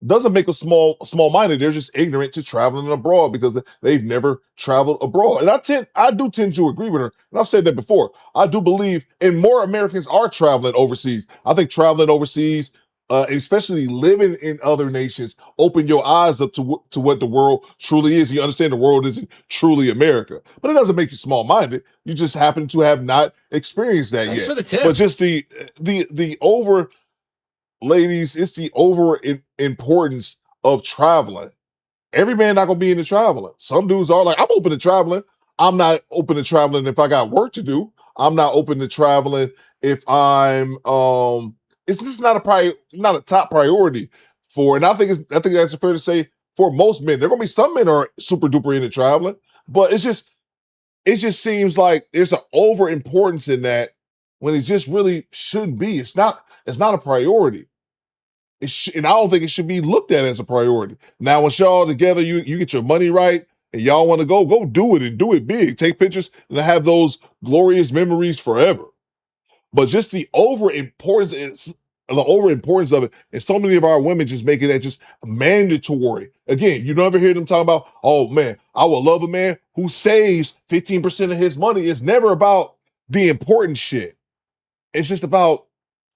Doesn't make them small-minded. They're just ignorant to traveling abroad because they've never traveled abroad. And I do tend to agree with her. And I've said that before. I do believe, and more Americans are traveling overseas. I think traveling overseas, especially living in other nations, open your eyes up to what the world truly is. You understand the world isn't truly America, but it doesn't make you small-minded. You just happen to have not experienced that Thanks yet. for the tip. But just the over, ladies, it's the over importance of traveling. Every man not gonna be into traveling. Some dudes are like, I'm open to traveling. I'm not open to traveling if I got work to do. I'm not open to traveling if I'm it's just not a top priority for, and I think that's fair to say for most men. There are gonna be some men are super duper into traveling, but it just seems like there's an over importance in that when it just really should be. It's not a priority. And I don't think it should be looked at as a priority. Now, when y'all together, you get your money right, and y'all want to go do it and do it big. Take pictures and have those glorious memories forever. But just the over importance of it, and so many of our women just make it that just mandatory. Again, you never hear them talk about, oh man, I would love a man who saves 15% of his money. It's never about the important shit. It's just about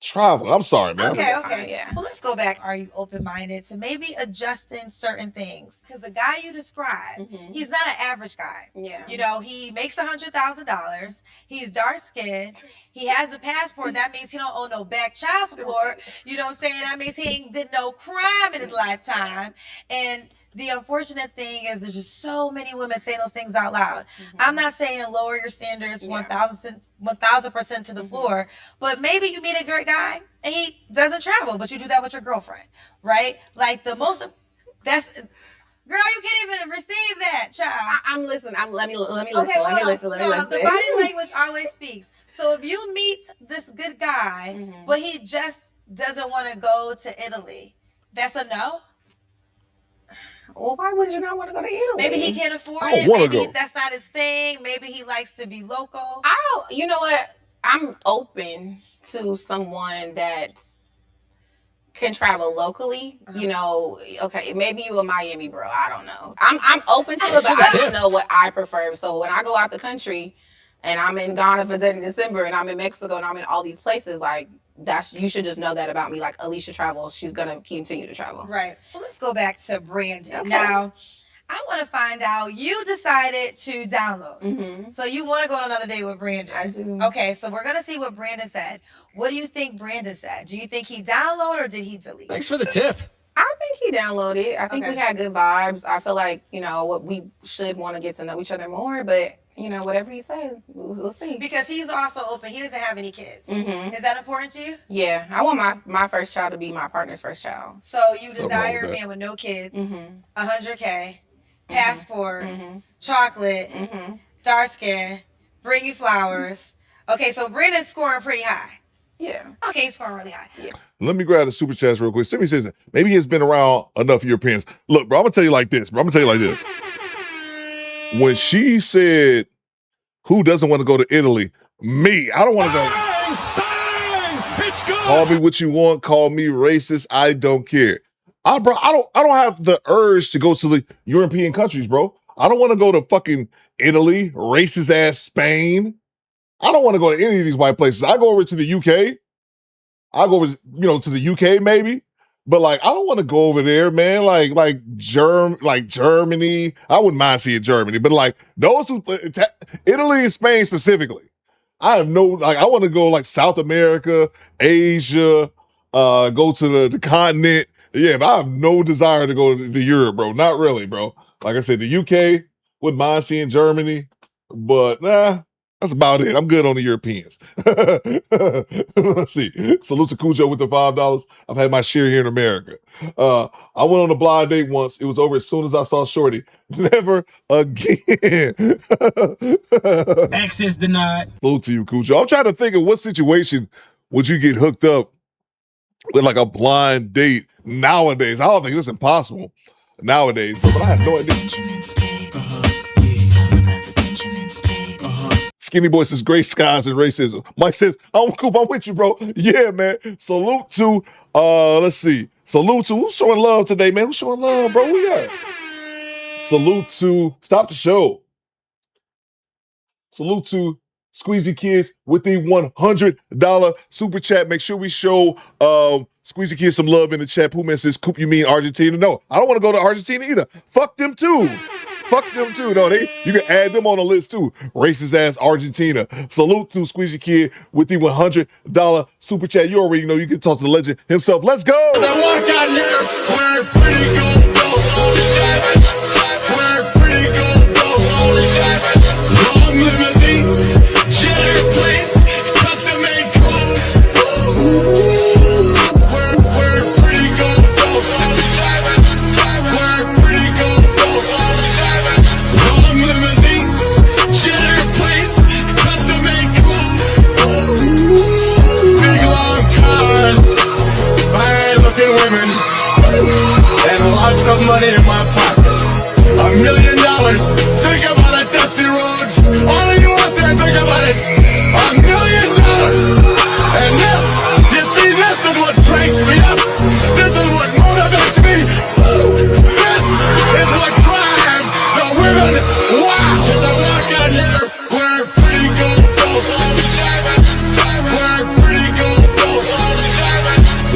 traveling. I'm sorry, man. Okay. Yeah. Well, let's go back. Are you open-minded to maybe adjusting certain things? Because the guy you described, he's not an average guy. Yeah. He makes $100,000. He's dark-skinned. He has a passport. That means he don't owe no back child support. You know what I'm saying? That means he ain't did no crime in his lifetime. And the unfortunate thing is there's just so many women saying those things out loud. I'm not saying lower your standards 1,000% to the floor, but maybe you meet a great guy and he doesn't travel, but you do that with your girlfriend, right? Like girl, you can't even receive that, child. I'm listening. Let me listen. Okay, let me listen. The body language always speaks. So if you meet this good guy, but he just doesn't want to go to Italy, that's a no? Well, why would you not want to go to Italy? Maybe he can't afford it. Maybe that's not his thing. Maybe he likes to be local. You know what? I'm open to someone that can travel locally. Okay, maybe you a Miami bro. I don't know. I'm open to it, but I don't know what I prefer. So when I go out the country and I'm in Ghana for December and I'm in Mexico and I'm in all these places, like you should just know that about me. Like Alicia travels, she's gonna continue to travel. Right. Well, let's go back to Brandon. Okay. Now, I want to find out, you decided to download. So you want to go on another date with Brandon. I do. Okay, so we're going to see what Brandon said. What do you think Brandon said? Do you think he downloaded or did he delete? Thanks for the tip. I think he downloaded. I think we had good vibes. I feel like, what we should want to get to know each other more, but whatever he said, we'll see. Because he's also open. He doesn't have any kids. Is that important to you? Yeah. I want my first child to be my partner's first child. So you desire a man with no kids, $100K, passport, chocolate, dark skin, bring you flowers. Okay, so Brandon's scoring pretty high. Yeah. Okay, he's scoring really high. Yeah. Let me grab the super chats real quick. Simi says, maybe he's been around enough Europeans. Look, bro, I'm going to tell you like this, When she said, who doesn't want to go to Italy? Me. I don't want to go. It's good. Call me what you want. Call me racist. I don't care. I don't have the urge to go to the European countries, bro. I don't want to go to fucking Italy, racist ass Spain. I don't want to go to any of these white places. I go over to the UK. I go over, to the UK maybe. But I don't want to go over there, man. Like Germany. I wouldn't mind seeing Germany, but those who Italy and Spain specifically. I have no I want to go South America, Asia, go to the continent. Yeah, but I have no desire to go to Europe, bro. Not really, bro. Like I said, the UK, wouldn't mind seeing Germany, but nah, that's about it. I'm good on the Europeans. Let's see. Salute to Cujo with the $5. I've had my share here in America. I went on a blind date once. It was over as soon as I saw Shorty. Never again. Access denied. Salute to you, Cujo. I'm trying to think of what situation would you get hooked up with like a blind date nowadays. I don't think it's impossible nowadays, but I have no idea. Skinny Boy says gray skies and racism. Mike says, I'm Coop, I'm with you, bro. Yeah, man. Salute to, let's see. Salute to, who's showing love today, man? Who's showing love, bro? We got salute to, stop the show. Salute to Squeezy Kids with the $100 super chat. Make sure we show Squeezy Kids some love in the chat. Pooh Man says, Coop, you mean Argentina? No, I don't want to go to Argentina either. Fuck them too. Fuck them too. No, you can add them on the list too. Racist ass Argentina. Salute to Squeezy Kid with the $100 super chat. You already know you can talk to the legend himself. Let's go. Of money in my pocket, $1 million. Think about it, dusty roads. All of you out there, think about it. $1 million. And this, you see, this is what cranks me up. This is what motivates me. This is what drives the women wild. To the walk out here, we're pretty good folks. We're pretty good folks.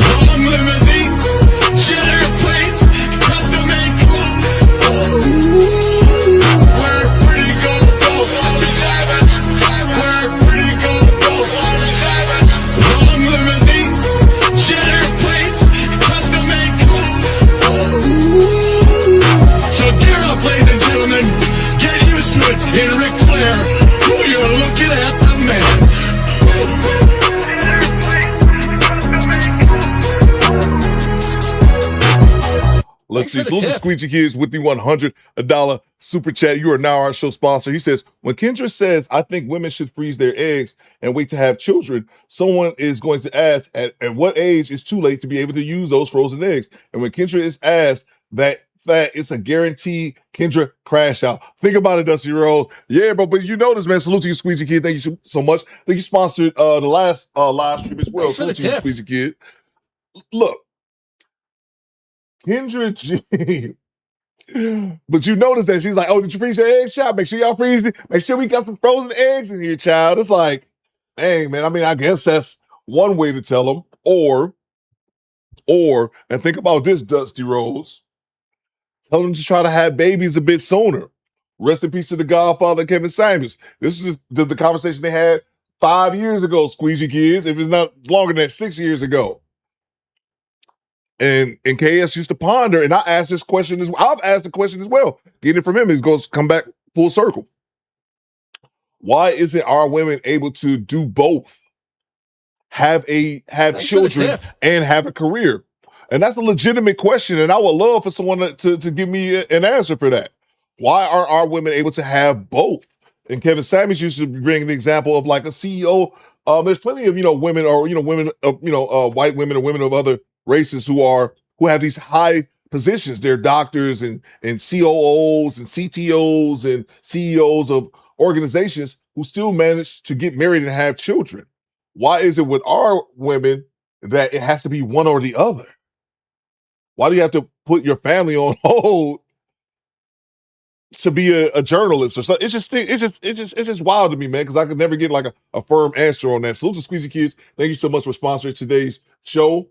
Long limousine, cheddar plates. In Ric Flair, who you're looking at, the man. Let's see. Salute to Squeegee Kids with the $100 super chat. You are now our show sponsor. He says, when Kendra says, I think women should freeze their eggs and wait to have children, someone is going to ask, at what age is too late to be able to use those frozen eggs? And when Kendra is asked that it's a guaranteed Kendra crash out. Think about it, Dusty Rose. Yeah, bro, but you know this, man. Salute to you, Squeegee Kid. Thank you so much. Thank you sponsored the last live stream as well. Salute to you, Squeegee Kid. Look, Kendra G. But you notice that she's like, oh, did you freeze your eggs, child? Make sure y'all freeze it. Make sure we got some frozen eggs in here, child. It's like, dang, man. I mean, I guess that's one way to tell them. Or, and think about this, Dusty Rose. Tell them to try to have babies a bit sooner. Rest in peace to the Godfather, Kevin Samuels. This is the conversation they had 5 years ago, Squeegee Kids, if it's not longer than 6 years ago. And KS used to ponder, and I asked this question as well. I've asked the question as well. Getting it from him, it goes come back full circle. Why isn't our women able to do both? Have children and have a career? And that's a legitimate question, and I would love for someone to give me an answer for that. Why aren't our women able to have both? And Kevin Samuels used to bring the example of like a CEO. There's plenty of women or women white women or women of other races who have these high positions. They're doctors and COOs and CTOs and CEOs of organizations who still manage to get married and have children. Why is it with our women that it has to be one or the other? Why do you have to put your family on hold to be a journalist or something? It's just wild to me, man, because I could never get like a firm answer on that. Salute to Squeezy Kids. Thank you so much for sponsoring today's show.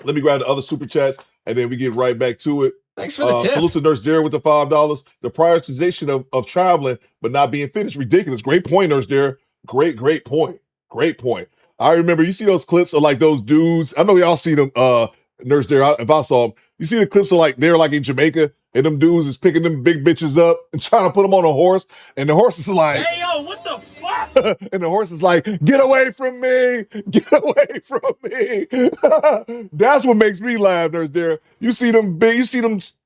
Let me grab the other super chats and then we get right back to it. Thanks for the tip. Salute to Nurse Dare with the $5. The prioritization of traveling but not being finished. Ridiculous. Great point, Nurse Dare. Great point. Great point. I remember, you see those clips of like those dudes. I know y'all see them, Nurse Dare, if I saw them. You see the clips of like, they're like in Jamaica and them dudes is picking them big bitches up and trying to put them on a horse, and the horse is like, Hey, yo, what the fuck? and the horse is like, get away from me, get away from me. That's what makes me laugh. You see them big,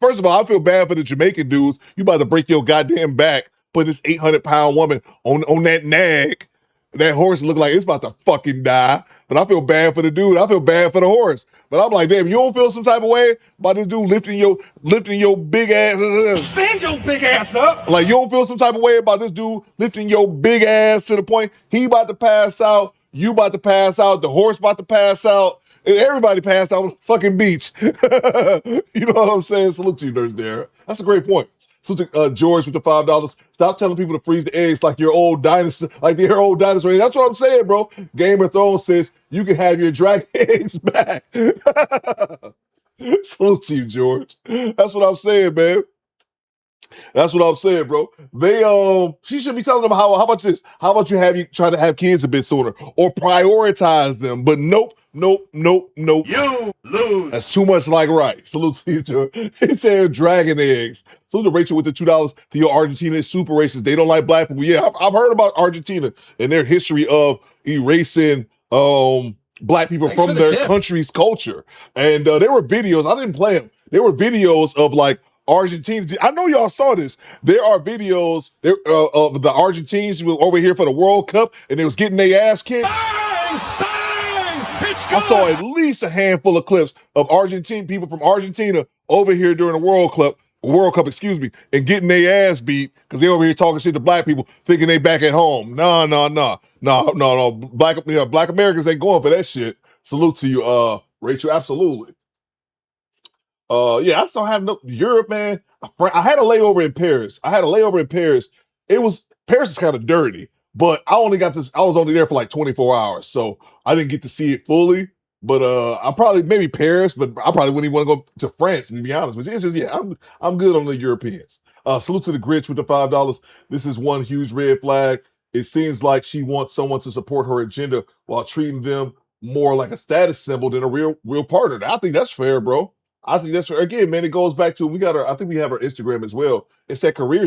first of all, I feel bad for the Jamaican dudes. You about to break your goddamn back, put this 800-pound woman on that nag. That horse look like it's about to fucking die. But I feel bad for the dude. I feel bad for the horse. But I'm like, damn, you don't feel some type of way about this dude lifting your big ass? Stand your big ass up. Like, you don't feel some type of way about this dude lifting your big ass to the point he about to pass out, you about to pass out, the horse about to pass out, and everybody passed out on the fucking beach. You know what I'm saying? Salute to you, Nurse Dara. That's a great point. Salute to George with the $5. Stop telling people to freeze the eggs like your old dinosaur, like their old dinosaur. That's what I'm saying, bro. Game of Thrones says you can have your dragon eggs back. Salute to you, George. That's what I'm saying, man. That's what I'm saying, bro. She should be telling them how about this? How about you try to have kids a bit sooner or prioritize them? But nope. You lose. That's too much like right. Salute to you, George. He said dragon eggs. Salute to Rachel with the $2. To your Argentina is super racist. They don't like black people. Yeah, I've heard about Argentina and their history of erasing black people from their country's culture. And there were videos. I didn't play them. There were videos of like Argentines. I know y'all saw this. There are videos of the Argentines who were over here for the World Cup and they was getting their ass kicked. I saw at least a handful of clips of people from Argentina over here during the World Cup, and getting their ass beat because they over here talking shit to black people, thinking they back at home. No. Black Americans ain't going for that shit. Salute to you, Rachel. Absolutely. Yeah, I still have Europe, man. I had a layover in Paris. Paris is kind of dirty, but I was only there for like 24 hours, so I didn't get to see it fully. But I probably maybe Paris, but I probably wouldn't even want to go to France, to be honest. But it's just, yeah, I'm good on the Europeans. Salute to the Grinch with the $5. This is one huge red flag. It seems like she wants someone to support her agenda while treating them more like a status symbol than a real partner. I think that's fair, bro. I think that's fair. Again, man, it goes back to I think we have our Instagram as well. It's that career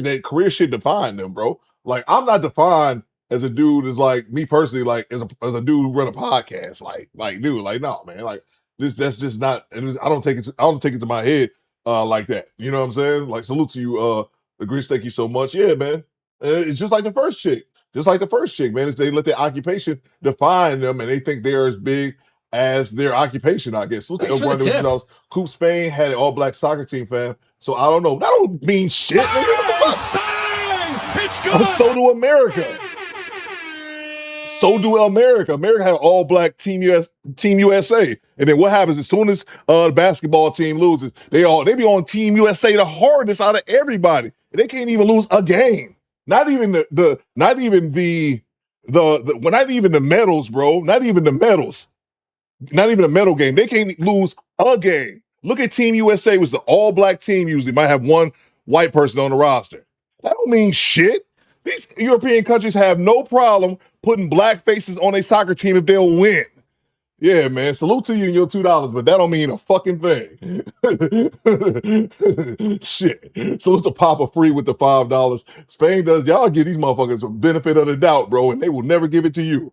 shit define them, bro. Like, I'm not defined as a dude is like me personally, like as a dude who run a podcast, like dude, like no man, like that's just not. I don't take it to my head like that. You know what I'm saying? Like salute to you, the Grinch. Thank you so much. Yeah, man. It's just like the first chick, man. Is they let their occupation define them, and they think they're as big as their occupation. I guess. Thanks for the tip. Coop Spain had an all-black soccer team, fam. So I don't know. That don't mean shit. It's good. So do America. America had an all-black team USA. And then what happens as soon as the basketball team loses, they be on Team USA the hardest out of everybody. They can't even lose a game. Not even the medals, bro. Not even the medals. Not even a medal game. They can't lose a game. Look at Team USA. It was the all-black team usually. Might have one white person on the roster. That don't mean shit. These European countries have no problem putting black faces on a soccer team if they'll win. Yeah, man. Salute to you and your $2, but that don't mean a fucking thing. Shit. Salute to Papa Free with the $5. Spain does. Y'all give these motherfuckers a benefit of the doubt, bro, and they will never give it to you.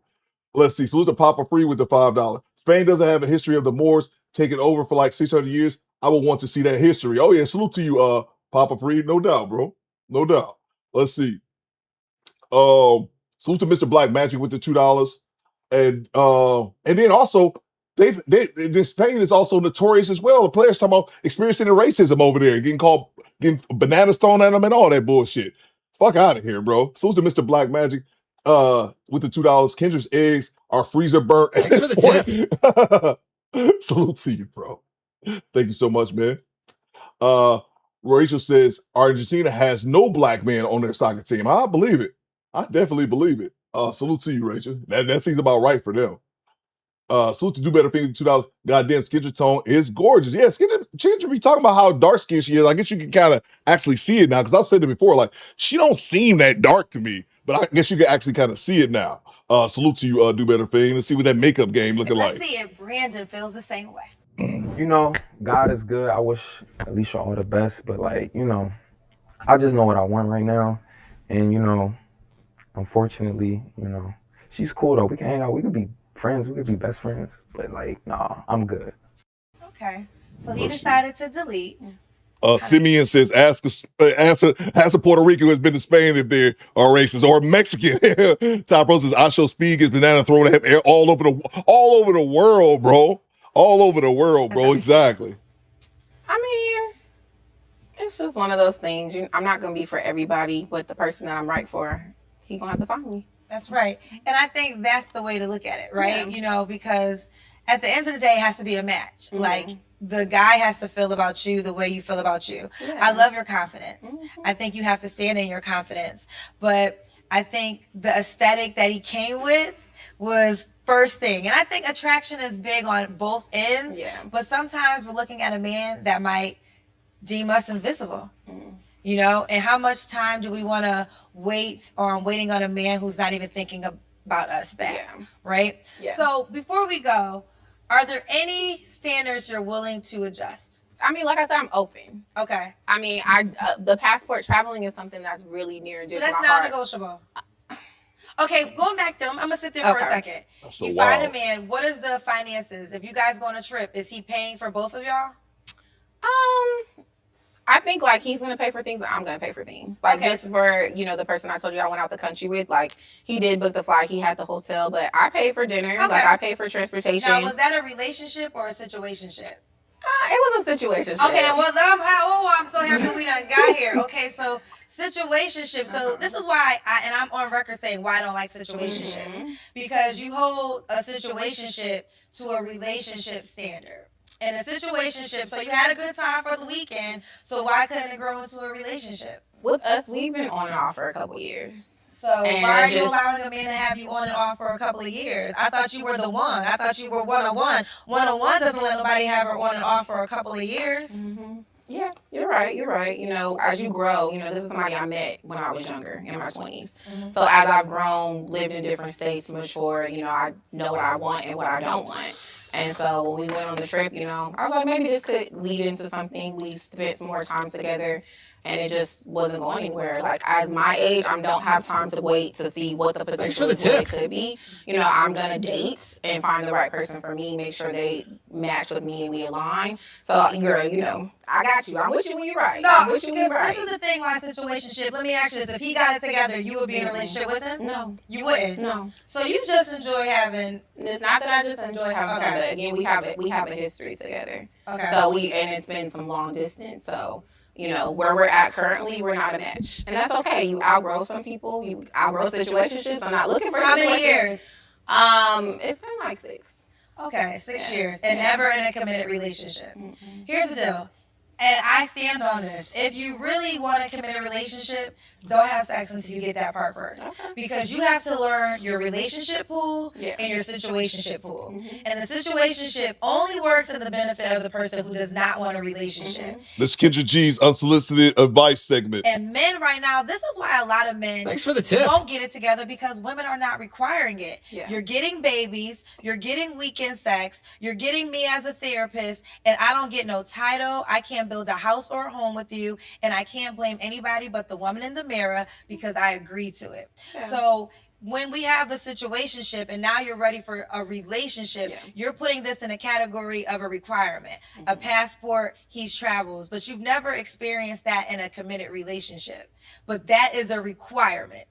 Let's see. Salute to Papa Free with the $5. Spain doesn't have a history of the Moors taking over for like 600 years. I would want to see that history. Oh, yeah. Salute to you, Papa Free. No doubt, bro. No doubt. Let's see. Salute to Mr. Black Magic with the $2. And then also, Spain is also notorious as well. The players talking about experiencing the racism over there, getting bananas thrown at them and all that bullshit. Fuck out of here, bro. Salute to Mr. Black Magic with the $2. Kendra's eggs are freezer burnt. Thanks for the tip. Salute to you, bro. Thank you so much, man. Rachel says Argentina has no black man on their soccer team. I believe it. I definitely believe it. Salute to you, Rachel. That seems about right for them. Salute to Do Better Things, $2. Goddamn, Kendra tone is gorgeous. Yeah, Kendra be talking about how dark skinned she is. I guess you can kind of actually see it now because I've said it before. Like, she don't seem that dark to me, but I guess you can actually kind of see it now. Salute to you, Do Better Thing. Let's see what that makeup game looking like. Let's see if Brandon feels the same way. You know, God is good. I wish Alicia all the best, but like, you know, I just know what I want right now. And, you know, unfortunately, you know, she's cool though. We can hang out. We could be friends. We could be best friends. But like, nah, I'm good. Okay. So he decided to delete. Simeon says, ask a Puerto Rican who has been to Spain if they are racist or Mexican. Top Pro says, I show speed gets banana thrown at him all over the world, bro. All over the world, bro. Exactly. I mean, it's just one of those things. I'm not gonna be for everybody, but the person that I'm right for, he gonna have to find me. That's right. And I think that's the way to look at it, right? You know, because at the end of the day, it has to be a match. Like, the guy has to feel about you the way you feel about you. I love your confidence. I think you have to stand in your confidence. But I think the aesthetic that he came with was first thing. And I think attraction is big on both ends. But sometimes we're looking at a man that might deem us invisible. You know, and how much time do we want to waiting on a man who's not even thinking about us back, right? So before we go, are there any standards you're willing to adjust? I mean, like I said, I'm open. Okay. I mean, the passport traveling is something that's really near and dear So to that's my heart. non-negotiable. Okay, going back to him, I'm gonna sit there for a second. So You find a man. What is the finances? If you guys go on a trip, is he paying for both of y'all? I think like he's gonna pay for things and I'm gonna pay for things. Like just for, you know, the person I told you I went out the country with, like he did book the flight, he had the hotel, but I paid for dinner, like I paid for transportation. Now, was that a relationship or a situationship? It was a situation. Okay, well, I'm so happy we done got here. Okay, so situationship. So this is why I'm on record saying why I don't like situationships. Because you hold a situationship to a relationship standard. And a situationship, so you had a good time for the weekend, so why couldn't it grow into a relationship? With us, we've been on and off for a couple years. So why are you allowing a man to have you on and off for a couple of years? I thought you were the one. I thought you were one-on-one. One-on-one doesn't let nobody have her on and off for a couple of years. Yeah, you're right. You're right. You know, as you grow, you know, this is somebody I met when I was younger, in my 20s. So as I've grown, lived in different states, matured, you know, I know what I want and what I don't want. And so when we went on the trip, you know, I was like, maybe this could lead into something. We spent some more time together. And it just wasn't going anywhere. Like, as my age, I don't have time to wait to see what the potential it could be. You know, I'm going to date and find the right person for me, make sure they match with me and we align. So, girl, you know, I got you. I'm with you when you're right. No, I'm with you when because you're right. this is the thing why situationship. Let me ask you this. If he got it together, you would be in a relationship with him? No. You wouldn't? No. So you just enjoy having... It's not that I just enjoy having fun, but again, we have a history together. Okay. So and it's been some long distance, so... You know, where we're at currently, we're not a match. And that's okay. You outgrow some people. You outgrow situationships. I'm not looking for How many years? It's been like 6. Okay, 6 years. And never in a committed relationship. Here's the deal. And I stand on this. If you really want to commit a relationship, don't have sex until you get that part first. Because you have to learn your relationship pool and your situationship pool. And the situationship only works in the benefit of the person who does not want a relationship. This is Kendra G's unsolicited advice segment. And men right now, this is why a lot of men won't get it together, because women are not requiring it. You're getting babies, you're getting weekend sex, you're getting me as a therapist, and I don't get no title. I can't build a house or a home with you, and I can't blame anybody but the woman in the mirror because I agreed to it. So when we have the situationship and now you're ready for a relationship, you're putting this in a category of a requirement. A passport, he travels, but you've never experienced that in a committed relationship. But that is a requirement.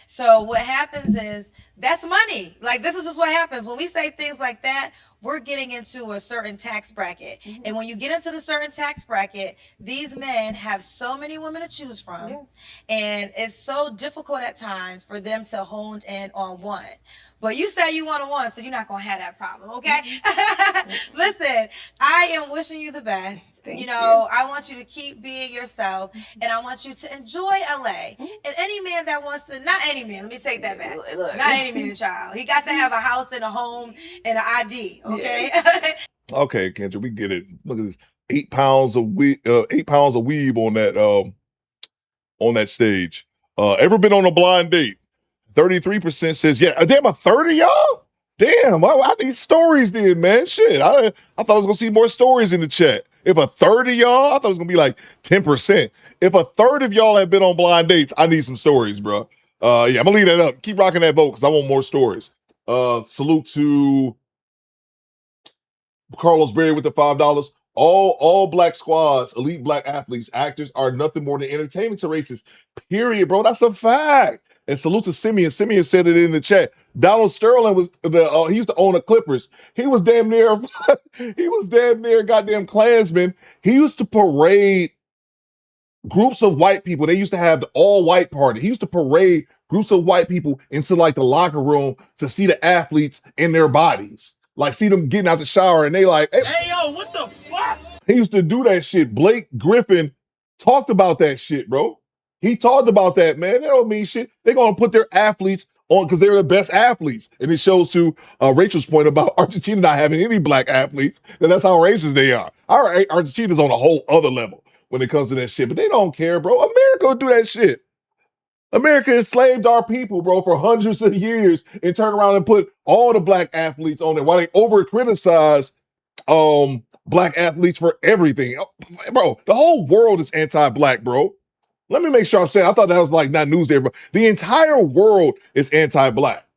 So what happens is, that's money. Like, this is just what happens. When we say things like that, we're getting into a certain tax bracket. And when you get into the certain tax bracket, these men have so many women to choose from. And it's so difficult at times for them to hone in on one. But you say you want a one, so you're not going to have that problem, okay? Listen, I am wishing you the best. You know, I want you to keep being yourself, and I want you to enjoy LA. And any man that wants to, not any man, let me take that back. Not any man, child. He got to have a house and a home and an ID, okay? Okay, Kendra, we get it. Look at this. 8 pounds of weave on that stage. Ever been on a blind date? 33% says, yeah. Damn, a third of y'all? Damn, I need stories then, man. Shit, I thought I was gonna see more stories in the chat. If a third of y'all, I thought it was gonna be like 10%. If a third of y'all have been on blind dates, I need some stories, bro. Yeah, I'm gonna leave that up. Keep rocking that vote because I want more stories. Salute to Carlos Berry with the $5. All black squads, elite black athletes, actors are nothing more than entertainment to racists. Period, bro. That's a fact. And salute to Simeon. Simeon said it in the chat. Donald Sterling was he used to own the Clippers. He was damn near goddamn Klansman. He used to parade groups of white people. They used to have the all-white party. He used to parade groups of white people into like the locker room to see the athletes in their bodies. Like see them getting out the shower and they like, hey yo, what the fuck? He used to do that shit. Blake Griffin talked about that shit, bro. He talked about that, man. That don't mean shit. They're gonna put their athletes on because they're the best athletes. And it shows to Rachel's point about Argentina not having any black athletes. And that's how racist they are. All right, Argentina's on a whole other level when it comes to that shit. But they don't care, bro. America will do that shit. America enslaved our people, bro, for hundreds of years and turn around and put all the black athletes on there while they over criticize black athletes for everything. Bro, the whole world is anti-black, bro. Let me make sure I'm saying, I thought that was like not news there, but the entire world is anti-black.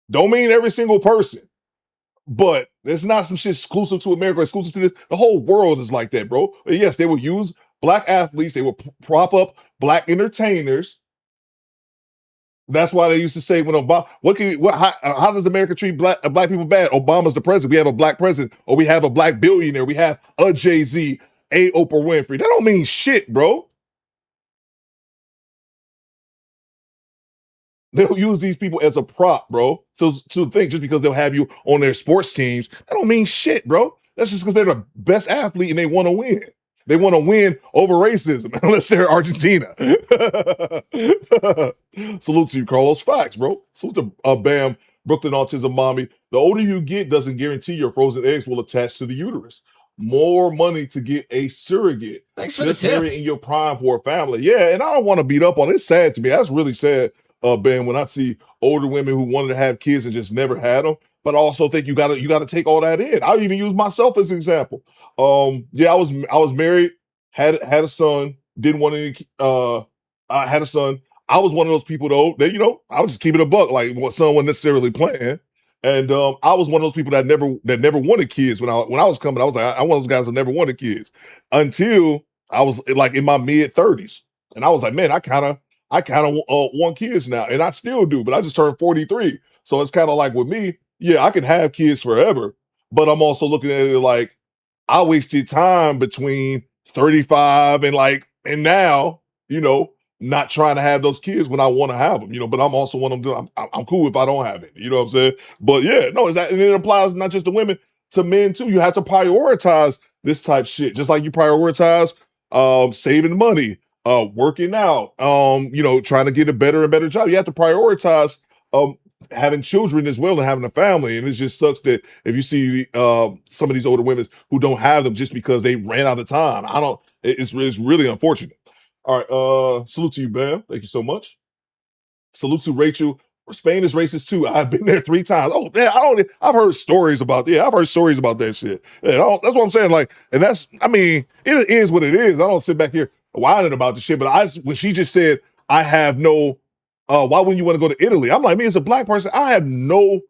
Don't mean every single person, but it's not some shit exclusive to America, exclusive to this. The whole world is like that, bro. But yes, they will use black athletes. They will prop up black entertainers. That's why they used to say when Obama, how does America treat black people bad? Obama's the president. We have a black president, or we have a black billionaire. We have a Jay-Z, a Oprah Winfrey. That don't mean shit, bro. They'll use these people as a prop, bro. So to think just because they'll have you on their sports teams, that don't mean shit, bro. That's just because they're the best athlete and they want to win. They want to win over racism, unless they're Argentina. Salute to you, Carlos. Facts, bro. Salute to Bam, Brooklyn Autism Mommy. The older you get doesn't guarantee your frozen eggs will attach to the uterus. More money to get a surrogate. Thanks for the tip. Marry in your prime for a family. Yeah, and I don't want to beat up on it. It's sad to me. That's really sad, Ben, when I see older women who wanted to have kids and just never had them. But I also think you gotta take all that in. I'll even use myself as an example. Yeah, I was married, had a son, didn't want any. I had a son. I was one of those people though that I was just keeping a buck. Like what son wasn't necessarily playing, and I was one of those people that never wanted kids when I was coming. I was like I'm one of those guys that never wanted kids until I was like in my mid-30s, and I was like, man, I kind of want kids now, and I still do, but I just turned 43, so it's kind of like with me. Yeah, I can have kids forever, but I'm also looking at it like I wasted time between 35 and now, not trying to have those kids when I want to have them, but I'm also one of them. I'm cool if I don't have it. You know what I'm saying? But yeah, no, and it applies not just to women, to men too. You have to prioritize this type shit, just like you prioritize saving money, working out, trying to get a better and better job. You have to prioritize having children as well and having a family. And it just sucks that if you see some of these older women who don't have them just because they ran out of time. It's really unfortunate. All right, salute to you, Bam. Thank you so much. Salute to Rachel. Spain is racist too. I've been there 3 times. Oh, yeah, I've heard stories about that shit. Yeah, that's what I'm saying. Like, and it is what it is. I don't sit back here whining about the shit, but when she just said, I have no why wouldn't you want to go to Italy? I'm like, me as a black person, I have no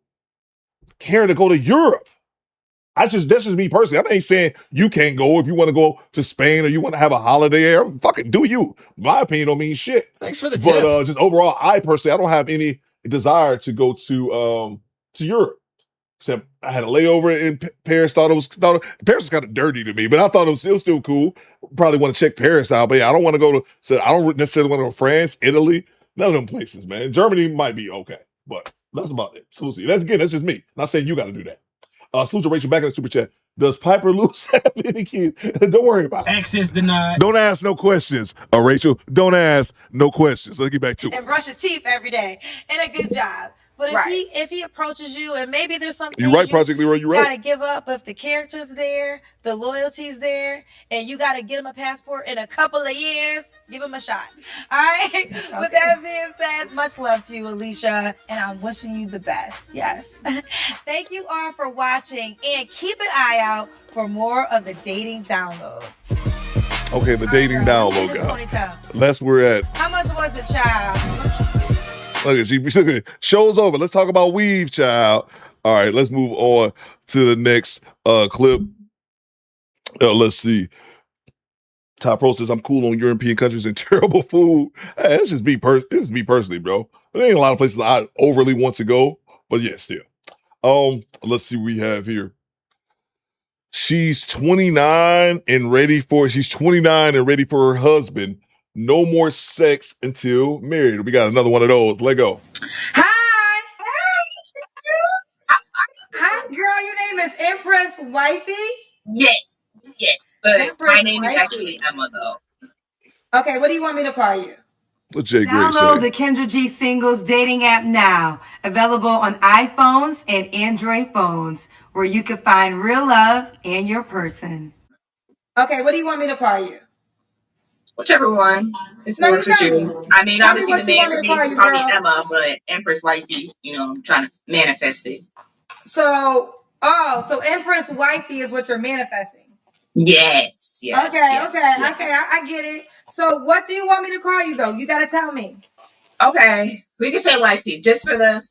care to go to Europe. That's just me personally. I ain't saying you can't go if you want to go to Spain or you want to have a holiday there. Fucking do you. My opinion don't mean shit. Thanks for the tip. But just overall, I personally, I don't have any desire to go to Europe. Except I had a layover in Paris. Paris was kind of dirty to me, but I thought it was still cool. Probably want to check Paris out, but yeah, I don't want to go I don't necessarily want to go to France, Italy. None of them places, man. Germany might be okay, but that's about it. Salute. That's just me. Not saying you got to do that. Salute to Rachel back in the super chat. Does Piper Luce have any kids? Don't worry about it. Access denied. Don't ask no questions, Rachel. Don't ask no questions. Let's get back to it. And brush his teeth every day. And a good job. But Right. if he approaches you and maybe there's some You're things right, you Project Leroy. You're gotta right. give up, but if the character's there, the loyalty's there, and you gotta get him a passport in a couple of years, give him a shot. All right. Okay. With that being said, much love to you, Alicia, and I'm wishing you the best. Yes. Thank you all for watching, and keep an eye out for more of the dating download. Okay, the dating download, guy. That's where we're at. How much was it, child? Look at she. Show's over. Let's talk about weave, child. All right, let's move on to the next clip. Let's see. Top Pro says, I'm cool on European countries and terrible food. Hey, this is me personally, bro. There ain't a lot of places I overly want to go, but yeah, still. Let's see what we have here. She's 29 and ready for her husband. No more sex until married. We got another one of those. Let go. Hi. Hi, girl. Your name is Empress Wifey? Yes, yes, but Empress my name is actually Wifey. Emma, though. Okay, what do you want me to call you? What Jay Gray Download say? the Kendra G Singles dating app now. Available on iPhones and Android phones, where you can find real love and your person. Okay, what do you want me to call you? Whichever one is No, you works with tell me. you. I mean, Tell me obviously, the what you man want for me to me call is you, probably girl. Emma, but Empress Wifey, I'm trying to manifest it. So Empress Wifey is what you're manifesting. Yes, yes. Okay, yes, okay, yes. okay. I get it. So what do you want me to call you though? You gotta tell me. Okay, we can say Wifey just for the,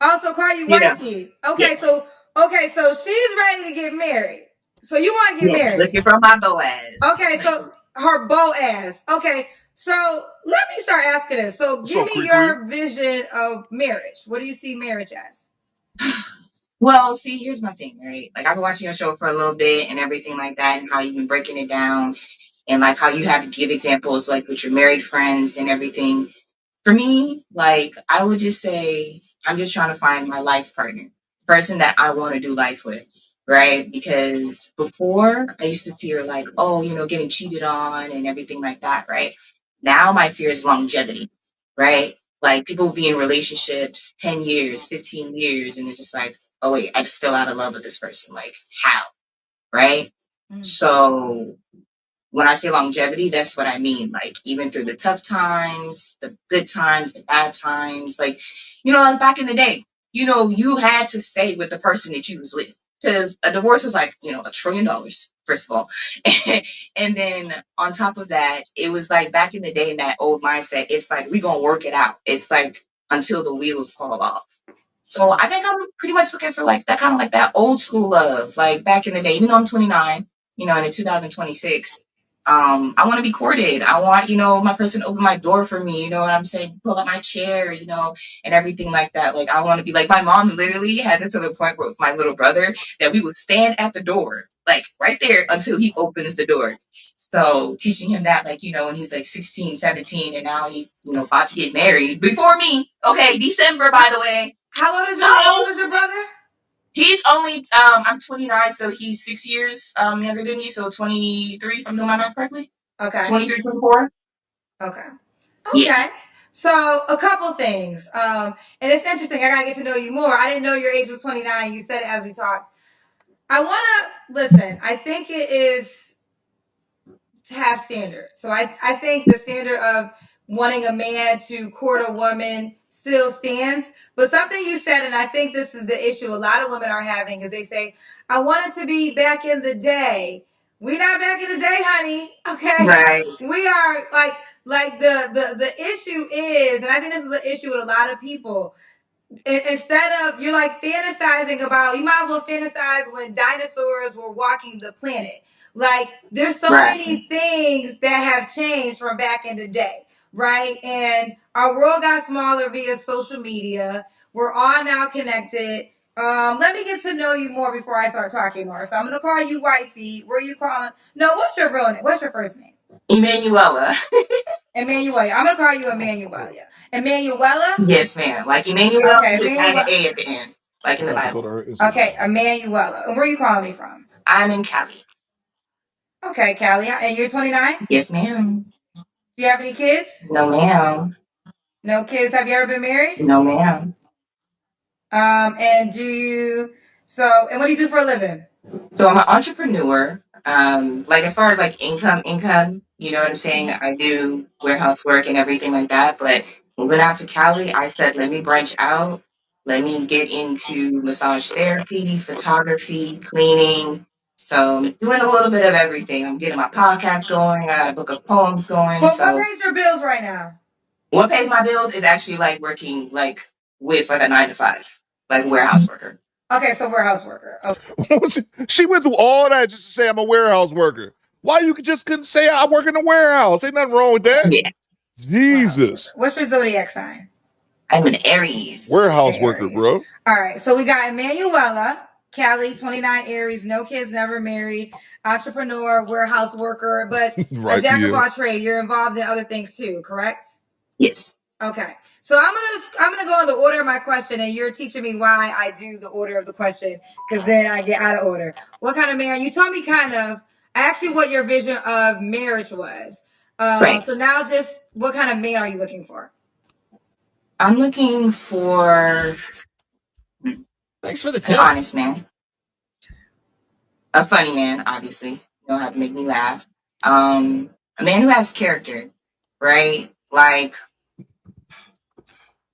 Also call you you know. Wifey. Yeah, Okay, so she's ready to get married. So you want to get yeah. married? Looking for my Boaz. Okay, so her Boaz. Okay, so let me start asking this. So give me your vision of marriage. What do you see marriage as? Well, see, here's my thing, right? Like, I've been watching your show for a little bit and everything like that, and how you've been breaking it down, and like how you have to give examples, like with your married friends and everything. For me, like, I would just say, I'm just trying to find my life partner, person that I want to do life with, right? Because before, I used to fear, like, oh, getting cheated on and everything like that, right? Now, my fear is longevity, right? Like, people be in relationships 10 years, 15 years, and it's just like, oh, wait, I just fell out of love with this person. Like, how, right? So, when I say longevity, that's what I mean. Like, even through the tough times, the good times, the bad times, like, like back in the day, you had to stay with the person that you was with, because a divorce was like, $1 trillion, first of all. And then on top of that, it was like back in the day, in that old mindset, it's like, we gonna work it out. It's like until the wheels fall off. So I think I'm pretty much looking for like that, kind of like that old school love, like back in the day. Even though I'm 29, and it's 2026, I want to be courted. I want, my person to open my door for me. You know what I'm saying? Pull up my chair, and everything like that. Like, I want to be like, my mom literally had it to the point where with my little brother that we would stand at the door, like right there until he opens the door. So teaching him that, like, when he's like 16, 17, and now he's, about to get married before me. Okay, December, by the way. How old is your brother? He's only I'm 29, so he's 6 years younger than me, so 23, if I'm doing my math correctly. Okay. 23, 24. Okay. Yeah. Okay. So a couple things. And it's interesting. I gotta get to know you more. I didn't know your age was 29. You said it as we talked. I wanna listen. I think it is to have standards. So I think the standard of wanting a man to court a woman still stands. But something you said, and I think this is the issue a lot of women are having, is they say, I want it to be back in the day. We not back in the day, honey. Okay. Right. We are like the issue is, and I think this is an issue with a lot of people. Instead of, you're like fantasizing about, you might as well fantasize when dinosaurs were walking the planet. Like, there's so many things that have changed from back in the day, right? And our world got smaller via social media. We're all now connected. Let me get to know you more before I start talking more. So I'm gonna call you Wifey. Where are you calling? No, what's your real name? What's your first name? Emanuela. Emanuela. I'm gonna call you Emanuela. Emanuela? Yes, ma'am. Like Emmanuel, Okay, just add an Emanuela. A at the end, like in the Bible. Okay, Emanuela. And where are you calling me from? I'm in Cali. Okay, Callie. And you're 29? Yes, ma'am. Do you have any kids? No, ma'am. No kids. Have you ever been married? No, ma'am. And and what do you do for a living? So I'm an entrepreneur. Like as far as like income, you know what I'm saying? I do warehouse work and everything like that. But moving out to Cali, I said, let me branch out. Let me get into massage therapy, photography, cleaning. So I'm doing a little bit of everything. I'm getting my podcast going. I got a book of poems going. Well, what So pays your bills right now? what pays my bills is actually like working like with like a 9 to 5, like warehouse worker. Okay, so warehouse worker. Okay. She went through all that just to say I'm a warehouse worker. Why you just couldn't say I work in a warehouse? Ain't nothing wrong with that. Yeah. Jesus. What's your zodiac sign? I'm an Aries. Warehouse worker, bro. All right, so we got Emanuela, Cali, 29, Aries, no kids, never married, entrepreneur, warehouse worker, but Right, a jack of yeah. all trade. You're involved in other things too, correct? Yes. Okay, so I'm gonna go in the order of my question, and you're teaching me why I do the order of the question, because then I get out of order. What kind of man? You told me kind of. I asked you what your vision of marriage was. Right. So now, just what kind of man are you looking for? I'm looking for Thanks for the an tip. honest man, a funny man, obviously, you know how to make me laugh. A man who has character, right? Like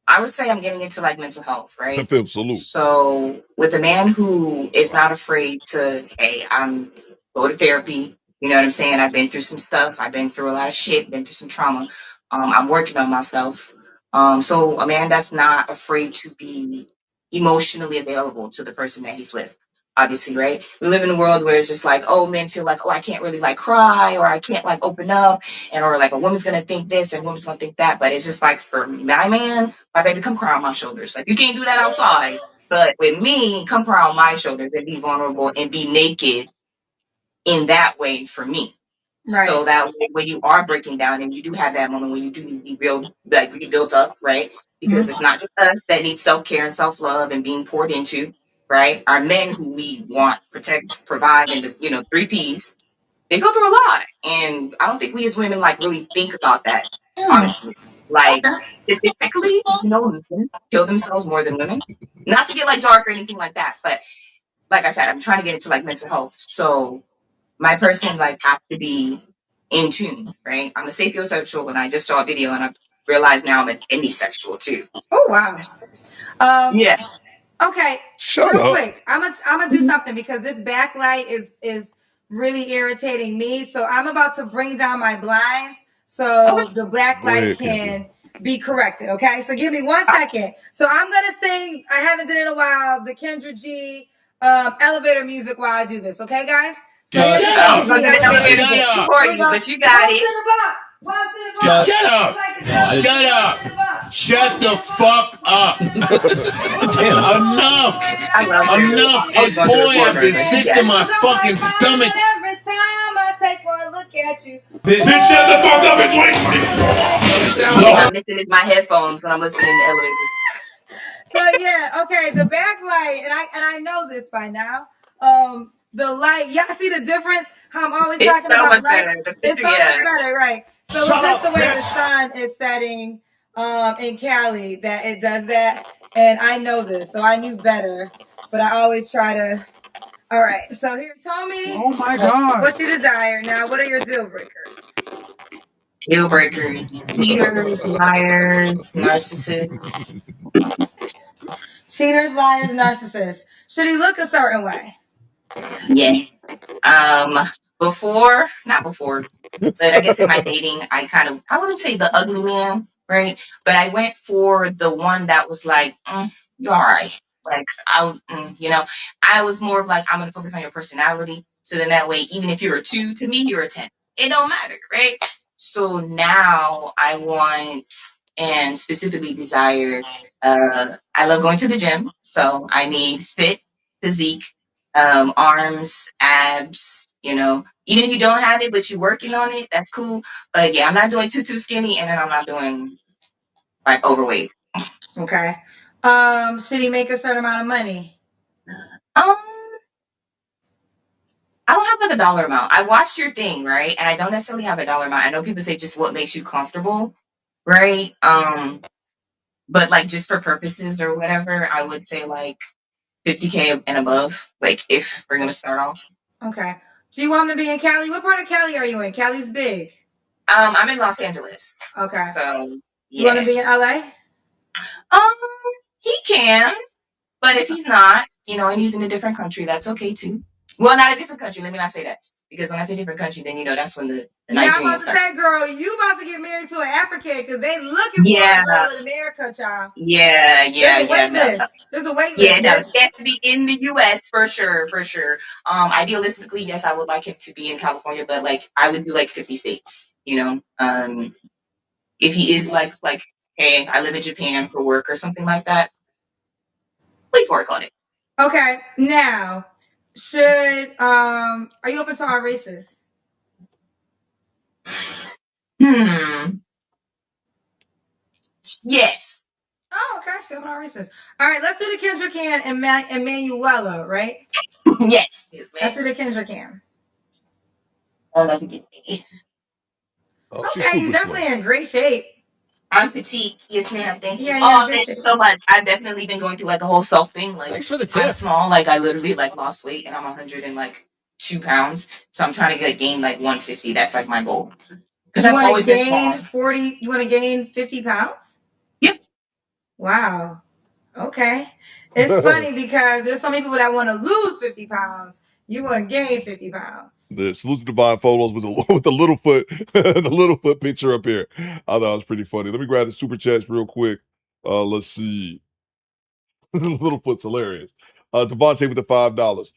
I would say I'm getting into like mental health, right? Salute. So with a man who is not afraid to, hey, I'm go to therapy. You know what I'm saying? I've been through some stuff. I've been through a lot of shit. Been through some trauma. I'm working on myself. So a man that's not afraid to be emotionally available to the person that he's with. Obviously, right? We live in a world where it's just like, oh, men feel like, oh, I can't really like cry or I can't like open up, and or like a woman's gonna think this and a woman's gonna think that. But it's just like for my man, my baby, come cry on my shoulders. Like you can't do that outside, but with me, come cry on my shoulders and be vulnerable and be naked in that way for me. Right. So that way, when you are breaking down and you do have that moment when you do need to be rebuilt up, right? Because it's not just us that need self care and self love and being poured into, right? Our men who we want, protect, provide, and the 3 Ps, they go through a lot, and I don't think we as women like really think about that. Honestly, like statistically, men kill themselves more than women. Not to get like dark or anything like that, but like I said, I'm trying to get into like mental health. So my person like has to be in tune, right? I'm a sapiosexual, and I just saw a video and I realized now I'm an demisexual too. Oh wow. Yeah. Okay. Shut Real up. quick, I'm gonna do something because this backlight is really irritating me. So I'm about to bring down my blinds so the black Go ahead, light can be corrected. Okay. So give me 1 second. So I'm gonna sing. I haven't done it in a while. The Kendra G elevator music while I do this. Okay, guys. So here's the I'm Kendra gonna G do the elevator elevator music. music Here for we you, go. but you got Once it. in the box. Once in the box. Shut up! Shut up! Shut the fuck up! Enough! I love her. Enough! I was And going through a boy, core I've been version. sick to Yes. my fucking stomach. Every time I take one look at you. Bitch, shut the fuck up in 2020! Only thing I'm missing is my headphones when I'm listening in the elevator. So yeah, okay, the backlight, and I know this by now. The light, y'all see the difference? How I'm always It's talking so about much light. better. The It's picture, so yeah. much better, right? So it's just the way the sun is setting in Cali that it does that. And I know this, so I knew better. But I always try to. All right, so here, tell me. Oh my God. What you desire now? What are your deal breakers? Deal breakers, cheaters, liars, narcissists. Cheaters, liars, narcissists. Should he look a certain way? Yeah. Um, not before, but I guess in my dating, I wouldn't say the ugly man, right? But I went for the one that was like, you're all right. Like, I was more of like, I'm going to focus on your personality. So then that way, even if you're a 2 to me, you're a 10. It don't matter, right? So now I want and specifically desire, I love going to the gym. So I need fit physique, arms, abs, even if you don't have it, but you're working on it, that's cool. But yeah, I'm not doing too skinny, and then I'm not doing like overweight. Okay. Should he make a certain amount of money? I don't have like a dollar amount. I watched your thing, right? And I don't necessarily have a dollar amount. I know people say just what makes you comfortable, right? But like just for purposes or whatever, I would say like 50K and above. Like if we're gonna start off. Okay. Do you want him to be in Cali? What part of Cali are you in? Cali's big. I'm in Los Angeles. Okay. So You want to be in LA? He can, but if he's not, you know, and he's in a different country, that's okay too. Well, not a different country. Let me not say that, because when I say different country, then you know that's when the Yeah, I'm about Nigerians to start. say, girl, you about to get married to an African because they looking for a girl in America, child. Yeah. There's a wait No. list. There's a wait Yeah, list. no, he has to be in the U.S. for sure. Idealistically, yes, I would like him to be in California, but like I would do like 50 states. You know, if he is like, hey, I live in Japan for work or something like that, we can work on it. Okay, now should are you open to all races? Yes. Oh, okay. She's open to all races. All right, let's do the Kendra Can and Manuela, right? Yes. Let's do the Kendra Can. I love you. Okay, you're definitely in great shape. I'm petite. Yes, ma'am. Thank you. Yeah, Thank you so much. I've definitely been going through like a whole self thing. Like, thanks for the tip. I'm small. Like, I literally like lost weight, and I'm 102 pounds. So I'm trying to get gain like 150. That's like my goal. Because I've always been small. 40. You want to gain 50 pounds? Yep. Wow. Okay. It's funny because there's so many people that want to lose 50 pounds. You want to gain 50 pounds. The salute to Divine Photos with the little foot, the little foot picture up here. I thought it was pretty funny. Let me grab the super chats real quick. Let's see. Littlefoot's hilarious. Devontae with the $5.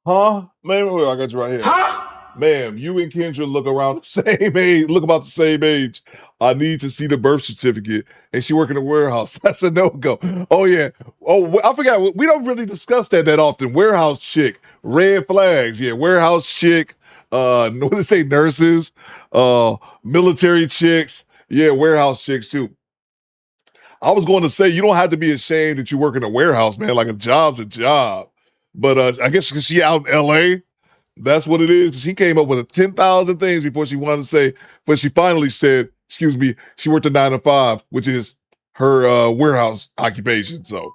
Huh? Man, wait, I got you right here. Huh? Ma'am, you and Kendra look around the same age, look about the same age. I need to see the birth certificate. And she work in a warehouse. That's a no-go. Oh, yeah. Oh, I forgot. We don't really discuss that often. Warehouse chick. Red flags. Yeah, warehouse chick. What do they say? Nurses. Military chicks. Yeah, warehouse chicks, too. I was going to say, you don't have to be ashamed that you work in a warehouse, man. Like, a job's a job. But I guess because she out in L.A., that's what it is. She came up with 10,000 things before she wanted to say, but she finally said, excuse me, she worked a 9 to 5, which is her warehouse occupation. So,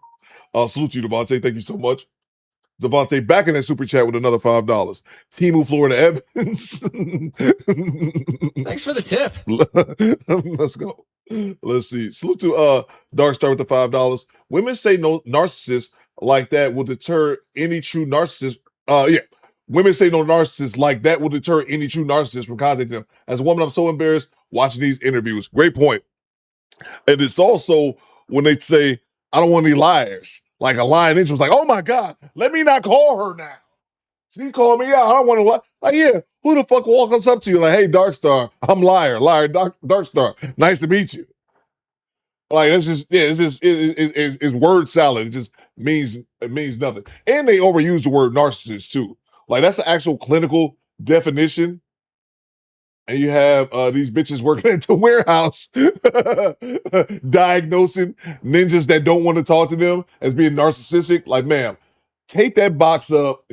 salute to you, Devontae. Thank you so much. Devontae back in that super chat with another $5. Timu Florida Evans. Thanks for the tip. Let's go. Let's see. Salute to Dark Star with the $5. Women say no narcissist like that will deter any true narcissist. Women say no narcissist like that will deter any true narcissist from contacting them. As a woman, I'm so embarrassed watching these interviews. Great point. And it's also when they say, I don't want any liars. Like a lying angel was like, oh my God, let me not call her now. She called me out. I don't want to lie. Like, yeah, who the fuck walks up to you like, hey, Dark Star, I'm liar, Dark Star. Nice to meet you. Like, it's word salad. It means nothing. And they overuse the word narcissist too. Like, that's the actual clinical definition. And you have these bitches working at the warehouse diagnosing ninjas that don't want to talk to them as being narcissistic. Like, ma'am, take that box up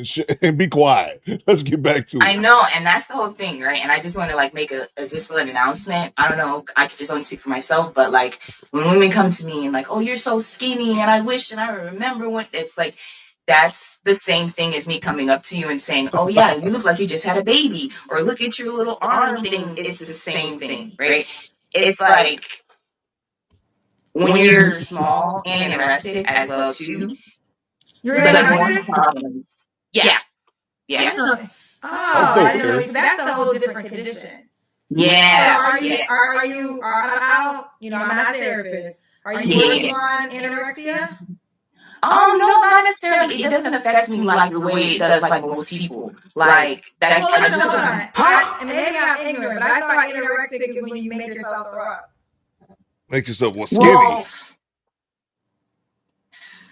and be quiet. Let's get back to it. I know, and that's the whole thing, right? And I just want to like make a just an announcement. I don't know, I could just only speak for myself, but like when women come to me and like, oh, you're so skinny, and I wish and I remember when, it's like, that's the same thing as me coming up to you and saying, oh yeah, you look like you just had a baby, or look at your little arm things. It's the same thing, right? It's like when you're small and anorexic as well too. You're anorexic? Problems. Yeah. I didn't know. That's a whole different condition. Yeah. So are you? I'm not a therapist. Are you on anorexia? No, not necessarily. It doesn't affect me like the way it does like most people. Like that. Hold on. Maybe I'm ignorant, but I thought anorexic is when you make yourself throw up. Make yourself skinny. Well,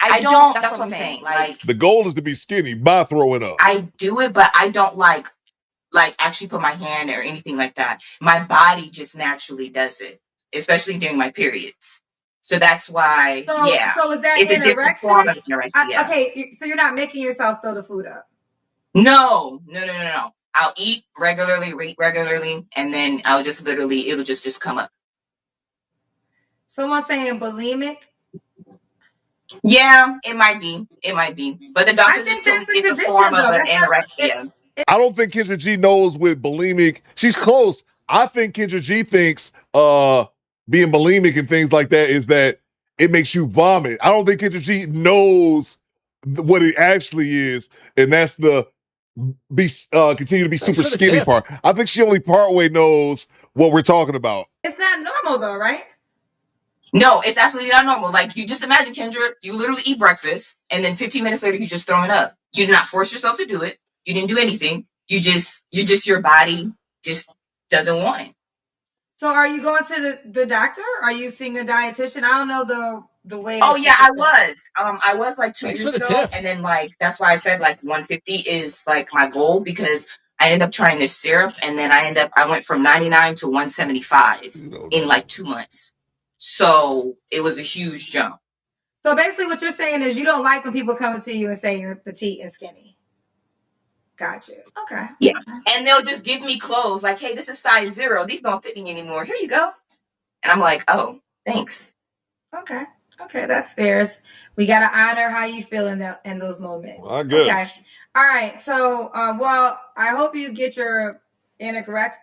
I don't. That's what I'm saying. Like, the goal is to be skinny by throwing up. I do it, but I don't like actually put my hand or anything like that. My body just naturally does it, especially during my periods. So that's why. So is that anorexic? Okay, so you're not making yourself throw the food up. No. I'll eat regularly, and then I'll just literally, it'll just come up. Someone saying bulimic. Yeah, it might be. It might be. But the I doctor just think told me that's a it's a condition form of though. an That's not. anorexia. I don't think Kendra G knows with bulimic. She's close. I think Kendra G thinks being bulimic and things like that is that it makes you vomit. I don't think Kendra G knows what it actually is, and that's the continue to be Thanks super for the skinny tip. part. I think she only partway knows what we're talking about. It's not normal though, right? No, it's absolutely not normal. Like, you just imagine, Kendra, you literally eat breakfast, and then 15 minutes later, you just throwing up. You did not force yourself to do it. You didn't do anything. Your body just doesn't want it. So are you going to the doctor? Are you seeing a dietitian? I don't know the way. Oh yeah, I was. I was like 2 Thanks years for the ago, tip. and then like that's why I said like 150 is like my goal, because I ended up trying this syrup, and then I went from 99 to 175 in like 2 months. So it was a huge jump. So basically, what you're saying is you don't like when people come to you and say you're petite and skinny. Got you. Okay. Yeah, and they'll just give me clothes like, "Hey, this is size 0. These don't fit me anymore. Here you go." And I'm like, "Oh, thanks." Okay. Okay, that's fair. We gotta honor how you feel in those moments. I guess. Okay. All right. So, well, I hope you get your anorexic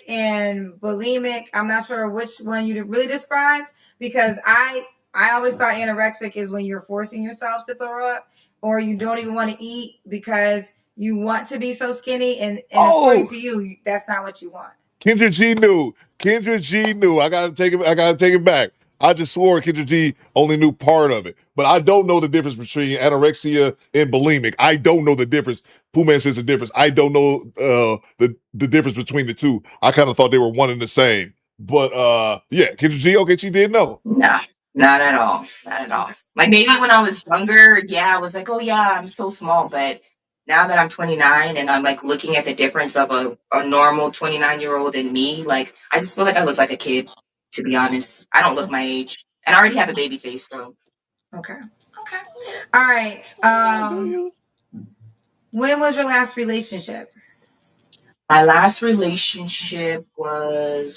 and bulimic. I'm not sure which one you really described, because I always thought anorexic is when you're forcing yourself to throw up, or you don't even want to eat because you want to be so skinny, and according to you, that's not what you want. Kendra G knew. Kendra G knew. I gotta take it back. I just swore Kendra G only knew part of it. But I don't know the difference between anorexia and bulimic. I don't know the difference. Pooh Man says the difference. I don't know the difference between the two. I kind of thought they were one and the same. But yeah, Kendra G, okay, she did know. Nah, not at all. Not at all. Like, maybe when I was younger, yeah, I was like, "Oh yeah, I'm so small." But now that I'm 29 and I'm like looking at the difference of a normal 29-year-old and me, like, I just feel like I look like a kid, to be honest. I don't look my age. And I already have a baby face, so. Okay. Okay. All right. When was your last relationship? My last relationship was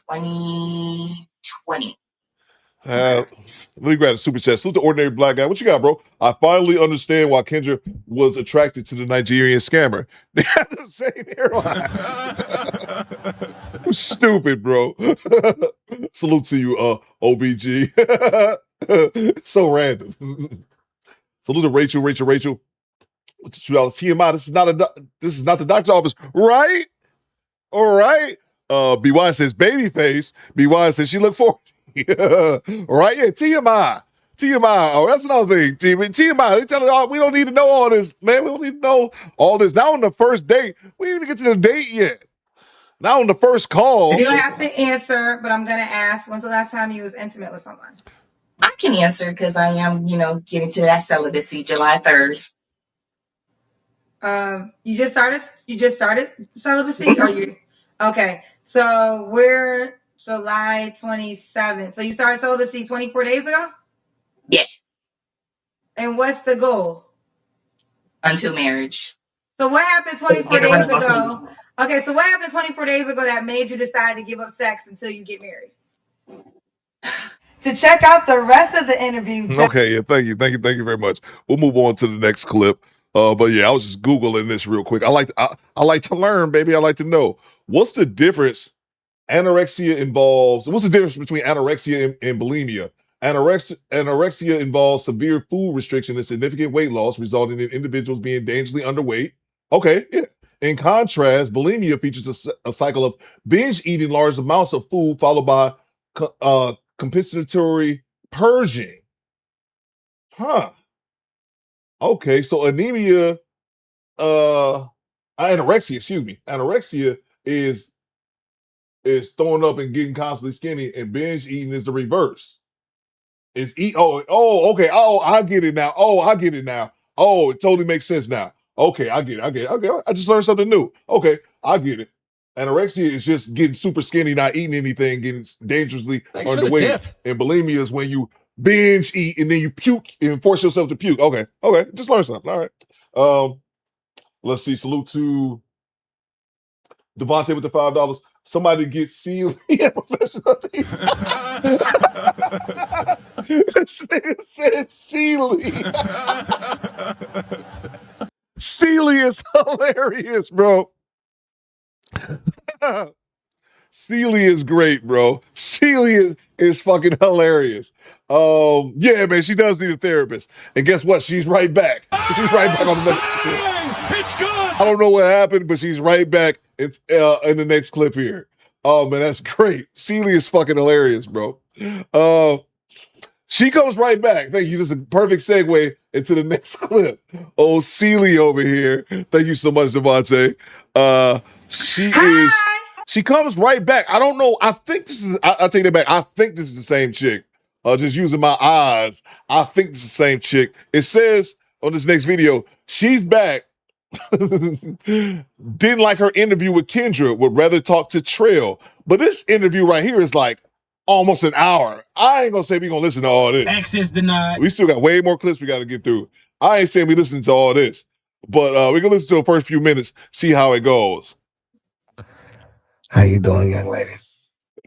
2020. Let me grab a super chat. Salute the ordinary black guy. What you got, bro? I finally understand why Kendra was attracted to the Nigerian scammer. They have the same hairline. Stupid, bro. Salute to you, OBG. So random. Salute to Rachel. What's the $2 TMI? This is not the doctor's office, right? All right. BY says babyface. BY says she looked for right? Yeah, TMI. Oh, that's another thing. TMI. They tell us, we don't need to know all this, man. We don't need to know all this. Now on the first date, we didn't even get to the date yet. Now on the first call. You don't have to answer, but I'm gonna ask, when's the last time you was intimate with someone? I can answer because I am, getting to that celibacy July 3rd. You just started celibacy, or you? Okay, so we're July 27th. So you started celibacy 24 days ago? Yes. And what's the goal? Until marriage. So what happened 24 days ago? Okay, so what happened 24 days ago that made you decide to give up sex until you get married? To check out the rest of the interview. Okay, yeah, thank you very much. We'll move on to the next clip. But yeah, I was just Googling this real quick. I like to learn, baby. I like to know what's the difference. What's the difference between anorexia and bulimia? Anorexia involves severe food restriction and significant weight loss, resulting in individuals being dangerously underweight. Okay, yeah. In contrast, bulimia features a cycle of binge eating large amounts of food followed by compensatory purging. Huh. Okay, so anorexia is throwing up and getting constantly skinny, and binge eating is the reverse. It's okay. Oh, I get it now. Oh, it totally makes sense now. Okay, I get it. Okay. I just learned something new. Okay, I get it. Anorexia is just getting super skinny, not eating anything, getting dangerously underweight. And bulimia is when you binge eat and then you puke and force yourself to puke. Okay. Just learn something. All right. Let's see. Salute to Devontae with the $5. somebody gets Sealy at professional things. This nigga said Sealy. Sealy is hilarious, bro. Sealy is great, bro. Sealy is fucking hilarious. Yeah, man, she does need a therapist. And guess what? She's right back. She's right back on the next clip. It's good. I don't know what happened, but she's right back in the next clip here. Oh, man, that's great. Sealy is fucking hilarious, bro. She comes right back. Thank you. This is a perfect segue into the next clip. Oh, Sealy over here. Thank you so much, Devontae. She comes right back. I don't know. I think this is, I'll take that back. I think this is the same chick. Just using my eyes. I think it's the same chick. It says on this next video, she's back. Didn't like her interview with Kendra, would rather talk to Trail. But this interview right here is like almost an hour. I ain't gonna say we gonna listen to all this. Access denied. We still got way more clips we gotta get through. I ain't saying we listening to all this, but we can listen to the first few minutes, see how it goes. How you doing, young lady?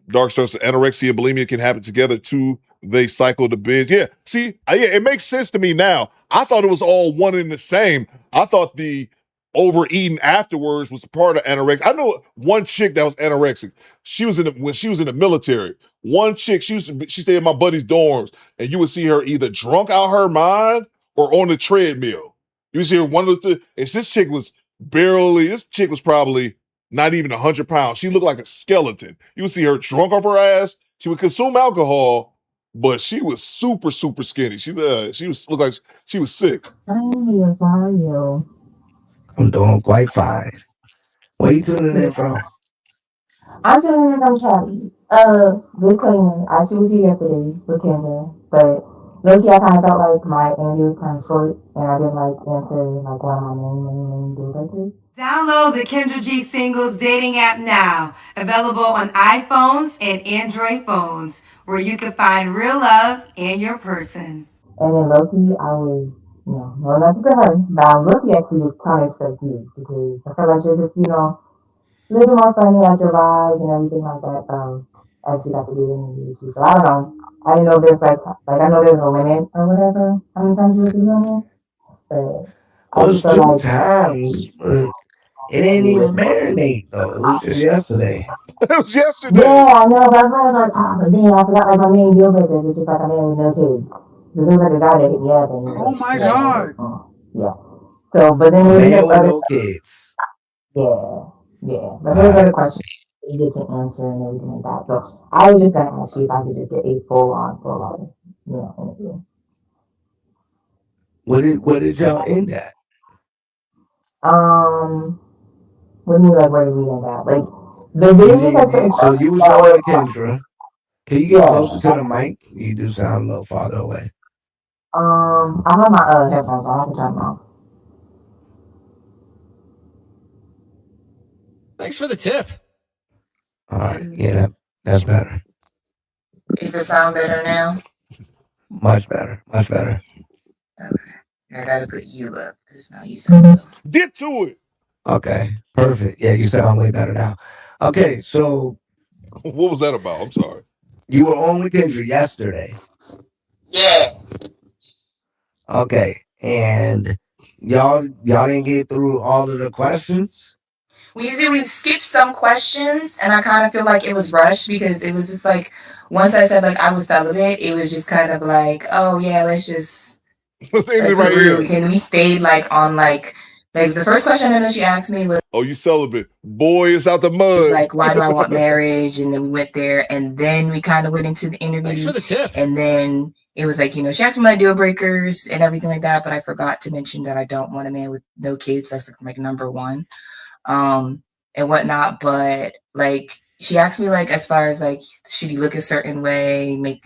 Dark starts anorexia and bulimia can happen together too. They cycle the binge. Yeah, see, yeah, it makes sense to me now. I thought it was all one and the same. I thought the overeating afterwards was part of anorexia. I know one chick that was anorexic. She was when she was in the military. One chick, she stayed in my buddy's dorms, and you would see her either drunk out her mind or on the treadmill. You would see her one of the and this chick was probably not even 100 pounds. She looked like a skeleton. You would see her drunk off her ass. She would consume alcohol, but she was super, super skinny. She looked like she was sick. How are you? I'm doing quite fine. Where you tuning in from? I'm tuning in from Cali. Disclaimer, I actually was here yesterday with Kendra, but low-key I kind of felt like my interview was kind of short, and I didn't answer like one of my main deal breakers. Download the Kendra G Singles dating app now. Available on iPhones and Android phones, where you can find real love in your person. And then low-key, I was, no nothing to her, but low-key actually was kind of expect you, because I felt like you're just, a little more funny at your vibes and everything like that, so I actually got to do the interview with you. So I don't know. I didn't know if there's I know there's a limit or whatever, how many times you was doing it, but Well, it's 2 times, but it ain't even marinate though. It was just yesterday. It was yesterday. Yeah, I know, but I was like, oh, damn, I forgot my main deal breakers, which is a man with no kids. Because there was a guy that hit me up and oh my god. Yeah. So, but then there's no kids. Yeah. But there's other questions you get to answer and everything like that. So I was just gonna ask you if I could just get a full interview. What did y'all end at? What do you mean, where did we end at? The video so you was on with Kendra. Can you get closer to the mic? You do sound a little farther away. I have my headphones on. I can turn them off. Thanks for the tip. All right, yeah, that's better. Does it sound better now? Much better. Okay. I gotta put you up because now you sound low. Get to it. Okay, perfect. Yeah, you sound way better now. Okay, so what was that about? I'm sorry. You were on with Kendra yesterday. Yeah. Okay, and y'all didn't get through all of the questions? We skipped some questions, and I kind of feel like it was rushed because it was just once I said I was celibate, it was just kind of oh yeah, let's end it right here. And we stayed on the first question I know she asked me was, "Oh, you celibate? Boy, it's out the mud." Why do I want marriage? And then we went there, and then we kind of went into the interview. Thanks for the tip. And then it was she asked me my deal breakers and everything like that, but I forgot to mention that I don't want a man with no kids. That's number one. And whatnot, but she asked me as far as should you look a certain way, make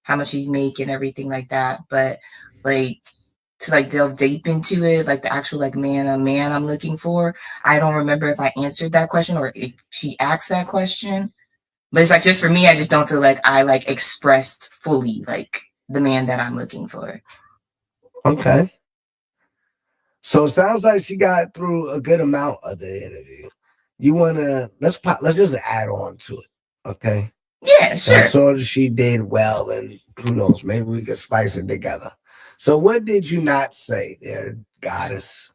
how much you make and everything like that, but to delve deep into it, the actual man I'm looking for, I don't remember if I answered that question or if she asked that question, but it's just for me, I just don't feel I expressed fully the man that I'm looking for. Okay. So it sounds like she got through a good amount of the interview. You wanna let's just add on to it, okay? Yeah, So I sure. saw that she did well, and who knows, maybe we could spice it together. So what did you not say there, goddess?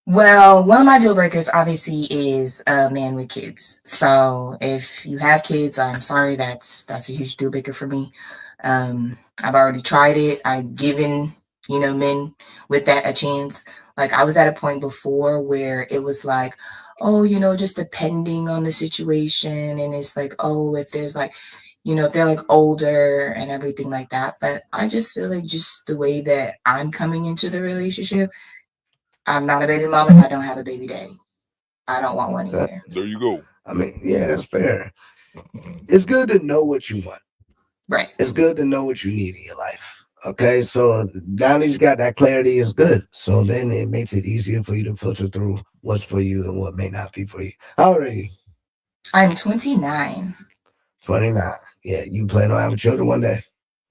Well, one of my deal breakers obviously is a man with kids. So if you have kids, I'm sorry, that's a huge deal breaker for me. I've already tried it. I've given, men with that a chance. Like I was at a point before where it was like, oh, just depending on the situation. And it's like, oh, if there's like, if they're like older and everything like that. But I just feel like just the way that I'm coming into the relationship, I'm not a baby mama and I don't have a baby daddy. I don't want one either. There you go. I mean, yeah, that's fair. It's good to know what you want. Right. It's good to know what you need in your life. Okay, so now that you got that clarity, is good. So then it makes it easier for you to filter through what's for you and what may not be for you. How old are you? I'm 29. 29. Yeah, you plan on having children one day?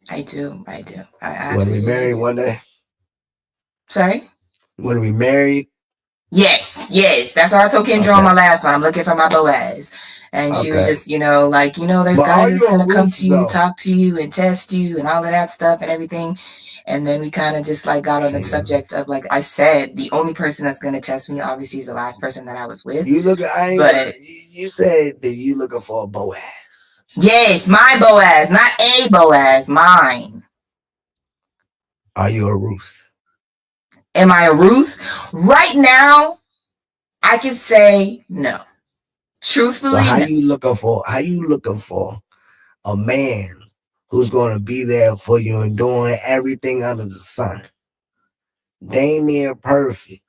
I do. I You want to be absolutely married do. one day? Sorry? You want to be married? Yes. That's what I told Kendra on my last one. I'm looking for my Boaz. And she was just, there's But guys are that's you a going to come Ruth, to you, though? talk to you, and test you, and all of that stuff and everything. And then we kind of just like got on the subject of, like I said, the only person that's going to test me, obviously, is the last person that I was with. You look. You said that you looking for a Boaz. Yes, my Boaz, not a Boaz, mine. Are you a Ruth? Am I a Ruth? Right now, I can say no. Truthfully, So how no. you looking for a man who's going to be there for you and doing everything under the sun? Damien perfect,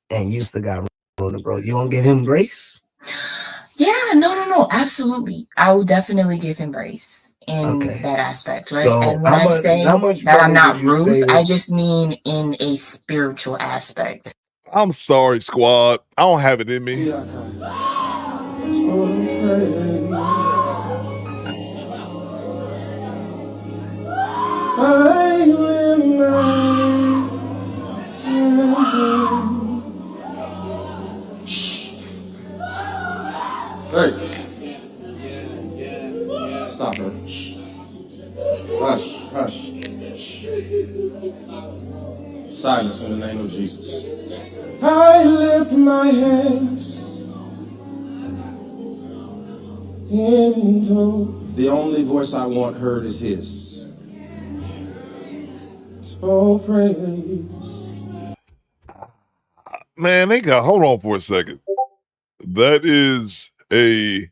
and you still got room to grow. You gonna give him grace? Yeah, no, absolutely. I will definitely give him grace in that aspect, right? So and when I say how much that I'm money not would you Ruth, say I that? just mean in a spiritual aspect. I'm sorry, squad. I don't have it in me. Hey. Stop her. Hush, hush. Silence in the name of Jesus. I lift my hands into. The only voice I want heard is his. So praise. Man, hold on for a second. That is they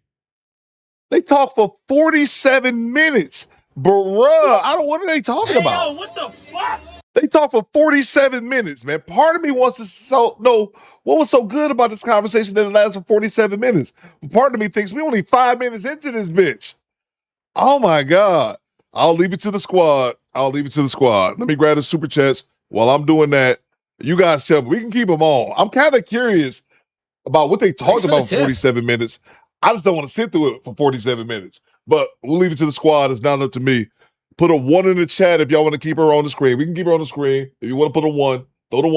talk for 47 minutes. Bruh, what are they talking about? What the fuck? They talk for 47 minutes, man. Part of me wants to know what was so good about this conversation that it lasted for 47 minutes. But part of me thinks we only 5 minutes into this bitch. Oh my God. I'll leave it to the squad. Let me grab the super chats. While I'm doing that, you guys tell me. We can keep them on. I'm kind of curious about what they talked about for 47 minutes. I just don't want to sit through it for 47 minutes. But we'll leave it to the squad. It's not up to me. Put a 1 in the chat if y'all want to keep her on the screen. We can keep her on the screen. If you want to put a 1, throw the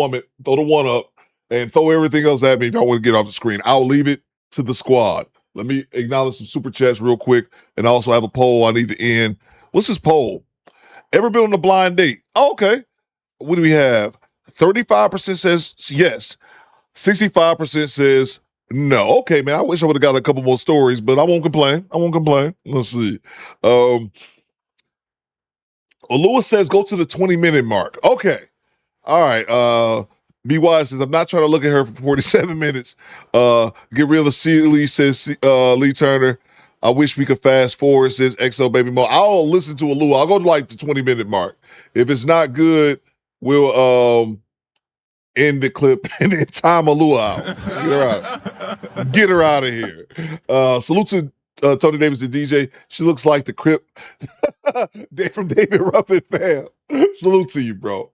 1 up, and throw everything else at me if y'all want to get off the screen. I'll leave it to the squad. Let me acknowledge some super chats real quick. And I also have a poll I need to end. What's this poll? Ever been on a blind date? Oh, okay. What do we have? 35% says yes. 65% says no. Okay, man. I wish I would have got a couple more stories, but I won't complain. Let's see. Lewis says go to the 20-minute mark. Okay. All right. Be Wise says, I'm not trying to look at her for 47 minutes. Get real to see Lee says Lee Turner. I wish we could fast forward, says XO Baby Mo. I'll listen to Alua. I'll go to like the 20-minute mark. If it's not good, we'll end the clip and then time Alua out. Get her out of here. Salute to Tony Davis, the DJ. She looks like the Crip from David Ruffin fam. Salute to you, bro.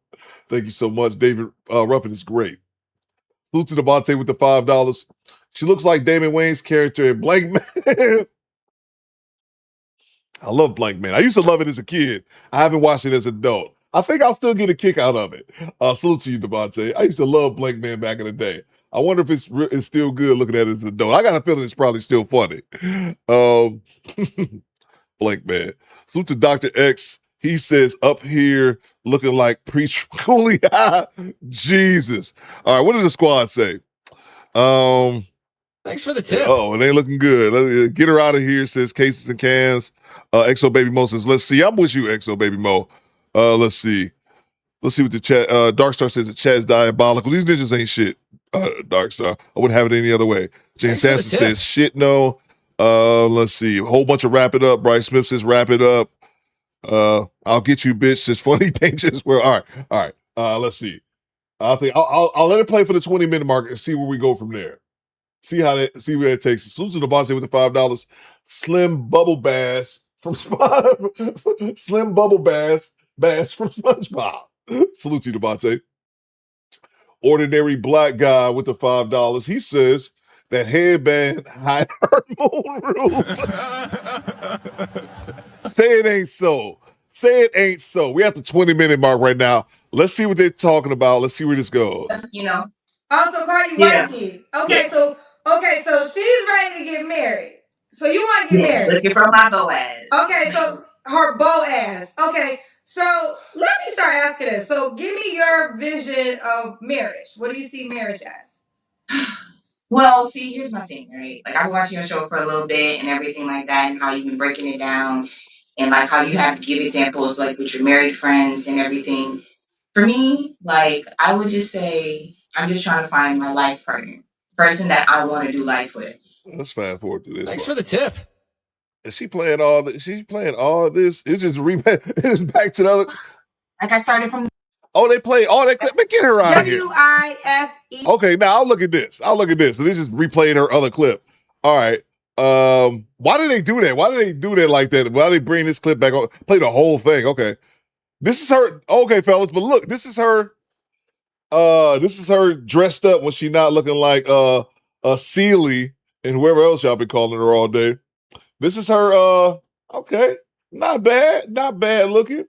Thank you so much. David Ruffin is great. Salute to Devontae with the $5. She looks like Damon Wayne's character in Blank Man. I love Blank Man. I used to love it as a kid. I haven't watched it as an adult. I think I'll still get a kick out of it. Salute to you, Devontae. I used to love Blank Man back in the day. I wonder if it's still good looking at it as an adult. I got a feeling it's probably still funny. Blank man. Salute to Dr. X. He says up here looking like preacher Cooley. Jesus. All right, what did the squad say? Thanks for the tip. Oh, it ain't looking good. Get her out of here, says Cases and Cans. XO Baby Mo says, let's see. I'm with you, XO Baby Mo. Let's see. Let's see what the chat. Darkstar says the chat's diabolical. These ninjas ain't shit. Darkstar. I wouldn't have it any other way. James Sanson says shit no. Let's see. A whole bunch of wrap it up. Bryce Smith says wrap it up. I'll get you, bitch. Says funny dangerous. Well, all right. Let's see. I think I'll let it play for the 20-minute mark and see where we go from there. See where that takes us. Salute to the Bonte with the $5. Slim Bubble Bass from Slim Bubble Bass from SpongeBob. Salute to you, Devontae. Ordinary Black Guy with the $5. He says that headband hide her moon rules. Say it ain't so. Say it ain't so. We at the 20-minute mark right now. Let's see what they're talking about. Let's see where this goes. You know. Also, Cardi wifey. Okay, so she's ready to get married. So you want to get married? Looking for my Boaz. Okay, so her Boaz. Okay, so let me start asking this. So give me your vision of marriage. What do you see marriage as? Well, see, here's my thing, right? Like, I've been watching your show for a little bit and everything like that, and how you've been breaking it down, and like how you have to give examples, like with your married friends and everything. For me, like, I would just say, I'm just trying to find my life partner, person that I want to do life with. Let's fast forward to this. Thanks for the tip. Is she playing all this? She's playing all this. It's just it's back to the other. Like I started from. Oh, they play all that clip. But get her out of here. WIFE. Okay, now I'll look at this. So this is replaying her other clip. All right. Why did they do that? Why did they do that like that? Why did they bring this clip back on? Play the whole thing. Okay. This is her. Okay, fellas, but look, this is her. This is her dressed up when she not looking like Celie and whoever else y'all been calling her all day. This is her. Okay, not bad looking.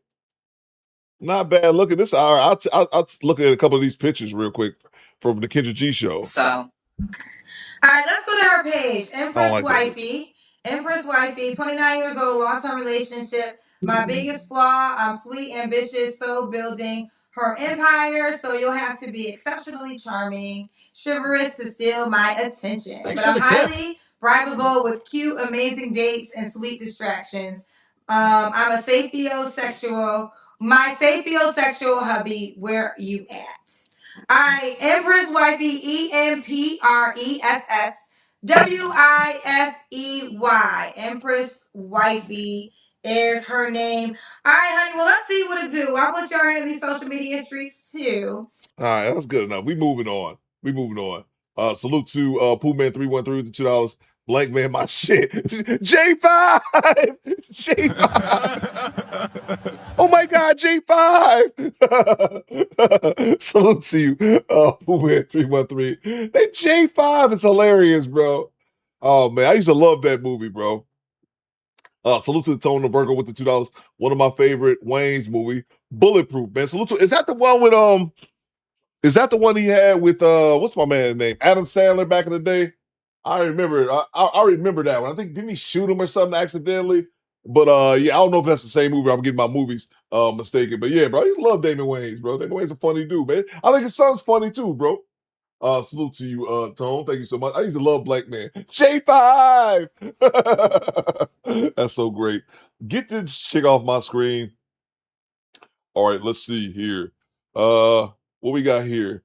Not bad looking. This all right. I'll look at a couple of these pictures real quick from the Kendra G show. So, all right, let's go to her page. Empress Wifey. Empress Wifey, 29 years old, long-term relationship. My biggest flaw, I'm sweet, ambitious, so building her empire, so you'll have to be exceptionally charming, chivalrous to steal my attention. Thanks but for I'm the tip. highly bribable with cute, amazing dates and sweet distractions. I'm a sapiosexual. My sapiosexual hubby, where you at? I Empress Wifey, EmpressWifey. Empress Wifey is her name. All right, honey. Well, let's see what it do. I'll put y'all in these social media streets too. All right, that's good enough. We moving on. Salute to Poolman313 with the $2. Blank man, my shit. J5! J5! Oh my God, J5! Salute to you, Poolman313. That J5 is hilarious, bro. Oh man, I used to love that movie, bro. Salute to the Tone Virgo with the $2. One of my favorite Wayne's movie, Bulletproof, man. Salute to, is that the one with is that the one he had with what's my man's name? Adam Sandler back in the day? I remember it. I remember that one. I think didn't he shoot him or something accidentally? But yeah, I don't know if that's the same movie. I'm getting my movies mistaken. But yeah, bro, I used to love Damon Wayans, bro. Damon Wayans a funny dude, man. I think his son's funny too, bro. Salute to you, Tone. Thank you so much. I used to love Black Man. J5! That's so great. Get this chick off my screen. All right, let's see here. What we got here?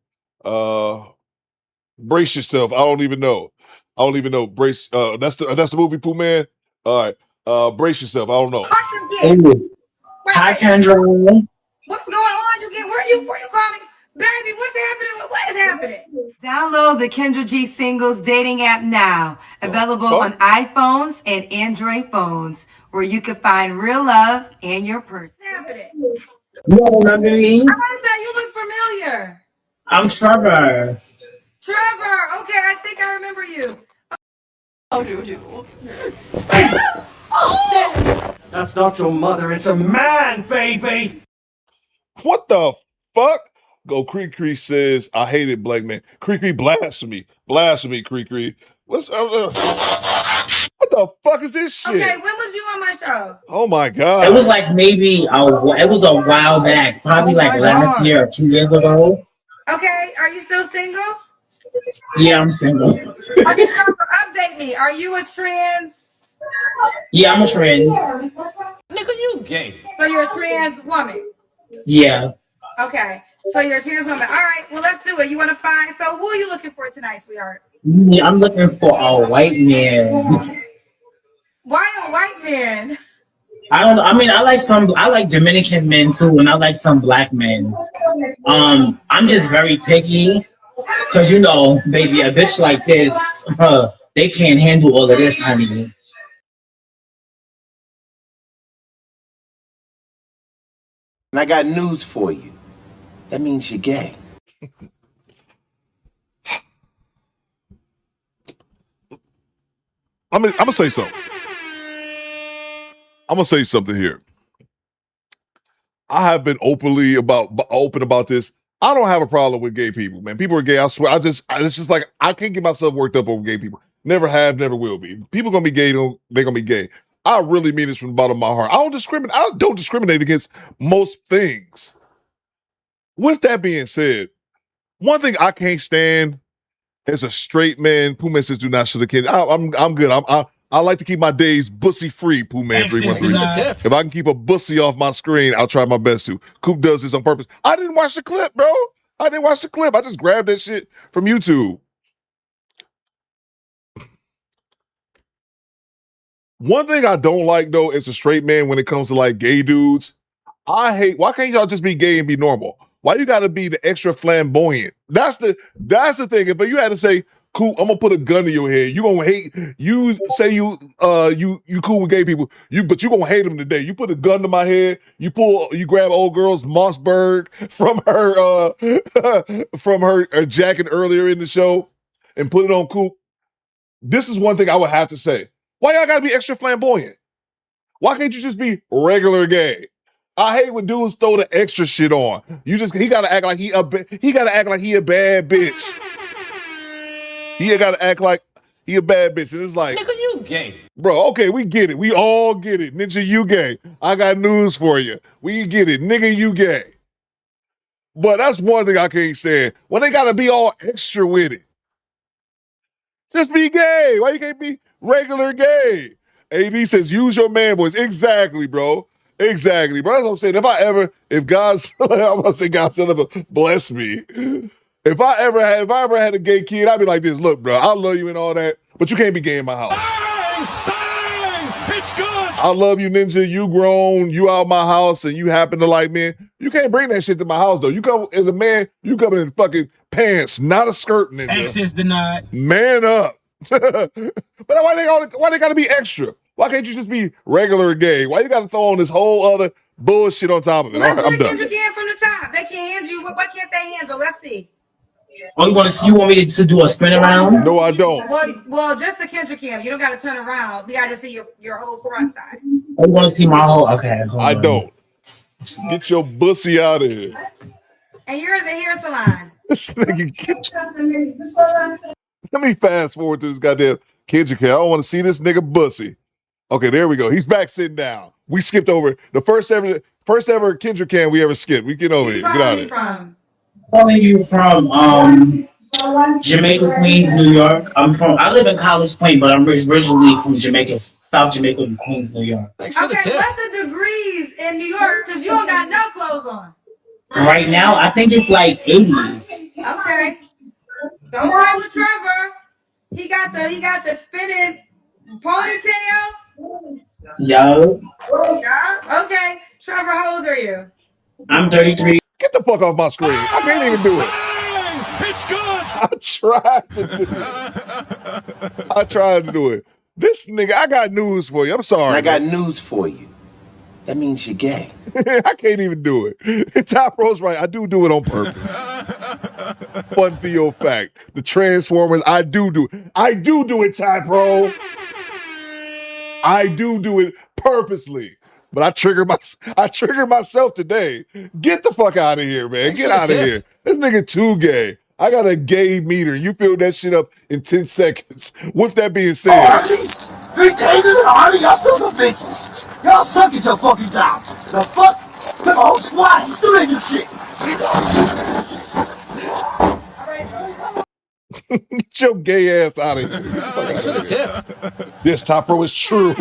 Brace yourself. I don't even know. Brace. That's the movie, Pooh Man. All right. Brace yourself. I don't know. Hey. Hi, Kendra. What's going on? Where you calling? Baby, what's happening? What is happening? Download the Kendra G Singles dating app now. Available on iPhones and Android phones, where you can find real love and your person. What's happening? You remember me? I want to say you look familiar. I'm Trevor. Trevor. Okay, I think I remember you. Oh, dude. That's not your mother. It's a man, baby. What the fuck? Go Cree says, I hated black men. Cree blasphemy. Blasphemy, Cree. What the fuck is this shit? Okay, when was you on my show? Oh my god. It was like maybe it was a while back, probably like last year or 2 years ago. Okay, are you still single? Yeah, I'm single. Okay, update me. Are you a trans? Yeah, I'm a trans. Nigga, you gay. So you're a trans woman? Yeah. Okay, so you're a trans woman. All right, well, let's do it. You want to find, so who are you looking for tonight, sweetheart? Yeah, I'm looking for a white man. Why a white man? I don't know. I mean, I like Dominican men too, and I like some black men. I'm just very picky, cause you know, baby, a bitch like this, they can't handle all of this, honey. And I got news for you. That means you're gay. I'm gonna say something. I'm gonna say something here. I have been open about this. I don't have a problem with gay people, man. People are gay. I swear. It's just like I can't get myself worked up over gay people. Never have, never will be. People gonna be gay. They're gonna be gay. I really mean this from the bottom of my heart. I don't discriminate against most things. With that being said, one thing I can't stand is a straight man. Pooh Man says, "Do not show the kids." I'm good. I like to keep my days bussy free. Pooh Man 313. If I can keep a bussy off my screen, I'll try my best to. Coop does this on purpose. I didn't watch the clip, bro. I didn't watch the clip. I just grabbed that shit from YouTube. One thing I don't like though is a straight man when it comes to like gay dudes. I hate. Why can't y'all just be gay and be normal? Why you gotta be the extra flamboyant? That's the thing. If you had to say, "Cool, I'm gonna put a gun to your head," you gonna hate. You say you cool with gay people, but you gonna hate them today. You put a gun to my head. You grab old girl's Mossberg from her jacket earlier in the show, and put it on Coop. This is one thing I would have to say. Why y'all gotta be extra flamboyant? Why can't you just be regular gay? I hate when dudes throw the extra shit on. He gotta act like he a bad bitch. He gotta act like he a bad bitch. And it's like, nigga, you gay. Bro, okay, we get it. We all get it. Ninja, you gay. I got news for you. We get it. Nigga, you gay. But that's one thing I can't stand. When they gotta be all extra with it. Just be gay. Why you can't be regular gay? AD says, use your man voice. Exactly, bro. Exactly, bro. That's what I'm saying. If God's, I'm gonna say God's son of a bless me. If I ever had a gay kid, I'd be like this. Look, bro, I love you and all that, but you can't be gay in my house. Bang! It's good. I love you, Ninja. You grown. You out my house, and you happen to like men. You can't bring that shit to my house, though. You come as a man. You come in fucking pants, not a skirt, Ninja. Access denied. Man up. But why they gotta be extra? Why can't you just be regular gay? Why you gotta throw on this whole other bullshit on top of it? All right, I'm done. From the top. They can't handle you. What can't they handle? Let's see. Oh, you want me to do a spin around? No, I don't. Well, just the Kendra cam. You don't got to turn around. We got to see your whole front side. Oh, you want to see my whole? Okay, I don't. Get your bussy out of here. And you're in the hair salon. This nigga. Let me fast forward to this goddamn Kendra cam. I don't want to see this nigga bussy. Okay, there we go. He's back sitting down. We skipped over the first ever Kendra cam we ever skipped. We get over here. Get out of here. Calling you from Jamaica, Queens, New York. I live in College Point, but I'm originally from Jamaica, South Jamaica, Queens, New York. What's the degrees in New York? Because you don't got no clothes on. Right now, I think it's like 80. Okay. Don't play with Trevor. He got the spinning ponytail. Yo. Yeah. Okay. Trevor, how old are you? I'm 33. Get the fuck off my screen. I can't even do it. It's good. I tried to do it. This nigga, I got news for you. I'm sorry. I got news for you. That means you're gay. I can't even do it. Top Ro's right. I do it on purpose. Fun Theo fact. The Transformers, I do it, Top Pro. I do it purposely. but I triggered myself today. Get the fuck out of here, man. Thanks Get for the out of tip. here. This nigga too gay. I got a gay meter. You filled that shit up in 10 seconds. With that being said, Big Taser and Artie, y'all still some bitches. Y'all suck at your fucking job. The fuck? Took a whole squad, you still ain't do shit. get your gay ass out of here. Thanks for the tip. This Top Bro is true.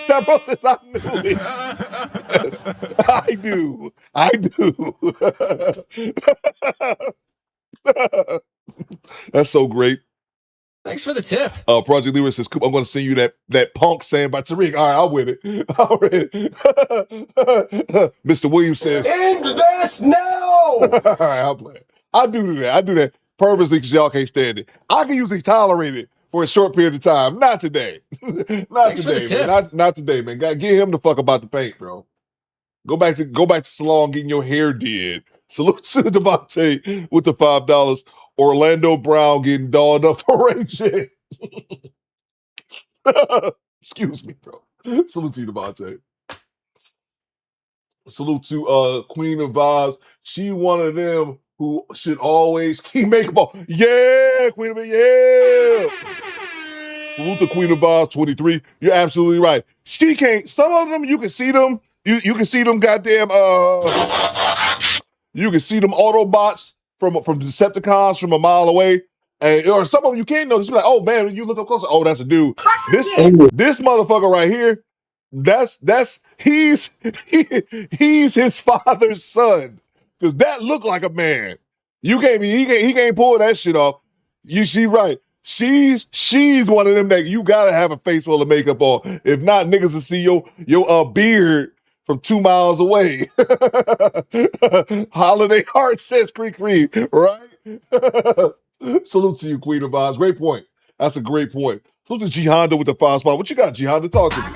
Top Bro says I knew it. Yes, I do. I do. That's so great. Thanks for the tip. Project Leader says, Coop, I'm going to send you that punk saying by Tariq. All right, I'll with it. Already. Mr. Williams says, End this now! All right, I'll play it. I do that purposely because y'all can't stand it. I can usually tolerate it for a short period of time. Not today. Thanks for the tip. Man. Not today, man. Gotta get him the fuck about the paint, bro. Go back to salon getting your hair did. Salute to Devontae with the $5. Orlando Brown getting dolled up for Ray J. Excuse me, bro. Salute to you, Devontae. Salute to Queen of Vibes. She one of them who should always keep making ball. Yeah, Queen of it, yeah. Salute to Queen of Vibes 23. You're absolutely right. She can't. Some of them you can see them. You can see them goddamn. You can see them Autobots from the Decepticons from a mile away. And or some of them you can't notice. Be like, oh man, when you look up closer, oh that's a dude. This motherfucker right here. He's his father's son. Cause that looked like a man. He can't pull that shit off. She right. She's one of them that you gotta have a face full of makeup on. If not, niggas will see your beard from 2 miles away. Holiday Heart says Creek, right? Salute to you, Queen of Oz. Great point. That's a great point. Salute to G Honda with the 5 spot. What you got, G Honda? Talk to me.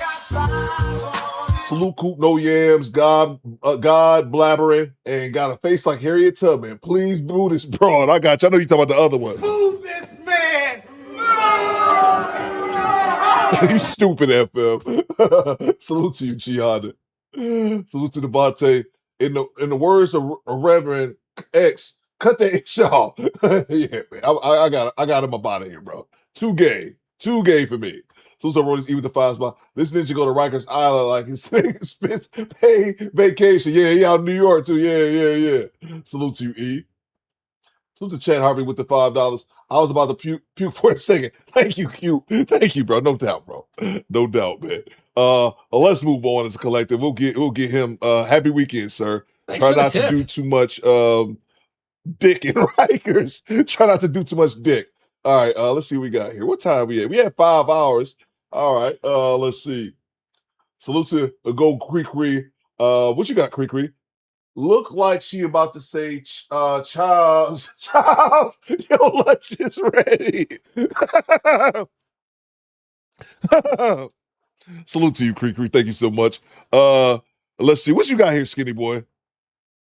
Salute Coop, no yams, God blabbering, and got a face like Harriet Tubman. Please boo this broad. I got you. I know you talking about the other one. Move this man! You stupid FM. Salute to you, G Honda. Salute to Devontae. In the words of Reverend X, cut that ish off. Yeah, man. I got him up out of here, bro. Too gay for me. So wrote this E with the 5 spot. This ninja go to Rikers Island like his spends pay vacation. Yeah, he out in New York too. Yeah. Salute to you, E. Salute to Chad Harvey with the $5. I was about to puke for a second. Thank you, Q. Thank you, bro. No doubt, bro. No doubt, man. Let's move on as a collective. We'll get him happy weekend, sir. Thanks Try for the not tip. to do too much dick in Rikers. Try not to do too much dick. All right, let's see what we got here. What time we at? We had 5 hours. All right, let's see. Salute to Go Creekery. What you got, Creekery? Look like she about to say, Charles, your lunch is ready. Salute to you, Creekery. Thank you so much. Let's see. What you got here, Skinny Boy?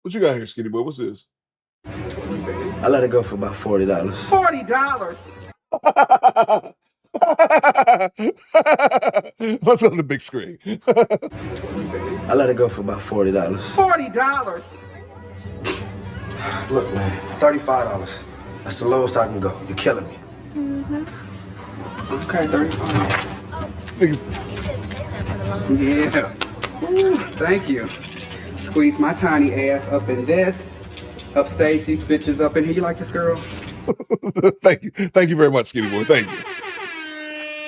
What you got here, Skinny Boy? What's this? I let it go for about $40. $40. Let's go to the big screen. I let it go for about $40. $40. Look, man, $35. That's the lowest I can go. You're killing me. Okay, 35. Yeah. Ooh, thank you. Squeeze my tiny ass up in this. Upstage these bitches up in here. You like this girl? Thank you very much, Skinny Boy. Thank you.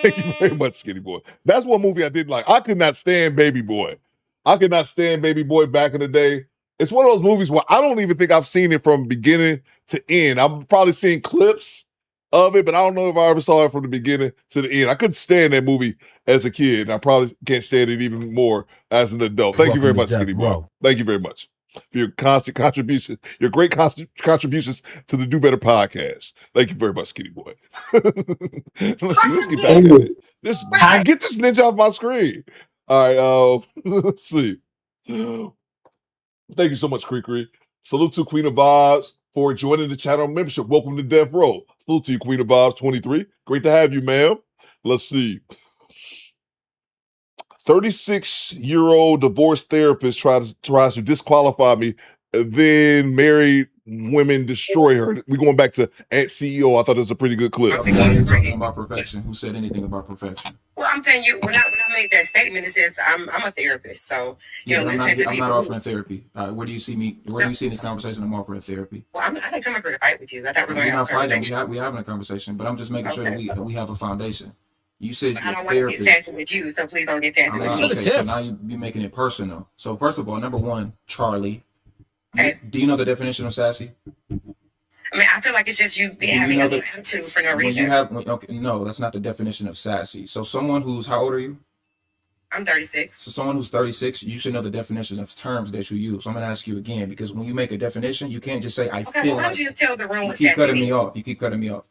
Thank you very much, Skinny Boy. That's one movie I didn't like. I could not stand Baby Boy. Back in the day. It's one of those movies where I don't even think I've seen it from beginning to end. I've probably seen clips of it, but I don't know if I ever saw it from the beginning to the end. I couldn't stand that movie as a kid, and I probably can't stand it even more as an adult. Thank you very much, Skinny Boy. Thank you very much for your constant contribution, your great contributions to the Do Better podcast. Thank you very much, Skinny Boy. Let's get back at it. Get this ninja off my screen. All right, let's see. Thank you so much, Creekery. Salute to Queen of Vibes for joining the channel membership. Welcome to Death Row. Salute to you, Queen of Vibes 23. Great to have you, ma'am. Let's see. 36-year-old divorced therapist tries to disqualify me, and then married women destroy her. We're going back to Aunt CEO. I thought it was a pretty good clip. Why are you talking about perfection? Who said anything about perfection? Well, I'm telling you, when I made that statement, it says I'm a therapist. So yeah, I'm not offering therapy. Where do you see me? Where do you see in this conversation? I'm offering therapy. Well, I didn't come up here to fight with you. I thought we were going to We're have not a fighting. conversation. We're having a conversation, but I'm just making sure that we have a foundation. You said I you're don't a want to get therapist. sassy with you, so please don't get sassy with Thanks me. for the tip. So now you be making it personal. So first of all, number one, Charlie. Do you know the definition of sassy? I mean, I feel like it's just you having an attitude for no reason. No, that's not the definition of sassy. So someone who's, how old are you? I'm 36. So someone who's 36, you should know the definition of terms that you use. So I'm going to ask you again, because when you make a definition, you can't just say, I feel like. Why don't you just tell the room what You keep sassy cutting means? me off. You keep cutting me off.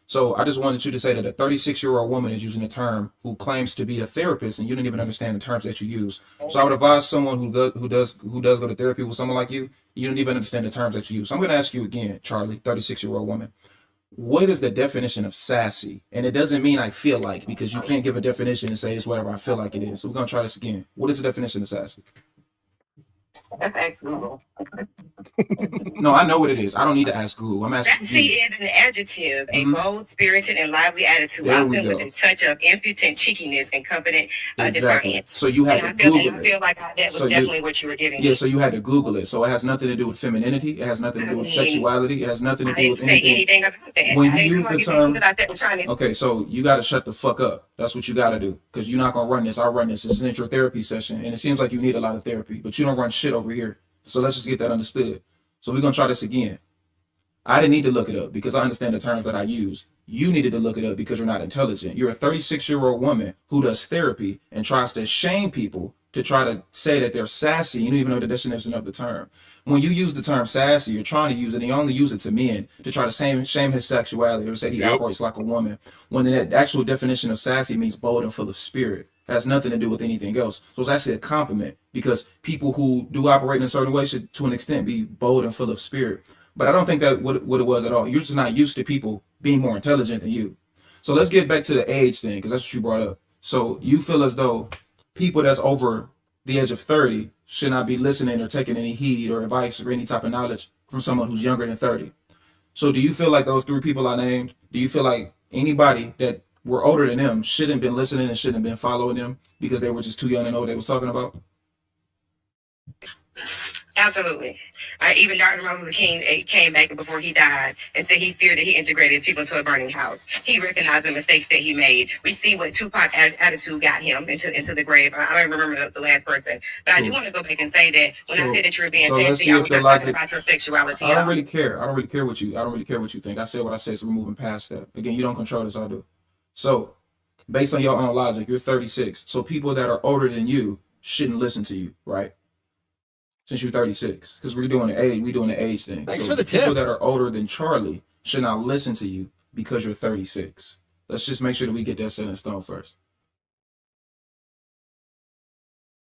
So I just wanted you to say that a 36-year-old woman is using a term who claims to be a therapist, and you don't even understand the terms that you use. So I would advise someone who does go to therapy with someone like you, you don't even understand the terms that you use. So I'm going to ask you again, Charlie, 36-year-old woman. What is the definition of sassy? And it doesn't mean I feel like, because you can't give a definition and say it's whatever I feel like it is. So we're going to try this again. What is the definition of sassy? Let's ask Google. No, I know what it is. I don't need to ask Google. I'm asking Sassy you. is an adjective, a bold, spirited, and lively attitude, There we often with go. a touch of impudent cheekiness and confident Exactly. defiance. So you had And to I Google feel it. like that was So definitely what you were giving Yeah, me. so you had to Google it. So it has nothing to do with femininity. It has nothing to do with sexuality. It has nothing to I do didn't with say anything about that. When I you didn't use come the on term, you because I said I'm trying to. okay, so you got to shut the fuck up. That's what you got to do, because you're not gonna run this. I'll run this. This isn't your therapy session, and it seems like you need a lot of therapy, but you don't run shit over here. So let's just get that understood. So we're gonna try this again. I didn't need to look it up because I understand the terms that I use. You needed to look it up because you're not intelligent. You're a 36-year-old woman who does therapy and tries to shame people to try to say that they're sassy. You don't even know the definition of the term. When you use the term sassy, you're trying to use it, and you only use it to men to try to shame his sexuality or say he operates like a woman. When the actual definition of sassy means bold and full of spirit. It has nothing to do with anything else. So it's actually a compliment, because people who do operate in a certain way should, to an extent, be bold and full of spirit. But I don't think that what it was at all. You're just not used to people being more intelligent than you. So let's get back to the age thing, because that's what you brought up. So you feel as though people that's over the age of 30 should not be listening or taking any heed or advice or any type of knowledge from someone who's younger than 30. So do you feel like those three people I named, do you feel like anybody that were older than them shouldn't have been listening and shouldn't have been following them because they were just too young to know what they was talking about? Absolutely. Even Dr. Martin Luther King came back before he died and said he feared that he integrated his people into a burning house. He recognized the mistakes that he made. We see what Tupac's attitude got him into the grave. I don't remember the last person, but I do want to go back and say that when I said that you're being sassy, I was not talking about your sexuality. I don't really care. I don't really care what you think. I said what I said, so we're moving past that. Again, you don't control this, I do. So based on your own logic, you're 36. So people that are older than you shouldn't listen to you, right? Since you're 36, because we're doing the age thing. Thanks so for the tip. People that are older than Charlie should not listen to you because you're 36. Let's just make sure that we get that set in stone first.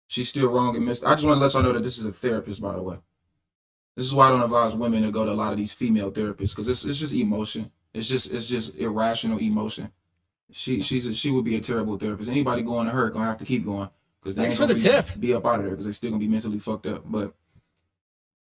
She's still wrong and missed. I just want to let y'all know that this is a therapist, by the way. This is why I don't advise women to go to a lot of these female therapists, because it's just emotion. It's just irrational emotion. She would be a terrible therapist. Anybody going to her gonna have to keep going. Thanks for the tip. Be up out of there because they're still gonna be mentally fucked up. But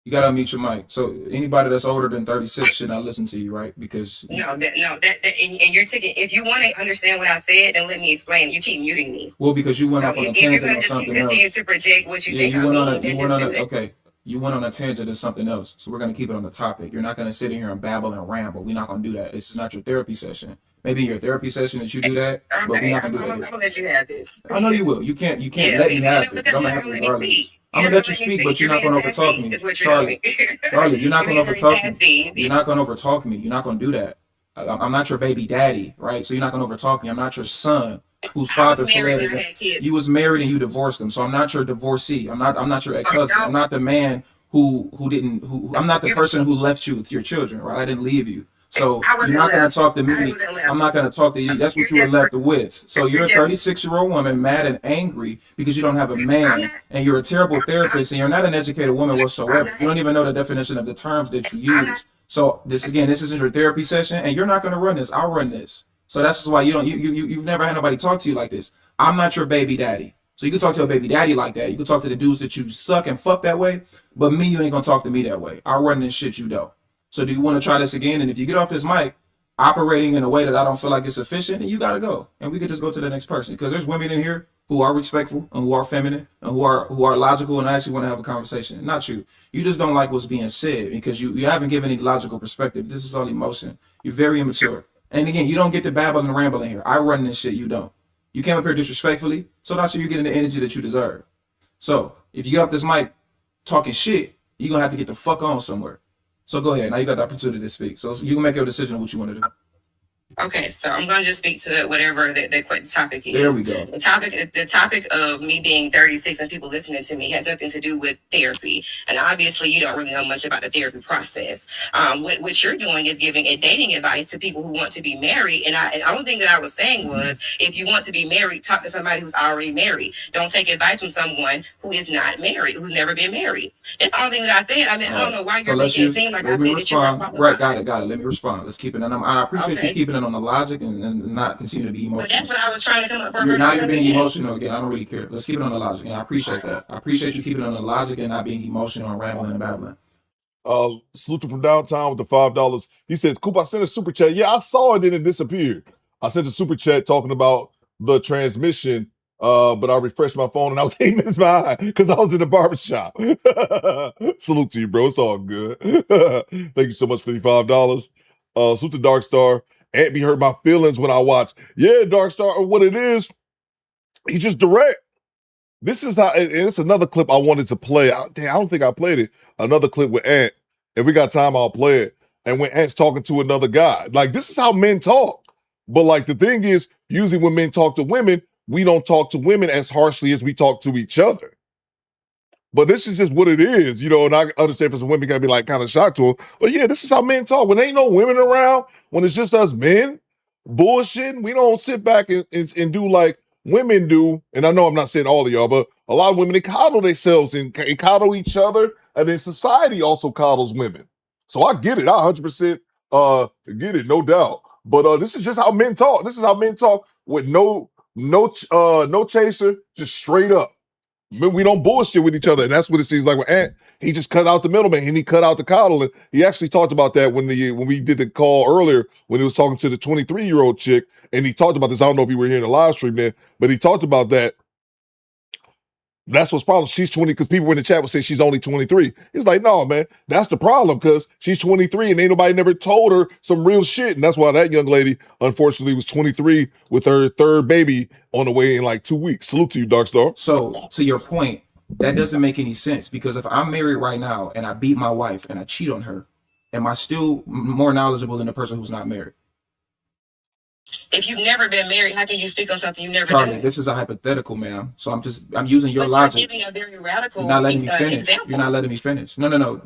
you gotta unmute your mic. So anybody that's older than 36 should not listen to you, right? Because And you're taking. If you want to understand what I said, then let me explain. You keep muting me. well, because you went off on a If you're tangent gonna on just something continue else. to project what you Yeah, think you I went mean, on a then you went just on do a that. okay. You went on a tangent to something else. So we're gonna keep it on the topic. You're not gonna sit in here and babble and ramble. We're not gonna do that. This is not your therapy session. Maybe your therapy session that you do that, but we're not gonna do that. I'm gonna let you have this. I know you will. You can't Yeah, let me have it. because I'm you're gonna not have gonna to let me regardless. speak. I'm gonna let you speak, but you're not gonna overtalk me, Is what you're Charlie. doing. Charlie, you're not gonna You're being overtalk me. sassy. You're not gonna overtalk me. You're not gonna do that. I'm not your baby daddy, right? So you're not gonna overtalk me. I'm not your son, whose father married fled. and I had kids. You was married and you divorced him. So I'm not your divorcee. I'm not your ex-husband. I'm not the man who I'm not the person who left you with your children, right? I didn't leave you. So you're not going to talk to me. I'm not going to talk to you. That's what you were left with. So you're a 36-year-old woman, mad and angry because you don't have a man, and you're a terrible therapist, and you're not an educated woman whatsoever. You don't even know the definition of the terms that you use. So this isn't your therapy session, and you're not going to run this. I'll run this. So that's why you've never had nobody talk to you like this. I'm not your baby daddy. So you can talk to a baby daddy like that. You can talk to the dudes that you suck and fuck that way. But me, you ain't gonna talk to me that way. I run this shit, you don't. So do you want to try this again? And if you get off this mic operating in a way that I don't feel like it's efficient, then you gotta go. And we could just go to the next person. Because there's women in here who are respectful and who are feminine and who are logical and actually want to have a conversation. Not you. You just don't like what's being said because you haven't given any logical perspective. This is all emotion. You're very immature. And again, you don't get to babble and ramble in here. I run this shit, you don't. You came up here disrespectfully, so that's where you're getting the energy that you deserve. So if you get off this mic talking shit, you're gonna have to get the fuck on somewhere. So go ahead. Now you got the opportunity to speak. So you can make your decision on what you want to do. Okay, so I'm going to just speak to whatever the topic is. There we go. The topic of me being 36 and people listening to me has nothing to do with therapy. And obviously, you don't really know much about the therapy process. What you're doing is giving a dating advice to people who want to be married. And I don't think that I was saying was, if you want to be married, talk to somebody who's already married. Don't take advice from someone who is not married, who's never been married. That's the only thing that I said. I mean, I don't know why you're making it seem like I said that you're right. Got it. Let me respond. Let's keep it. And I appreciate you keeping it on the logic and not continue to be emotional. But that's what I was trying to come up for. Now you're being emotional again. I don't really care. Let's keep it on the logic. And I appreciate that. I appreciate you keeping it on the logic and not being emotional and rambling and babbling. Salute from downtown with the $5. He says, Coop, I sent a super chat. Yeah, I saw it and it disappeared. I sent a super chat talking about the transmission, but I refreshed my phone and I was 8 minutes behind because I was in the barbershop. Salute to you, bro. It's all good. Thank you so much for the $5. Salute to Dark Star. Aunt B hurt my feelings when I watched. Yeah, Dark Star, what it is, he just direct. This is how, and it's another clip I wanted to play. I don't think I played it. Another clip with Ant. If we got time, I'll play it. And when Ant's talking to another guy, like this is how men talk. But like the thing is, usually when men talk to women, we don't talk to women as harshly as we talk to each other. But this is just what it is, you know, and I understand for some women gotta be like kind of shocked to them. But yeah, this is how men talk. When ain't no women around, when it's just us men bullshitting, we don't sit back and do like women do. And I know I'm not saying all of y'all, but a lot of women, they coddle themselves and coddle each other. And then society also coddles women. So I get it. I 100% get it, no doubt. But this is just how men talk. This is how men talk with no chaser, just straight up. We don't bullshit with each other, and that's what it seems like with Ant. He just cut out the middleman, and he cut out the coddling. He actually talked about that when we did the call earlier, when he was talking to the 23-year-old chick, and he talked about this. I don't know if you were here in the live stream then, but he talked about that. That's what's problem. She's 20, because people in the chat would say she's only 23. He's like, no, man, that's the problem, because she's 23 and ain't nobody never told her some real shit. And that's why that young lady, unfortunately, was 23 with her third baby on the way in like 2 weeks. Salute to you, Dark Star. So, to your point, that doesn't make any sense, because if I'm married right now and I beat my wife and I cheat on her, am I still more knowledgeable than the person who's not married? If you've never been married, how can you speak on something you've never Charlie, done? this is a hypothetical, ma'am. So I'm using your But logic. you're giving a very radical You're not letting me finish. example. You're not letting me finish. No.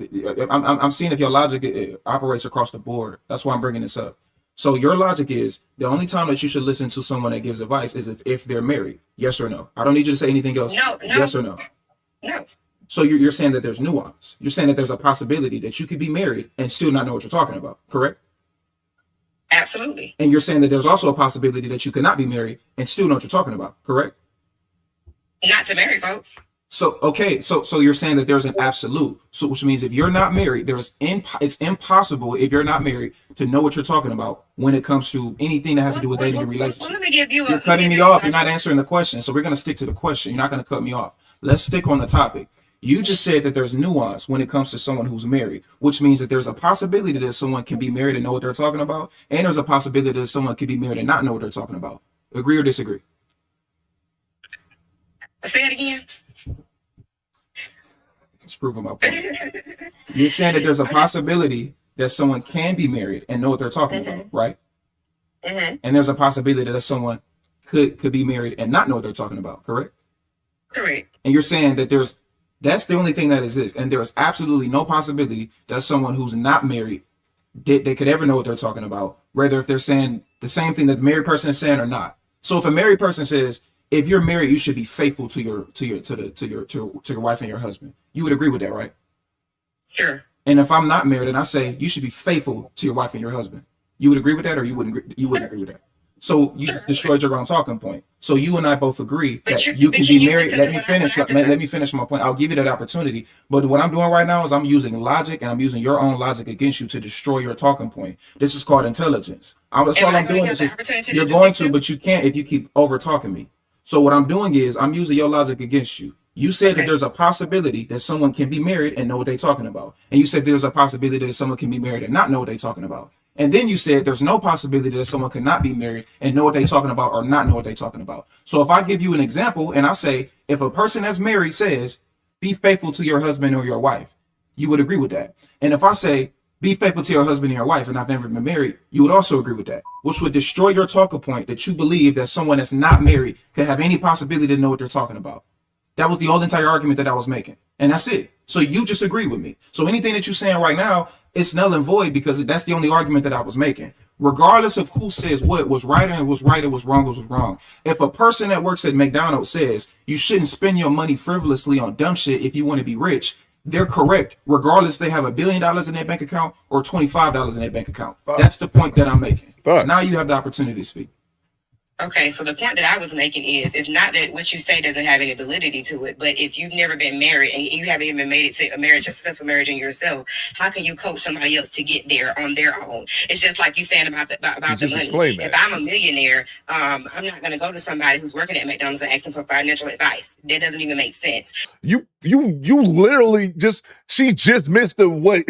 I'm seeing if your logic operates across the board. That's why I'm bringing this up. So your logic is the only time that you should listen to someone that gives advice is if they're married. Yes or no? I don't need you to say anything else. No. Yes or no? No. So you're saying that there's nuance. You're saying that there's a possibility that you could be married and still not know what you're talking about, correct? Absolutely. And you're saying that there's also a possibility that you could not be married and still know what you're talking about, correct? Not to marry folks. So okay, so you're saying that there's an absolute, so which means if you're not married, it's impossible if you're not married to know what you're talking about when it comes to anything that has to do with dating and relationships. Let me give you You're cutting me off. You're not answering the question, so we're gonna stick to the question. You're not gonna cut me off. Let's stick on the topic. You just said that there's nuance when it comes to someone who's married, which means that there's a possibility that someone can be married and know what they're talking about, and there's a possibility that someone could be married and not know what they're talking about. Agree or disagree? Say it again. It's proving my point. You're saying that there's a possibility that someone can be married and know what they're talking about, right? And there's a possibility that someone could be married and not know what they're talking about, correct? Correct. And you're saying that that's the only thing that exists, and there's absolutely no possibility that someone who's not married they could ever know what they're talking about, whether if they're saying the same thing that the married person is saying or not. So if a married person says, if you're married, you should be faithful to your wife and your husband, you would agree with that, right? Sure. And if I'm not married and I say you should be faithful to your wife and your husband, you would agree with that, or you wouldn't agree with that? So you just destroyed your own talking point. So you and I both agree that you can be married. Let me finish. Let me finish my point. I'll give you that opportunity. But what I'm doing right now is I'm using logic, and I'm using your own logic against you to destroy your talking point. This is called intelligence. That's all I'm doing. You're going to, but you can't if you keep over talking me. So what I'm doing is I'm using your logic against you. You said that there's a possibility that someone can be married and know what they're talking about. And you said there's a possibility that someone can be married and not know what they're talking about. And then you said there's no possibility that someone cannot be married and know what they're talking about or not know what they're talking about. So if I give you an example and I say, if a person that's married says, be faithful to your husband or your wife, you would agree with that. And if I say, be faithful to your husband and your wife, and I've never been married, you would also agree with that, which would destroy your talking point that you believe that someone that's not married could have any possibility to know what they're talking about. That was the whole entire argument that I was making. And that's it. So you just agree with me. So anything that you're saying right now, it's null and void because that's the only argument that I was making. Regardless of who says what was right and was right, it was wrong, was wrong. If a person that works at McDonald's says you shouldn't spend your money frivolously on dumb shit if you want to be rich, they're correct, regardless if they have $1 billion in their bank account or $25 in their bank account. That's the point that I'm making. Now you have the opportunity to speak. Okay, so the point that I was making is not that what you say doesn't have any validity to it, but if you've never been married and you haven't even made it to a marriage, a successful marriage in yourself, how can you coach somebody else to get there on their own? It's just like you saying about the money. If I'm a millionaire, I'm not going to go to somebody who's working at McDonald's and ask them for financial advice. That doesn't even make sense. You literally she just missed the way.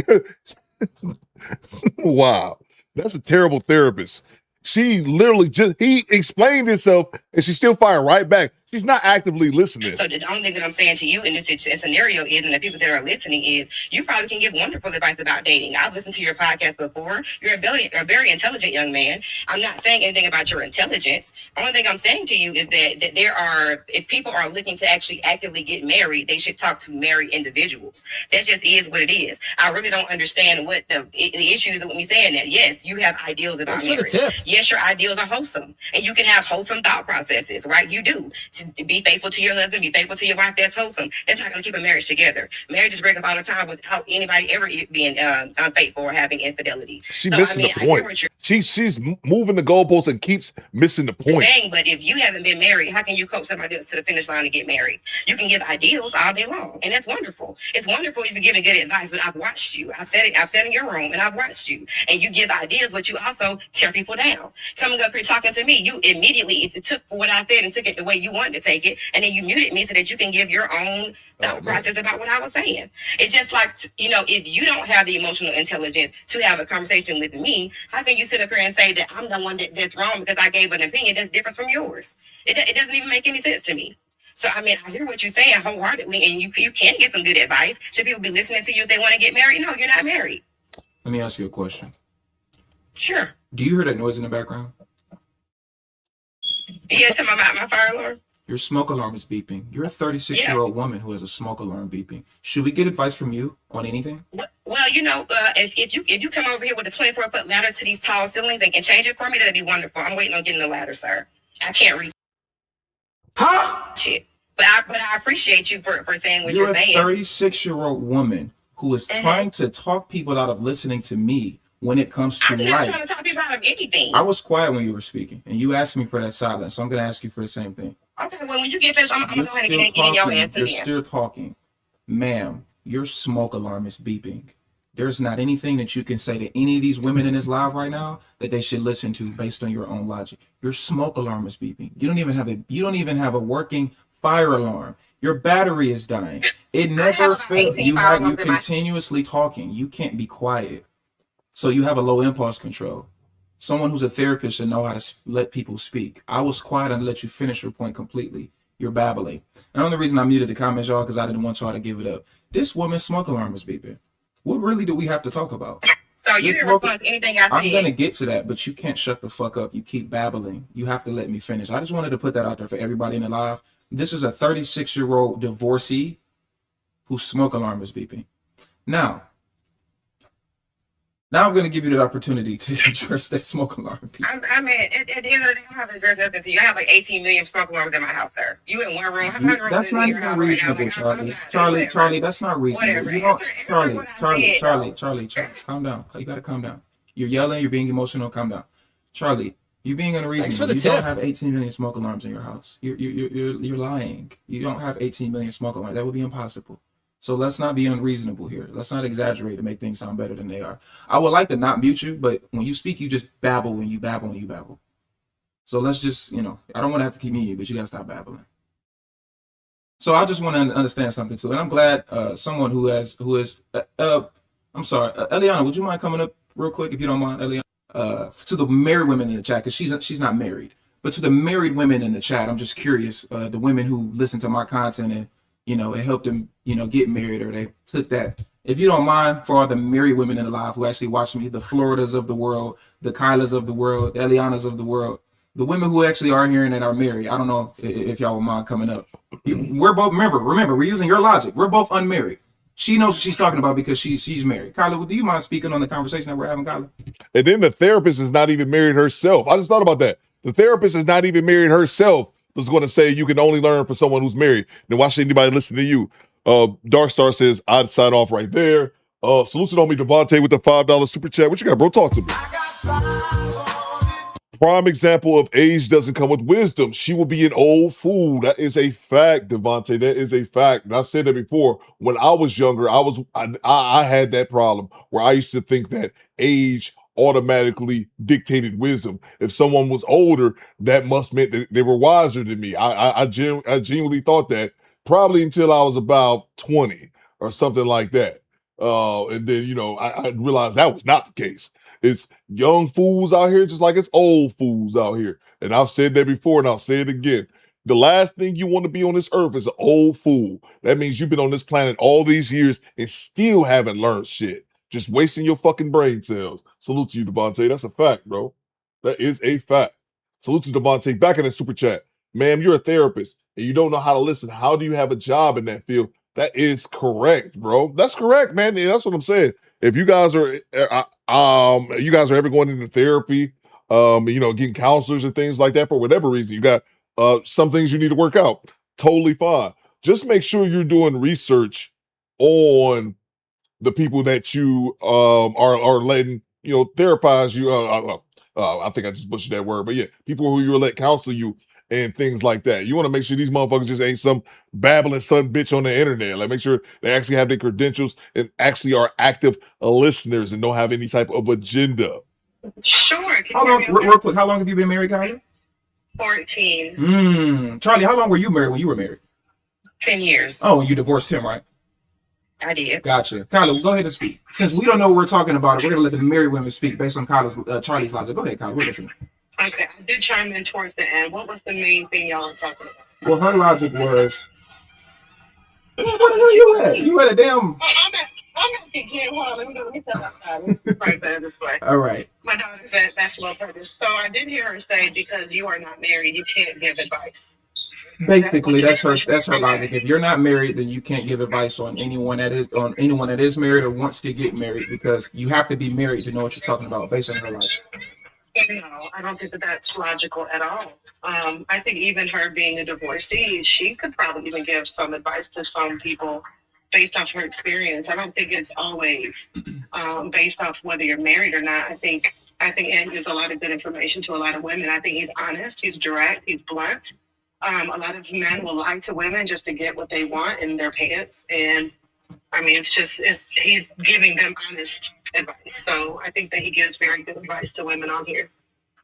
Wow, that's a terrible therapist. She literally he explained himself and she's still firing right back. She's not actively listening. So the only thing that I'm saying to you in this scenario is, and the people that are listening is, you probably can give wonderful advice about dating. I've listened to your podcast before. You're a very intelligent young man. I'm not saying anything about your intelligence. Only thing I'm saying to you is that if people are looking to actually actively get married, they should talk to married individuals. That just is what it is. I really don't understand what the issue is with me saying that. Yes, you have ideals about marriage. Yes, your ideals are wholesome, and you can have wholesome thought processes, right? You do. To be faithful to your husband, be faithful to your wife. That's wholesome. That's not going to keep a marriage together. Marriages break up all the time without anybody ever being unfaithful or having infidelity. She's missing the point. She's moving the goalposts and keeps missing the point. Saying, but if you haven't been married, how can you coach somebody else to the finish line to get married? You can give ideals all day long, and that's wonderful. It's wonderful if you're giving good advice, but I've watched you. I've sat in your room and I've watched you, and you give ideas, but you also tear people down. Coming up here talking to me, you immediately took what I said and took it the way you wanted to take it, and then you muted me so that you can give your own thought process about what I was saying. It's just like, if you don't have the emotional intelligence to have a conversation with me, how can you sit up here and say that I'm the one that's wrong because I gave an opinion that's different from yours? It doesn't even make any sense to me. So, I hear what you're saying wholeheartedly, and you can get some good advice. Should people be listening to you if they want to get married? No, you're not married. Let me ask you a question. Sure. Do you hear that noise in the background? Yeah, it's my fire alarm. Your smoke alarm is beeping. You're a 36-year-old woman who has a smoke alarm beeping. Should we get advice from you on anything? Well, if you come over here with a 24-foot ladder to these tall ceilings and change it for me, that'd be wonderful. I'm waiting on getting the ladder, sir. I can't reach. Huh? Shit. But I appreciate you for saying what you're saying. You're a 36-year-old woman who is trying to talk people out of listening to me when it comes to life. I'm not trying to talk people out of anything. I was quiet when you were speaking, and you asked me for that silence, so I'm going to ask you for the same thing. Okay, well, when you get finished, I'm going to go ahead and get in your answer. You're still talking. Ma'am, your smoke alarm is beeping. There's not anything that you can say to any of these women in this live right now that they should listen to based on your own logic. Your smoke alarm is beeping. You don't even have a working fire alarm. Your battery is dying. It never fails. You're continuously talking. You can't be quiet. So you have a low impulse control. Someone who's a therapist should know how to let people speak. I was quiet and let you finish your point completely. You're babbling. And the only reason I muted the comments, y'all, because I didn't want y'all to give it up. This woman's smoke alarm is beeping. What really do we have to talk about? So you didn't respond to anything I said. I'm going to get to that, but you can't shut the fuck up. You keep babbling. You have to let me finish. I just wanted to put that out there for everybody in the live. This is a 36-year-old divorcee whose smoke alarm is beeping. Now I'm going to give you that opportunity to address that smoke alarm. At the end of the day, I haven't addressed nothing to you. I have like 18 million smoke alarms in my house, sir. You in one room. How many rooms that's not even reasonable, Charlie. Charlie, that's not reasonable. You don't, Charlie, calm down. You got to calm down. You're yelling. You're being emotional. Calm down. Charlie, You're being unreasonable. You don't have 18 million smoke alarms in your house. You're lying. You don't have 18 million smoke alarms. That would be impossible. So let's not be unreasonable here. Let's not exaggerate to make things sound better than they are. I would like to not mute you, but when you speak, you just babble when you babble. So let's just, I don't want to have to keep muting you, but you got to stop babbling. So I just want to understand something too. And I'm glad someone who is, I'm sorry, Eliana, would you mind coming up real quick if you don't mind, Eliana? To the married women in the chat, because she's not married, but to the married women in the chat, I'm just curious, the women who listen to my content and it helped them get married, or they took that. If you don't mind, for all the married women in the live who actually watch me, the Floridas of the world, the Kylas of the world, the Elianas of the world, the women who actually are here and that are married, I don't know if y'all would mind coming up. We're both, remember, we're using your logic. We're both unmarried. She knows what she's talking about because she's married. Kyla, do you mind speaking on the conversation that we're having, Kyla? And then the therapist is not even married herself. I just thought about that. The therapist is not even married herself. Was going to say you can only learn from someone who's married. Then why should anybody listen to you? Dark Star says I'd sign off right there. Salute to homie Devontae with the $5 super chat. What you got, bro? Talk to me. Prime example of age doesn't come with wisdom. She will be an old fool. That is a fact, Devontae. That is a fact. And I've said that before. When I was younger, I had that problem where I used to think that age automatically dictated wisdom. If someone was older, that must mean that they were wiser than me. I genuinely thought that, probably until I was about 20 or something like that. And then, I realized that was not the case. It's young fools out here just like it's old fools out here. And I've said that before and I'll say it again. The last thing you want to be on this earth is an old fool. That means you've been on this planet all these years and still haven't learned shit. Just wasting your fucking brain cells. Salute to you, Devontae. That's a fact, bro. That is a fact. Salute to Devontae. Back in the super chat. Ma'am, you're a therapist and you don't know how to listen. How do you have a job in that field? That is correct, bro. That's correct, man. And that's what I'm saying. If you guys are ever going into therapy, getting counselors and things like that for whatever reason, you got some things you need to work out. Totally fine. Just make sure you're doing research on the people that you are letting therapize you. I think I just butchered that word, but yeah, people who you let counsel you and things like that. You want to make sure these motherfuckers just ain't some babbling son bitch on the internet. Like, make sure they actually have their credentials and actually are active listeners and don't have any type of agenda. Sure. How long, real quick, how long have you been married, Kyla? 14. Charlie, how long were you married when you were married? 10 years. Oh, and you divorced him, right? I did. Gotcha. Kyla, go ahead and speak. Since we don't know what we're talking about, we're going to let the married women speak based on Charlie's logic. Go ahead, Kyla. We're listening. Okay, I did chime in towards the end. What was the main thing y'all were talking about? Well, her logic was, where the hell you at? You at a damn... I'm at the gym. Hold on, let me step outside. It's probably better this way. All right. My daughter's at basketball practice. So I did hear her say, because you are not married, you can't give advice. Basically, that's her logic. If you're not married, then you can't give advice on anyone that is married or wants to get married, because you have to be married to know what you're talking about, based on her logic. No, I don't think that's logical at all. I think even her being a divorcee, she could probably even give some advice to some people based off her experience. I don't think it's always based off whether you're married or not. I think Ed gives a lot of good information to a lot of women. I think he's honest, he's direct, he's blunt. A lot of men will lie to women just to get what they want in their pants. And I mean, he's giving them honest advice. So I think that he gives very good advice to women on here.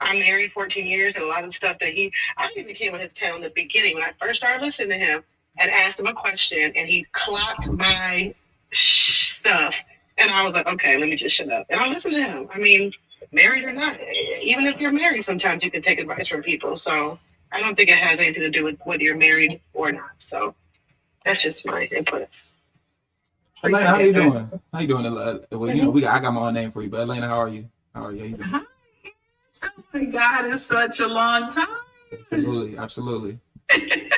I'm married 14 years, and a lot of stuff I even came on his panel in the beginning when I first started listening to him and asked him a question, and he clocked my stuff. And I was like, okay, let me just shut up. And I listened to him. I mean, married or not, even if you're married, sometimes you can take advice from people. So I don't think it has anything to do with whether you're married or not. So that's just my input. Elena, how you doing? How you doing? Well, I got my own name for you, but Elena, how are you? How are you? Hi. Oh my God, it's such a long time. Absolutely.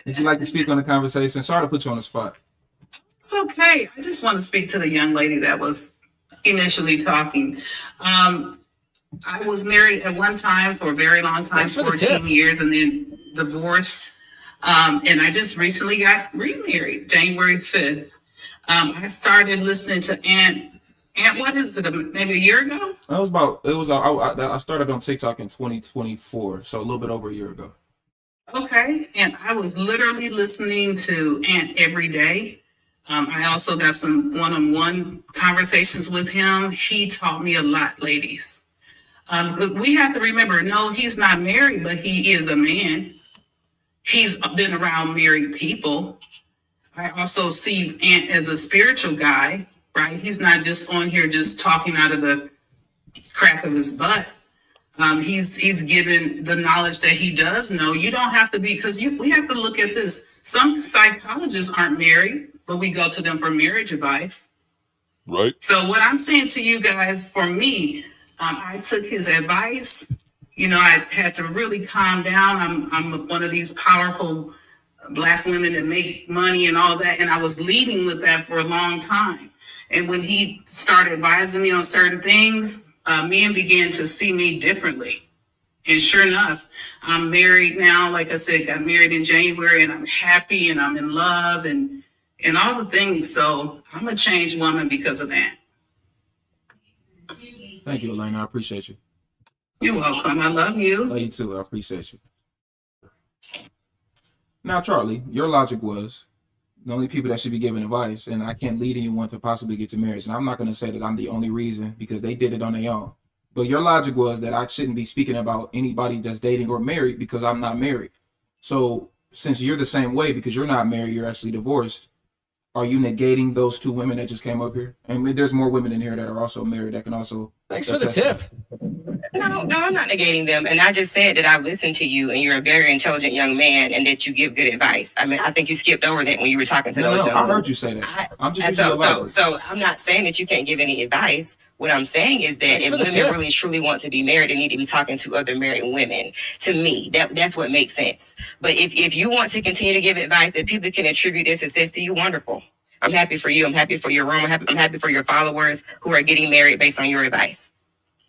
Would you like to speak on the conversation? Sorry to put you on the spot. It's okay. I just want to speak to the young lady that was initially talking. I was married at one time for a very long time, 14 years, and then divorced. And I just recently got remarried, January 5th. I started listening to Aunt And what is it? Maybe a year ago? I started on TikTok in 2024, so a little bit over a year ago. Okay. And I was literally listening to Ant every day. I also got some one-on-one conversations with him. He taught me a lot, ladies. Because we have to remember, no, he's not married, but he is a man. He's been around married people. I also see Ant as a spiritual guy, right? He's not just on here just talking out of the crack of his butt. He's given the knowledge that he does know. You don't have to be, because we have to look at this. Some psychologists aren't married, but we go to them for marriage advice. Right. So what I'm saying to you guys, for me, I took his advice. You know, I had to really calm down. I'm one of these powerful Black women that make money and all that, and I was leading with that for a long time. And when he started advising me on certain things, men began to see me differently. And sure enough, I'm married now. Like I said, got married in January, and I'm happy, and I'm in love, and all the things. So I'm a changed woman because of that. Thank you, Elena. I appreciate you. You're welcome. I love you. Love you too. I appreciate you. Now, Charlie, your logic was the only people that should be giving advice, and I can't lead anyone to possibly get to marriage. And I'm not going to say that I'm the only reason, because they did it on their own. But your logic was that I shouldn't be speaking about anybody that's dating or married because I'm not married. So since you're the same way, because you're not married, you're actually divorced, are you negating those two women that just came up here? And there's more women in here that are also married that can also. Thanks for the tip. No, I'm not negating them. And I just said that I've listened to you and you're a very intelligent young man and that you give good advice. I mean, I think you skipped over that when you were talking to those young I heard you say that. I'm just so I'm not saying that you can't give any advice. What I'm saying is that if women really truly want to be married, they need to be talking to other married women. To me, that's what makes sense. But if you want to continue to give advice that people can attribute their success to you, wonderful. I'm happy for you. I'm happy for your room. I'm happy for your followers who are getting married based on your advice.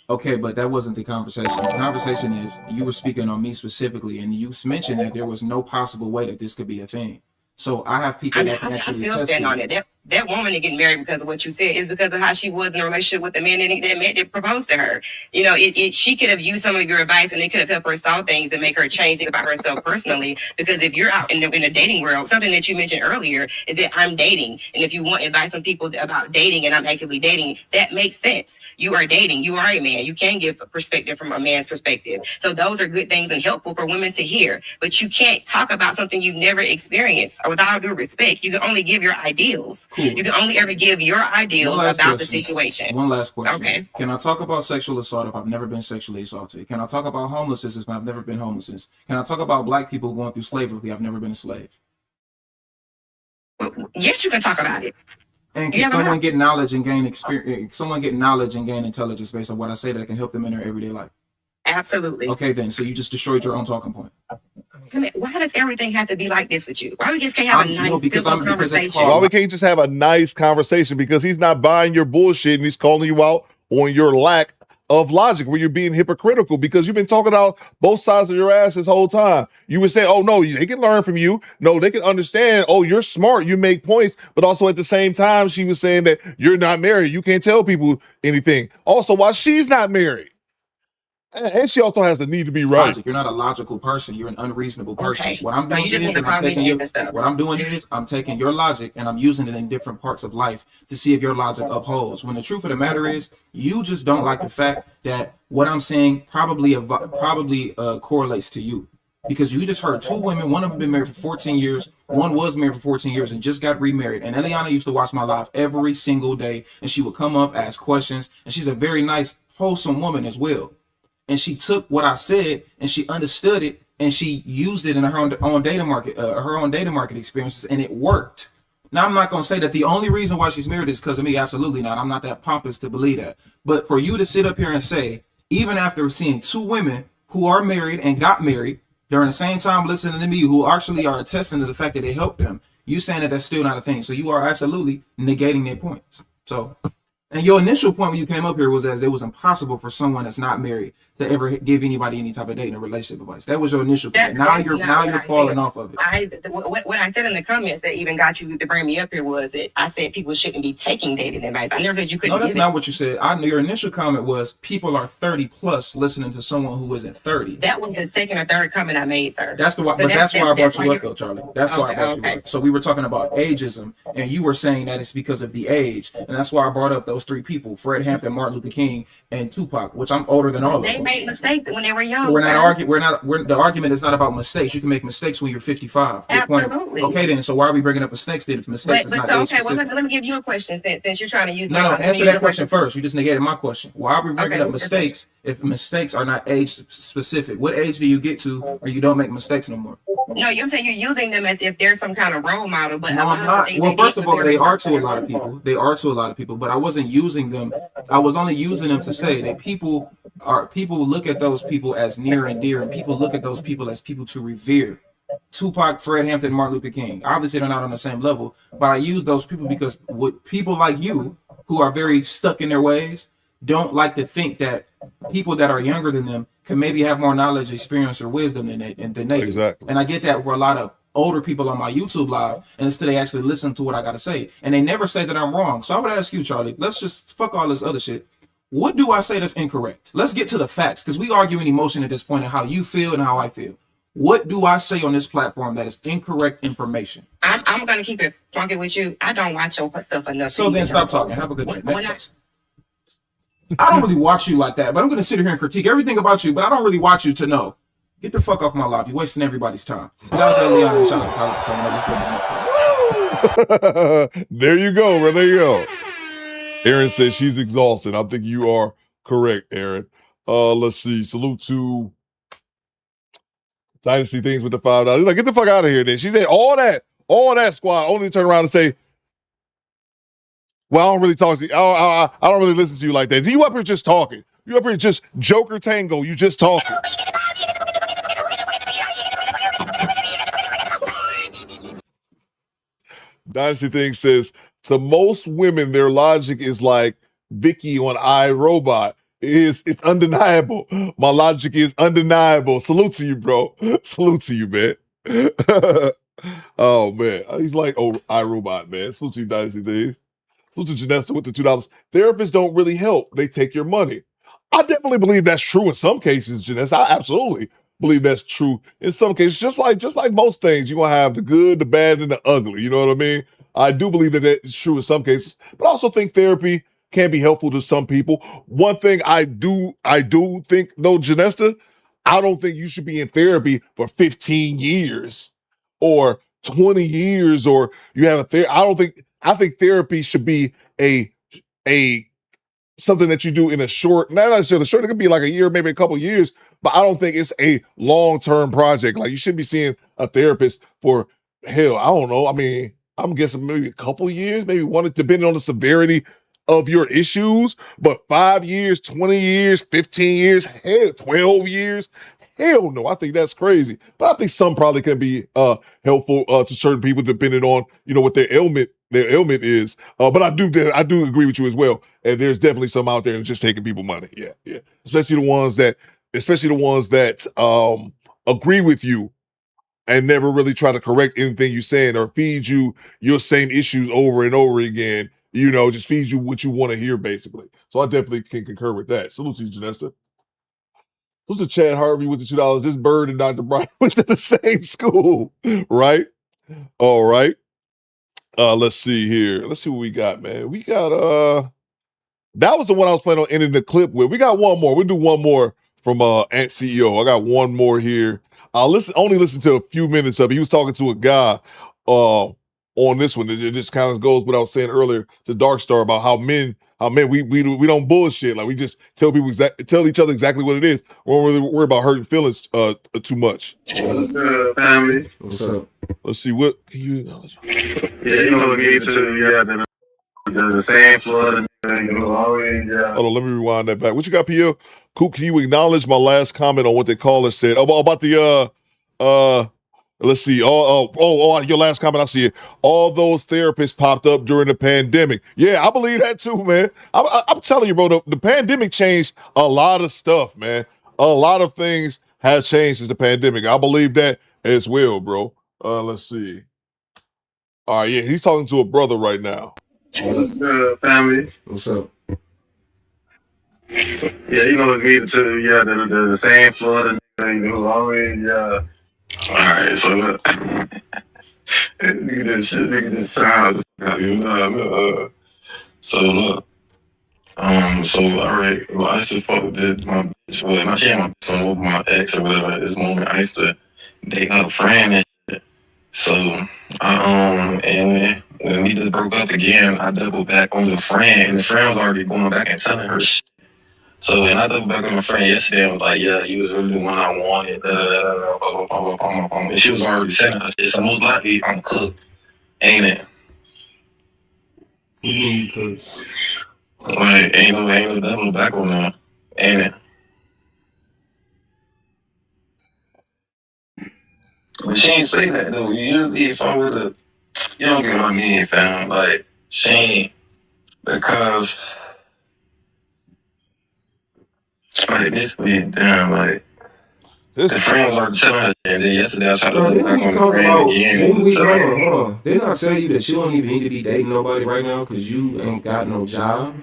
Okay, but that wasn't the conversation. The conversation is you were speaking on me specifically, and you mentioned that there was no possible way that this could be a thing. So I have people that can actually I still stand on it. That woman that getting married because of what you said is because of how she was in a relationship with the man that proposed to her. You know, she could have used some of your advice and it could have helped her solve things that make her change things about herself personally. Because if you're out in the dating world, something that you mentioned earlier is that I'm dating. And if you want advice on people about dating and I'm actively dating, that makes sense. You are dating. You are a man. You can give a perspective from a man's perspective. So those are good things and helpful for women to hear. But you can't talk about something you've never experienced. With all due respect, you can only give your ideals. Cool. You can only ever give your ideals about the situation. One last question. Okay. Can I talk about sexual assault if I've never been sexually assaulted? Can I talk about homelessness if I've never been homeless? Can I talk about Black people going through slavery if I've never been a slave? Yes, you can talk about it. And can someone get knowledge and gain experience? Someone get knowledge and gain intelligence based on what I say that can help them in their everyday life? Absolutely. Okay, then. So you just destroyed your own talking point. I mean, why does everything have to be like this with you? Why we just can't have a nice, simple conversation? Why we can't just have a nice conversation? Because he's not buying your bullshit and he's calling you out on your lack of logic, where you're being hypocritical, because you've been talking out both sides of your ass this whole time. You would say, oh, no, they can learn from you. No, they can understand. Oh, you're smart. You make points. But also at the same time, she was saying that you're not married. You can't tell people anything. Also, while she's not married. And she also has the need to be right. Logic. You're not a logical person. You're an unreasonable person. Okay. What I'm doing is I'm taking your logic and I'm using it in different parts of life to see if your logic upholds. When the truth of the matter is, you just don't like the fact that what I'm saying probably correlates to you. Because you just heard two women, one of them been married for 14 years, one was married for 14 years and just got remarried. And Eliana used to watch my live every single day, and she would come up, ask questions, and she's a very nice, wholesome woman as well. And she took what I said and she understood it and she used it in her own data market experiences, and it worked. Now, I'm not going to say that the only reason why she's married is because of me. Absolutely not. I'm not that pompous to believe that. But for you to sit up here and say, even after seeing two women who are married and got married during the same time listening to me, who actually are attesting to the fact that it helped them, you saying that that's still not a thing. So you are absolutely negating their points. So, and your initial point when you came up here was that it was impossible for someone that's not married to ever give anybody any type of dating or relationship advice. That was your initial comment. Now That's you're not what I falling said. off of it. What I said in the comments that even got you to bring me up here was that I said people shouldn't be taking dating advice. I never said you couldn't. No, that's give not what you said. I know your initial comment was people are 30 plus listening to someone who isn't 30. That was the second or third comment I made, sir. That's the So that's why I brought you up though, Charlie. That's why I Okay, brought you okay. up. So we were talking about ageism, and you were saying that it's because of the age, and that's why I brought up those three people: Fred Hampton, Martin Luther King, and Tupac. Which I'm older than all of They them. made mistakes when they were young. We're not sir. arguing. The argument is not about mistakes. You can make mistakes when you're 55. Your point- Absolutely. Okay, then. So why are we bringing up mistakes then? If mistakes is not age Okay, well, specific? let me give you a question since you're trying to use No, my answer that question first. You just negated my question. Why are we bringing Okay, up mistakes if mistakes are not age specific? What age do you get to where you don't make mistakes no more? No, you're saying you're using them as if they're some kind of role model, but No, a lot I'm of the not. things Well, they did first of all, was they very are to a lot of people. They are to a lot of people, but I wasn't using them. I was only using them to say that people look at those people as near and dear, and people look at those people as people to revere. Tupac, Fred Hampton, Martin Luther King. Obviously, they're not on the same level, but I use those people because with people like you who are very stuck in their ways don't like to think that people that are younger than them can maybe have more knowledge, experience, or wisdom than they do. Exactly. And I get that for a lot of older people on my YouTube live, and instead they actually listen to what I got to say, and they never say that I'm wrong. So I would ask you, Charlie, let's just fuck all this other shit. What do I say that's incorrect? Let's get to the facts, because we arguing emotion at this point and how you feel and how I feel. What do I say on this platform that is incorrect information? I'm gonna keep it funky with you. I don't watch your stuff enough. So then stop talking. Have a good day. I don't really watch you like that, but I'm going to sit here and critique everything about you, but I don't really watch you to know. Get the fuck off my life. You're wasting everybody's time. Shout out to Leon and shout out to College for coming up. Let's go to the next one. There you go, bro. There you go. Aaron says she's exhausted. I think you are correct, Aaron. Let's see. Salute to Dynasty Things with the $5. He's like, get the fuck out of here then. She said all that squad only to turn around and say, well, I don't really talk to you. I don't really listen to you like that. You up here just talking. You up here just Joker Tango. You just talking. Dynasty Thing says, to most women, their logic is like Vicky on iRobot. It's undeniable. My logic is undeniable. Salute to you, bro. Salute to you, man. Oh, man. He's like, oh, iRobot, man. Salute to you, Dynasty Things. Salute to Janessa with the $2. Therapists don't really help. They take your money. I definitely believe that's true in some cases, Janessa. I absolutely believe that's true in some cases. Just like most things, you're gonna have the good, the bad, and the ugly. You know what I mean? I do believe that is true in some cases, but I also think therapy can be helpful to some people. One thing I do think though, Janessa, I don't think you should be in therapy for 15 years or 20 years, or you have I think therapy should be a something that you do in a short, not necessarily short, it could be like a year, maybe a couple years, but I don't think it's a long-term project. Like you should be seeing a therapist for hell, I don't know. I mean, I'm guessing maybe a couple years, maybe one, depending on the severity of your issues, but 5 years, 20 years, 15 years, hell, 12 years. Hell no, I think that's crazy. But I think some probably can be helpful to certain people depending on, what their ailment is. But I do agree with you as well. And there's definitely some out there that's just taking people money. Yeah. Especially the ones that agree with you and never really try to correct anything you're saying or feed you your same issues over and over again. Just feed you what you want to hear, basically. So I definitely can concur with that. Salute to you, Janessa. Who's the Chad Harvey with the $2? This bird and Dr. Brian went to the same school, right? All right. Let's see here. Let's see what we got, man. We got that was the one I was planning on ending the clip with. We got one more. We'll do one more from Ant CEO. I got one more here. I'll only listen to a few minutes of it. He was talking to a guy on this one. It just kind of goes what I was saying earlier to Dark Star about how men we don't bullshit. Like we just tell each other exactly what it is. We don't really worry about hurting feelings too much. What's up, family? What's up? Let's see what can you get to the same floor. Hold on, let me rewind that back. What you got, PL? Coop, can you acknowledge my last comment on what the caller said about the let's see. Your last comment, I see it. All those therapists popped up during the pandemic. Yeah, I believe that too, man. I'm telling you, bro, the pandemic changed a lot of stuff, man. a lot of things have changed since the pandemic. I believe that as well, bro. Let's see. All right, yeah, he's talking to a brother right now. What's good, family? What's up? Yeah, you know, me to the same Florida nigga who always Alright, so look. Nigga this child, you know what I mean? So look. So alright, well I used to fuck with my bitch, well not she ain't my bitch, with my ex or whatever at this moment. I used to date her friend and shit. So and when we just broke up again, I doubled back on the friend and the friend was already going back and telling her shit. So when I doubled back on my friend yesterday, I was like, yeah, you was really the one I wanted, and she was already sending her shit. So most likely I'm cooked, ain't it? You mean you could? Like ain't no doubling back on that, ain't it? But she ain't say that though. Usually if I would've, you don't get what I mean, fam. Like she ain't, because like basically damn, like the friends are telling her, and then yesterday I tried to look back on the friend again. Hold on. Didn't I tell you that you don't even need to be dating nobody right now because you ain't got no job?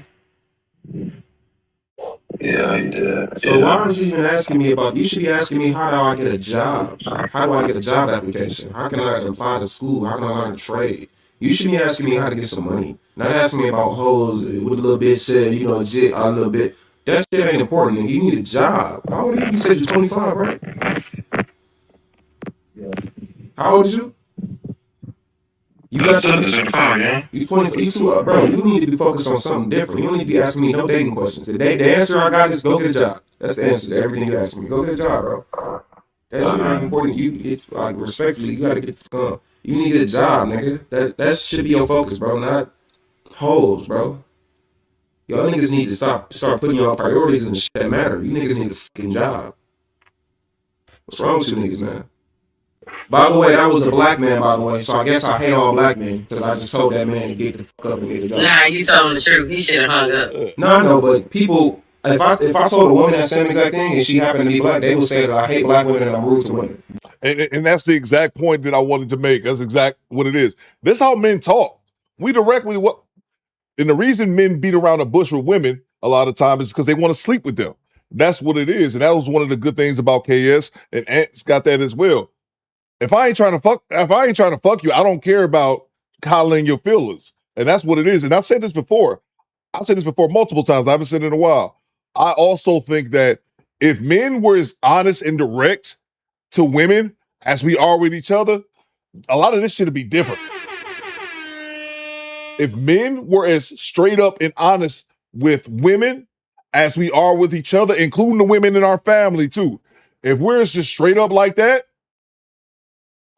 Yeah, you did. So why aren't you even asking me about? You should be asking me, how do I get a job? How do I get a job application? How can I apply to school? How can I learn a trade? You should be asking me how to get some money. Not asking me about hoes with a little bit said, you know, jit a little bit. That shit ain't important. You need a job. How old are you? You said you're 25, right? How old is you? You got 25, yeah. You 20, you too, bro. You need to be focused on something different. You don't need to be asking me no dating questions. The answer I got is go get a job. That's the answer to everything you asking me. Go get a job, bro. That's not important. It's like respectfully, you gotta get the fuck on. You need a job, nigga. That should be your focus, bro. Not hoes, bro. Y'all niggas need to start putting your priorities in the shit that matter. You niggas need a fucking job. What's wrong with you niggas, man? By the way, that was a black man, by the way, so I guess I hate all black men, because I just told that man to get the fuck up and get a job. Nah, you told him the truth. He should have hung up. No, I know, but people, if I told a woman that same exact thing and she happened to be black, they would say that I hate black women and I'm rude to women. And that's the exact point that I wanted to make. That's exact what it is. This is how men talk. We directly what, and the reason men beat around the bush with women a lot of times is because they want to sleep with them. That's what it is, and that was one of the good things about KS, and Ant's got that as well. If I ain't trying to fuck you, I don't care about coddling your feelings. And that's what it is. And I said this before. I've said this before multiple times. I haven't said it in a while. I also think that if men were as honest and direct to women as we are with each other, a lot of this shit would be different. If men were as straight up and honest with women as we are with each other, including the women in our family too, if we're just straight up like that,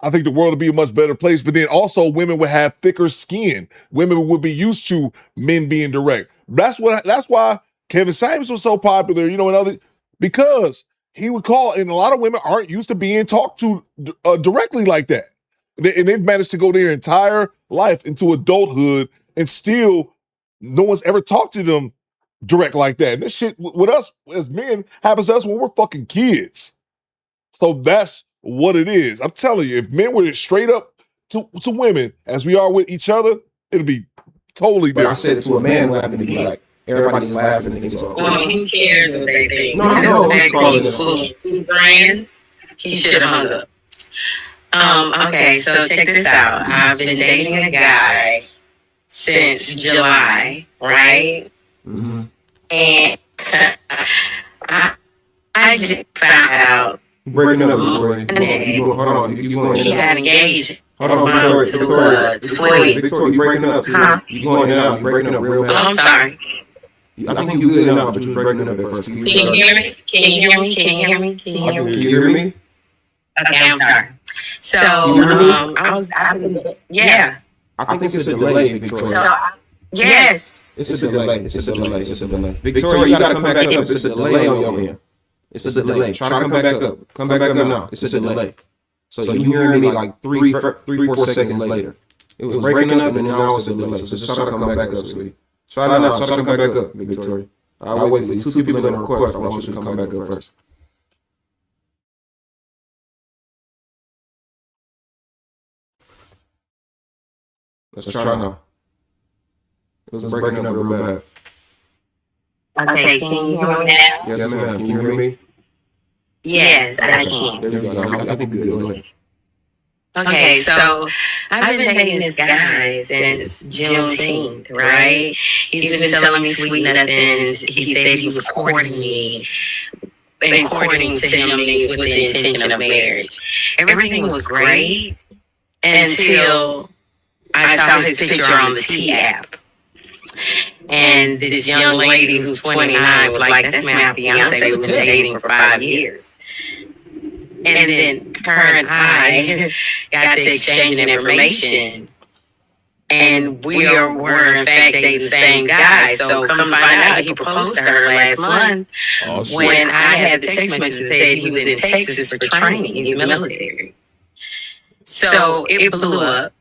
I think the world would be a much better place. But then also women would have thicker skin. Women would be used to men being direct. That's why Kevin Samuels was so popular, because he would call, and a lot of women aren't used to being talked to directly like that. And they've managed to go their entire life into adulthood and still no one's ever talked to them direct like that. And this shit with us as men happens to us when we're fucking kids. So that's what it is. I'm telling you, if men were straight up to women as we are with each other, it'd be totally different. But I said it to a man who happened to be like, everybody's laughing and things all Well, who cares what they think? No, I know. That he's full of two brands. He should have hung up. Okay, so check this out. I've been dating a guy since July, right? Mm-hmm. And I just found out. Breaking up, Victoria. Hold on. He got engaged. Hold on, Victoria. Victoria, you breaking up. Huh? You going in and out. You breaking up real bad. Oh, I'm sorry. I think you good now, but you was breaking up at first. Can you hear me? Can you hear me? Can you hear me? Can you hear me? Can you hear me? Okay, I'm sorry. So, yeah. I think it's a delay, Victoria. So, yes. It's a delay. It's a delay. It's a delay. Victoria, you gotta come back up. It's a delay on your end. It's a delay. Try to come back up. Come back up now. It's a delay. So you hearing me like 3-4 seconds later. It was breaking up and now it's a delay. So just try to come back up, sweetie. Try to come back up, Victoria. I'll wait for you. Two people in the request. I want you to come back up first. Let's try now. It was breaking up real bad. Okay, can you hear me now? Yes, ma'am. Can you hear me? Yes, I can. There you go. I think we're good. Go ahead. Okay, so I've been dating this guy since Juneteenth, right? He's been telling me sweet nothings. He said he was courting me. And courting to him means with the intention of marriage. Everything was great until I saw his picture on the T app. And this young lady who's 29 was like, that's my fiance. We've been dating for 5 years. And then her and I got to exchanging information. And were in fact dating the same guy. So come find out, he proposed to her last month when I had the text message that said he was in Texas for training. He's military. So it blew up.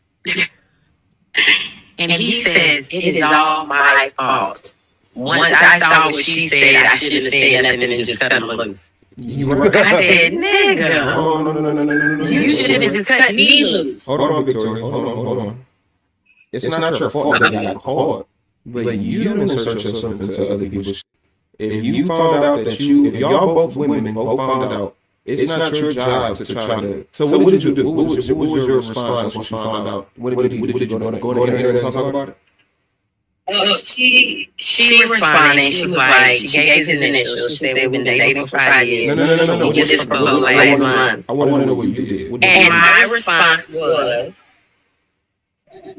And he says, it is all my fault. Once I saw what she said, I shouldn't have said nothing and just cut him loose. I said, nigga, you should have just cut me loose. Hold on, Victoria. Hold on. It's not your fault that I got caught, but you didn't insert yourself into other people's shit. If you found out that if y'all both women both found out, it's not your job to try to. So what did you do? What was your response once you found out? What did you go on the internet and talk about it? Well, she responded. She was like, she gave his initials. She said, we've been dating for 5 years. No. He just proposed last month. I want to know what you did. And my response was,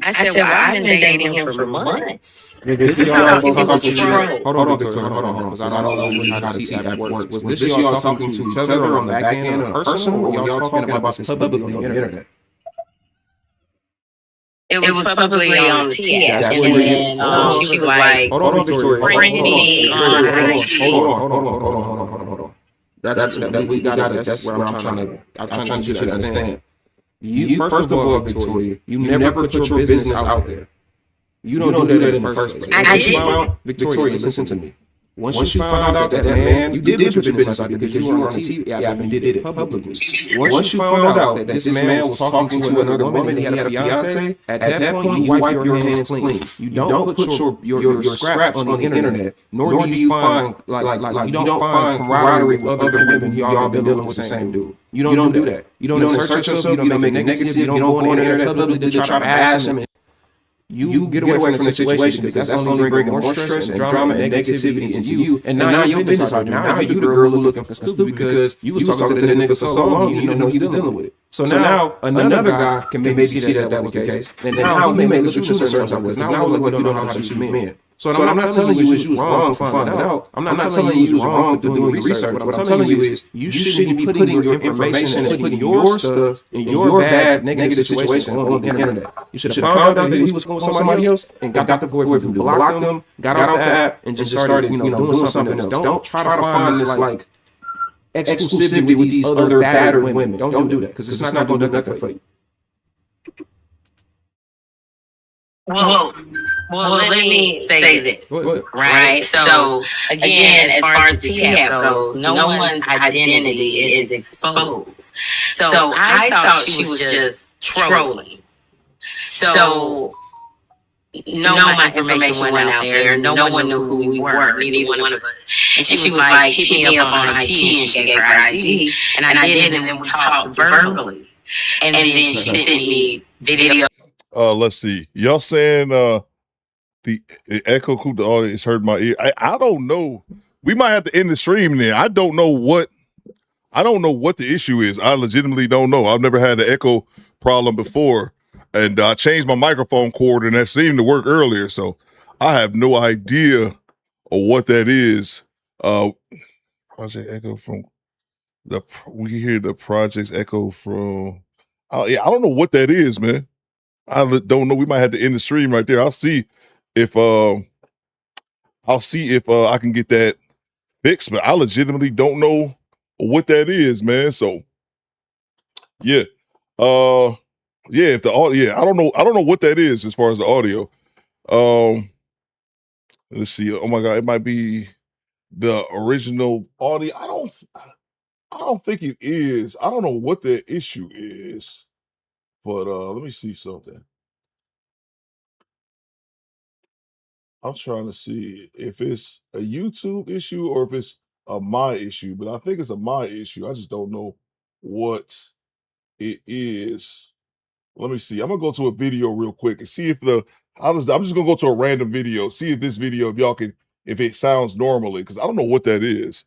I said, well, I've been dating him for months. Hold on, Victoria. Hold on. Because I don't know how the T-app works. Was this y'all talking to each other on the back end in person, or y'all talking about this publicly on the internet? It was publicly on the T-app. And then she was like, hold on, Victoria. bring me on IG. Hold on. That's what I'm trying to get you to understand. You first of all, Victoria, you never put your business out there. You don't do that in the first place. I did. Victoria, listen to me. Once you found out that man, you did put your business out there because you were on the TV app and you did it publicly. Once you found out that this man was talking to another woman, he had a fiance, at that point you wipe your hands clean. You don't put your scraps on the internet, nor do you find you don't find camaraderie with other women you all been dealing with the same dude. You don't do that. You don't insert yourself. You don't make it negative. You don't go on the internet publicly to try to bash him. You get away from the situation because that's only bringing more stress and drama and negativity into you. And now your business out there. Now you the girl who looking for stupid because you was talking to the nigga for so long you didn't know he was dealing with it. So now another guy can maybe see that was the case. And now he may look at you in certain type of ways. Now look like you don't know how to treat men. So I'm not telling you you was wrong for finding out. I'm not telling you you was wrong for doing research. What I'm telling you is you shouldn't be putting your information and putting your stuff in your bad negative situation on the internet. You should have found out that he was going with somebody else and got the boyfriend, blocked them, got off the app, and just started doing something else. Don't try to find this like exclusivity with these other battered women. Don't do that because it's not going to do nothing for you. Well, let me say this, right? So, again, as far as the T-app goes, no one's identity is exposed. So, I thought she was just trolling. So, no, my information went out there. No one knew who we were, neither one of us. And she was like, hit me up on IG, and she gave her IG. And I did, and then we talked verbally. And then she sent me video. Let's see. Y'all saying the echo Coop, the audience hurt my ear. I don't know. We might have to end the stream there. I don't know what the issue is. I legitimately don't know. I've never had an echo problem before. And I changed my microphone cord and that seemed to work earlier. So I have no idea of what that is. Project echo from we hear the project's echo from I don't know what that is, man. I don't know. We might have to end the stream right there. I'll see if I can get that fixed, but I legitimately don't know what that is, man. So yeah. If the audio, I don't know what that is as far as the audio. Let's see. Oh my god, it might be the original audio. I don't think it is. I don't know what the issue is. But let me see something. I'm trying to see if it's a YouTube issue or if it's a my issue, but I think it's a my issue. I just don't know what it is. Let me see. I'm gonna go to a video real quick and see if I'm just gonna go to a random video, see if this video, if y'all can, if it sounds normally, because I don't know what that is.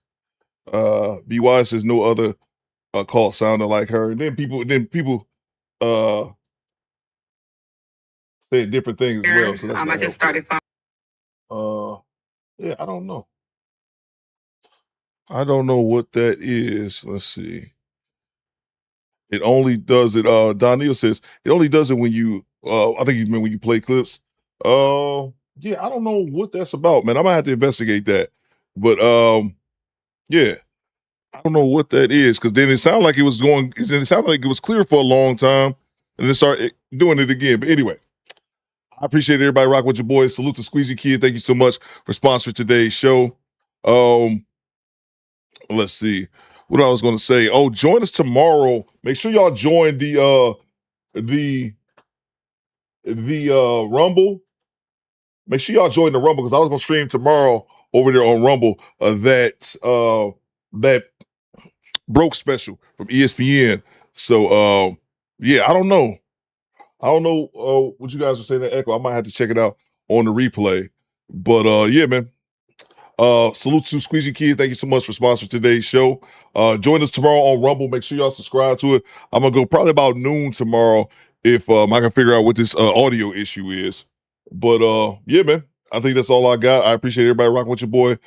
BY says no other call sounded like her, and then people uh said different things as well. So that's I not just helpful. started. Yeah, I don't know. I don't know what that is. Let's see. It only does it. Daniel says it only does it when you. I think you meant when you play clips. Yeah, I don't know what that's about, man. I might have to investigate that. But yeah, I don't know what that is because then it sounded like it was going. It sounded like it was clear for a long time, and then started doing it again. But anyway, I appreciate everybody rocking with your boys. Salute to Squeezy Kid. Thank you so much for sponsoring today's show. Let's see what I was going to say. Oh, join us tomorrow. Make sure y'all join the Rumble. Make sure y'all join the Rumble because I was gonna stream tomorrow over there on Rumble that broke special from ESPN. So yeah, I don't know. I don't know what you guys are saying that echo. I might have to check it out on the replay. But yeah, man. Salute to Squeezy Kids. Thank you so much for sponsoring today's show. Join us tomorrow on Rumble. Make sure y'all subscribe to it. I'm gonna go probably about noon tomorrow if I can figure out what this audio issue is. But yeah, man. I think that's all I got. I appreciate everybody rocking with your boy.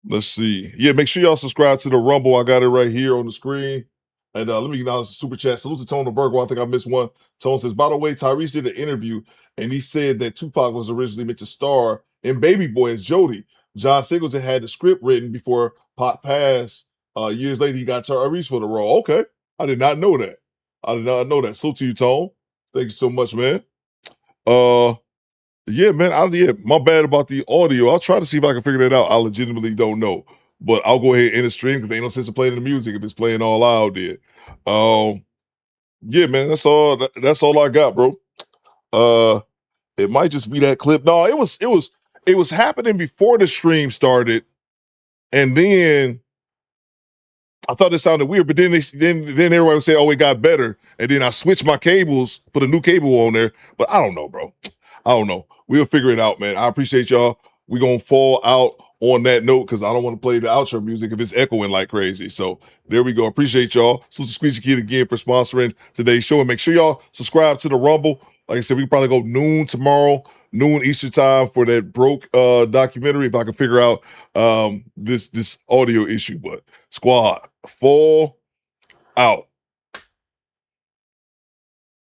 Let's see. Yeah, make sure y'all subscribe to the Rumble. I got it right here on the screen. And let me acknowledge the super chat. Salute to Tone Virgo. I think I missed one. Tone says, by the way, Tyrese did an interview and he said that Tupac was originally meant to star in Baby Boy as Jody. John Singleton had the script written before Pac passed. Years later, he got Tyrese for the role. Okay. I did not know that. I did not know that. Salute to you, Tone. Thank you so much, man. Yeah, man. My bad about the audio. I'll try to see if I can figure that out. I legitimately don't know. But I'll go ahead and end the stream because there ain't no sense of playing the music if it's playing all loud there. Yeah, man, that's all I got, bro. It might just be that clip. No, it was happening before the stream started, and then I thought it sounded weird, but then everybody would say, "Oh, it got better," and then I switched my cables, put a new cable on there. But I don't know, bro. I don't know. We'll figure it out, man. I appreciate y'all. We're gonna fall out on that note because I don't want to play the outro music if it's echoing like crazy. So there we go. Appreciate y'all. So to Squeeze Kid again for sponsoring today's show. And make sure y'all subscribe to the Rumble. Like I said, we can probably go noon tomorrow, noon Eastern time for that broke documentary if I can figure out this audio issue. But squad, fall out.